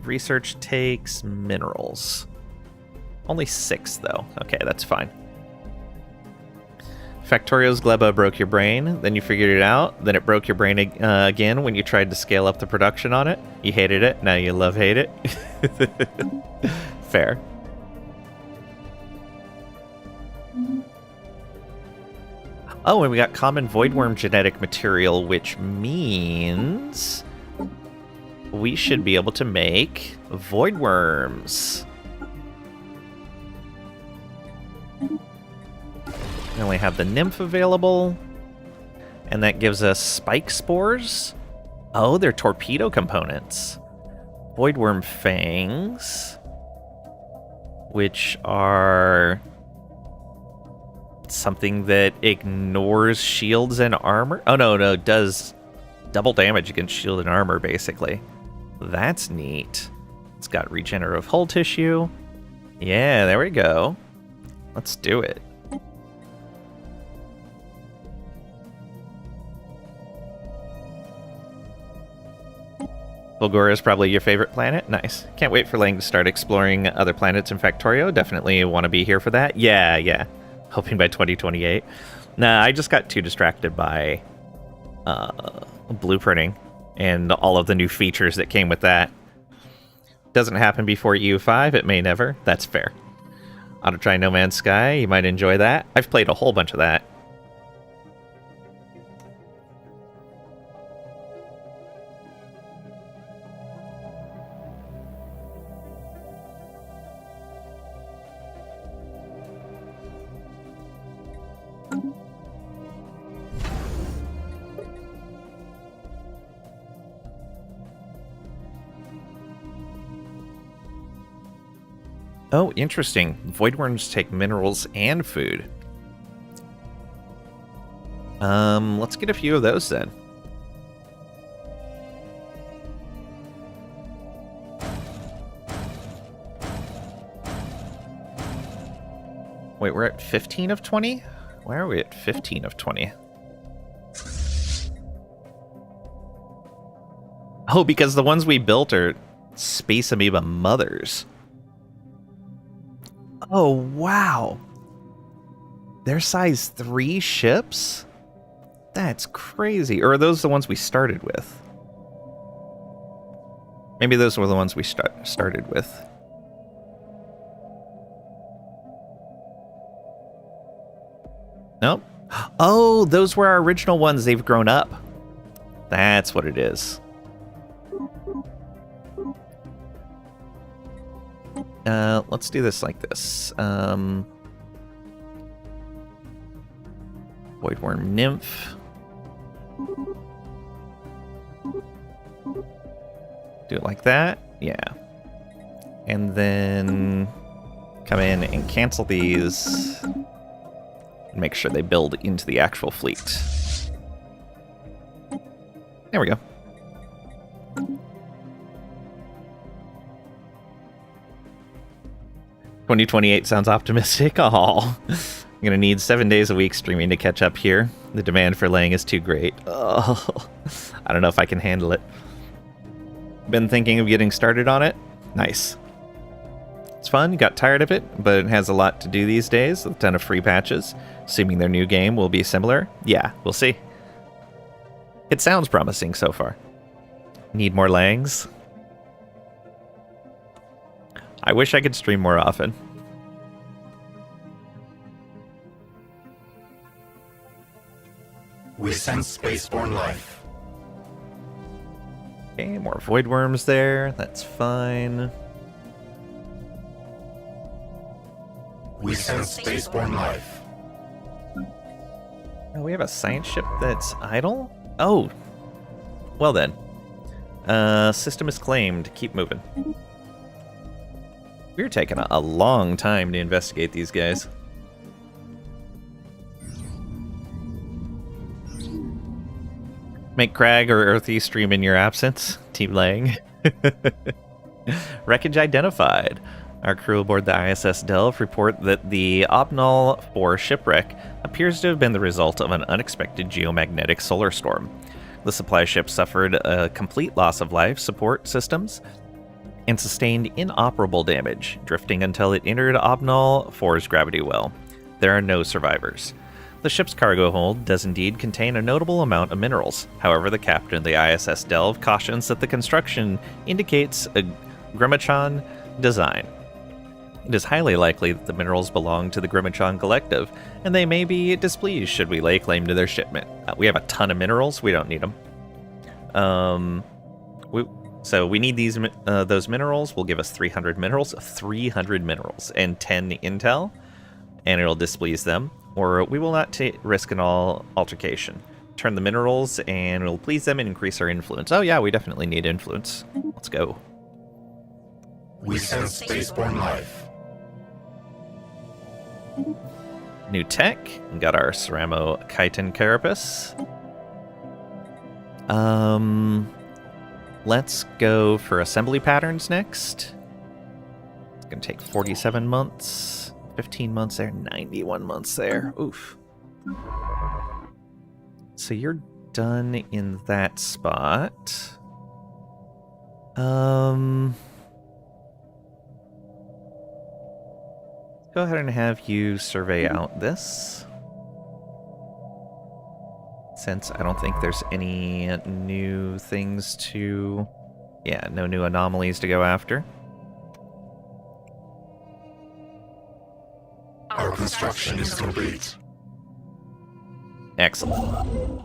Research takes minerals. Only 6, though. Okay, that's fine. Factorio's gleba broke your brain, then you figured it out, then it broke your brain again when you tried to scale up the production on it. You hated it, now you love-hate it. Fair. Oh, and we got common voidworm genetic material, which means we should be able to make voidworms. We only have the nymph available, and that gives us spike spores. Oh, they're torpedo components. Voidworm fangs, which are something that ignores shields and armor. Oh, no, it does double damage against shield and armor, basically. That's neat. It's got regenerative hull tissue. Yeah, there we go. Let's do it. Volgora is probably your favorite planet? Nice. Can't wait for Lang to start exploring other planets in Factorio. Definitely want to be here for that. Yeah. Hoping by 2028. Nah, I just got too distracted by blueprinting and all of the new features that came with that. Doesn't happen before EU5, it may never. That's fair. Ought to try No Man's Sky, you might enjoy that. I've played a whole bunch of that. Oh, interesting. Voidworms take minerals and food. Let's get a few of those then. Wait, we're at 15 of 20? Why are we at 15 of 20? Oh, because the ones we built are space amoeba mothers. Oh, wow. They're size 3 ships? That's crazy. Or are those the ones we started with? Maybe those were the ones we started with. Nope. Oh, those were our original ones. They've grown up. That's what it is. Let's do this like this. Voidworm nymph. Do it like that. Yeah. And then come in and cancel these. And make sure they build into the actual fleet. There we go. $2028 sounds optimistic. Oh, I'm gonna need 7 days a week streaming to catch up here. The demand for laying is too great. Oh, I don't know if I can handle it. Been thinking of getting started on it. Nice. It's fun, got tired of it, but it has a lot to do these days, a ton of free patches. Assuming their new game will be similar. Yeah, we'll see. It sounds promising so far. Need more layings? I wish I could stream more often. We sense spaceborne life. Okay, more void worms there. That's fine. We sense spaceborne life. Oh, we have a science ship that's idle? Oh. Well then. System is claimed. Keep moving. We're taking a long time to investigate these guys. Make Crag or Earthy stream in your absence. Team Lang. Wreckage identified. Our crew aboard the ISS Delve report that the Obnal 4 shipwreck appears to have been the result of an unexpected geomagnetic solar storm. The supply ship suffered a complete loss of life support systems and sustained inoperable damage, drifting until it entered Obnal 4's gravity well. There are no survivors. The ship's cargo hold does indeed contain a notable amount of minerals. However, the captain of the ISS Delve cautions that the construction indicates a Grimachon design. It is highly likely that the minerals belong to the Grimachon Collective, and they may be displeased should we lay claim to their shipment. We have a ton of minerals. We don't need them. So we need these those minerals. Will give us 300 minerals, 300 minerals, and 10 intel, and it'll displease them. Or we will not risk an altercation. Turn the minerals, and it'll please them and increase our influence. Oh yeah, we definitely need influence. Let's go. We sense spaceborne life. New tech. We got our Ceramo Chitin Carapace. Let's go for assembly patterns next. It's gonna take 47 months, 15 months there, 91 months there. Oof. So you're done in that spot. Go ahead and have you survey out this. Since I don't think there's any new things to... Yeah, no new anomalies to go after. Our construction is complete. Excellent.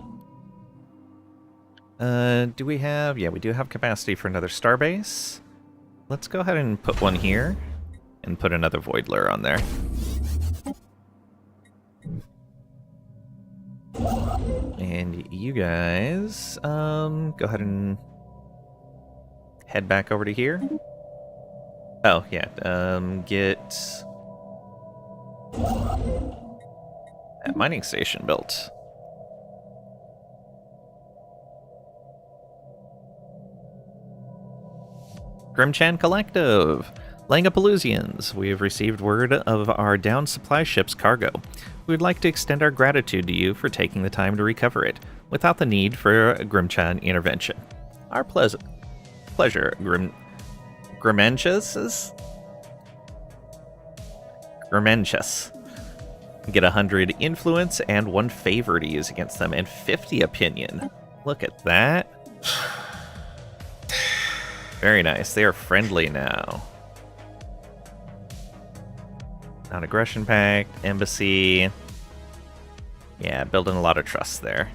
Do we have... Yeah, we do have capacity for another starbase. Let's go ahead and put one here. And put another Voidler on there. And you guys, go ahead and head back over to here. Oh, yeah. Get that mining station built. Grimchan Collective. Langapaloozians, we have received word of our downed supply ship's cargo. We would like to extend our gratitude to you for taking the time to recover it, without the need for a Grimchan intervention. Our pleasure, Grimenchus? Get 100 influence and 1 favor to use against them, and 50 opinion. Look at that. Very nice. They are friendly now. Non-aggression pact, embassy. Yeah, building a lot of trust there.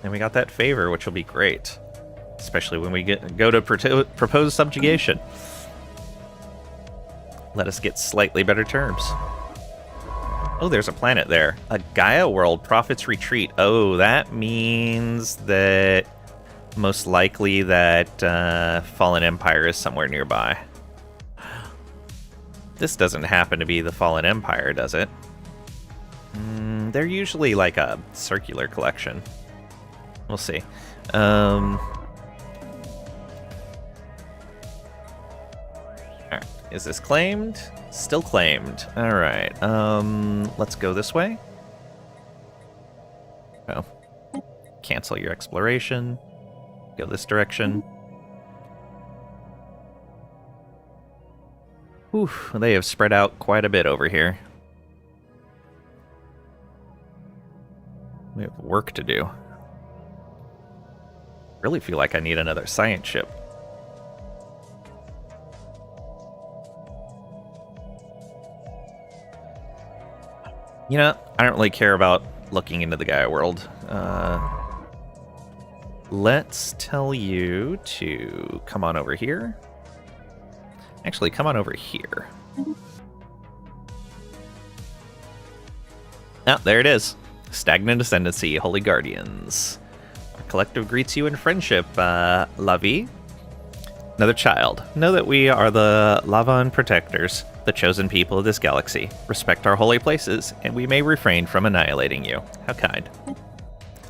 And we got that favor, which will be great. Especially when we go to propose subjugation. Let us get slightly better terms. Oh, there's a planet there. A Gaia world, Prophet's Retreat. Oh, that means that most likely that Fallen Empire is somewhere nearby. This doesn't happen to be the Fallen Empire, does it? They're usually like a circular collection. We'll see. Alright, is this claimed? Still claimed. Alright, let's go this way. Oh. Cancel your exploration. Go this direction. Whew, they have spread out quite a bit over here. We have work to do. Really feel like I need another science ship. You know, I don't really care about looking into the Gaia world. Let's tell you to come on over here. Actually, come on over here. Oh, there it is. Stagnant Ascendancy, Holy Guardians. Our collective greets you in friendship, Lavi. Another child. Know that we are the Lavan Protectors, the chosen people of this galaxy. Respect our holy places, and we may refrain from annihilating you. How kind.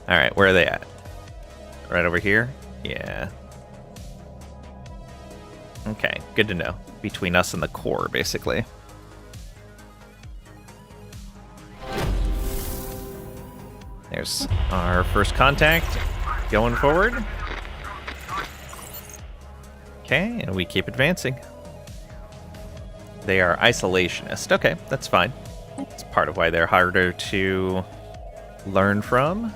Alright, where are they at? Right over here? Yeah. Okay, good to know. Between us and the core, basically. There's our first contact going forward. Okay, and we keep advancing. They are isolationist. Okay, that's fine. It's part of why they're harder to learn from.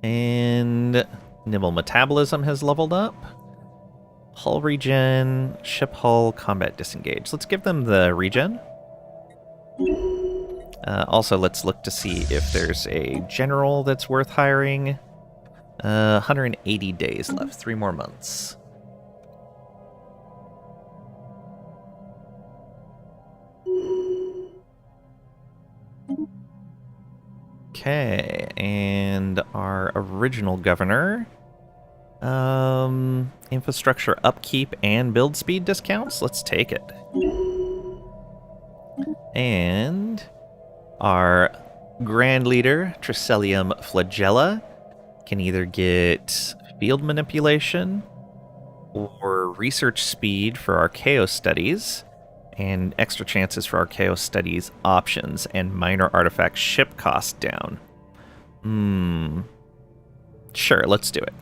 And Nibble Metabolism has leveled up. Hull regen, ship hull, combat disengage. Let's give them the regen. Also, let's look to see if there's a general that's worth hiring. 180 days left, 3 more months. Okay, and our original governor. Infrastructure upkeep and build speed discounts. Let's take it. And our grand leader, Tricelium Flagella, can either get field manipulation or research speed for our Chaos studies, and extra chances for our Chaos studies options, and minor artifact ship cost down. Sure, let's do it.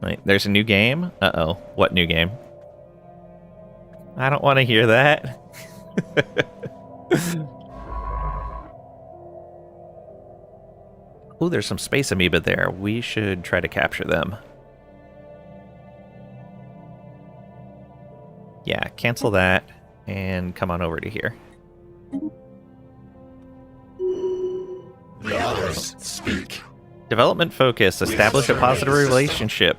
Wait, there's a new game? Uh-oh. What new game? I don't want to hear that. Oh, there's some space amoeba there. We should try to capture them. Yeah, cancel that and come on over to here. The others Starlets, speak. Development focus. Establish a positive relationship.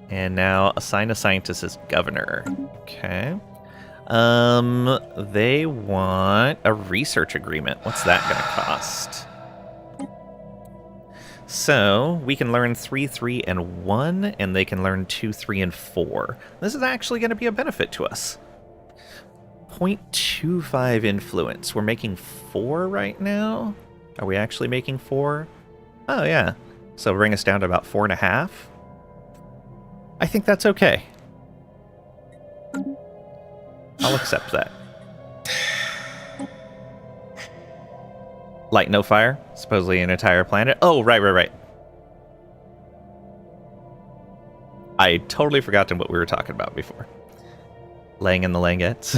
And now assign a scientist as governor. Okay. They want a research agreement. What's that going to cost? So, we can learn 3, 3, and 1, and they can learn 2, 3, and 4. This is actually going to be a benefit to us. 0.25 influence. We're making 4 right now? Are we actually making 4? Oh, yeah. So bring us down to about 4.5. I think that's okay. I'll accept that. Light, no fire. Supposedly an entire planet. Oh, right. I totally forgot what we were talking about before. Laying in the langettes.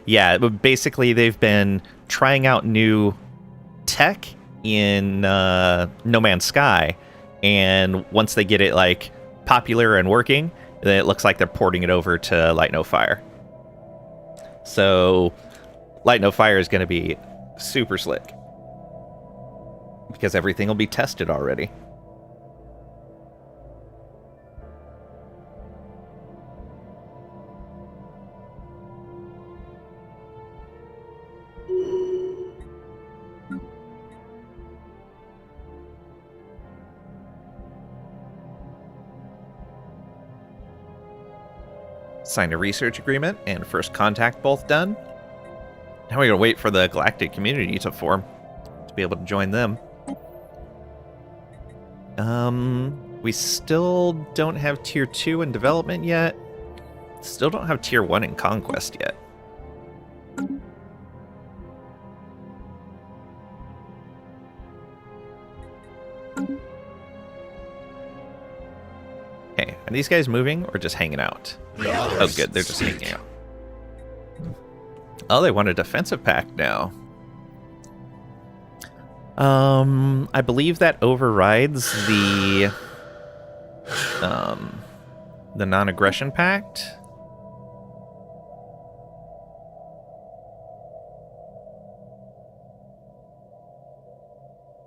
Yeah, but basically they've been trying out new tech in No Man's Sky, and once they get it like popular and working, then it looks like they're porting it over to Light No Fire. So Light No Fire is going to be super slick because everything will be tested already. Signed a research agreement and first contact both done. Now we gotta wait for the galactic community to form to be able to join them. We still don't have tier 2 in development yet. Still don't have tier 1 in conquest yet. Okay, are these guys moving or just hanging out? Oh, good, they're just hanging out. Oh, they want a defensive pact now. I believe that overrides the non-aggression pact.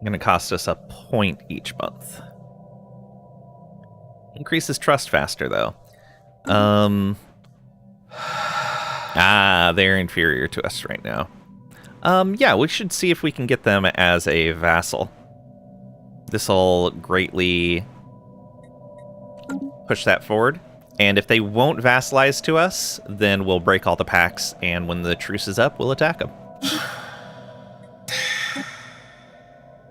Going to cost us a point each month. Increases trust faster, though. They're inferior to us right now. Yeah, we should see if we can get them as a vassal. This'll greatly push that forward. And if they won't vassalize to us, then we'll break all the pacts, and when the truce is up, we'll attack them. There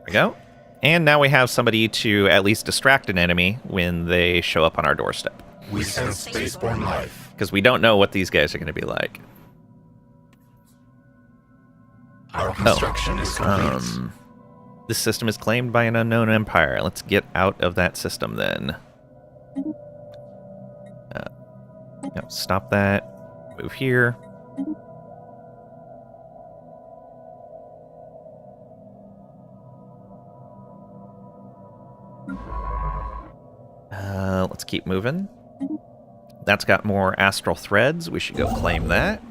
we go. And now we have somebody to at least distract an enemy when they show up on our doorstep. We sense spaceborne life. Because we don't know what these guys are going to be like. Our construction is complete. This system is claimed by an unknown empire. Let's get out of that system then. Stop that. Move here. Let's keep moving. That's got more astral threads. We should go claim that.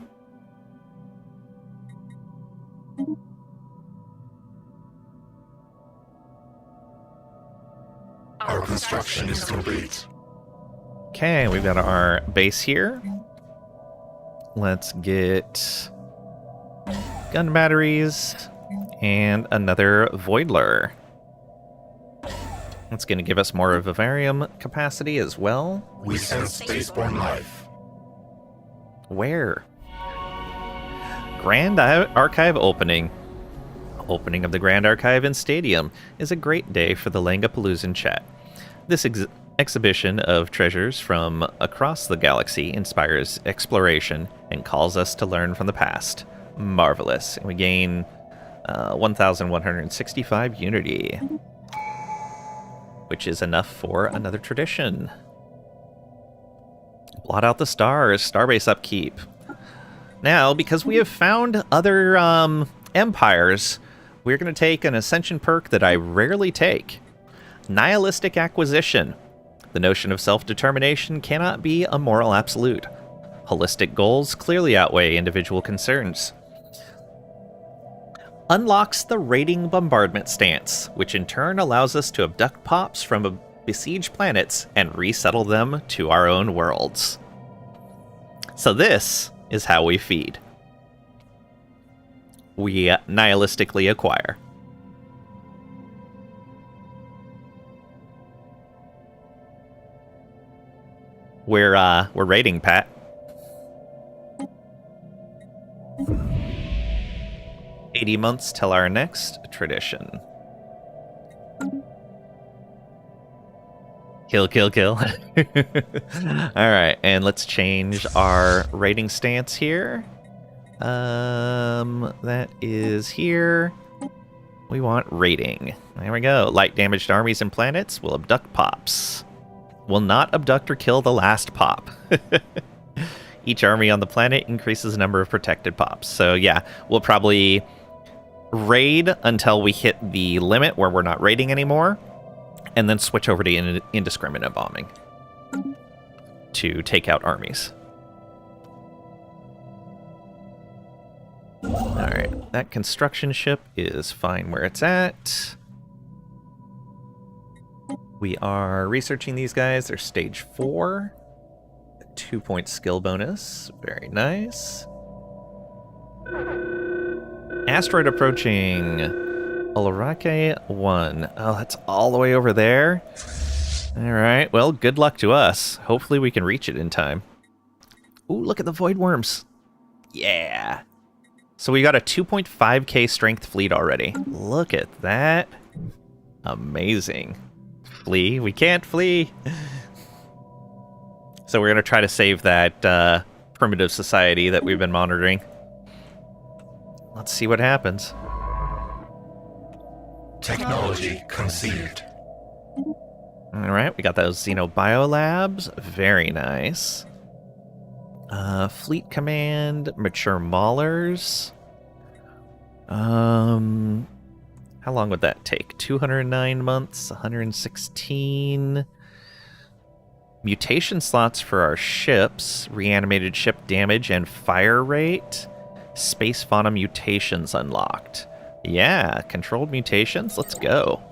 Our construction is complete. Okay, we've got our base here. Let's get gun batteries and another Voidler. It's going to give us more of vivarium capacity as well. We sense spaceborne life. Where? Grand Archive opening. Opening of the Grand Archive in Stadium is a great day for the Langapalooza chat. This exhibition of treasures from across the galaxy inspires exploration and calls us to learn from the past. Marvelous. And we gain 1,165 unity, which is enough for another tradition. Blot out the stars, starbase upkeep. Now, because we have found other empires, we're going to take an ascension perk that I rarely take. Nihilistic acquisition. The notion of self-determination cannot be a moral absolute. Holistic goals clearly outweigh individual concerns. unlocks the raiding bombardment stance, which in turn allows us to abduct pops from besieged planets and resettle them to our own worlds. So this is how we feed. We nihilistically acquire. We're raiding, Pat. "80 months till our next tradition." Kill, kill, kill. Alright, and let's change our rating stance here. That is here. We want rating. There we go. Light damaged armies and planets will abduct pops. Will not abduct or kill the last pop. Each army on the planet increases the number of protected pops. So yeah, we'll probably raid until we hit the limit where we're not raiding anymore, and then switch over to indiscriminate bombing to take out armies. Alright, that construction ship is fine where it's at. We are researching these guys. They're stage 4. 2-point skill bonus. Very nice. Asteroid approaching. Olorake 1. Oh, that's all the way over there. Alright, well, good luck to us. Hopefully we can reach it in time. Ooh, look at the void worms. Yeah. So we got a 2.5k strength fleet already. Look at that. Amazing. Flee. We can't flee. So we're going to try to save that primitive society that we've been monitoring. Let's see what happens. Technology conceived. Alright, we got those Xenobiolabs. Very nice. Fleet command, mature maulers. How long would that take? 209 months, 116. Mutation slots for our ships, reanimated ship damage and fire rate. Space fauna mutations unlocked. Yeah, controlled mutations, let's go.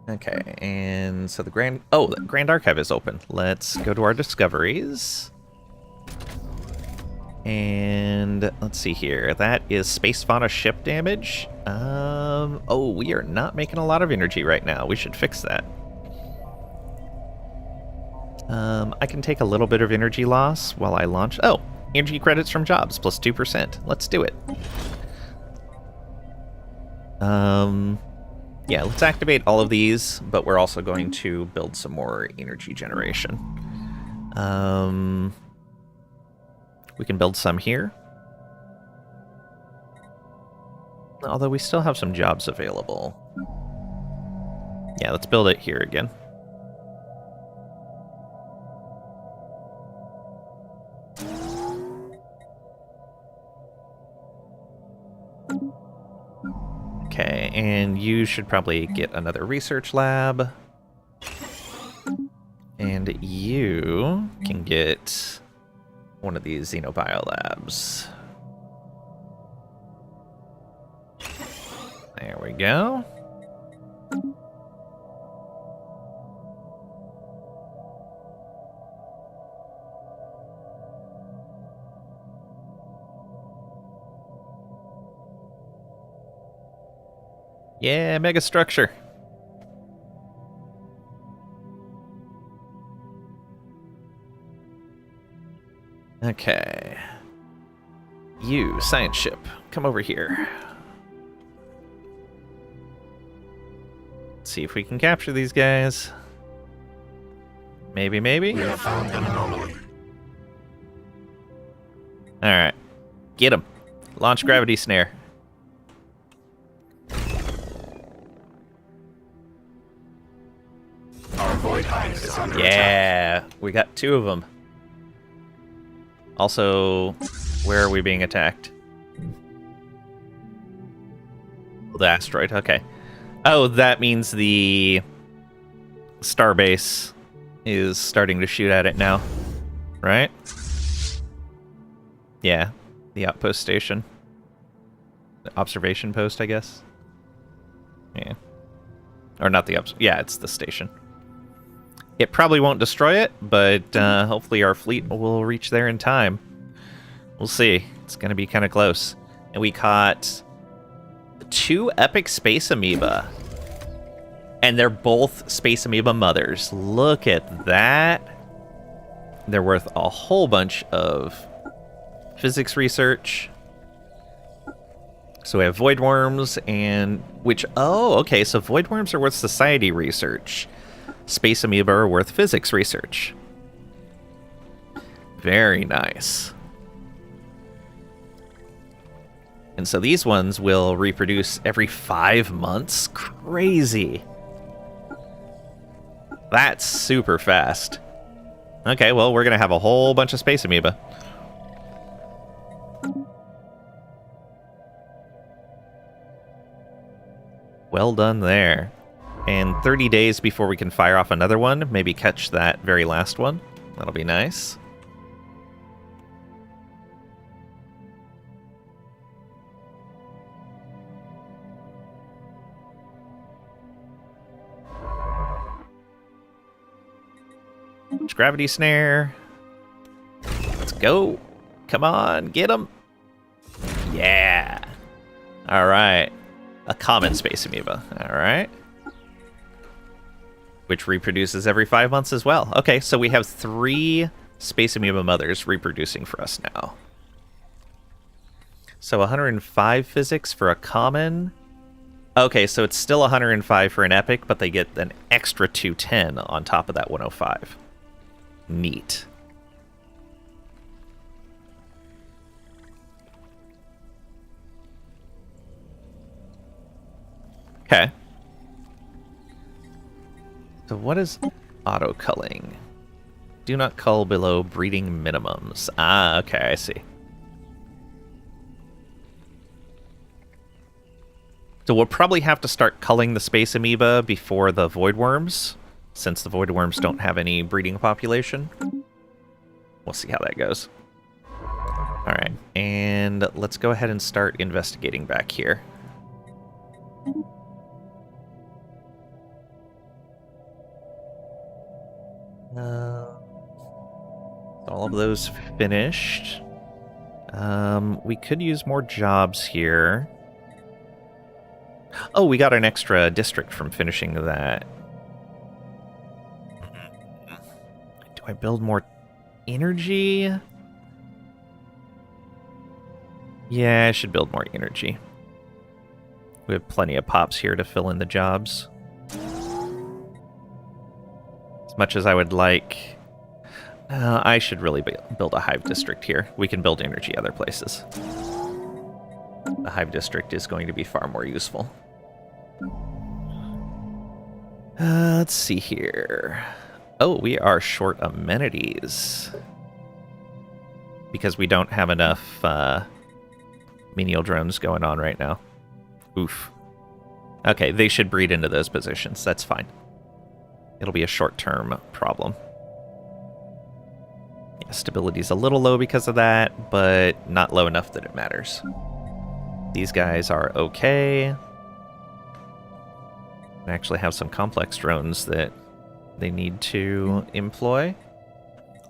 Okay, and so the Grand Archive is open. Let's go to our discoveries. And let's see here. That is space fauna ship damage. Oh, we are not making a lot of energy right now. We should fix that. I can take a little bit of energy loss while I launch. Oh, energy credits from jobs plus 2%. Let's do it. Yeah, let's activate all of these, but we're also going to build some more energy generation. We can build some here. Although we still have some jobs available. Yeah, let's build it here again. Okay, and you should probably get another research lab. And you can get one of these Xenobiolabs. There we go. Yeah, mega structure. Okay. You, science ship, come over here. Let's see if we can capture these guys. Maybe, maybe? We have found an anomaly. Alright. Get him. Launch gravity snare. Our void hive is under Yeah, we got 2 of them. Also, where are we being attacked? The asteroid, okay. Oh, that means the starbase is starting to shoot at it now, right? Yeah, the outpost station. The observation post, I guess. Yeah. Or not the yeah, it's the station. It probably won't destroy it, but hopefully our fleet will reach there in time. We'll see. It's going to be kind of close. And we caught 2 epic space amoeba. And they're both space amoeba mothers. Look at that. They're worth a whole bunch of physics research. So we have void worms and okay, so void worms are worth society research. Space amoeba are worth physics research. Very nice. And so these ones will reproduce every 5 months. Crazy. That's super fast. Okay, well, we're going to have a whole bunch of space amoeba. Well done there. And 30 days before we can fire off another one, maybe catch that very last one. That'll be nice. Gravity snare. Let's go. Come on, get him. Yeah. All right. A common space amoeba. All right. Which reproduces every 5 months as well. Okay, so we have 3 space amoeba mothers reproducing for us now. So 105 physics for a common. Okay, so it's still 105 for an epic, but they get an extra 210 on top of that 105. Neat. Okay. So what is auto-culling? Do not cull below breeding minimums. Ah, okay, I see. So we'll probably have to start culling the space amoeba before the void worms, since the void worms don't have any breeding population. We'll see how that goes. Alright, and let's go ahead and start investigating back here. All of those finished. We could use more jobs here. Oh, we got an extra district from finishing that. Do I build more energy? Yeah, I should build more energy. We have plenty of pops here to fill in the jobs. As much as I would like... I should really build a hive district here. We can build energy other places. The hive district is going to be far more useful. Let's see here. Oh, we are short amenities. Because we don't have enough menial drones going on right now. Oof. Okay, they should breed into those positions. That's fine. It'll be a short-term problem. Yeah, stability's a little low because of that, but not low enough that it matters. These guys are okay. I actually have some complex drones that they need to employ.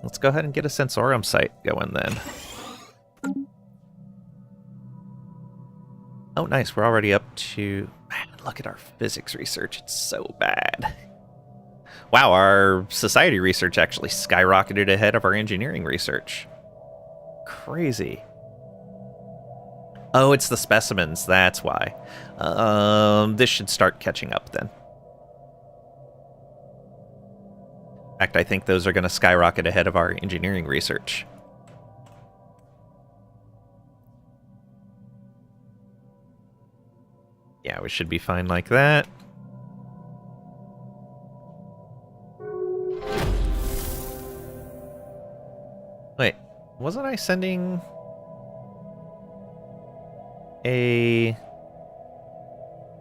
Let's go ahead and get a sensorium site going then. Oh, nice. We're already up to... Man, look at our physics research. It's so bad. Wow, our society research actually skyrocketed ahead of our engineering research. Crazy. Oh, it's the specimens. That's why. This should start catching up then. In fact, I think those are going to skyrocket ahead of our engineering research. Yeah, we should be fine like that. Wait, wasn't I sending a...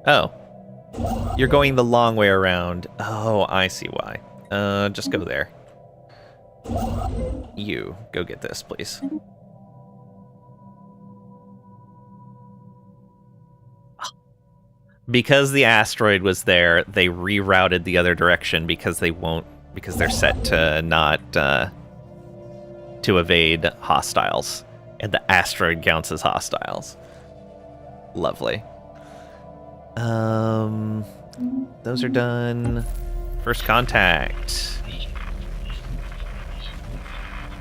Oh. You're going the long way around. Oh, I see why. Just go there. You, go get this, please. Because the asteroid was there, they rerouted the other direction because they're set to not, to evade hostiles. And the asteroid counts as hostiles. Lovely. Those are done. First contact.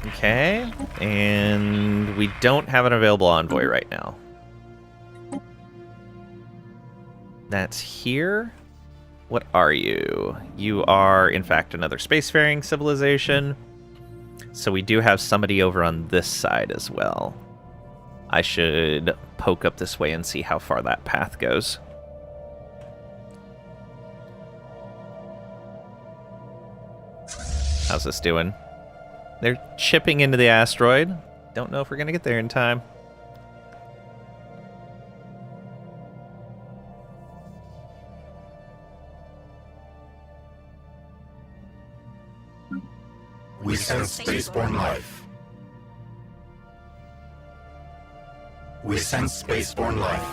Okay, and we don't have an available envoy right now. That's here. What are you? You are, in fact, another spacefaring civilization. So we do have somebody over on this side as well. I should poke up this way and see how far that path goes. How's this doing? They're chipping into the asteroid. Don't know if we're going to get there in time. We sense spaceborne life. We sense spaceborne life.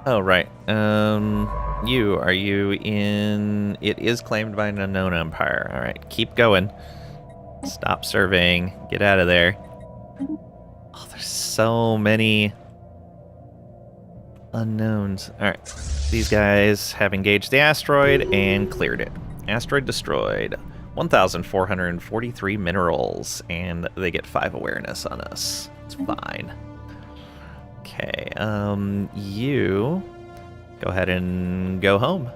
Oh, right. Are you in... It is claimed by an unknown empire. All right, keep going. Stop surveying. Get out of there. Oh, there's so many unknowns. All right. These guys have engaged the asteroid and cleared it. Asteroid destroyed. 1,443 minerals, and they get 5 awareness on us. It's fine. Okay, you go ahead and go home.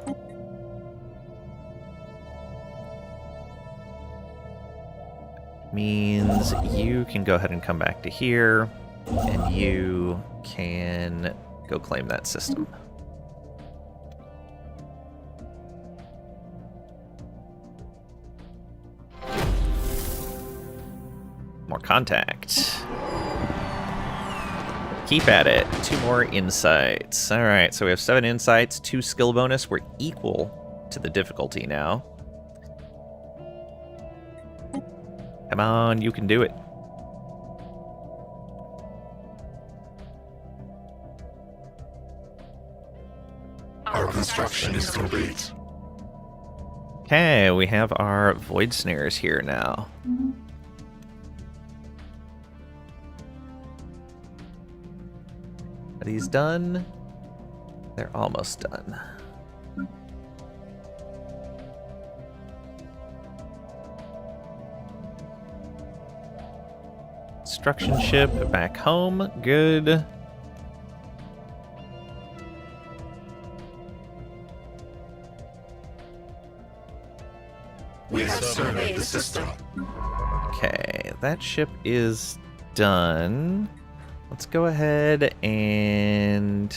Means you can go ahead and come back to here, and you can go claim that system. More contact. Keep at it. 2 more insights. All right, so we have 7 insights, 2 skill bonus. We're equal to the difficulty now. Come on, you can do it. Our construction is complete. Okay, we have our void snares here now. Are these done? They're almost done. Construction ship back home. Good. We have surveyed the system. Okay, that ship is done. Let's go ahead and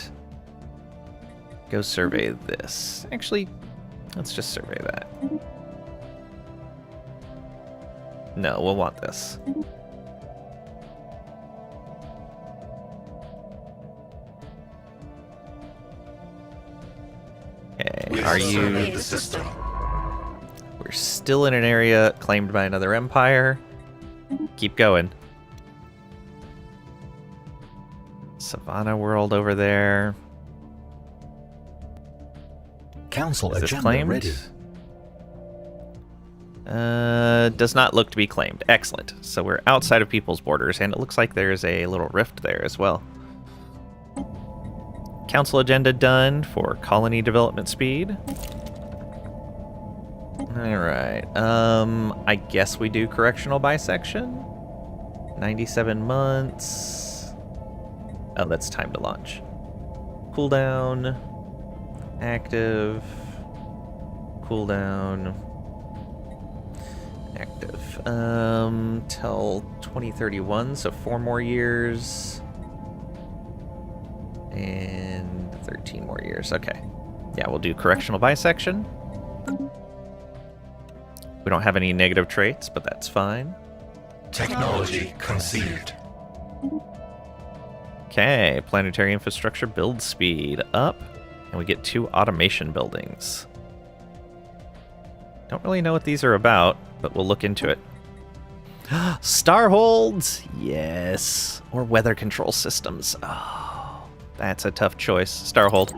go survey this. Actually, let's just survey that. No, we'll want this. Okay, are you... The system. We're still in an area claimed by another empire. Keep going. Savannah world over there. Council Is this agenda claimed? ready. Does not look to be claimed. Excellent. So we're outside of people's borders, and it looks like there's a little rift there as well. Council agenda done for colony development speed. Alright. I guess we do correctional bisection. 97 months. Oh, that's time to launch. Cooldown. Active. Cooldown. Active. Till 2031, so 4 more years. And 13 more years. Okay. Yeah, we'll do correctional bisection. We don't have any negative traits, but that's fine. Technology conceived. Okay, planetary infrastructure build speed up. And we get 2 automation buildings. Don't really know what these are about, but we'll look into it. Starholds! Yes. Or weather control systems. Oh, that's a tough choice. Starhold.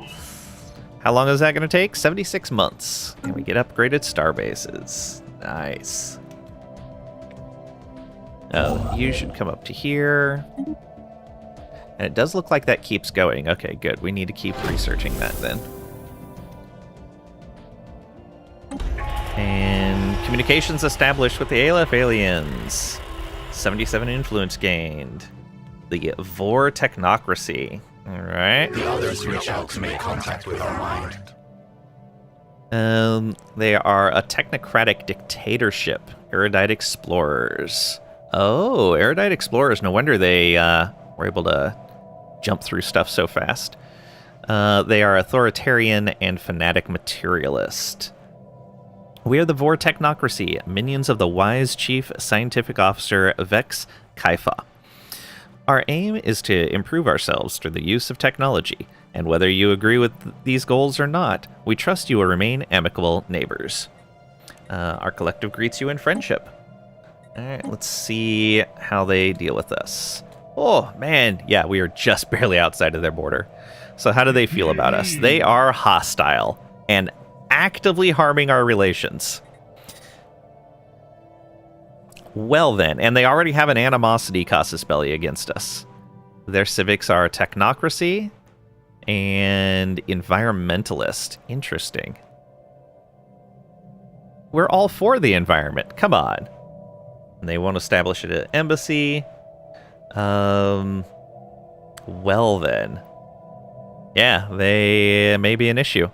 How long is that going to take? 76 months. And we get upgraded star bases. Nice. Oh, you should come up to here. And it does look like that keeps going. Okay, good. We need to keep researching that then. And communications established with the ALF aliens. 77 influence gained. The Vor technocracy. All right. The others reach out to make contact with our mind. They are a technocratic dictatorship. Erudite explorers. Oh, erudite explorers. No wonder they were able to jump through stuff so fast. They are authoritarian and fanatic materialist. We are the Vor technocracy, minions of the wise chief scientific officer Vex Kaifa. Our aim is to improve ourselves through the use of technology, and whether you agree with these goals or not, we trust you will remain amicable neighbors. Our collective greets you in friendship. Alright, let's see how they deal with us. Oh, man, yeah, we are just barely outside of their border. So how do they feel about us? They are hostile, and actively harming our relations. Well then, and they already have an animosity casus belli against us. Their civics are technocracy and environmentalist. Interesting. We're all for the environment. Come on. And they won't establish an embassy. Well then. Yeah, they may be an issue.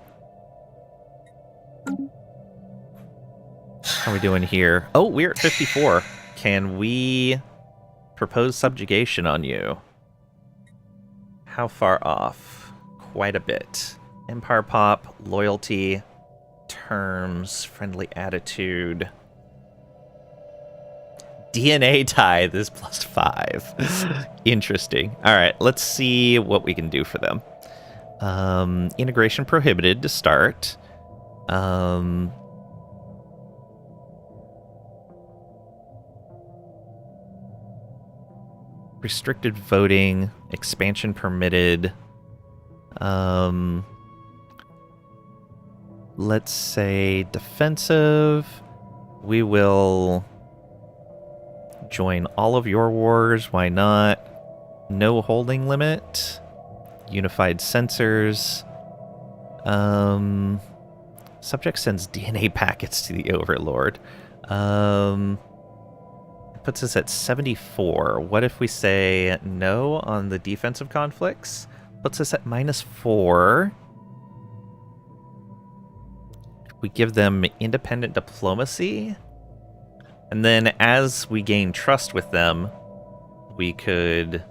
How are we doing here? Oh, we're at 54. Can we propose subjugation on you? How far off? Quite a bit. Empire pop, loyalty, terms, friendly attitude. DNA tithe is +5. Interesting. All right, let's see what we can do for them. Integration prohibited to start. Restricted voting, expansion permitted. Let's say defensive. We will join all of your wars. Why not? No holding limit. Unified sensors. Subject sends DNA packets to the Overlord. Puts us at 74. What if we say no on the defensive conflicts? Puts us at -4. We give them independent diplomacy. And then as we gain trust with them, we could...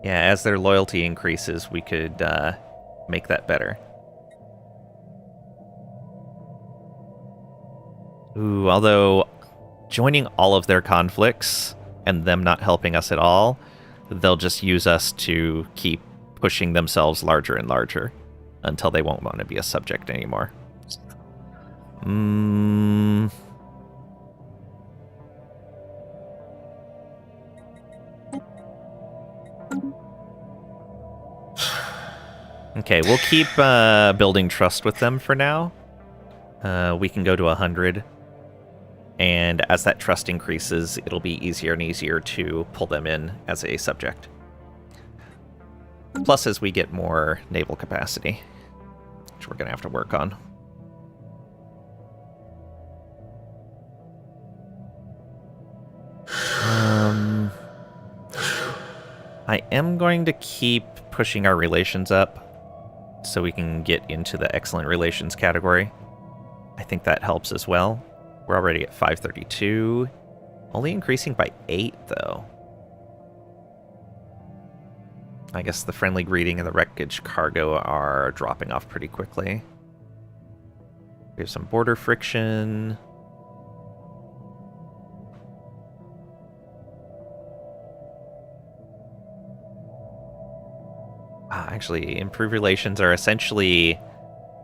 Yeah, as their loyalty increases, we could make that better. Ooh, although joining all of their conflicts and them not helping us at all, they'll just use us to keep pushing themselves larger and larger until they won't want to be a subject anymore. Okay, we'll keep building trust with them for now. We can go to 100. And as that trust increases, it'll be easier and easier to pull them in as a subject. Plus, as we get more naval capacity, which we're going to have to work on. I am going to keep pushing our relations up so we can get into the excellent relations category. I think that helps as well. We're already at 532. Only increasing by 8, though. I guess the friendly greeting and the wreckage cargo are dropping off pretty quickly. We have some border friction. Actually, improved relations are essentially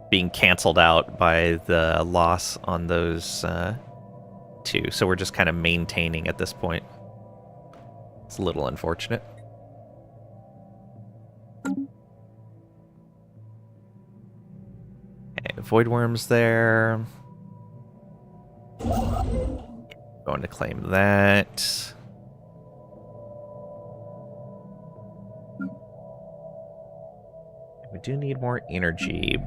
being canceled out by the loss on those two. So we're just kind of maintaining at this point. It's a little unfortunate. Okay, void worms there. Going to claim that. We do need more energy.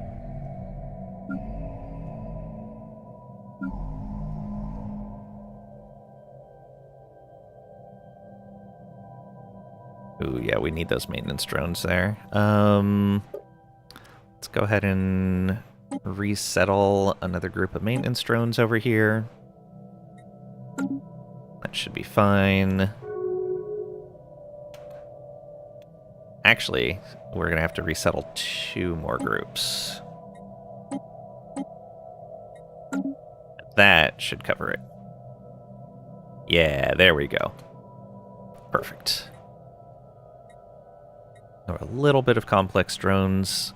Ooh, yeah, we need those maintenance drones there. Let's go ahead and resettle another group of maintenance drones over here. That should be fine. Actually, we're going to have to resettle 2 more groups. That should cover it. Yeah, there we go. Perfect. There are a little bit of complex drones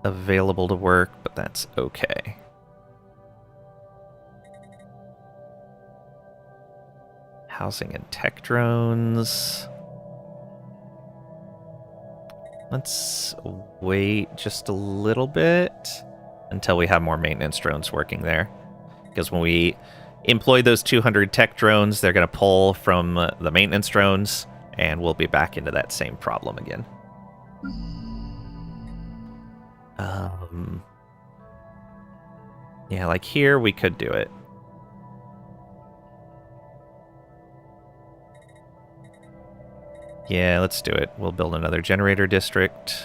available to work, but that's okay. Housing and tech drones. Let's wait just a little bit until we have more maintenance drones working there. Because when we employ those 200 tech drones, they're going to pull from the maintenance drones, and we'll be back into that same problem again. Yeah, like here, we could do it. Yeah, let's do it. We'll build another generator district.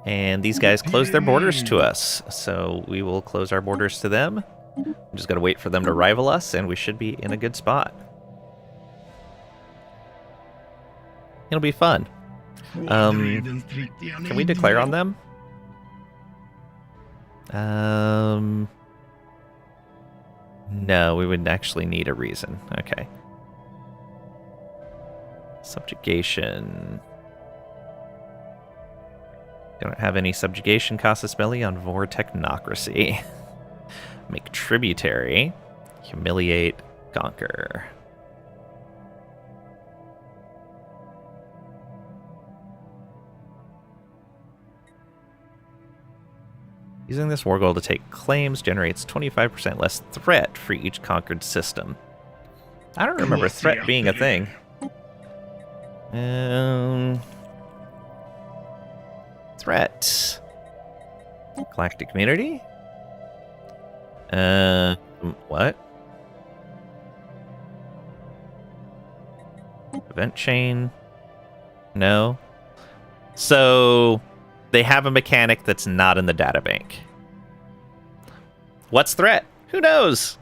And these guys close their borders to us, so we will close our borders to them. I'm just going to wait for them to rival us, and we should be in a good spot. It'll be fun. Can we declare on them? No, we would actually need a reason. Okay. Subjugation. Don't have any subjugation casus belli on Vor Technocracy. Make tributary. Humiliate. Conquer. Using this war goal to take claims generates 25% less threat for each conquered system. I don't remember threat being a thing. Threat. Galactic community? What? Event chain? No. So they have a mechanic that's not in the databank. What's threat? Who knows?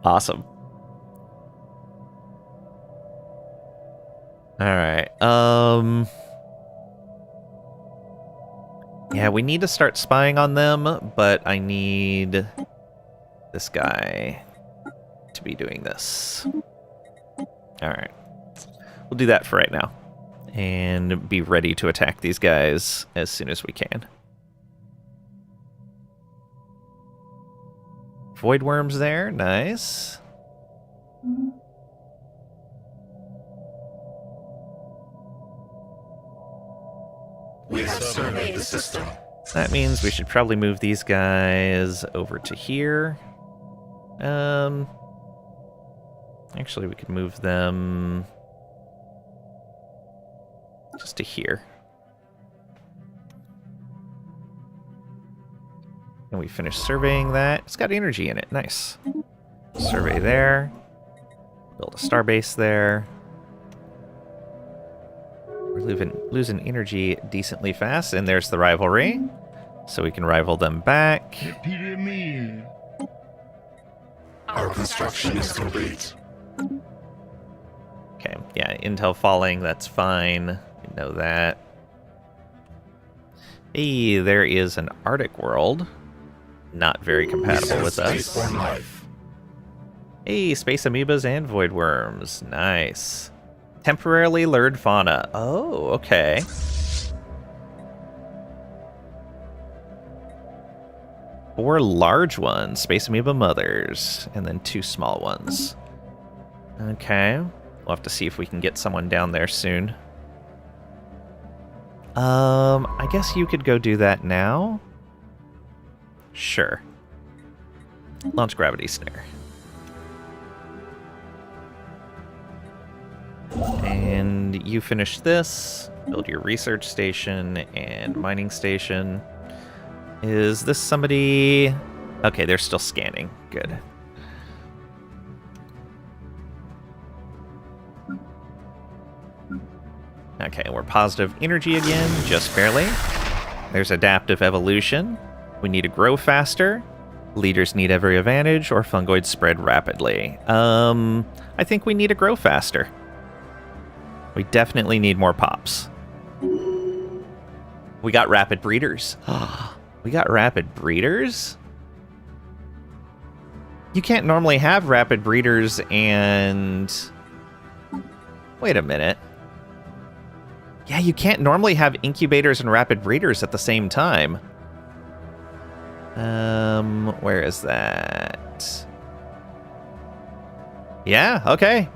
Awesome. Alright, yeah, we need to start spying on them, but I need this guy to be doing this. Alright. We'll do that for right now. And be ready to attack these guys as soon as we can. Void worms there, nice. We have surveyed the system. That means we should probably move these guys over to here. Actually, we could move them just to here. And we finish surveying that. It's got energy in it. Nice. Survey there. Build a starbase there. We're losing energy decently fast, and there's the rivalry. So we can rival them back. Our construction is complete. Okay, yeah, intel falling, that's fine. We know that. Hey, there is an Arctic world. Not very compatible with us. Life. Hey, space amoebas and void worms. Nice. Temporarily lured fauna. Oh, okay. Four large ones, space amoeba mothers, and then 2 small ones. Okay. We'll have to see if we can get someone down there soon. I guess you could go do that now? Sure. Launch gravity snare. And you finish this. Build your research station and mining station. Is this somebody... Okay, they're still scanning. Good. Okay, we're positive energy again, just barely. There's adaptive evolution. We need to grow faster. Leaders need every advantage, or fungoids spread rapidly. I think we need to grow faster. We definitely need more pops. We got rapid breeders. We got rapid breeders? You can't normally have rapid breeders and... Wait a minute. Yeah, you can't normally have incubators and rapid breeders at the same time. Where is that? Yeah, okay.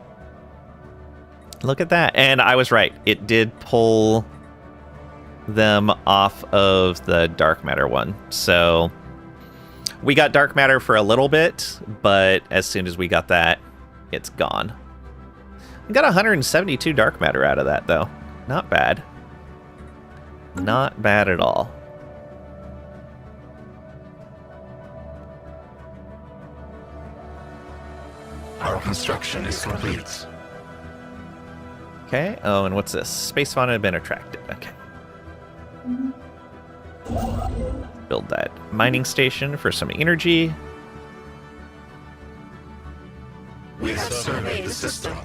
Look at that. And I was right. It did pull them off of the dark matter one. So we got dark matter for a little bit, but as soon as we got that, it's gone. We got 172 dark matter out of that, though. Not bad. Not bad at all. Our construction is complete. Okay. Oh, and what's this? Space fauna had been attracted. Okay. Build that mining station for some energy. We have surveyed the system.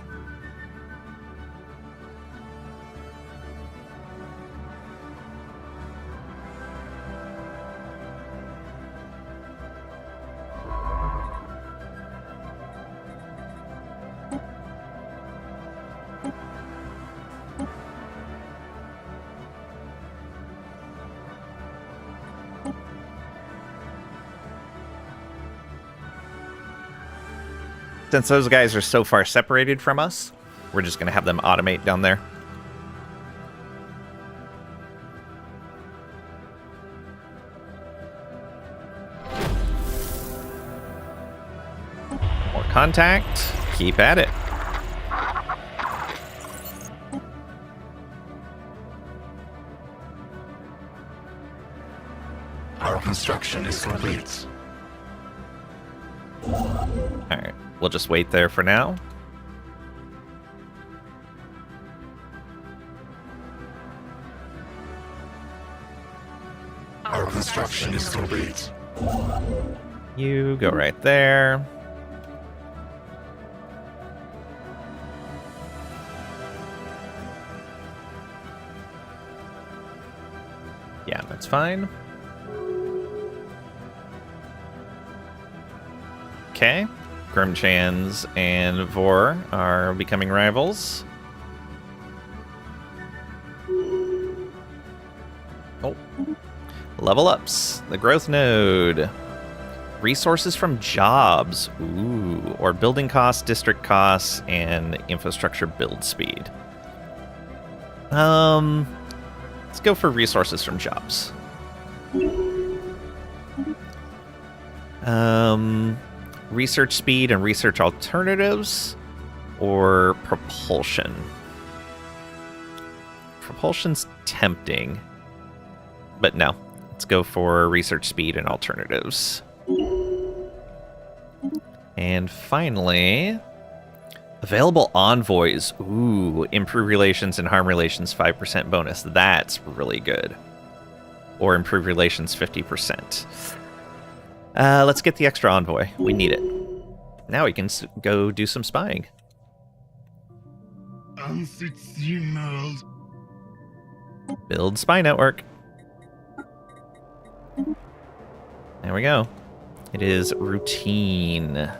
Since those guys are so far separated from us, we're just going to have them automate down there. More contact. Keep at it. Our construction is complete. Alright, we'll just wait there for now. Our construction is complete. You go right there. Yeah, that's fine. Okay. Grimchans and Vor are becoming rivals. Oh. Level ups. The growth node. Resources from jobs. Ooh. Or building costs, district costs, and infrastructure build speed. Let's go for resources from jobs. Research speed and research alternatives, or propulsion. Propulsion's tempting, but no. Let's go for research speed and alternatives. And finally, available envoys. Ooh, improve relations and harm relations 5% bonus. That's really good. Or improve relations 50%. Let's get the extra envoy. We need it. Now we can go do some spying. Build spy network. There we go. It is routine.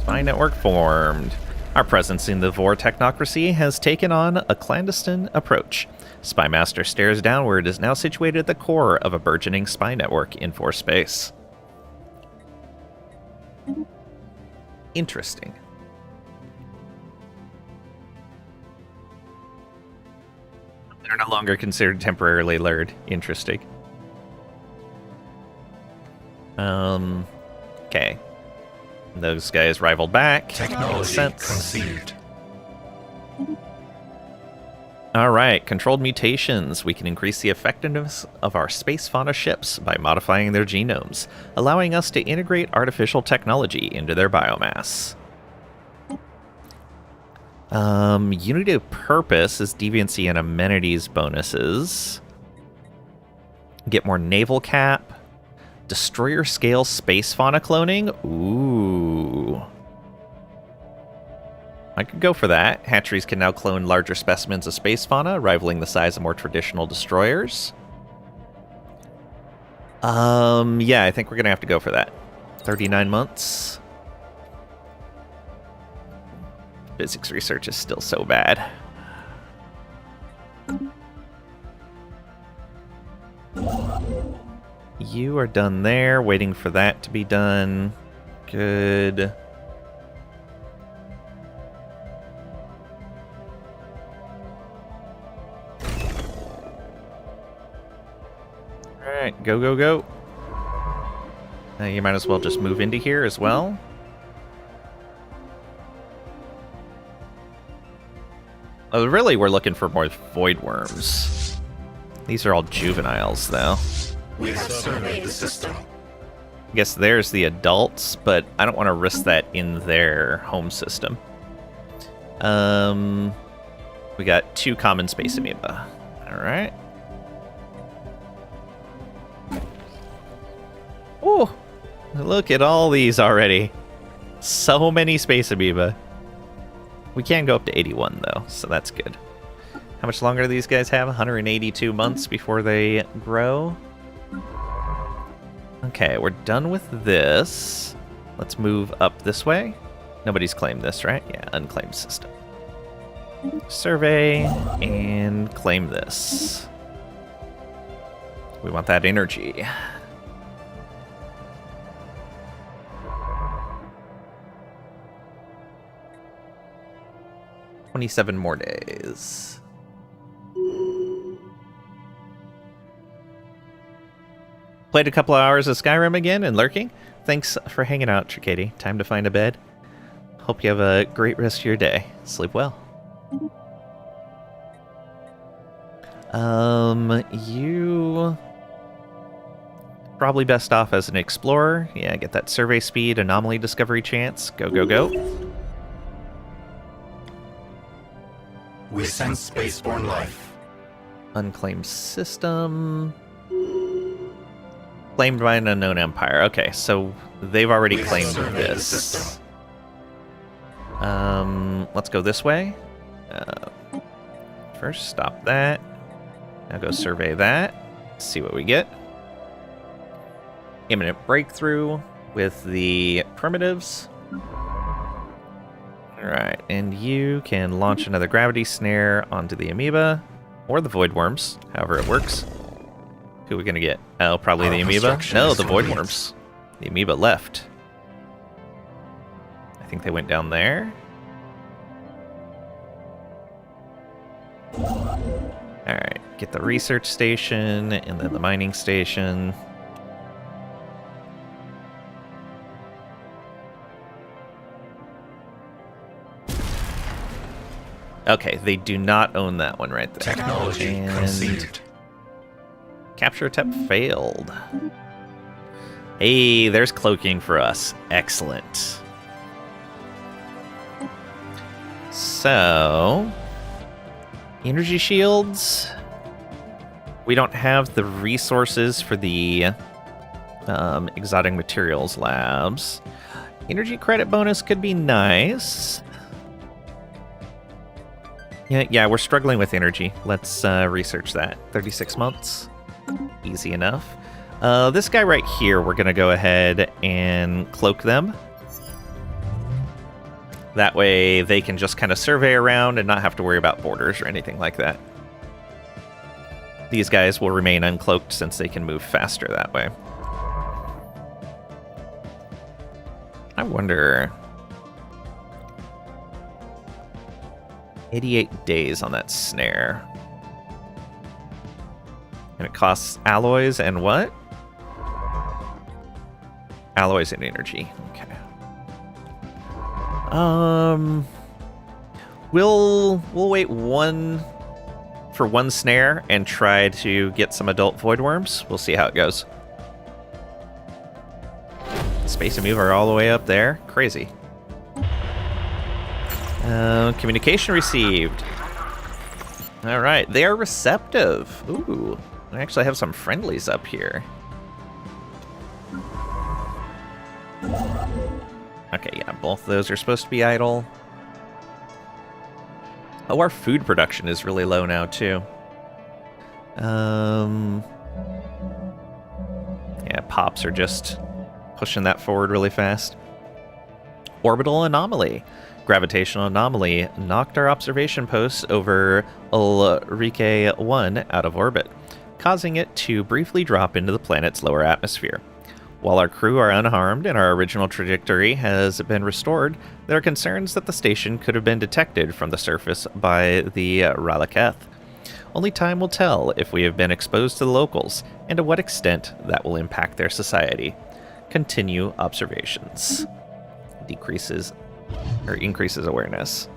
Spy network formed. Our presence in the Vor technocracy has taken on a clandestine approach. Spy Master stares downward, is now situated at the core of a burgeoning spy network in Vor space. Interesting. They're no longer considered temporarily lured. Interesting. Okay. Those guys rivaled back. Technology conceived. Alright, controlled mutations. We can increase the effectiveness of our space fauna ships by modifying their genomes, allowing us to integrate artificial technology into their biomass. Unity of Purpose is deviancy and amenities bonuses. Get more naval cap. Destroyer scale space fauna cloning? Ooh. I could go for that. Hatcheries can now clone larger specimens of space fauna, rivaling the size of more traditional destroyers. Yeah, I think we're gonna have to go for that. 39 months. Physics research is still so bad. You are done there, waiting for that to be done. Good. Alright, go, go, go. You might as well just move into here as well. Oh, really, we're looking for more void worms. These are all juveniles, though. We have surveyed the system. I guess there's the adults, but I don't want to risk that in their home system. We got 2 common space amoeba. Alright. Oh, look at all these already. So many space amoeba. We can go up to 81, though, so that's good. How much longer do these guys have? 182 months before they grow. Okay, we're done with this. Let's move up this way. Nobody's claimed this, right? Yeah, unclaimed system. Survey and claim this. We want that energy. $27 more days. Played a couple of hours of Skyrim again and lurking. Thanks for hanging out, Tricady. Time to find a bed. Hope you have a great rest of your day. Sleep well. You probably best off as an explorer. Yeah, get that survey speed, anomaly discovery chance. Go, go, go. We sense spaceborne life. Unclaimed system. Claimed by an unknown empire. Okay, so they've already claimed this. Let's go this way. First, stop that. Now go survey that. See what we get. Imminent breakthrough with the primitives. Alright, and you can launch another gravity snare onto the amoeba, or the void worms, however it works. Who are we gonna get? Oh, probably the amoeba? No, the void worms. The amoeba left. I think they went down there. Alright, get the research station, and then the mining station. Okay, they do not own that one right there. Technology conceived. Capture attempt failed. Hey, there's cloaking for us. Excellent. So, energy shields. We don't have the resources for the exotic materials labs. Energy credit bonus could be nice. Yeah, we're struggling with energy. Let's research that. 36 months. Easy enough. This guy right here, we're going to go ahead and cloak them. That way they can just kind of survey around and not have to worry about borders or anything like that. These guys will remain uncloaked since they can move faster that way. I wonder... 88 days on that snare. And it costs alloys and what? Alloys and energy. Okay. We'll wait for one snare and try to get some adult voidworms. We'll see how it goes. Space and move are all the way up there. Crazy. Communication received. All right, they are receptive. Ooh, I actually have some friendlies up here. Okay, yeah, both of those are supposed to be idle. Oh, our food production is really low now, too. Yeah, pops are just pushing that forward really fast. Orbital anomaly. Gravitational anomaly knocked our observation posts over Ulrike 1 out of orbit, causing it to briefly drop into the planet's lower atmosphere. While our crew are unharmed and our original trajectory has been restored, there are concerns that the station could have been detected from the surface by the Ralaketh. Only time will tell if we have been exposed to the locals, and to what extent that will impact their society. Continue observations. Increases awareness.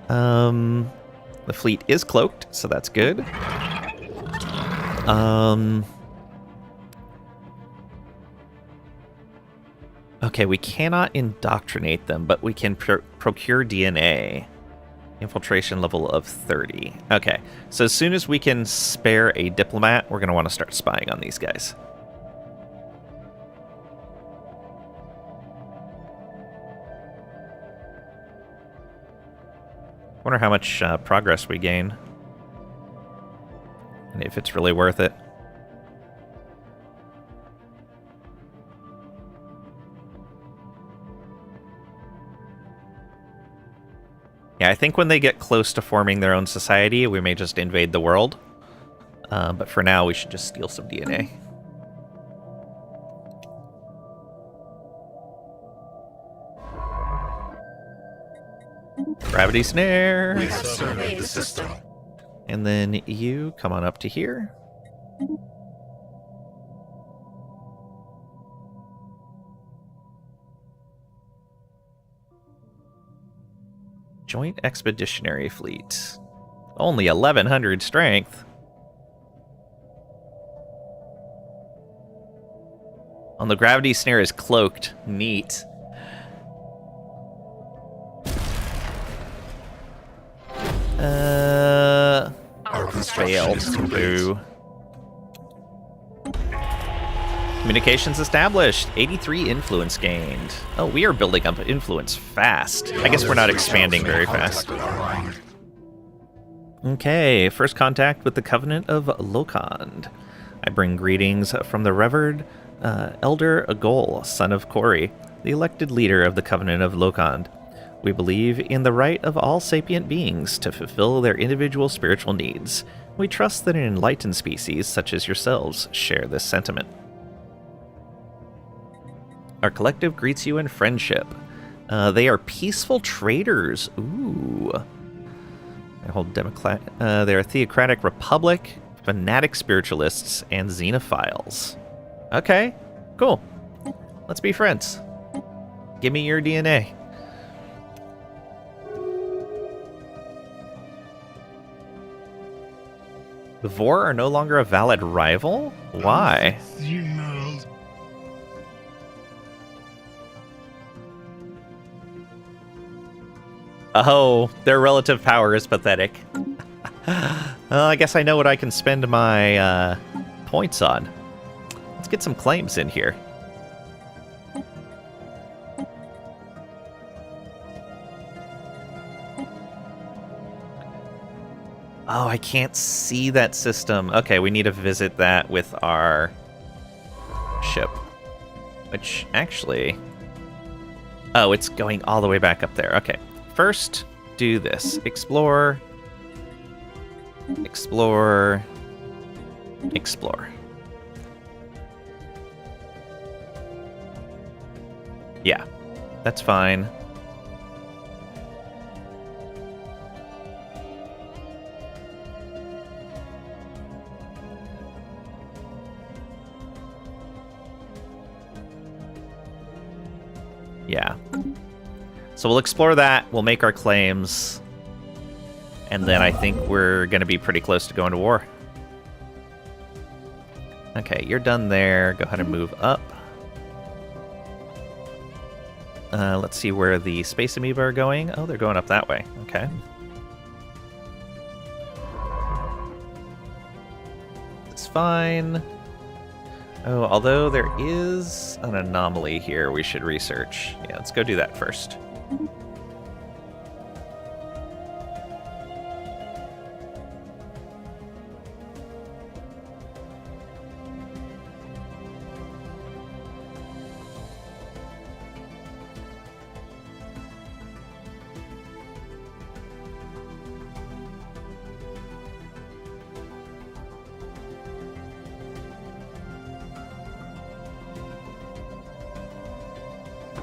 The fleet is cloaked, so that's good. Okay, we cannot indoctrinate them, but we can procure DNA. Infiltration level of 30. Okay, so as soon as we can spare a diplomat, we're going to want to start spying on these guys. Wonder how much progress we gain. And if it's really worth it. Yeah, I think when they get close to forming their own society, we may just invade the world. But for now, we should just steal some DNA. Gravity snare. We have surveyed the system. And then you come on up to here. Joint Expeditionary Fleet. Only 1,100 strength. On the gravity snare is cloaked. Neat. Failed. Boo. Communications established. 83 influence gained. Oh, we are building up influence fast. I guess we're not expanding very fast. Okay, first contact with the Covenant of Lokand. I bring greetings from the Revered Elder Agol, son of Kori, the elected leader of the Covenant of Lokand. We believe in the right of all sapient beings to fulfill their individual spiritual needs. We trust that an enlightened species such as yourselves share this sentiment. Our collective greets you in friendship. They are peaceful traders. Ooh. They're a theocratic republic, fanatic spiritualists, and xenophiles. Okay, cool. Let's be friends. Give me your DNA. The Vor are no longer a valid rival? Why? Oh, their relative power is pathetic. Well, I guess I know what I can spend my points on. Let's get some claims in here. Oh, I can't see that system. Okay, we need to visit that with our ship. Which, actually... Oh, it's going all the way back up there. Okay. first, do this. Explore. Explore. Explore. Yeah, that's fine. Yeah. So we'll explore that, we'll make our claims, and then I think we're going to be pretty close to going to war. Okay, you're done there. Go ahead and move up. Let's see where the space amoeba are going. Oh, they're going up that way. Okay. It's fine. Oh, although there is an anomaly here we should research. Yeah, let's go do that first.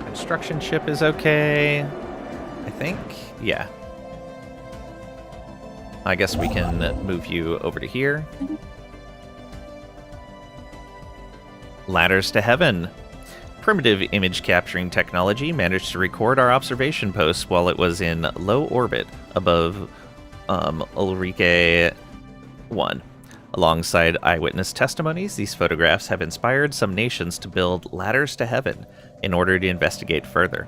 Construction ship is okay, I think. Yeah. I guess we can move you over to here. Ladders to heaven. Primitive image capturing technology managed to record our observation post while it was in low orbit above Ulrike 1. Alongside eyewitness testimonies, these photographs have inspired some nations to build ladders to heaven in order to investigate further.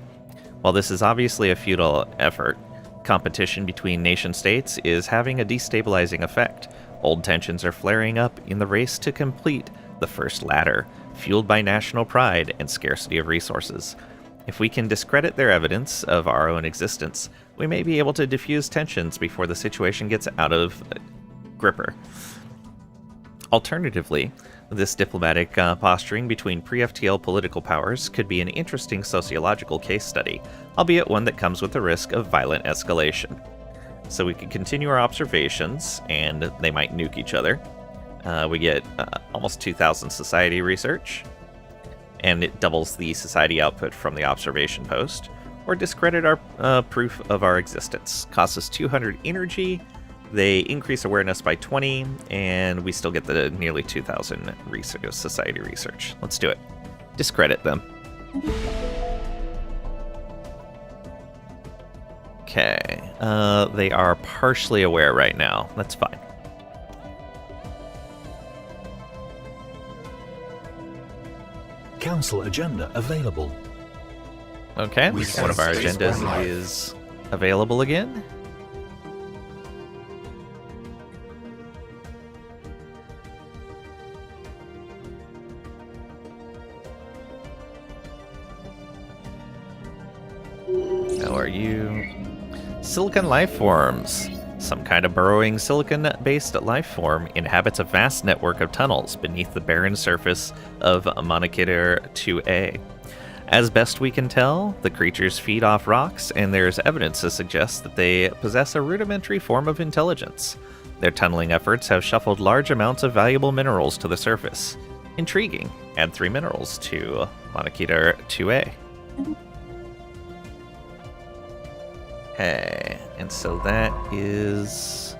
While this is obviously a futile effort, competition between nation-states is having a destabilizing effect. Old tensions are flaring up in the race to complete the first ladder, fueled by national pride and scarcity of resources. If we can discredit their evidence of our own existence, we may be able to diffuse tensions before the situation gets out of gripper. Alternatively, this diplomatic posturing between pre-FTL political powers could be an interesting sociological case study, albeit one that comes with the risk of violent escalation. So we could continue our observations, and they might nuke each other. We get almost 2,000 society research, and it doubles the society output from the observation post, or discredit our proof of our existence. Costs us 200 energy. They increase awareness by 20, and we still get the nearly 2,000 society research. Let's do it. Discredit them. Okay. They are partially aware right now. That's fine. Council agenda available. Okay. One of our agendas is available again. How are you? Silicon life forms. Some kind of burrowing silicon-based life form inhabits a vast network of tunnels beneath the barren surface of Monokiter 2A. As best we can tell, the creatures feed off rocks, and there's evidence to suggest that they possess a rudimentary form of intelligence. Their tunneling efforts have shuffled large amounts of valuable minerals to the surface. Intriguing. Add 3 minerals to Monokiter 2A. Okay, and so that is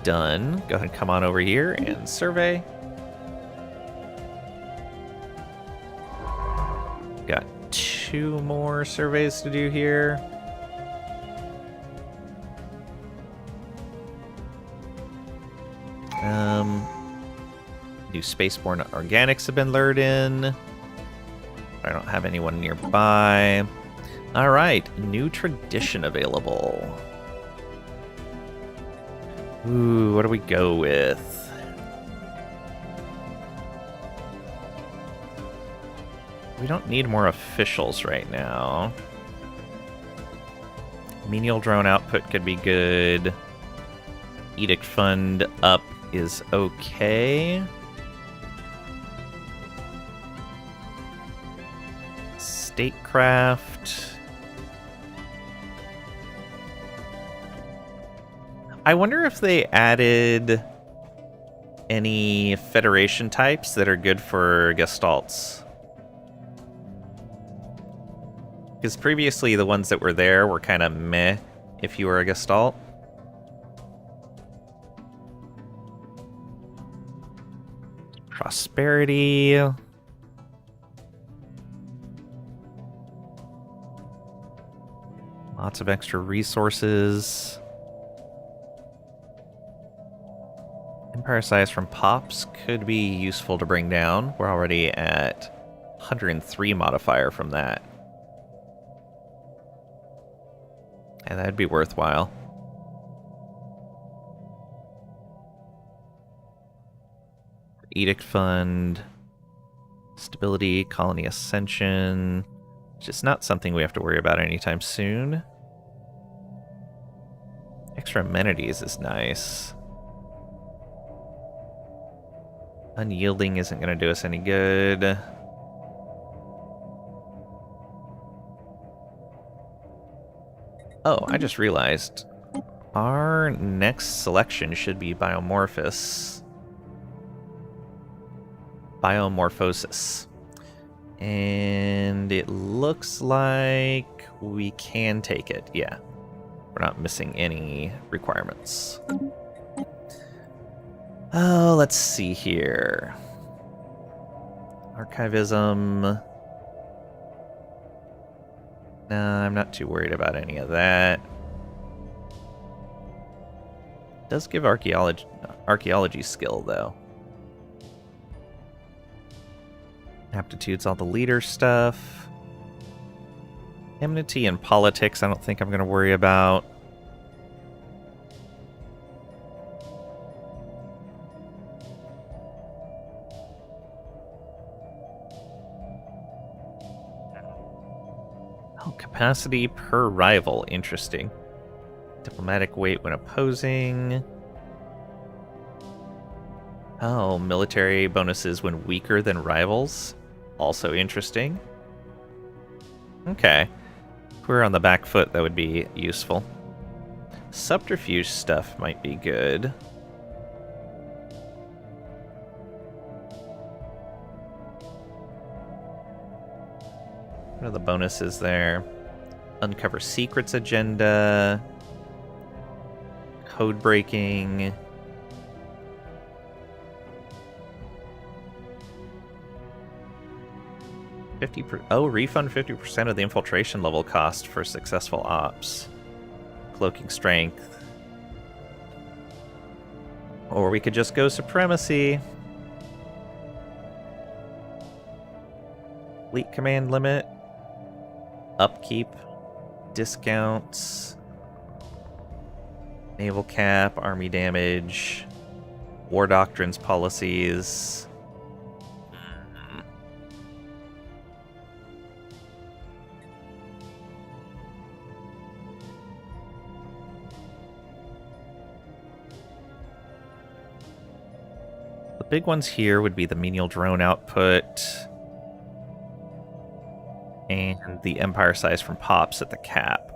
done. Go ahead and come on over here and survey. Got 2 more surveys to do here. New spaceborne organics have been lured in. I don't have anyone nearby. Alright, new tradition available. Ooh, what do we go with? We don't need more officials right now. Menial drone output could be good. Edict fund up is okay. Statecraft. I wonder if they added any Federation types that are good for Gestalts. Because previously the ones that were there were kind of meh if you were a Gestalt. Prosperity. Lots of extra resources. Empire size from Pops could be useful to bring down. We're already at 103 modifier from that. And that'd be worthwhile. Edict Fund. Stability, Colony Ascension. Just not something we have to worry about anytime soon. Extra amenities is nice. Unyielding isn't going to do us any good. Oh, I just realized our next selection should be Biomorphosis. Biomorphosis. And it looks like we can take it. Yeah. We're not missing any requirements. Oh, let's see here. Archivism. No, I'm not too worried about any of that. Does give archaeology skill, though. Aptitude's all the leader stuff. Enmity and politics, I don't think I'm going to worry about. Oh, capacity per rival. Interesting. Diplomatic weight when opposing. Oh, military bonuses when weaker than rivals. Also interesting. Okay. If we're on the back foot, that would be useful. Subterfuge stuff might be good. What are the bonuses there? Uncover secrets agenda. Code breaking. Refund 50% of the infiltration level cost for successful ops. Cloaking strength. Or we could just go supremacy. Fleet command limit. Upkeep. Discounts. Naval cap. Army damage. War doctrines policies. Big ones here would be the menial drone output and the empire size from Pops at the cap.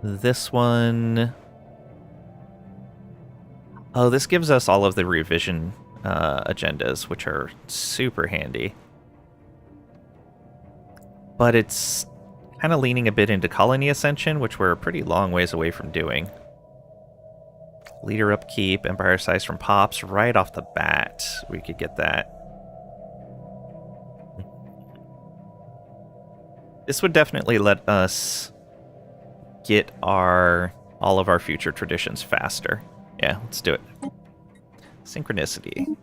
This one... Oh, this gives us all of the revision agendas, which are super handy. But it's kind of leaning a bit into colony ascension, which we're a pretty long ways away from doing. Leader upkeep, empire size from Pops, right off the bat. We could get that. This would definitely let us get all of our future traditions faster. Yeah, let's do it. Synchronicity.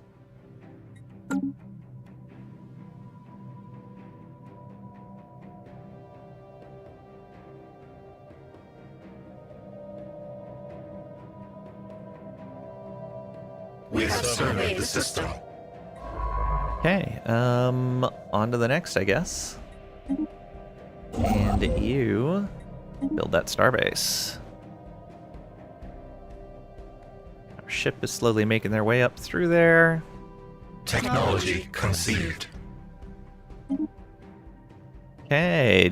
We have surveyed the system. Okay, on to the next, I guess. And you build that starbase. Our ship is slowly making their way up through there. Technology conceived. Okay.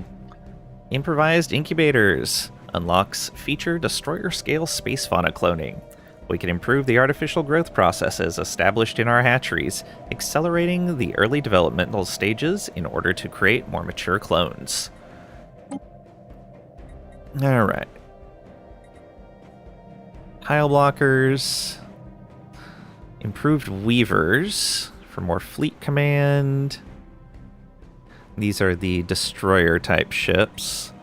Improvised incubators. Unlocks feature destroyer scale space fauna cloning. We can improve the artificial growth processes established in our hatcheries, accelerating the early developmental stages in order to create more mature clones. Alright. Tile blockers. Improved weavers for more fleet command. These are the destroyer type ships.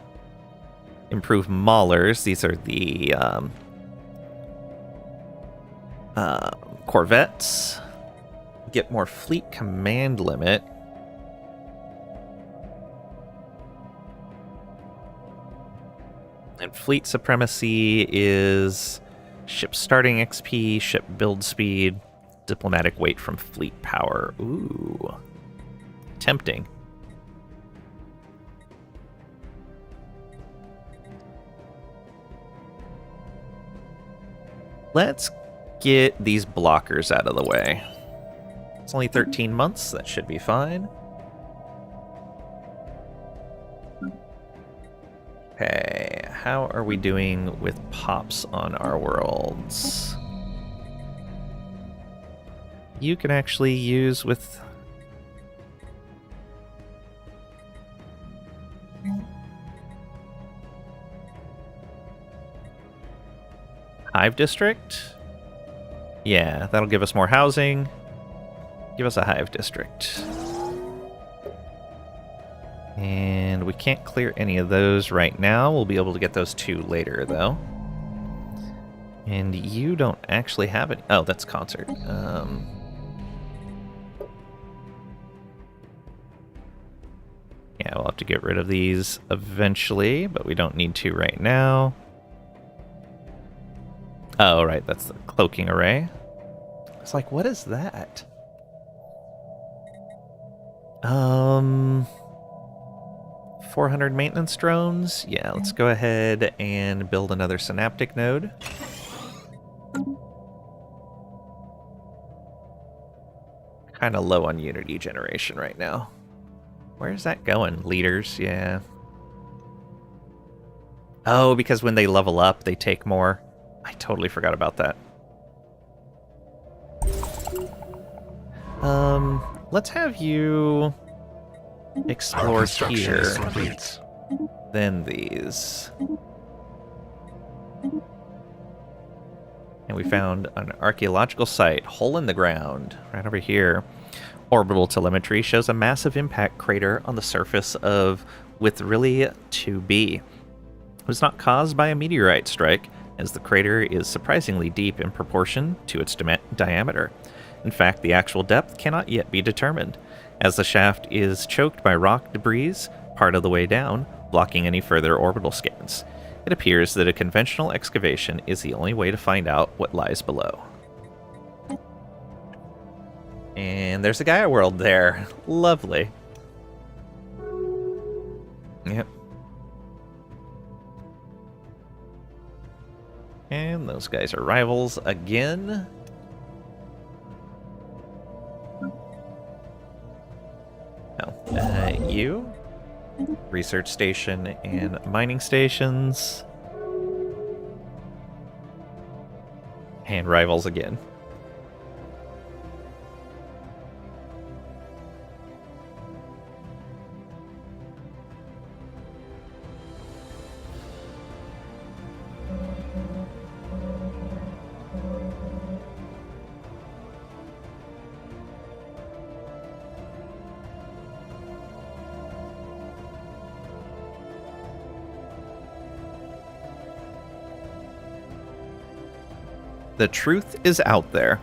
Improved maulers. These are the corvettes. Get more fleet command limit. And fleet supremacy is ship starting XP, ship build speed, diplomatic weight from fleet power. Ooh. Tempting. Let's get these blockers out of the way. It's only 13 months, that should be fine. Okay, how are we doing with pops on our worlds? You can actually use with... Hive district? Yeah, that'll give us more housing. Give us a hive district. And we can't clear any of those right now. We'll be able to get those two later, though. And you don't actually have it. Oh, that's concert. Yeah, we'll have to get rid of these eventually, but we don't need to right now. Oh, right, that's the cloaking array. It's like, what is that? 400 maintenance drones? Yeah, let's go ahead and build another synaptic node. Kind of low on Unity generation right now. Where's that going? Leaders, yeah. Oh, because when they level up, they take more. I totally forgot about that. Let's have you explore here. Then these. And we found an archaeological site, hole in the ground, right over here. Orbital telemetry shows a massive impact crater on the surface of Withrillia 2b. It was not caused by a meteorite strike, as the crater is surprisingly deep in proportion to its diameter. In fact, the actual depth cannot yet be determined, as the shaft is choked by rock debris part of the way down, blocking any further orbital scans. It appears that a conventional excavation is the only way to find out what lies below. And there's a Gaia world there. Lovely. Yep. And those guys are rivals again. Oh, you. Research station and mining stations. And rivals again. The truth is out there.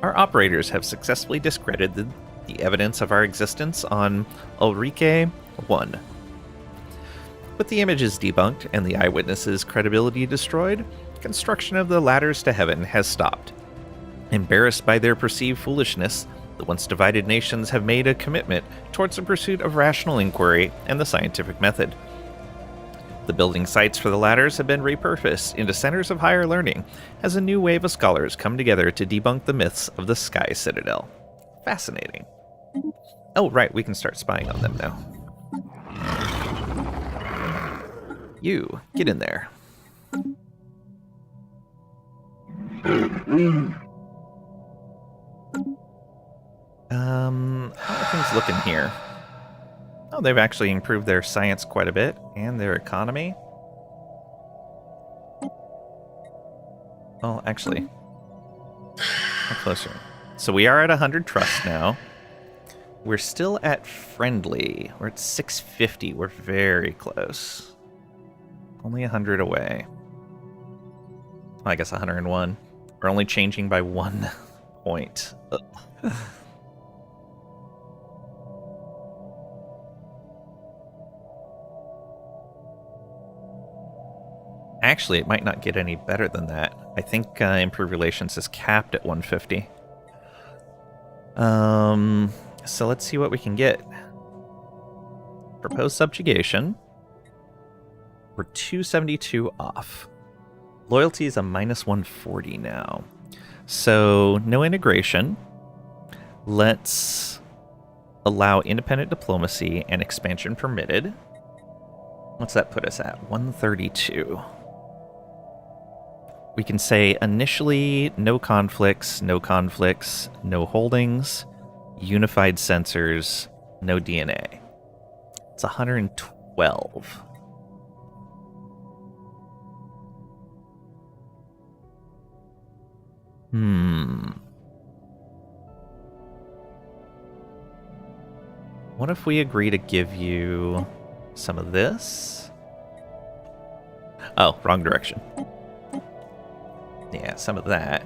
Our operators have successfully discredited the evidence of our existence on Ulrike 1. With the images debunked and the eyewitnesses' credibility destroyed, construction of the ladders to heaven has stopped. Embarrassed by their perceived foolishness, the once divided nations have made a commitment towards the pursuit of rational inquiry and the scientific method. The building sites for the ladders have been repurposed into centers of higher learning as a new wave of scholars come together to debunk the myths of the Sky Citadel. Fascinating. Oh, right, we can start spying on them now. You, get in there. How are things looking here? Oh, they've actually improved their science quite a bit, and their economy. Well, actually, how closer? So we are at 100 trust now. We're still at friendly. We're at 650. We're very close. Only 100 away. I guess 101. We're only changing by 1 point. Ugh. Actually, it might not get any better than that. I think improved relations is capped at 150. So let's see what we can get. Proposed subjugation. We're 272 off. Loyalty is a minus 140 now. So no integration. Let's allow independent diplomacy and expansion permitted. What's that put us at? 132. We can say initially no conflicts, no holdings, unified sensors, no DNA. It's 112. What if we agree to give you some of this? Oh, wrong direction. Yeah, some of that.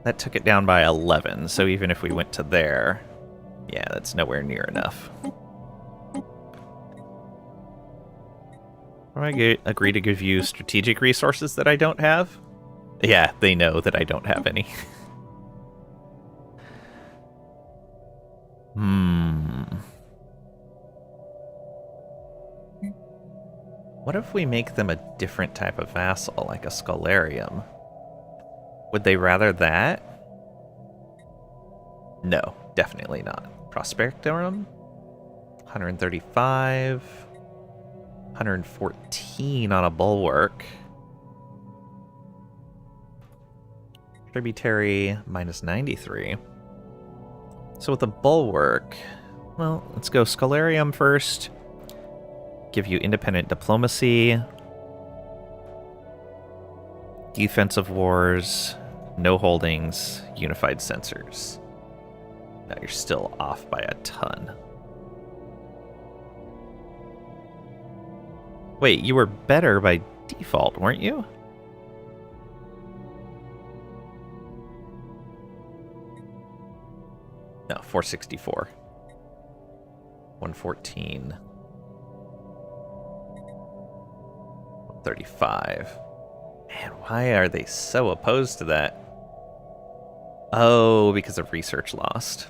That took it down by 11, so even if we went to there, yeah, that's nowhere near enough. Or I agree to give you strategic resources that I don't have? Yeah, they know that I don't have any. What if we make them a different type of vassal, like a Scholarium? Would they rather that? No, definitely not. Prospectorum? 135. 114 on a bulwark. Tributary, minus 93. So with a bulwark, well, let's go Scholarium first. Give you independent diplomacy. Defensive wars. No holdings. Unified sensors. Now you're still off by a ton. Wait, you were better by default, weren't you? No, 464. 114. 35. Man, why are they so opposed to that? Oh, because of research lost.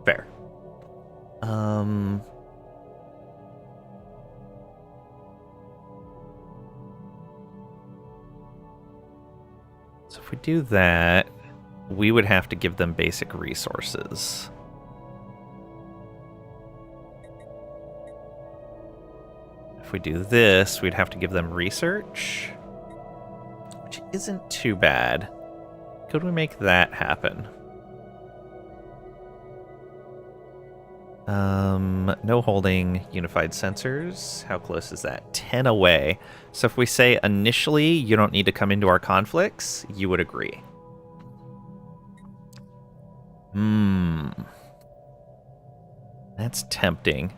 Fair. So if we do that, we would have to give them basic resources. If we do this, we'd have to give them research, which isn't too bad. Could we make that happen? No holding, unified sensors. How close is that? 10 away. So if we say initially you don't need to come into our conflicts, you would agree. That's tempting.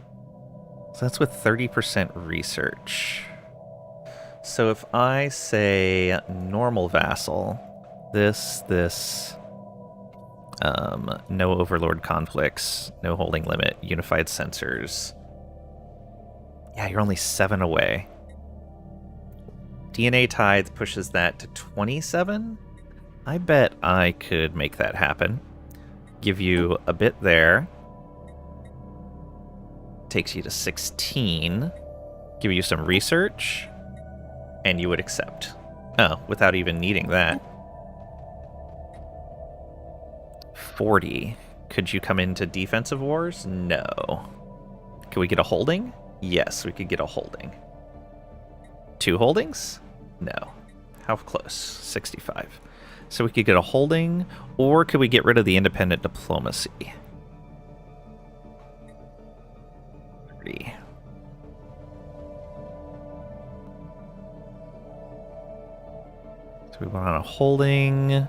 So that's with 30% research. So if I say normal vassal, this, no overlord conflicts, no holding limit, unified sensors. Yeah, you're only 7 away. DNA tithe pushes that to 27. I bet I could make that happen. Give you a bit there. Takes you to 16. Give you some research. And you would accept. Oh, without even needing that. 40. Could you come into defensive wars? No. Can we get a holding? Yes, we could get a holding. 2 holdings? No. How close? 65. So we could get a holding, or could we get rid of the independent diplomacy? 3. So we want a holding.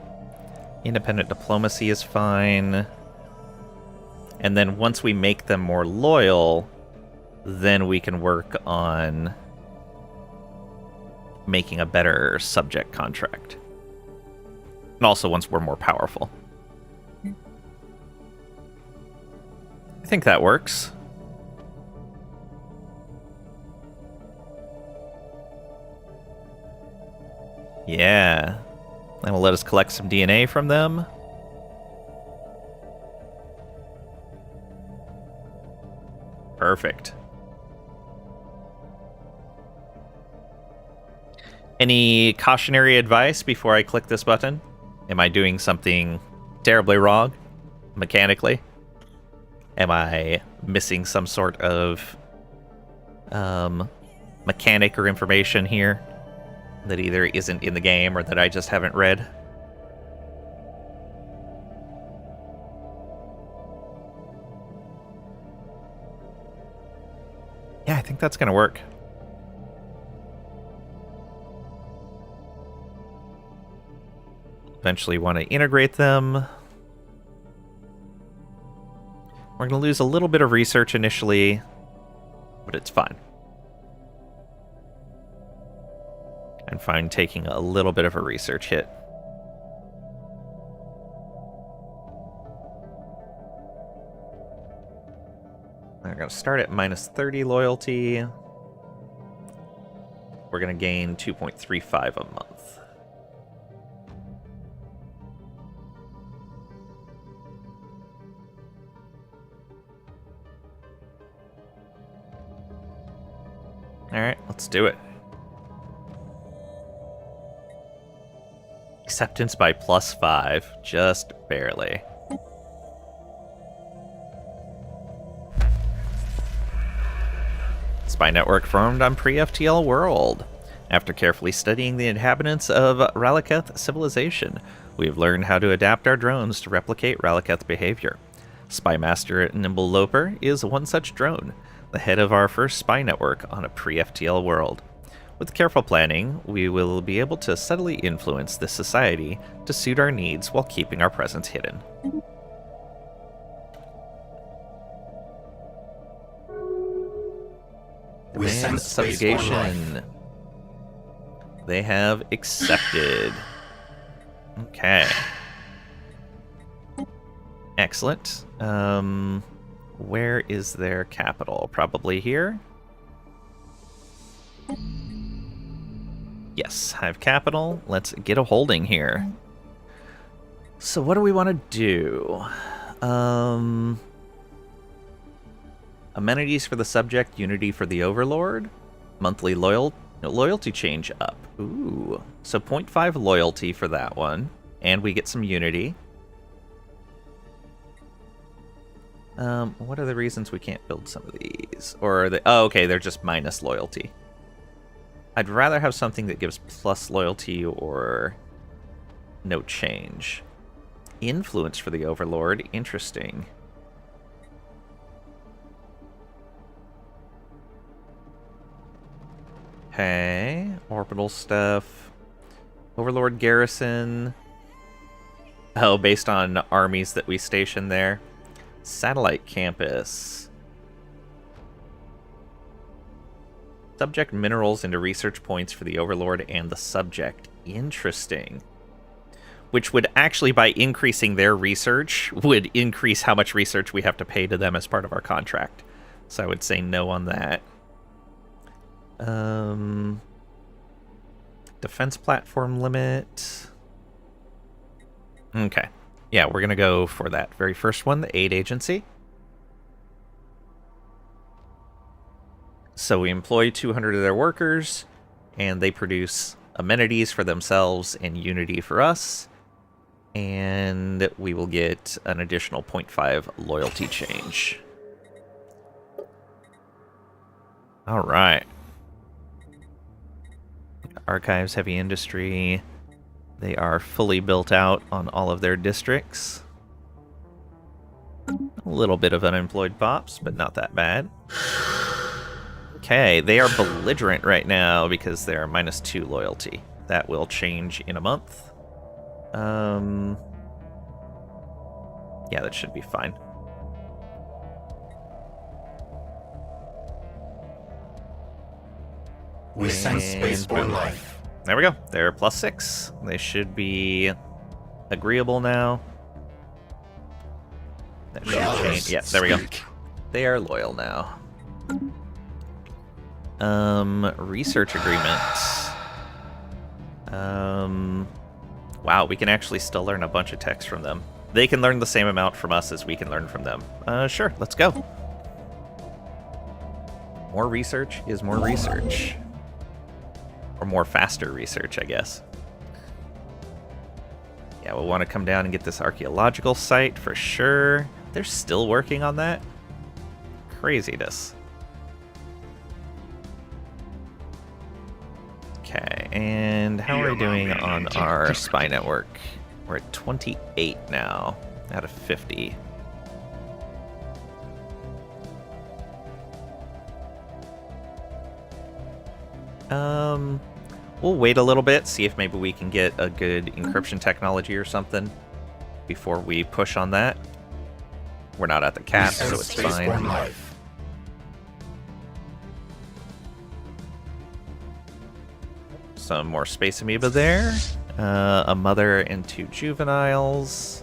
Independent diplomacy is fine. And then once we make them more loyal, then we can work on making a better subject contract. And also once we're more powerful. I think that works. Yeah. And will let us collect some DNA from them. Perfect. Any cautionary advice before I click this button? Am I doing something terribly wrong mechanically? Am I missing some sort of mechanic or information here that either isn't in the game or that I just haven't read? Yeah, I think that's going to work. Eventually want to integrate them. We're going to lose a little bit of research initially, but it's fine. I'm fine taking a little bit of a research hit. We're going to start at minus 30 loyalty. We're going to gain 2.35 a month. Alright, let's do it. Acceptance by +5, just barely. Spy network formed on pre-FTL world. After carefully studying the inhabitants of Ralaketh civilization, we have learned how to adapt our drones to replicate Ralaketh behavior. Spy Master Nimble Loper is one such drone, the head of our first spy network on a pre-FTL world. With careful planning, we will be able to subtly influence this society to suit our needs while keeping our presence hidden. We Demand sense space-borne subjugation. They have accepted. Okay. Excellent. Where is their capital? Probably here. Yes, hive capital. Let's get a holding here. So what do we want to do? Amenities for the subject, unity for the overlord, monthly loyalty change up. Ooh, so 0.5 loyalty for that one, and we get some unity. What are the reasons we can't build some of these? Or are they? Oh, okay, they're just minus loyalty. I'd rather have something that gives plus loyalty or no change. Influence for the overlord, interesting. Okay, orbital stuff. Overlord garrison. Oh, based on armies that we station there. Satellite campus. Subject minerals into research points for the overlord and the subject. Interesting. Which would actually, by increasing their research, would increase how much research we have to pay to them as part of our contract. So I would say no on that. Defense platform limit. Okay. Yeah, we're going to go for that very first one, the aid agency. So we employ 200 of their workers, and they produce amenities for themselves and unity for us. And we will get an additional 0.5 loyalty change. All right. Archives, heavy industry. They are fully built out on all of their districts. A little bit of unemployed pops, but not that bad. Okay, they are belligerent right now because they're -2 loyalty. That will change in a month. Yeah, that should be fine. We sense spaceborne life. There we go. They're +6. They should be agreeable now. That should change. Yeah, there we go. They are loyal now. Research agreements. Wow, we can actually still learn a bunch of text from them. They can learn the same amount from us as we can learn from them. Sure, let's go. More research is more research. Or more faster research, I guess. Yeah, we'll want to come down and get this archaeological site for sure. They're still working on that? Craziness. Okay, and how are we doing on our spy network? We're at 28 now, out of 50. We'll wait a little bit, see if maybe we can get a good encryption technology or something before we push on that. We're not at the cap, so it's fine. Some more space amoeba there. A mother and 2 juveniles.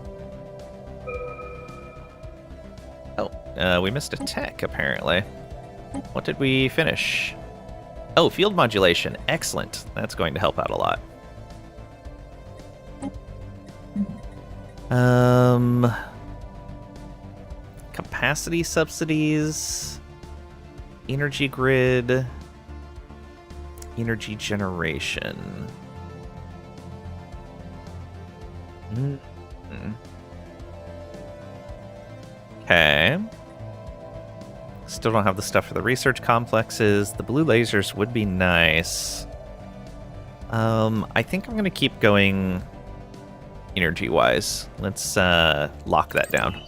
Oh, we missed a tech, apparently. What did we finish? Oh, field modulation. Excellent. That's going to help out a lot. Capacity subsidies. Energy grid. Energy generation. Okay. Still don't have the stuff for the research complexes. The blue lasers would be nice. I think I'm going to keep going energy-wise. Let's lock that down.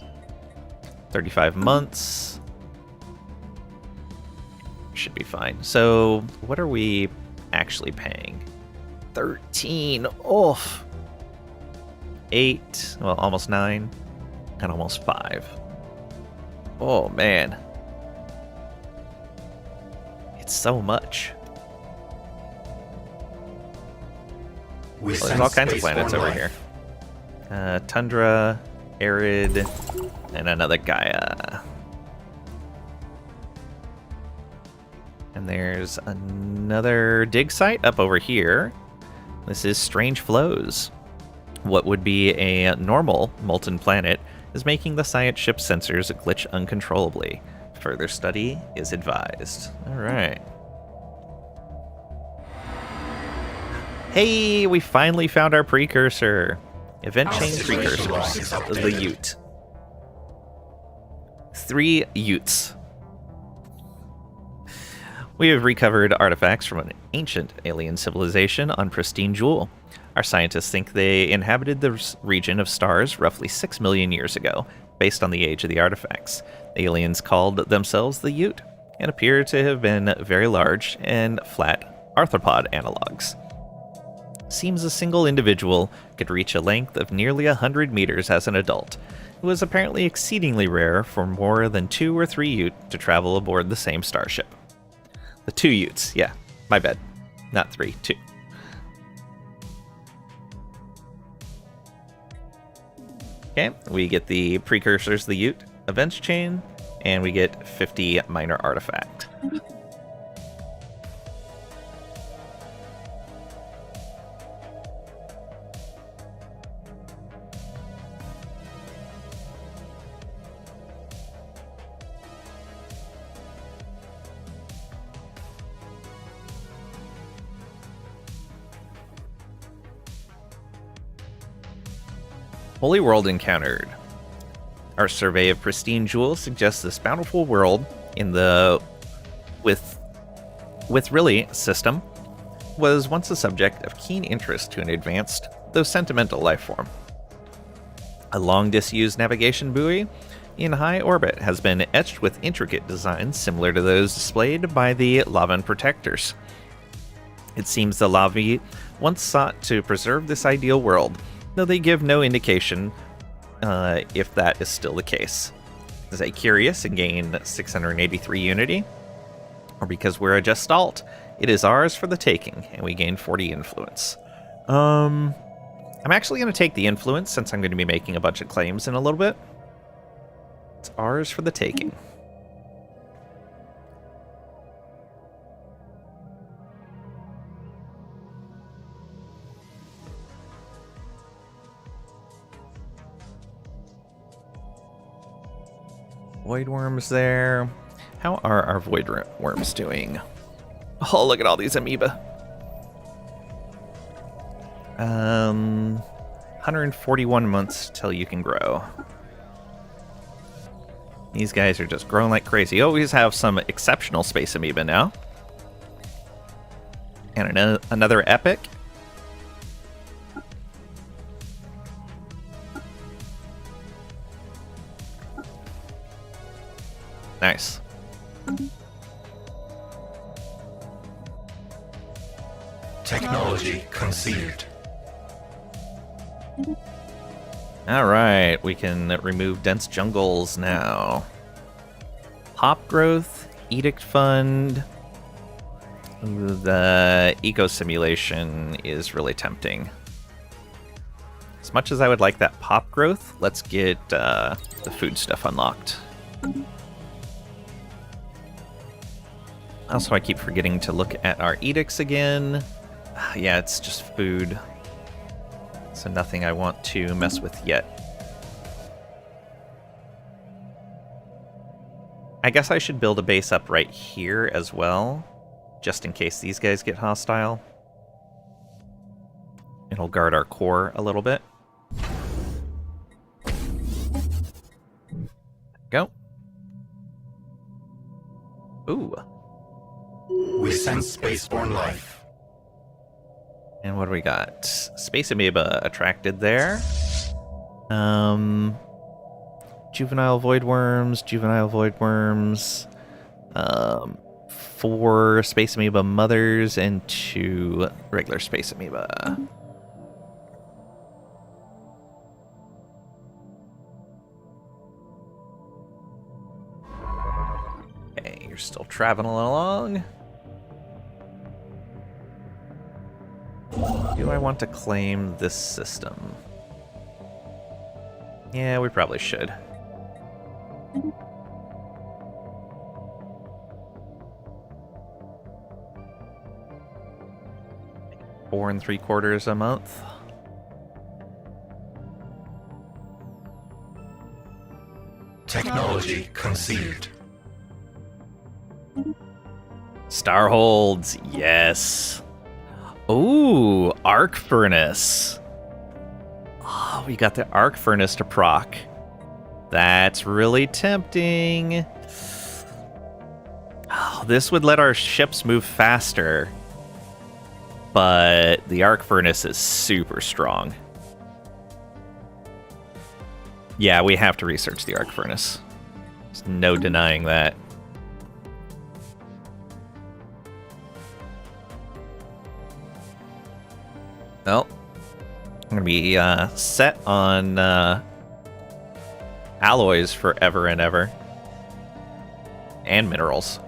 35 months. Should be fine. So, what are we actually paying? 13. Oof. 8. Well, almost 9. And almost 5. Oh, man. It's so much. Well, there's all kinds of planets over here. Tundra, arid, and another Gaia. And there's another dig site up over here. This is Strange Flows. What would be a normal molten planet is making the science ship sensors glitch uncontrollably. Further study is advised. All right. Hey, we finally found our precursor. Event chain precursors. The Ute. 3 Utes. We have recovered artifacts from an ancient alien civilization on Pristine Jewel. Our scientists think they inhabited the region of stars roughly 6 million years ago, based on the age of the artifacts. The aliens called themselves the Ute, and appear to have been very large and flat arthropod analogs. Seems a single individual could reach a length of nearly 100 meters as an adult. It was apparently exceedingly rare for more than 2 or 3 Ute to travel aboard the same starship. The 2 Utes, yeah, my bad. Not 3, 2. Okay, we get the precursors, the Ute, events chain, and we get 50 minor artifact. Holy world encountered. Our survey of Pristine Jewel suggests this bountiful world with with really system was once a subject of keen interest to an advanced, though sentimental life form. A long disused navigation buoy in high orbit has been etched with intricate designs similar to those displayed by the Lavan Protectors. It seems the Lavi once sought to preserve this ideal world, though they give no indication if that is still the case. Is they curious and gain 683 unity? Or because we're a Gestalt, it is ours for the taking, and we gain 40 influence. I'm actually going to take the influence since I'm going to be making a bunch of claims in a little bit. It's ours for the taking. Void worms there. How are our void worms doing? Oh, look at all these amoeba. 141 months till you can grow. These guys are just growing like crazy. You always have some exceptional space amoeba now. And another epic. Nice. Technology conceived. Alright, we can remove dense jungles now. Hop growth, edict fund. Ooh, the eco simulation is really tempting. As much as I would like that pop growth, let's get the food stuff unlocked. Also, I keep forgetting to look at our edicts again. Yeah, it's just food. So nothing I want to mess with yet. I guess I should build a base up right here as well, just in case these guys get hostile. It'll guard our core a little bit. Go. Ooh. We sense spaceborne life. And what do we got? Space amoeba attracted there. Juvenile void worms, 4 space amoeba mothers, and 2 regular space amoeba. Okay, you're still traveling along. Do I want to claim this system? Yeah, we probably should. $4 3/4 a month. Technology conceived. Star holds, yes. Ooh, arc furnace. Oh, we got the arc furnace to proc. That's really tempting. Oh, this would let our ships move faster. But the arc furnace is super strong. Yeah, we have to research the arc furnace. There's no denying that. Well, I'm going to be set on alloys forever and ever. And minerals.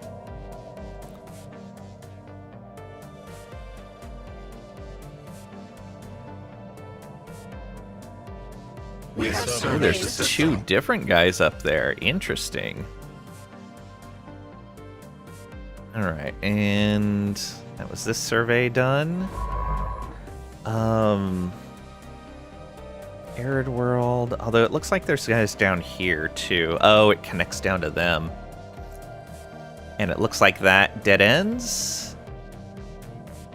Oh, there's 2 different guys up there. Interesting. Alright, and that was this survey done. Arid world, although it looks like there's guys down here too. Oh, it connects down to them. And it looks like that dead ends.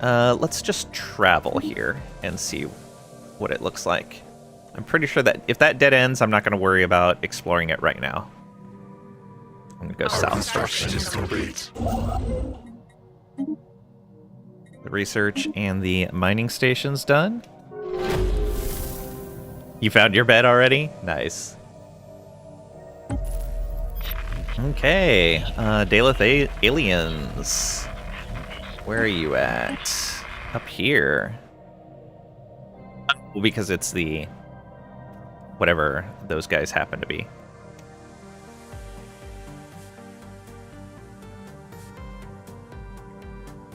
Let's just travel here and see what it looks like. I'm pretty sure that if that dead ends, I'm not going to worry about exploring it right now. I'm going to go south. Construction is complete. The research and the mining station's done. You found your bed already? Nice. Okay, Daleth aliens. Where are you at? Up here. Well, because it's the... whatever those guys happen to be.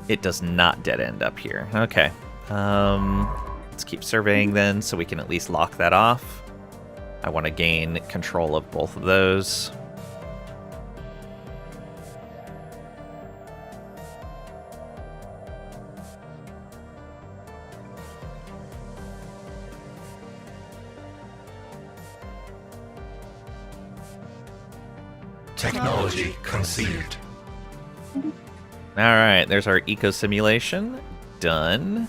It does not dead end up here. Okay. Let's keep surveying then so we can at least lock that off. I want to gain control of both of those. Technology conceived. All right, there's our eco simulation done.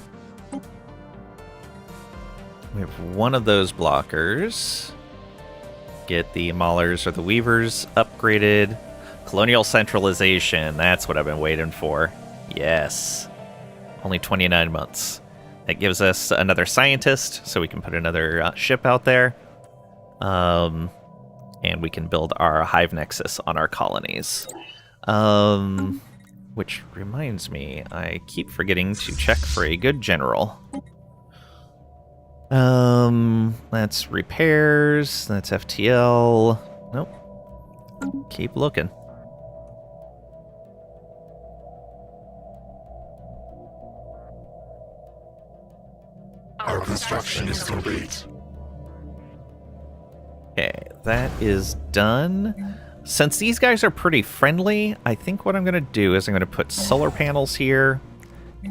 We have one of those blockers. Get the maulers or the weavers upgraded. Colonial centralization, that's what I've been waiting for. Yes. Only 29 months. That gives us another scientist, so we can put another ship out there. And we can build our hive nexus on our colonies. Which reminds me, I keep forgetting to check for a good general. That's repairs, that's FTL. Nope. Keep looking. Our construction is complete. Okay, that is done. Since these guys are pretty friendly, I think what I'm going to do is I'm going to put solar panels here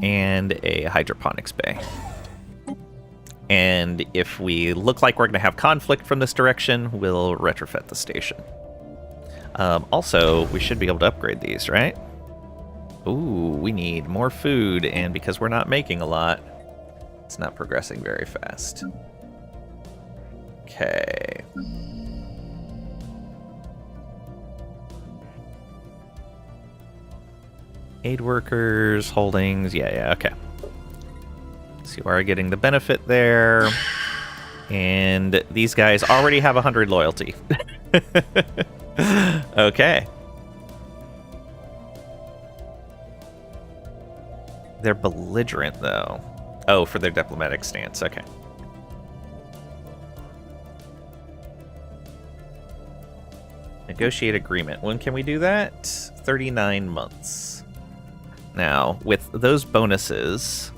and a hydroponics bay. And if we look like we're going to have conflict from this direction, we'll retrofit the station. Also, we should be able to upgrade these, right? Ooh, we need more food, and because we're not making a lot, it's not progressing very fast. Okay. Aid workers, holdings, yeah, okay. Let's see, we're getting the benefit there. And these guys already have 100 loyalty. Okay. They're belligerent, though. Oh, for their diplomatic stance, okay. Negotiate agreement. When can we do that? 39 months. Now, with those bonuses,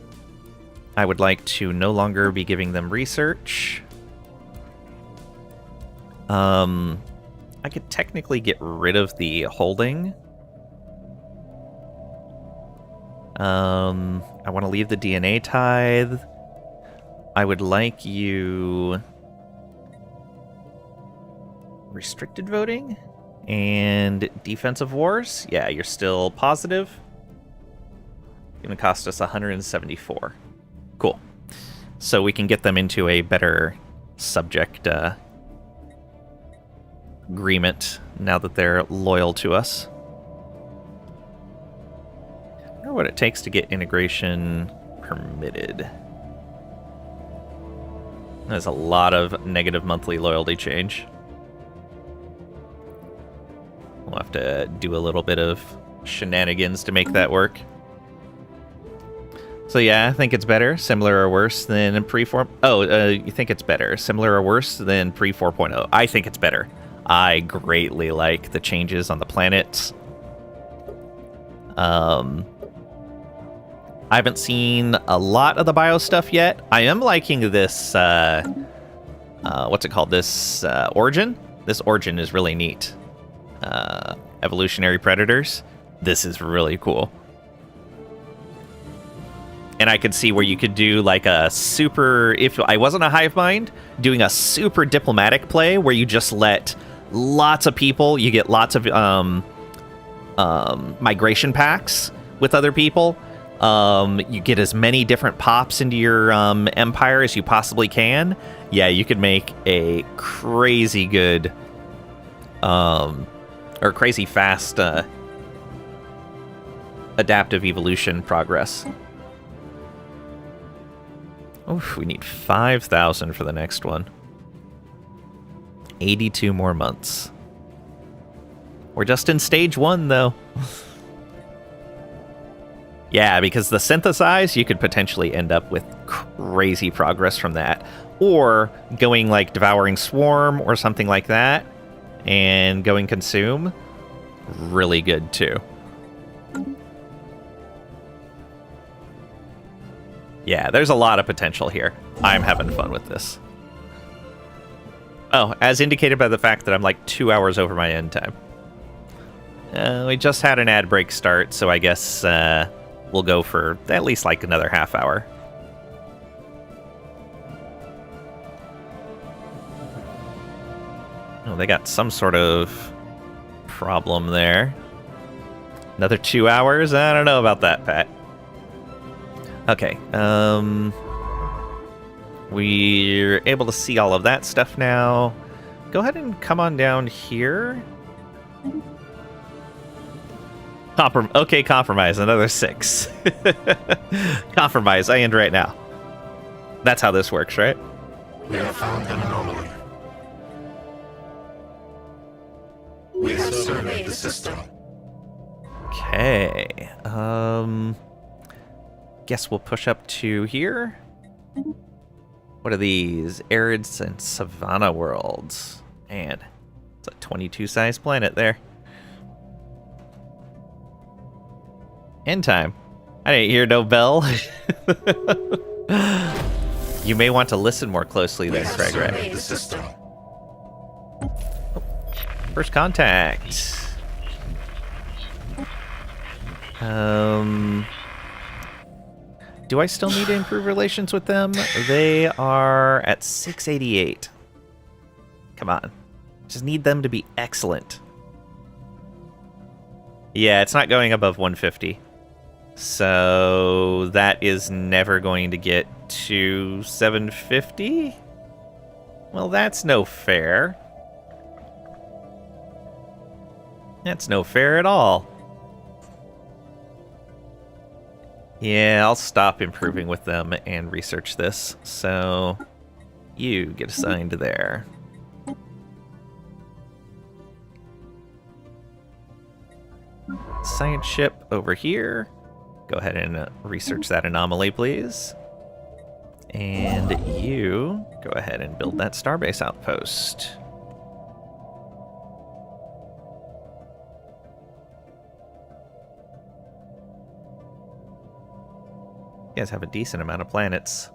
I would like to no longer be giving them research. I could technically get rid of the holding. I want to leave the DNA tithe. I would like you... restricted voting? And defensive wars? Yeah, you're still positive. Gonna cost us 174. Cool. So we can get them into a better subject agreement now that they're loyal to us. I wonder what it takes to get integration permitted. There's a lot of negative monthly loyalty change. We'll have to do a little bit of shenanigans to make that work. So yeah, I think it's better, similar or worse than pre-4... Oh, you think it's better, similar or worse than pre-4.0. I think it's better. I greatly like the changes on the planets. I haven't seen a lot of the bio stuff yet. I am liking this, what's it called? This origin? This origin is really neat. Evolutionary Predators. This is really cool. And I could see where you could do like a super, if I wasn't a hive mind, doing a super diplomatic play where you just let lots of people, you get lots of migration packs with other people. You get as many different pops into your empire as you possibly can. Yeah, you could make a crazy good or crazy fast adaptive evolution progress. Oof, we need 5,000 for the next one. 82 more months. We're just in stage 1, though. Yeah, because the synthesize, you could potentially end up with crazy progress from that. Or going like Devouring Swarm or something like that, and going Consume. Really good, too. Yeah, there's a lot of potential here. I'm having fun with this. Oh, as indicated by the fact that I'm like 2 hours over my end time. We just had an ad break start, so I guess we'll go for at least like another half hour. Oh, they got some sort of problem there. Another 2 hours? I don't know about that, Pat. Okay, we're able to see all of that stuff now. Go ahead and come on down here. Okay, compromise, another 6. Compromise, I end right now. That's how this works, right? We have found an anomaly. We have surveyed the system. Okay, guess we'll push up to here. What are these? Arids and savanna worlds. Man, it's a 22 size planet there. End time. I didn't hear no bell. You may want to listen more closely there, Craig. Right? First contact. Do I still need to improve relations with them? They are at 688. Come on. Just need them to be excellent. Yeah, it's not going above 150. So that is never going to get to 750? Well, that's no fair. That's no fair at all. Yeah, I'll stop improving with them and research this. So you get assigned there. Science ship over here. Go ahead and research that anomaly, please. And you go ahead and build that starbase outpost. You guys have a decent amount of planets.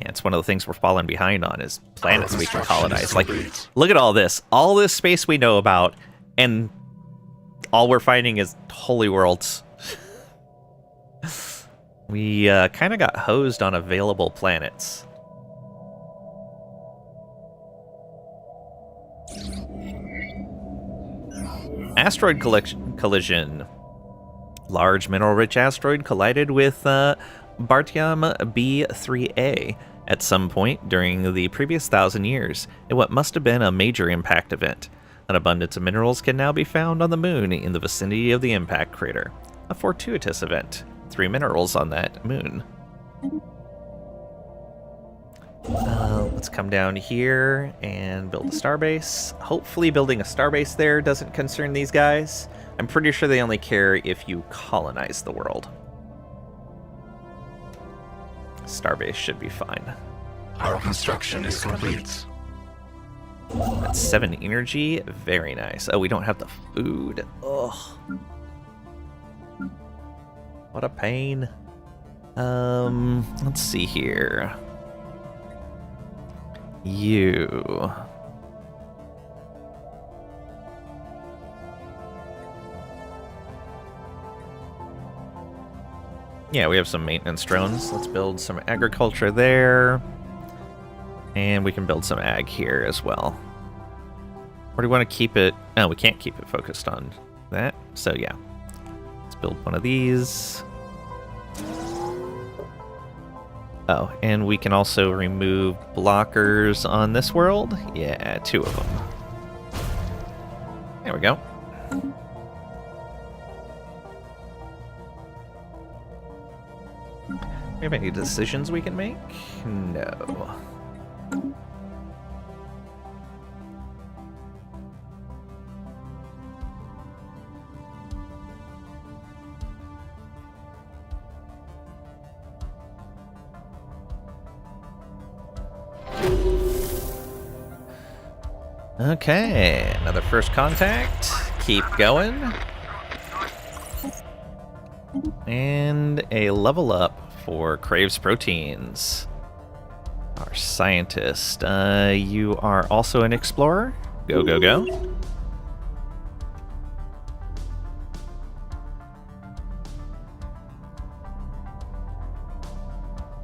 Yeah, it's one of the things we're falling behind on is planets we can colonize. Like, look at all this. All this space we know about, and all we're finding is holy worlds. We kind of got hosed on available planets. Asteroid collision. Large mineral-rich asteroid collided with Bartium B3A at some point during the previous 1,000 years in what must have been a major impact event. An abundance of minerals can now be found on the moon in the vicinity of the impact crater. A fortuitous event. 3 minerals on that moon. Let's come down here and build a starbase. Hopefully building a starbase there doesn't concern these guys. I'm pretty sure they only care if you colonize the world. Starbase should be fine. Our construction is complete. That's 7 energy. Very nice. Oh, we don't have the food. Ugh. What a pain. Let's see here. You. Yeah, we have some maintenance drones. Let's build some agriculture there. And we can build some ag here as well. Or do we want to keep it? Oh, we can't keep it focused on that. So yeah. Let's build one of these. Oh, and we can also remove blockers on this world. Yeah, 2 of them. There we go. we have any decisions we can make? No. Okay, another first contact. Keep going. And a level up for Craves Proteins. Our scientist. You are also an explorer. Go, go, go.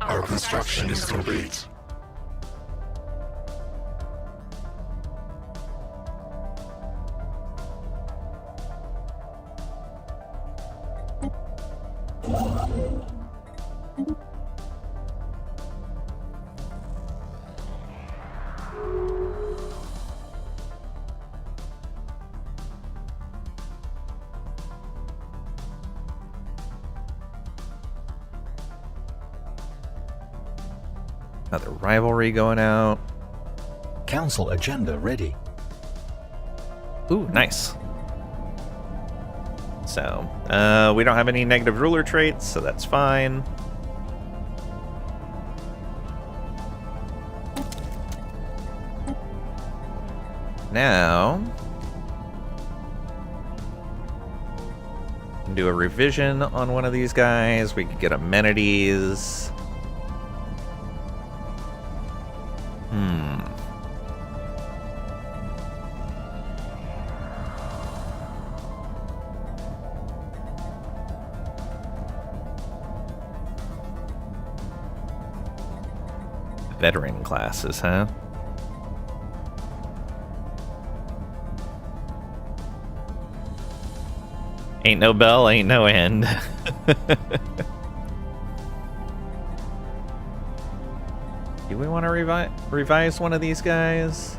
Our construction is complete. Another rivalry going out. Council agenda ready. Ooh, nice. So, we don't have any negative ruler traits, so that's fine. Now, do a revision on one of these guys. We could get amenities. Veteran classes, huh? Ain't no bell, ain't no end. Do we want to revise one of these guys?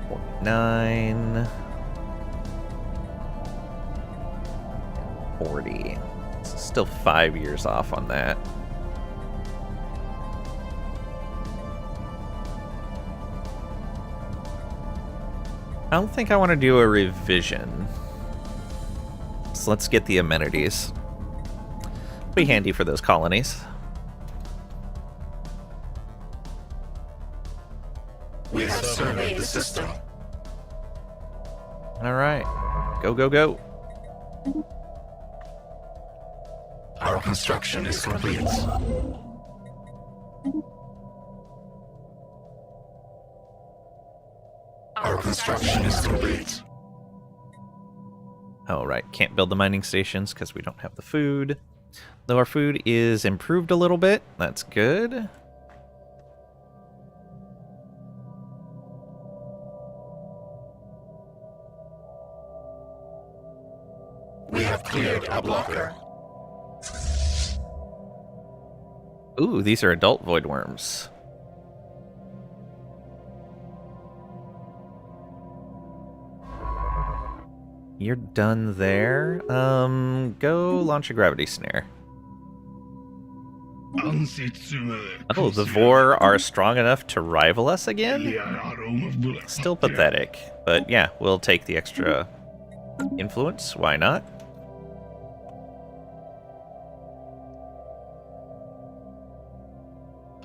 49. 40. It's still 5 years off on that. I don't think I want to do a revision. So let's get the amenities. Be handy for those colonies. We have surveyed the system. Alright. Go, go, go. Our construction is complete. Our construction is complete. Oh, right. Can't build the mining stations because we don't have the food. Though our food is improved a little bit. That's good. We have cleared a blocker. Ooh, these are adult void worms. You're done there. Go launch a gravity snare. Oh, the Vor are strong enough to rival us again? Still pathetic. But yeah, we'll take the extra influence. Why not?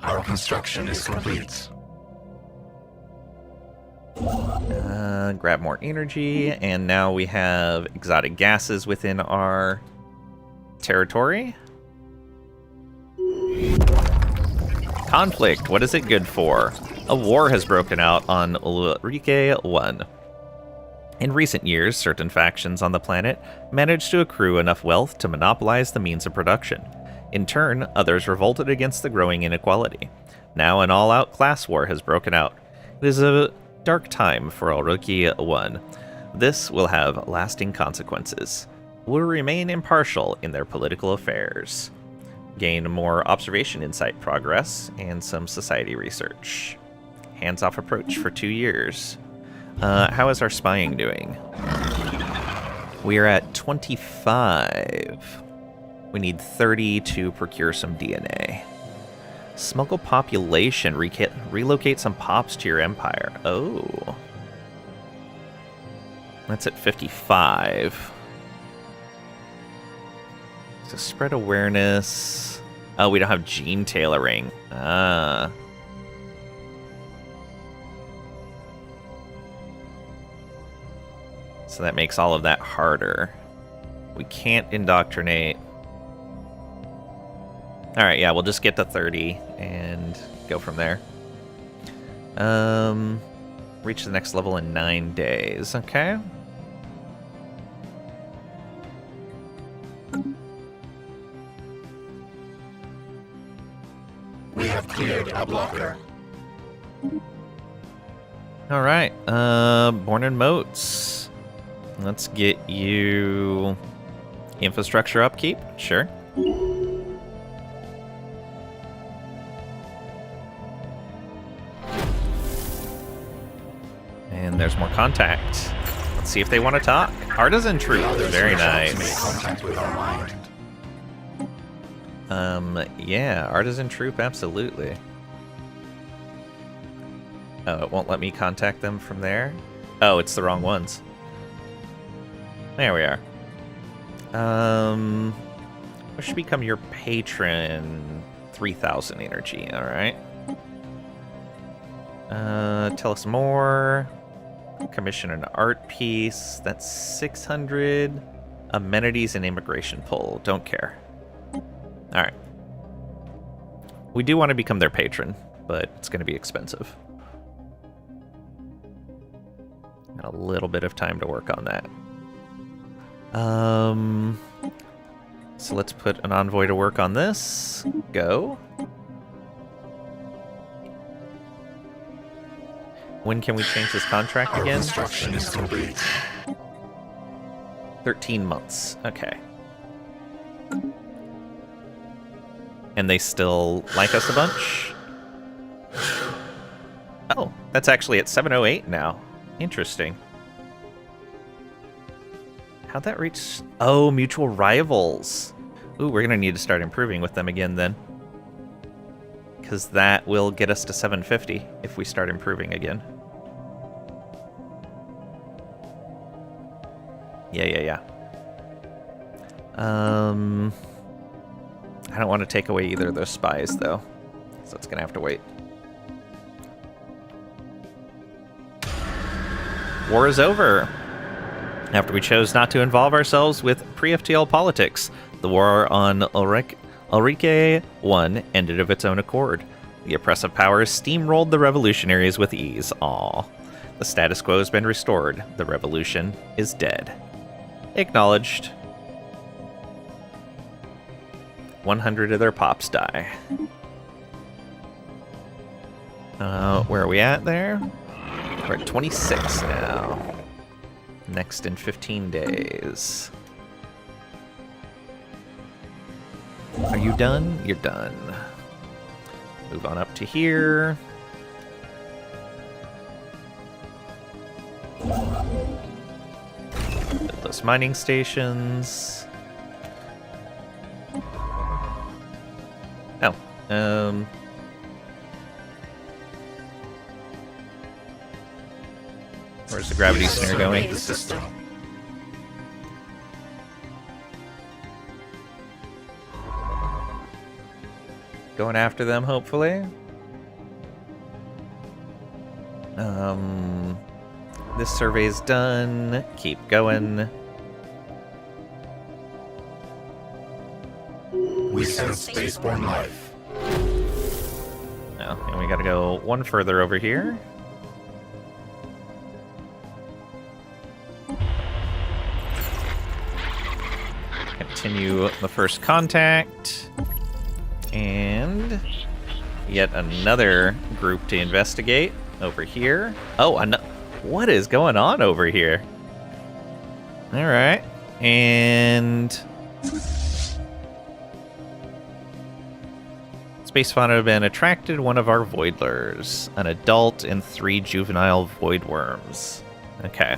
Our construction is complete. Grab more energy, and now we have exotic gases within our territory. Conflict, what is it good for? A war has broken out on Ulrike 1. In recent years, certain factions on the planet managed to accrue enough wealth to monopolize the means of production. In turn, others revolted against the growing inequality. Now an all-out class war has broken out. It is a dark time for Ulrike 1. This will have lasting consequences. Will remain impartial in their political affairs. Gain more observation insight progress and some society research. Hands-off approach for 2 years. How is our spying doing? We are at 25. We need 30 to procure some DNA. Smuggle population. Relocate some pops to your empire. Oh. That's at 55. So spread awareness. Oh, we don't have gene tailoring. Ah. So that makes all of that harder. We can't indoctrinate. Alright, yeah, we'll just get to 30 and go from there. Reach the next level in 9 days, okay? We have cleared a blocker. Alright, born in moats. Let's get you infrastructure upkeep, sure. And there's more contact. Let's see if they want to talk. Artisan troop, very nice. Make contact with our mind. Yeah, artisan troop, absolutely. Oh, it won't let me contact them from there? Oh, it's the wrong ones. There we are. What should become your patron? 3,000 energy, alright. Tell us more. Commission an art piece. That's 600. Amenities and immigration pull. Don't care. Alright. We do want to become their patron, but it's going to be expensive. Got a little bit of time to work on that. So let's put an envoy to work on this. Go. When can we change this contract Our again? construction is complete. 13 months. Okay. And they still like us a bunch? Oh, that's actually at 708 now. Interesting. How'd that reach? Oh, mutual rivals. Ooh, we're gonna need to start improving with them again then. Because that will get us to 750 if we start improving again. Yeah. I don't want to take away either of those spies, though. So it's gonna have to wait. War is over. After we chose not to involve ourselves with pre-FTL politics, the war on Ulrike I ended of its own accord. The oppressive powers steamrolled the revolutionaries with ease. Aw. The status quo has been restored. The revolution is dead. Acknowledged. 100 of their pops die. Where are we at there? We're at 26 now. Next in 15 days. Are you done? You're done. Move on up to here. Build those mining stations. Oh, where's the gravity center going? The system. Going after them, hopefully. This survey's done. Keep going. We sense spaceborne life. No, and we gotta go one further over here. Continue the first contact. And yet another group to investigate over here. Oh, what is going on over here? All right. And space fauna have been attracted one of our voidlers, an adult and 3 juvenile void worms. Okay.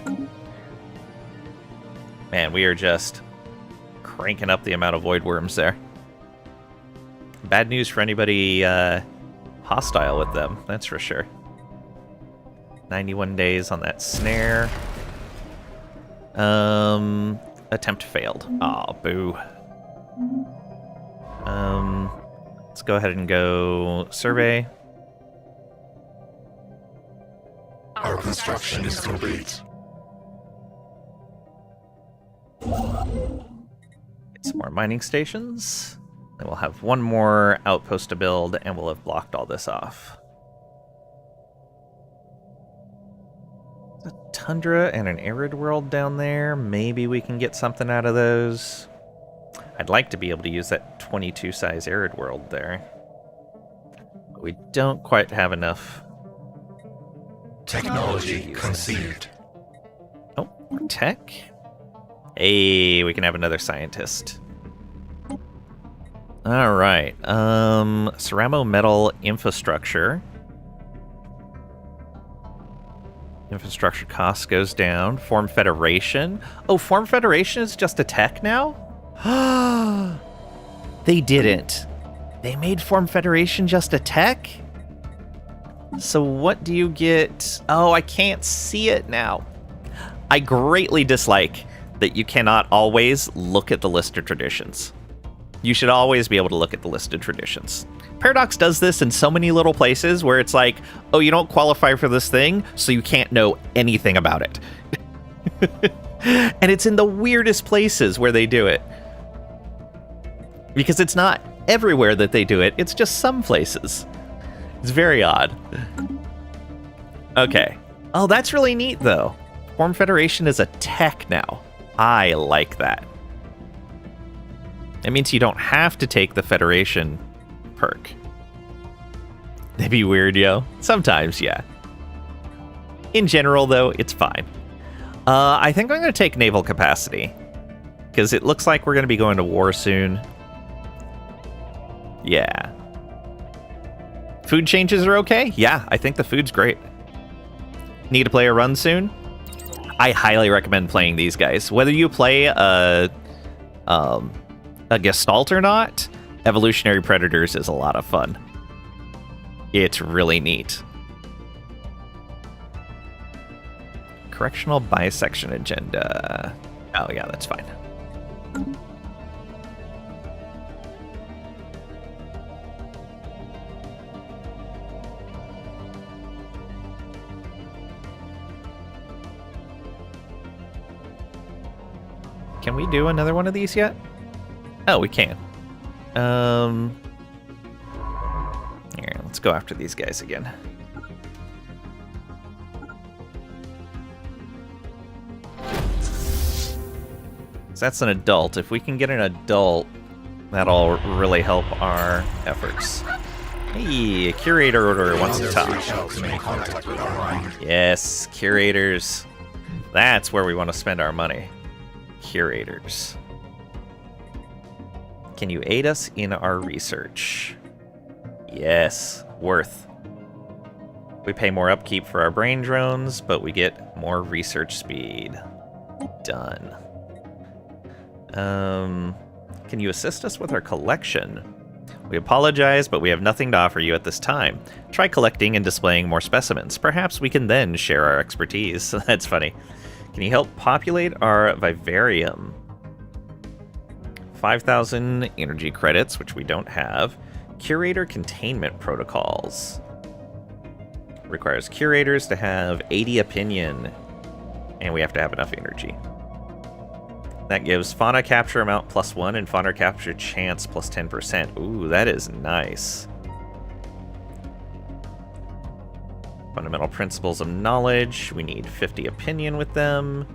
Man, we are just cranking up the amount of void worms there. Bad news for anybody hostile with them, that's for sure. 91 days on that snare. Attempt failed. Aw, boo. Let's go ahead and go survey. Our construction is complete. Get some more mining stations. Then we'll have one more outpost to build, and we'll have blocked all this off. A tundra and an arid world down there. Maybe we can get something out of those. I'd like to be able to use that 22 size arid world there. But we don't quite have enough. Technology conceived. Oh, more tech. Hey, we can have another scientist. All right. Ceramo metal infrastructure. Infrastructure cost goes down. Form Federation. Oh, Form Federation is just a tech now? They didn't. They made Form Federation just a tech? So what do you get? Oh, I can't see it now. I greatly dislike that you cannot always look at the list of traditions. You should always be able to look at the list of traditions. Paradox does this in so many little places where it's like, oh, you don't qualify for this thing, so you can't know anything about it. And it's in the weirdest places where they do it. Because it's not everywhere that they do it, it's just some places. It's very odd. Okay. Oh, that's really neat, though. Form Federation is a tech now. I like that. It means you don't have to take the Federation perk. That'd be weird, yo. Sometimes, yeah. In general, though, it's fine. I think I'm going to take naval capacity. Because it looks like we're going to be going to war soon. Yeah. Food changes are okay? Yeah, I think the food's great. Need to play a run soon? I highly recommend playing these guys. Whether you play a Gestalt or not, Evolutionary Predators is a lot of fun. It's really neat. Correctional bisection agenda. Oh yeah, that's fine. Can we do another one of these yet? Oh, we can. Here, let's go after these guys again. So that's an adult. If we can get an adult, that'll really help our efforts. Hey, a curator order wants to talk. Yes, curators. That's where we want to spend our money. Curators. Can you aid us in our research? Yes, worth. We pay more upkeep for our brain drones, but we get more research speed. Done. Can you assist us with our collection? We apologize, but we have nothing to offer you at this time. Try collecting and displaying more specimens. Perhaps we can then share our expertise. That's funny. Can you help populate our vivarium? 5,000 energy credits, which we don't have. Curator containment protocols. Requires curators to have 80 opinion, and we have to have enough energy. That gives fauna capture amount +1 and fauna capture chance +10%. Ooh, that is nice. Fundamental principles of knowledge. We need 50 opinion with them.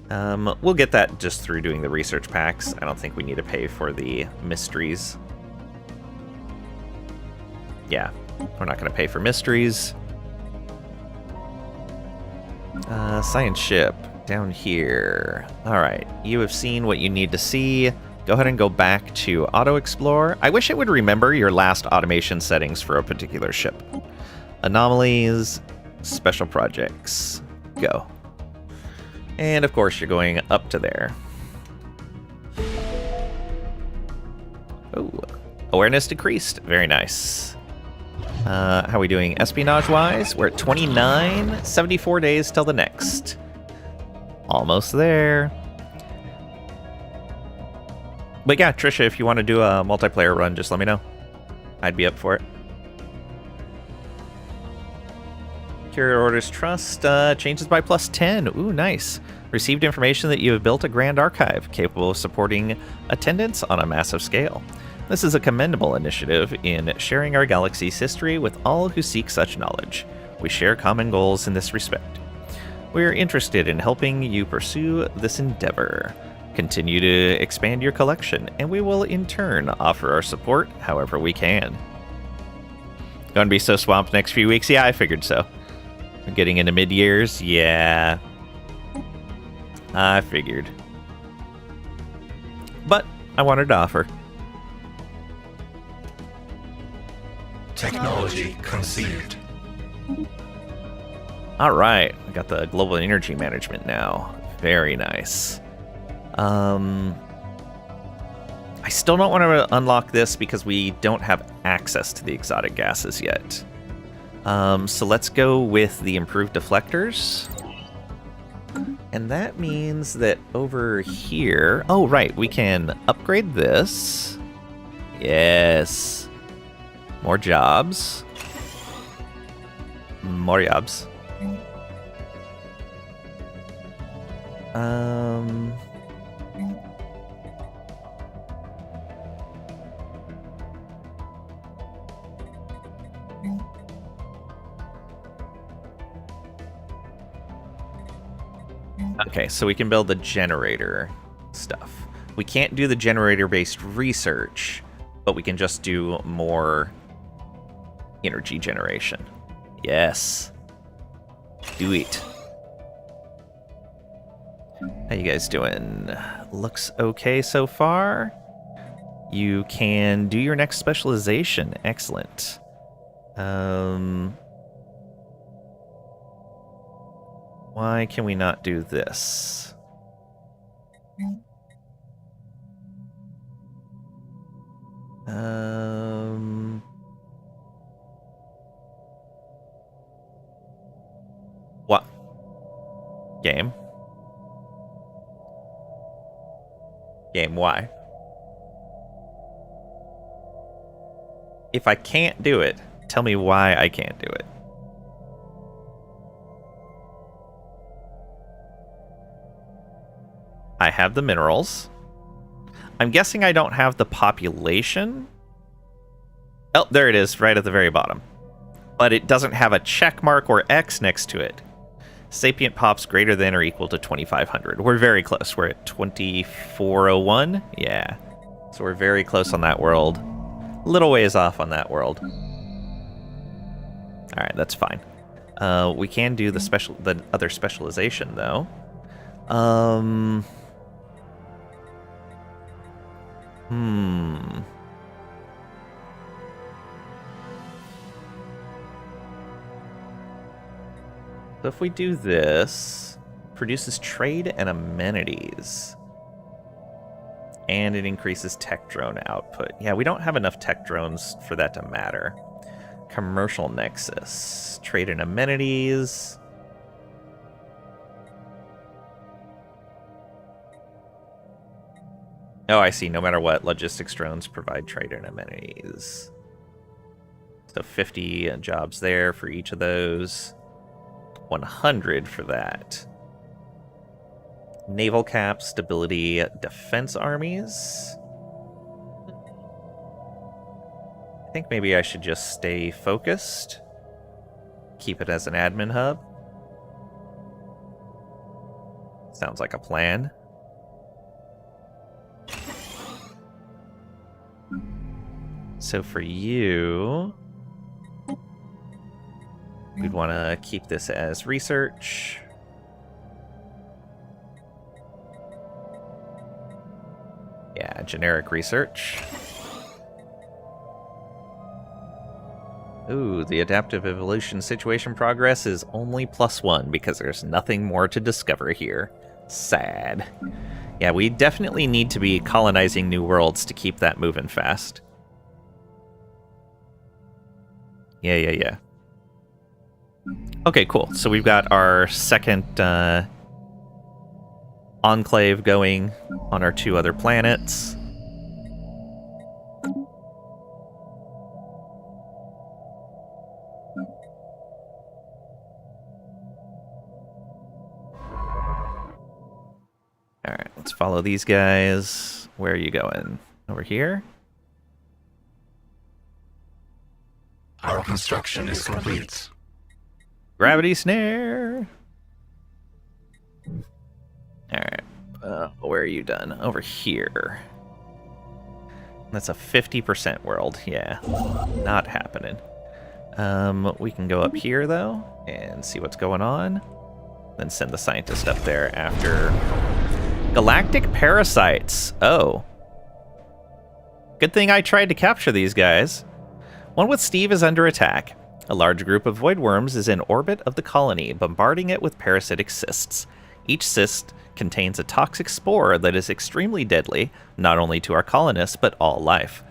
We'll get that just through doing the research packs. I don't think we need to pay for the mysteries. Yeah, we're not going to pay for mysteries. Science ship down here. All right, you have seen what you need to see. Go ahead and go back to Auto Explore. I wish it would remember your last automation settings for a particular ship. Anomalies, special projects, go. And of course, you're going up to there. Oh, awareness decreased. Very nice. How are we doing espionage-wise? We're at 29, 74 days till the next. Almost there. But yeah, Trisha, if you want to do a multiplayer run, just let me know. I'd be up for it. Courier Orders Trust changes by +10. Ooh, nice. Received information that you have built a grand archive capable of supporting attendance on a massive scale. This is a commendable initiative in sharing our galaxy's history with all who seek such knowledge. We share common goals in this respect. We are interested in helping you pursue this endeavor. Continue to expand your collection, and we will in turn offer our support however we can. Gonna be so swamped next few weeks? Yeah, I figured so. We're getting into mid-years? Yeah. I figured. But I wanted to offer. Technology conceived. All right, I got the global energy management now. Very nice. I still don't want to unlock this because we don't have access to the exotic gases yet. So let's go with the improved deflectors. And that means that over here... Oh, right, we can upgrade this. Yes. More jobs. More jobs. Okay, so we can build the generator stuff. We can't do the generator-based research, but we can just do more energy generation. Yes. Do it. How you guys doing? Looks okay so far. You can do your next specialization. Excellent. Why can we not do this? What? Game? Game, why? If I can't do it, tell me why I can't do it. I have the minerals. I'm guessing I don't have the population. Oh, there it is, right at the very bottom. But it doesn't have a check mark or X next to it. Sapient pops greater than or equal to 2,500. We're very close. We're at 2,401. Yeah. So we're very close on that world. Little ways off on that world. All right, that's fine. We can do the other specialization though. So if we do this, produces trade and amenities. And it increases tech drone output. Yeah, we don't have enough tech drones for that to matter. Commercial nexus, trade and amenities. Oh, I see. No matter what, logistics drones provide trade and amenities. So 50 jobs there for each of those. 100 for that. Naval cap, stability, defense armies. I think maybe I should just stay focused. Keep it as an admin hub. Sounds like a plan. So for you, we'd want to keep this as research. Yeah, generic research. Ooh, the adaptive evolution situation progress is only +1 because there's nothing more to discover here. Sad. Yeah, we definitely need to be colonizing new worlds to keep that moving fast. Yeah. Okay, cool. So we've got our second enclave going on our 2 other planets. Alright, let's follow these guys. Where are you going? Over here? Our construction is complete. Gravity snare! Alright. Where are you done? Over here. That's a 50% world. Yeah. Not happening. We can go up here, though, and see what's going on. Then send the scientist up there after... Galactic parasites. Oh. Good thing I tried to capture these guys. One with Steve is under attack. A large group of void worms is in orbit of the colony, bombarding it with parasitic cysts. Each cyst contains a toxic spore that is extremely deadly, not only to our colonists, but all life.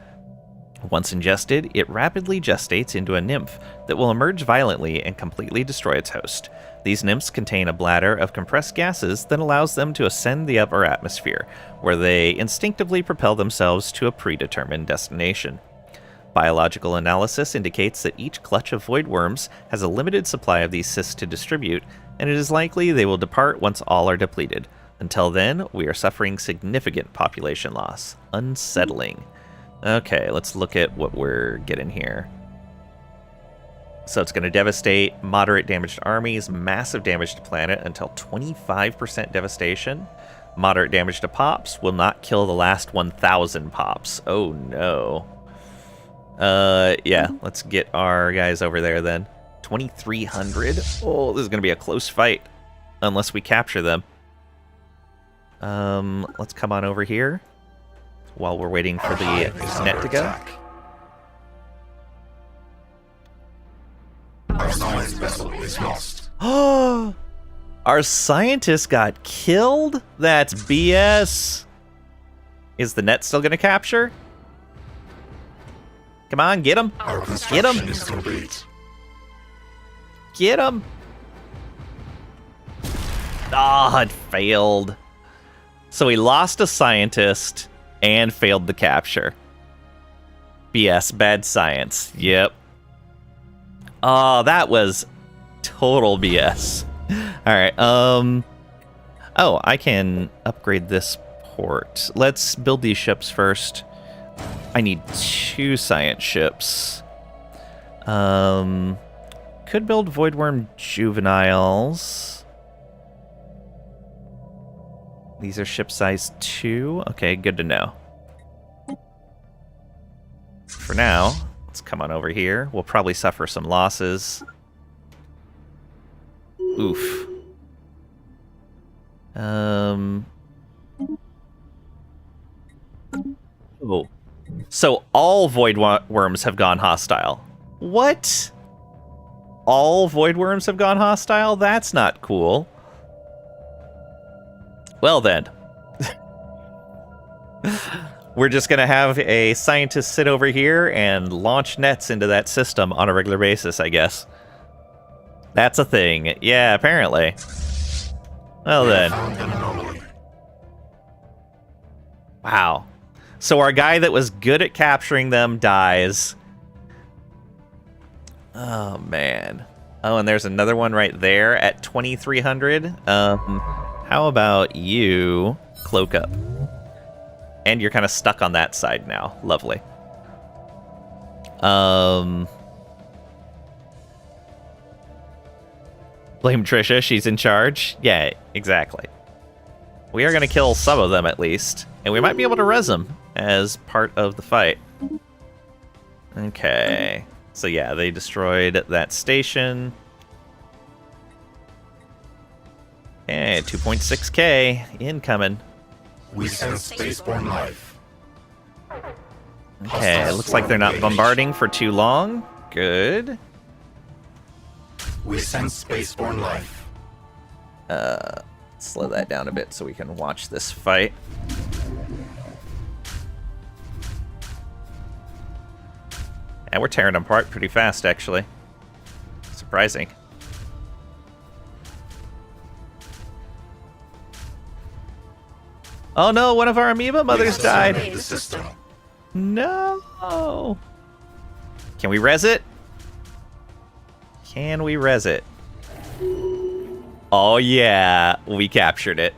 Once ingested, it rapidly gestates into a nymph that will emerge violently and completely destroy its host. These nymphs contain a bladder of compressed gases that allows them to ascend the upper atmosphere, where they instinctively propel themselves to a predetermined destination. Biological analysis indicates that each clutch of void worms has a limited supply of these cysts to distribute, and it is likely they will depart once all are depleted. Until then, we are suffering significant population loss. Unsettling. Okay, let's look at what we're getting here. So it's going to devastate moderate damage to armies, massive damage to planet until 25% devastation. Moderate damage to pops will not kill the last 1,000 pops. Oh no. Yeah, let's get our guys over there then. 2,300. Oh, this is going to be a close fight. Unless we capture them. Let's come on over here. While we're waiting for the net to go. Our science vessel is lost. Oh, our scientist got killed? That's BS. Is the net still going to capture? Come on, get him. Our Get construction him. is complete. Get him. Ah, it failed. So we lost a scientist and failed the capture. BS, bad science. Yep. Oh, that was total BS. Alright, oh, I can upgrade this port. Let's build these ships first. I need 2 science ships. Could build Voidworm juveniles. These are ship size 2. Okay, good to know. For now, let's come on over here. We'll probably suffer some losses. Oof. Oh. So all void worms have gone hostile. What? All void worms have gone hostile? That's not cool. Well then. We're just going to have a scientist sit over here and launch nets into that system on a regular basis, I guess. That's a thing. Yeah, apparently. Well then. Wow. So our guy that was good at capturing them dies. Oh, man. Oh, and there's another one right there at 2,300. How about you cloak up? And you're kind of stuck on that side now. Lovely. Blame Trisha, she's in charge. Yeah, exactly. We are going to kill some of them at least. And we might be able to res them as part of the fight. Okay. So yeah, they destroyed that station. Hey, 2.6k incoming. We sense spaceborne life. Okay, looks like they're not bombarding for too long. Good. We sense spaceborne life. Slow that down a bit so we can watch this fight. And we're tearing them apart pretty fast, actually. Surprising. Oh no, one of our amoeba mothers died. The system. No. Can we res it? Can we res it? Oh yeah, we captured it.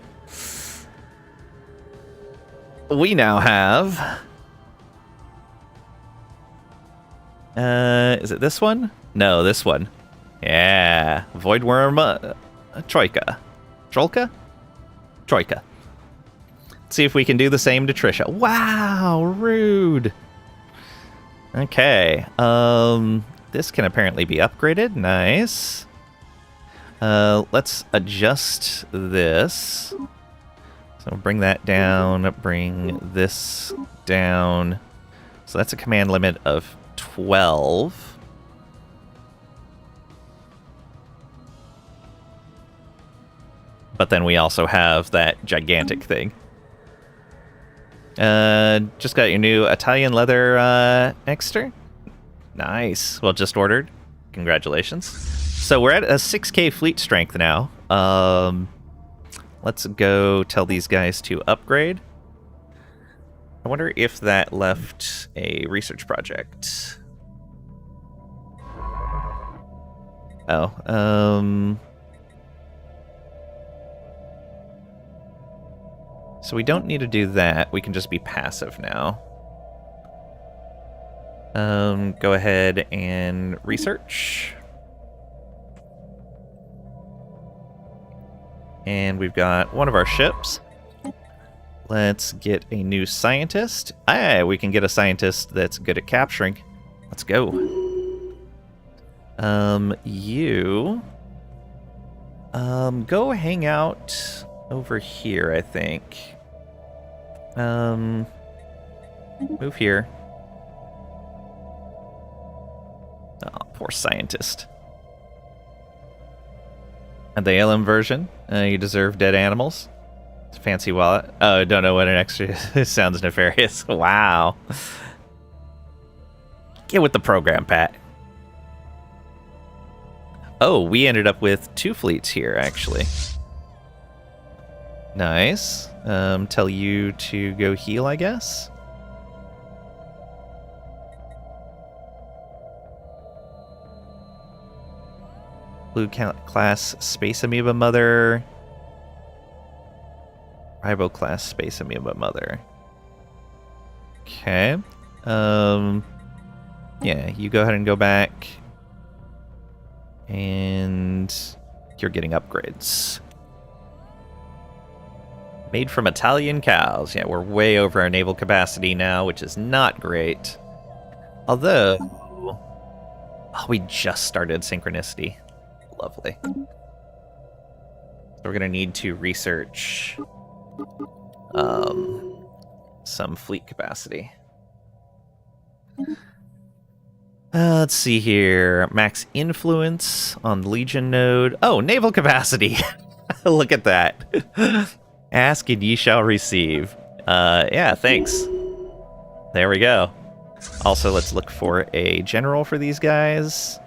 We now have... is it this one? No, this one. Yeah, Voidworm Troika. Trolka? Troika. Let's see if we can do the same to Trisha. Wow, rude. Okay, this can apparently be upgraded. Nice. Let's adjust this. So bring that down, bring this down. So that's a command limit of 12. But then we also have that gigantic thing. Just got your new Italian leather extra. Nice. Well, just ordered. Congratulations. So we're at a 6k fleet strength now. Let's go tell these guys to upgrade. I wonder if that left a research project. Oh, so we don't need to do that. We can just be passive now. Go ahead and research. And we've got one of our ships. Let's get a new scientist. Ah, we can get a scientist that's good at capturing. Let's go. You... go hang out over here, I think. Move here. Oh, poor scientist. And the ALM version. You deserve dead animals. It's a fancy wallet. Oh, I don't know what an extra is. Sounds nefarious. Wow. Get with the program, Pat. Oh, we ended up with 2 fleets here, actually. Nice. Tell you to go heal, I guess. Blue class Space Amoeba Mother. Ribo class Space Amoeba Mother. Okay. Yeah, you go ahead and go back. And you're getting upgrades. Made from Italian cows. Yeah, we're way over our naval capacity now, which is not great. Although... oh, we just started synchronicity. Lovely. So we're going to need to research some fleet capacity. Let's see here. Max influence on Legion node. Oh, naval capacity. Look at that. Ask and ye shall receive. Yeah, thanks. There we go. Also, let's look for a general for these guys.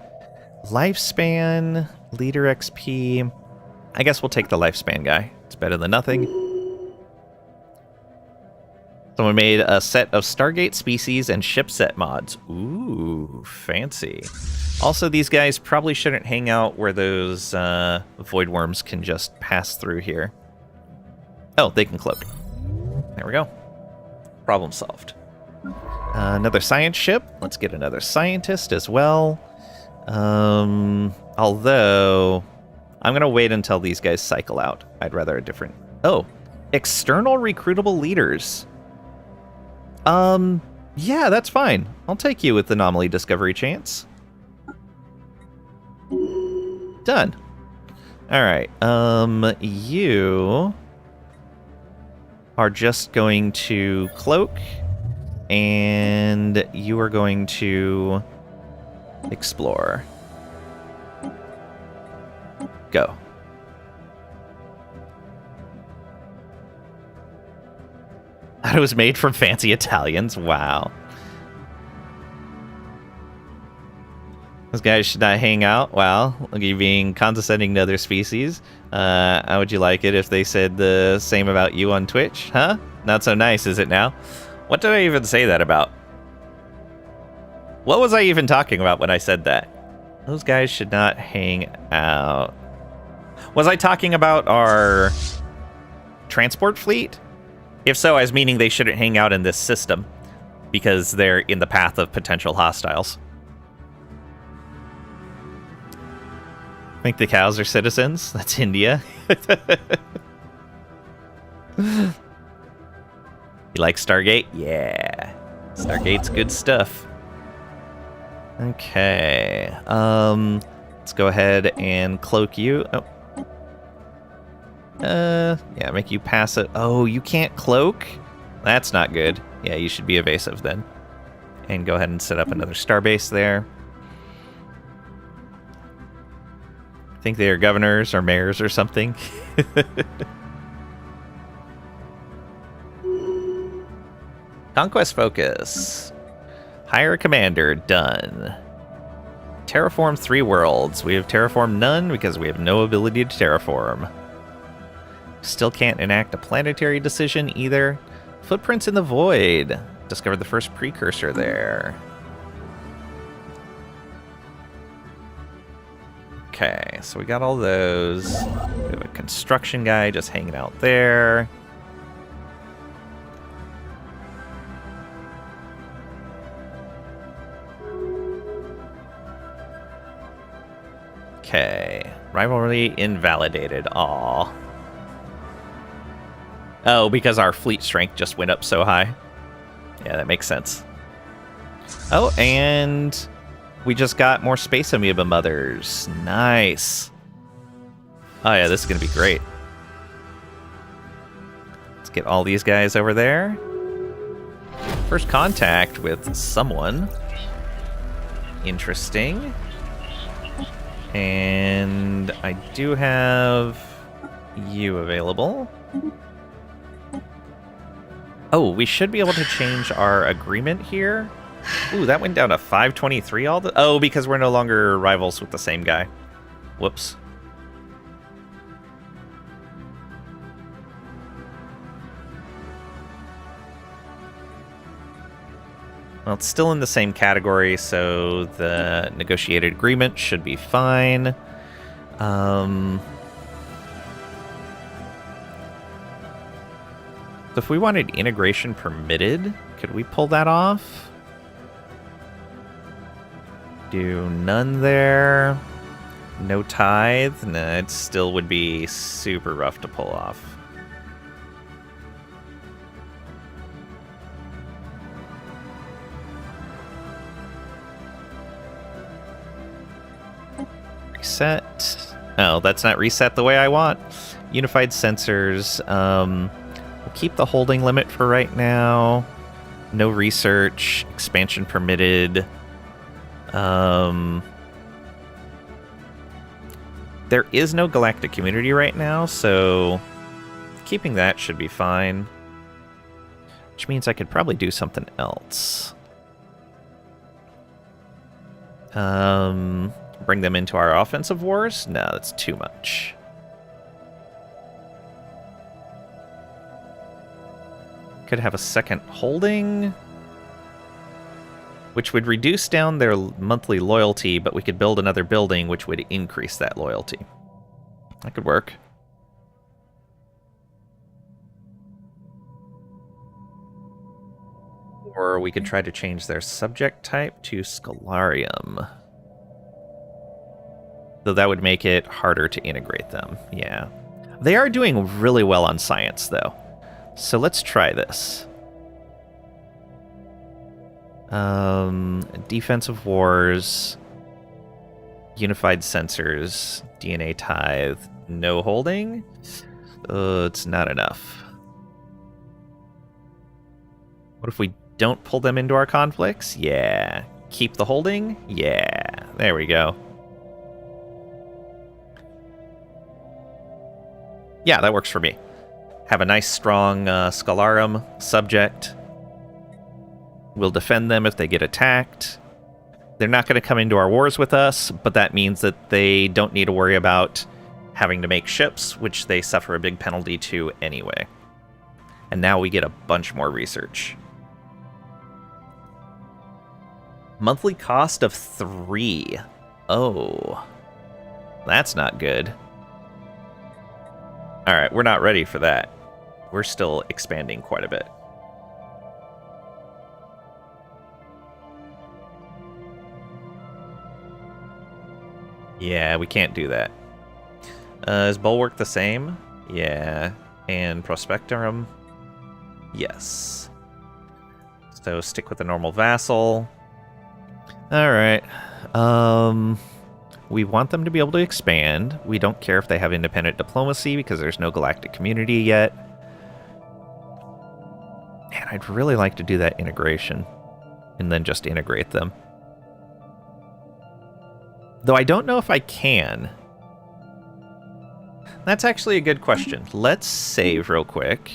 Lifespan, leader XP. I guess we'll take the lifespan guy. It's better than nothing. Someone made a set of Stargate species and ship set mods. Ooh, fancy. Also, these guys probably shouldn't hang out where those void worms can just pass through here. Oh, they can cloak. There we go. Problem solved. Another science ship. Let's get another scientist as well. Although, I'm going to wait until these guys cycle out. I'd rather a different... oh, external recruitable leaders. Yeah, that's fine. I'll take you with anomaly discovery chance. Done. Alright, you are just going to cloak, and you are going to explore. thought it was made from fancy Italians. Wow. Those guys should not hang out. Wow. Look at you being condescending to other species. How would you like it if they said the same about you on Twitch? Huh? Not so nice, is it now? What did I even say that about? What was I even talking about when I said that? Those guys should not hang out. Was I talking about our transport fleet? If so, I was meaning they shouldn't hang out in this system because they're in the path of potential hostiles. Think the cows are citizens? That's India. You like Stargate? Yeah. Stargate's good stuff. Okay. Let's go ahead and cloak you. Oh. Yeah, make you pass it. Oh, you can't cloak? That's not good. Yeah, you should be evasive then. And go ahead and set up another starbase there. I think they are governors or mayors or something. Conquest focus. Hire a commander. Done. Terraform 3 worlds. We have terraformed none because we have no ability to terraform. Still can't enact a planetary decision either. Footprints in the void. Discovered the first precursor there. Okay, so we got all those. We have a construction guy just hanging out there. Okay, rivalry invalidated. Aw. Oh, because our fleet strength just went up so high. Yeah, that makes sense. Oh, and we just got more space amoeba mothers. Nice. Oh yeah, this is gonna be great. Let's get all these guys over there. First contact with someone. Interesting. And I do have you available. Oh, we should be able to change our agreement here. Ooh, that went down to 523 all the... Oh, because we're no longer rivals with the same guy. Whoops. Well, it's still in the same category, so the negotiated agreement should be fine. So if we wanted integration permitted, could we pull that off? Do none there. No tithe. Nah, it still would be super rough to pull off. Reset. Oh, that's not reset the way I want. Unified sensors. We'll keep the holding limit for right now. No research. Expansion permitted. There is no galactic community right now, so keeping that should be fine. Which means I could probably do something else. Bring them into our offensive wars? No, that's too much. Could have a second holding, which would reduce down their monthly loyalty, but we could build another building, which would increase that loyalty. That could work. Or we could try to change their subject type to Scholarium. Though that would make it harder to integrate them. Yeah. They are doing really well on science, though. So let's try this. Defensive wars, unified sensors, DNA tithe, no holding. It's not enough. What if we don't pull them into our conflicts? Yeah. Keep the holding? Yeah. There we go. Yeah, that works for me. have a nice, strong Scalarum subject. We'll defend them if they get attacked. They're not going to come into our wars with us, but that means that they don't need to worry about having to make ships, which they suffer a big penalty to anyway. And now we get a bunch more research. Monthly cost of 3. Oh. That's not good. Alright, we're not ready for that. We're still expanding quite a bit. Yeah, we can't do that. Is Bulwark the same? Yeah. And Prospectorum? Yes. So stick with the normal vassal. Alright. We want them to be able to expand. We don't care if they have independent diplomacy because there's no galactic community yet. Man, I'd really like to do that integration. And then just integrate them. Though I don't know if I can. That's actually a good question. Let's save real quick.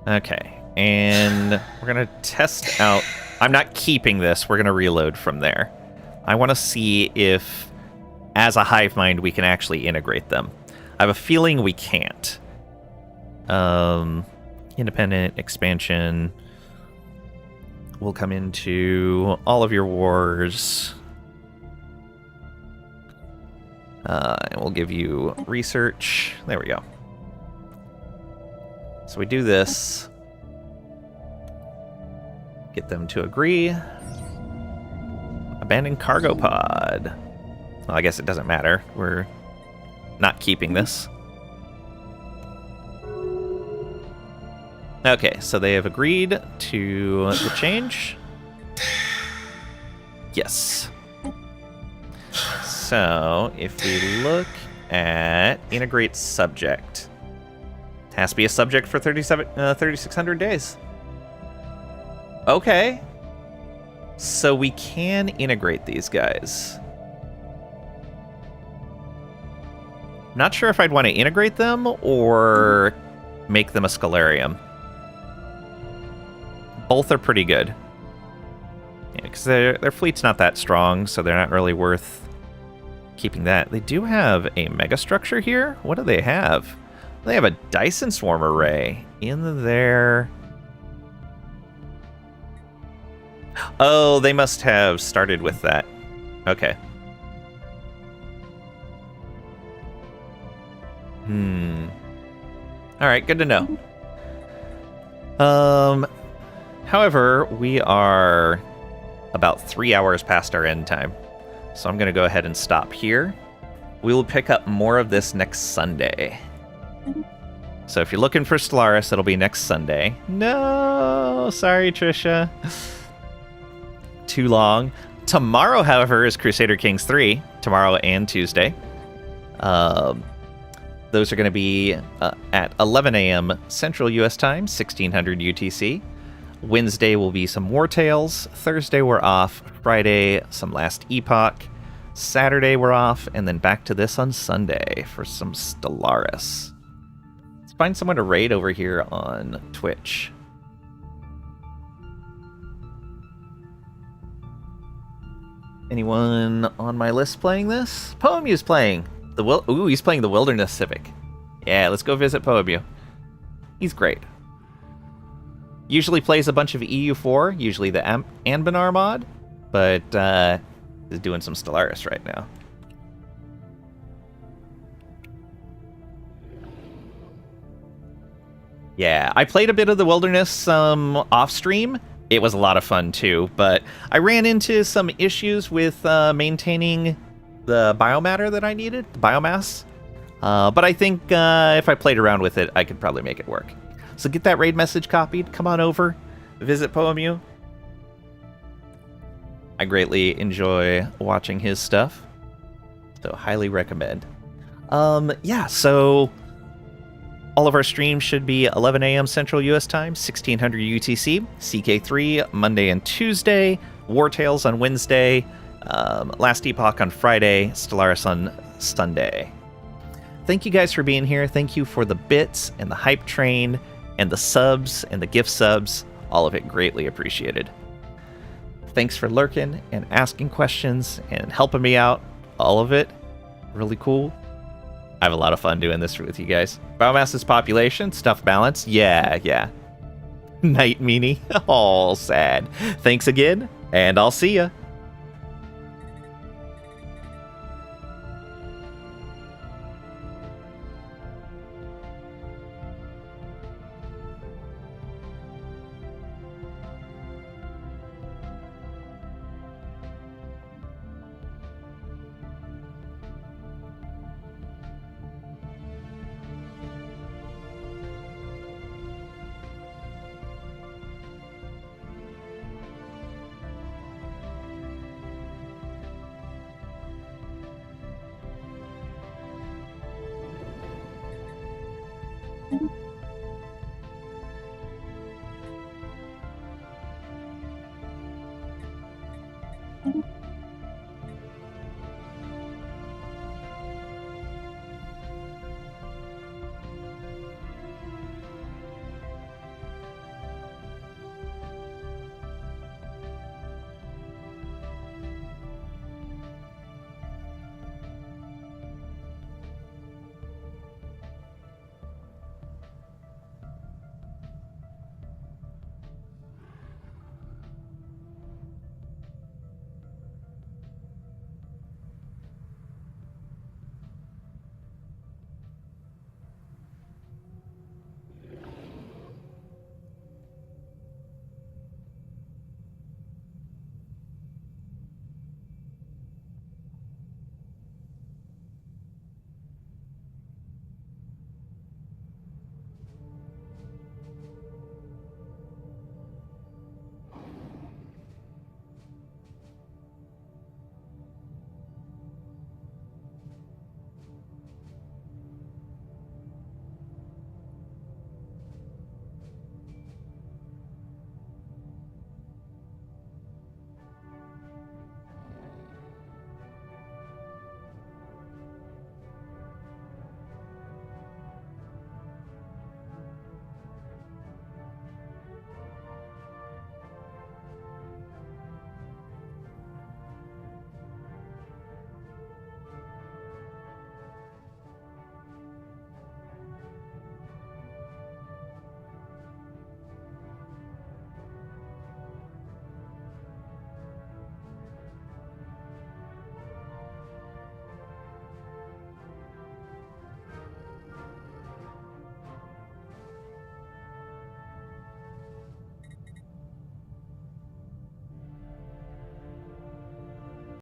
Okay, and we're going to test out... I'm not keeping this. We're going to reload from there. I want to see if, as a hive mind, we can actually integrate them. I have a feeling we can't. Independent expansion will come into all of your wars. And we'll give you research. There we go. So we do this. Get them to agree. Abandon cargo pod. Well, I guess it doesn't matter. We're not keeping this. Okay, so they have agreed to the change. Yes. So, if we look at integrate subject, it has to be a subject for 3,600 days. Okay. So we can integrate these guys. Not sure if I'd want to integrate them or make them a Scalarium. Both are pretty good. Yeah, because their fleet's not that strong, so they're not really worth keeping that. They do have a megastructure here. What do they have? They have a Dyson Swarm array in there. Oh, they must have started with that. Okay. Alright, good to know. However, we are about 3 hours past our end time. So I'm going to go ahead and stop here. We will pick up more of this next Sunday. So if you're looking for Stellaris, it'll be next Sunday. No, sorry, Trisha. Too long. Tomorrow, however, is Crusader Kings 3. Tomorrow and Tuesday. Those are going to be at 11 a.m. Central U.S. time, 1600 UTC. Wednesday will be some War Tales. Thursday we're off. Friday, some Last Epoch. Saturday we're off. And then back to this on Sunday for some Stellaris. Let's find someone to raid over here on Twitch. Anyone on my list playing this? Poemu's playing. Ooh, he's playing the Wilderness Civic. Yeah, let's go visit Poemu. He's great. Usually plays a bunch of EU4, usually the Anbanar mod, but is doing some Stellaris right now. Yeah, I played a bit of the Wilderness off stream. It was a lot of fun too, but I ran into some issues with maintaining the biomatter that I needed, the biomass. But I think if I played around with it, I could probably make it work. So get that raid message copied. Come on over. Visit Poemu. I greatly enjoy watching his stuff. So highly recommend. Yeah, so All of our streams should be 11 a.m. Central US Time, 1600 UTC, CK3 Monday and Tuesday, War Tales on Wednesday, Last Epoch on Friday, Stellaris on Sunday. Thank you guys for being here. Thank you for the bits and the hype train and the subs and the gift subs. All of it greatly appreciated. Thanks for lurking and asking questions and helping me out. All of it really cool. I have a lot of fun doing this with you guys. Biomass's population, stuff balance. Yeah. Night meanie. All sad. Thanks again, and I'll see ya. Mm-hmm.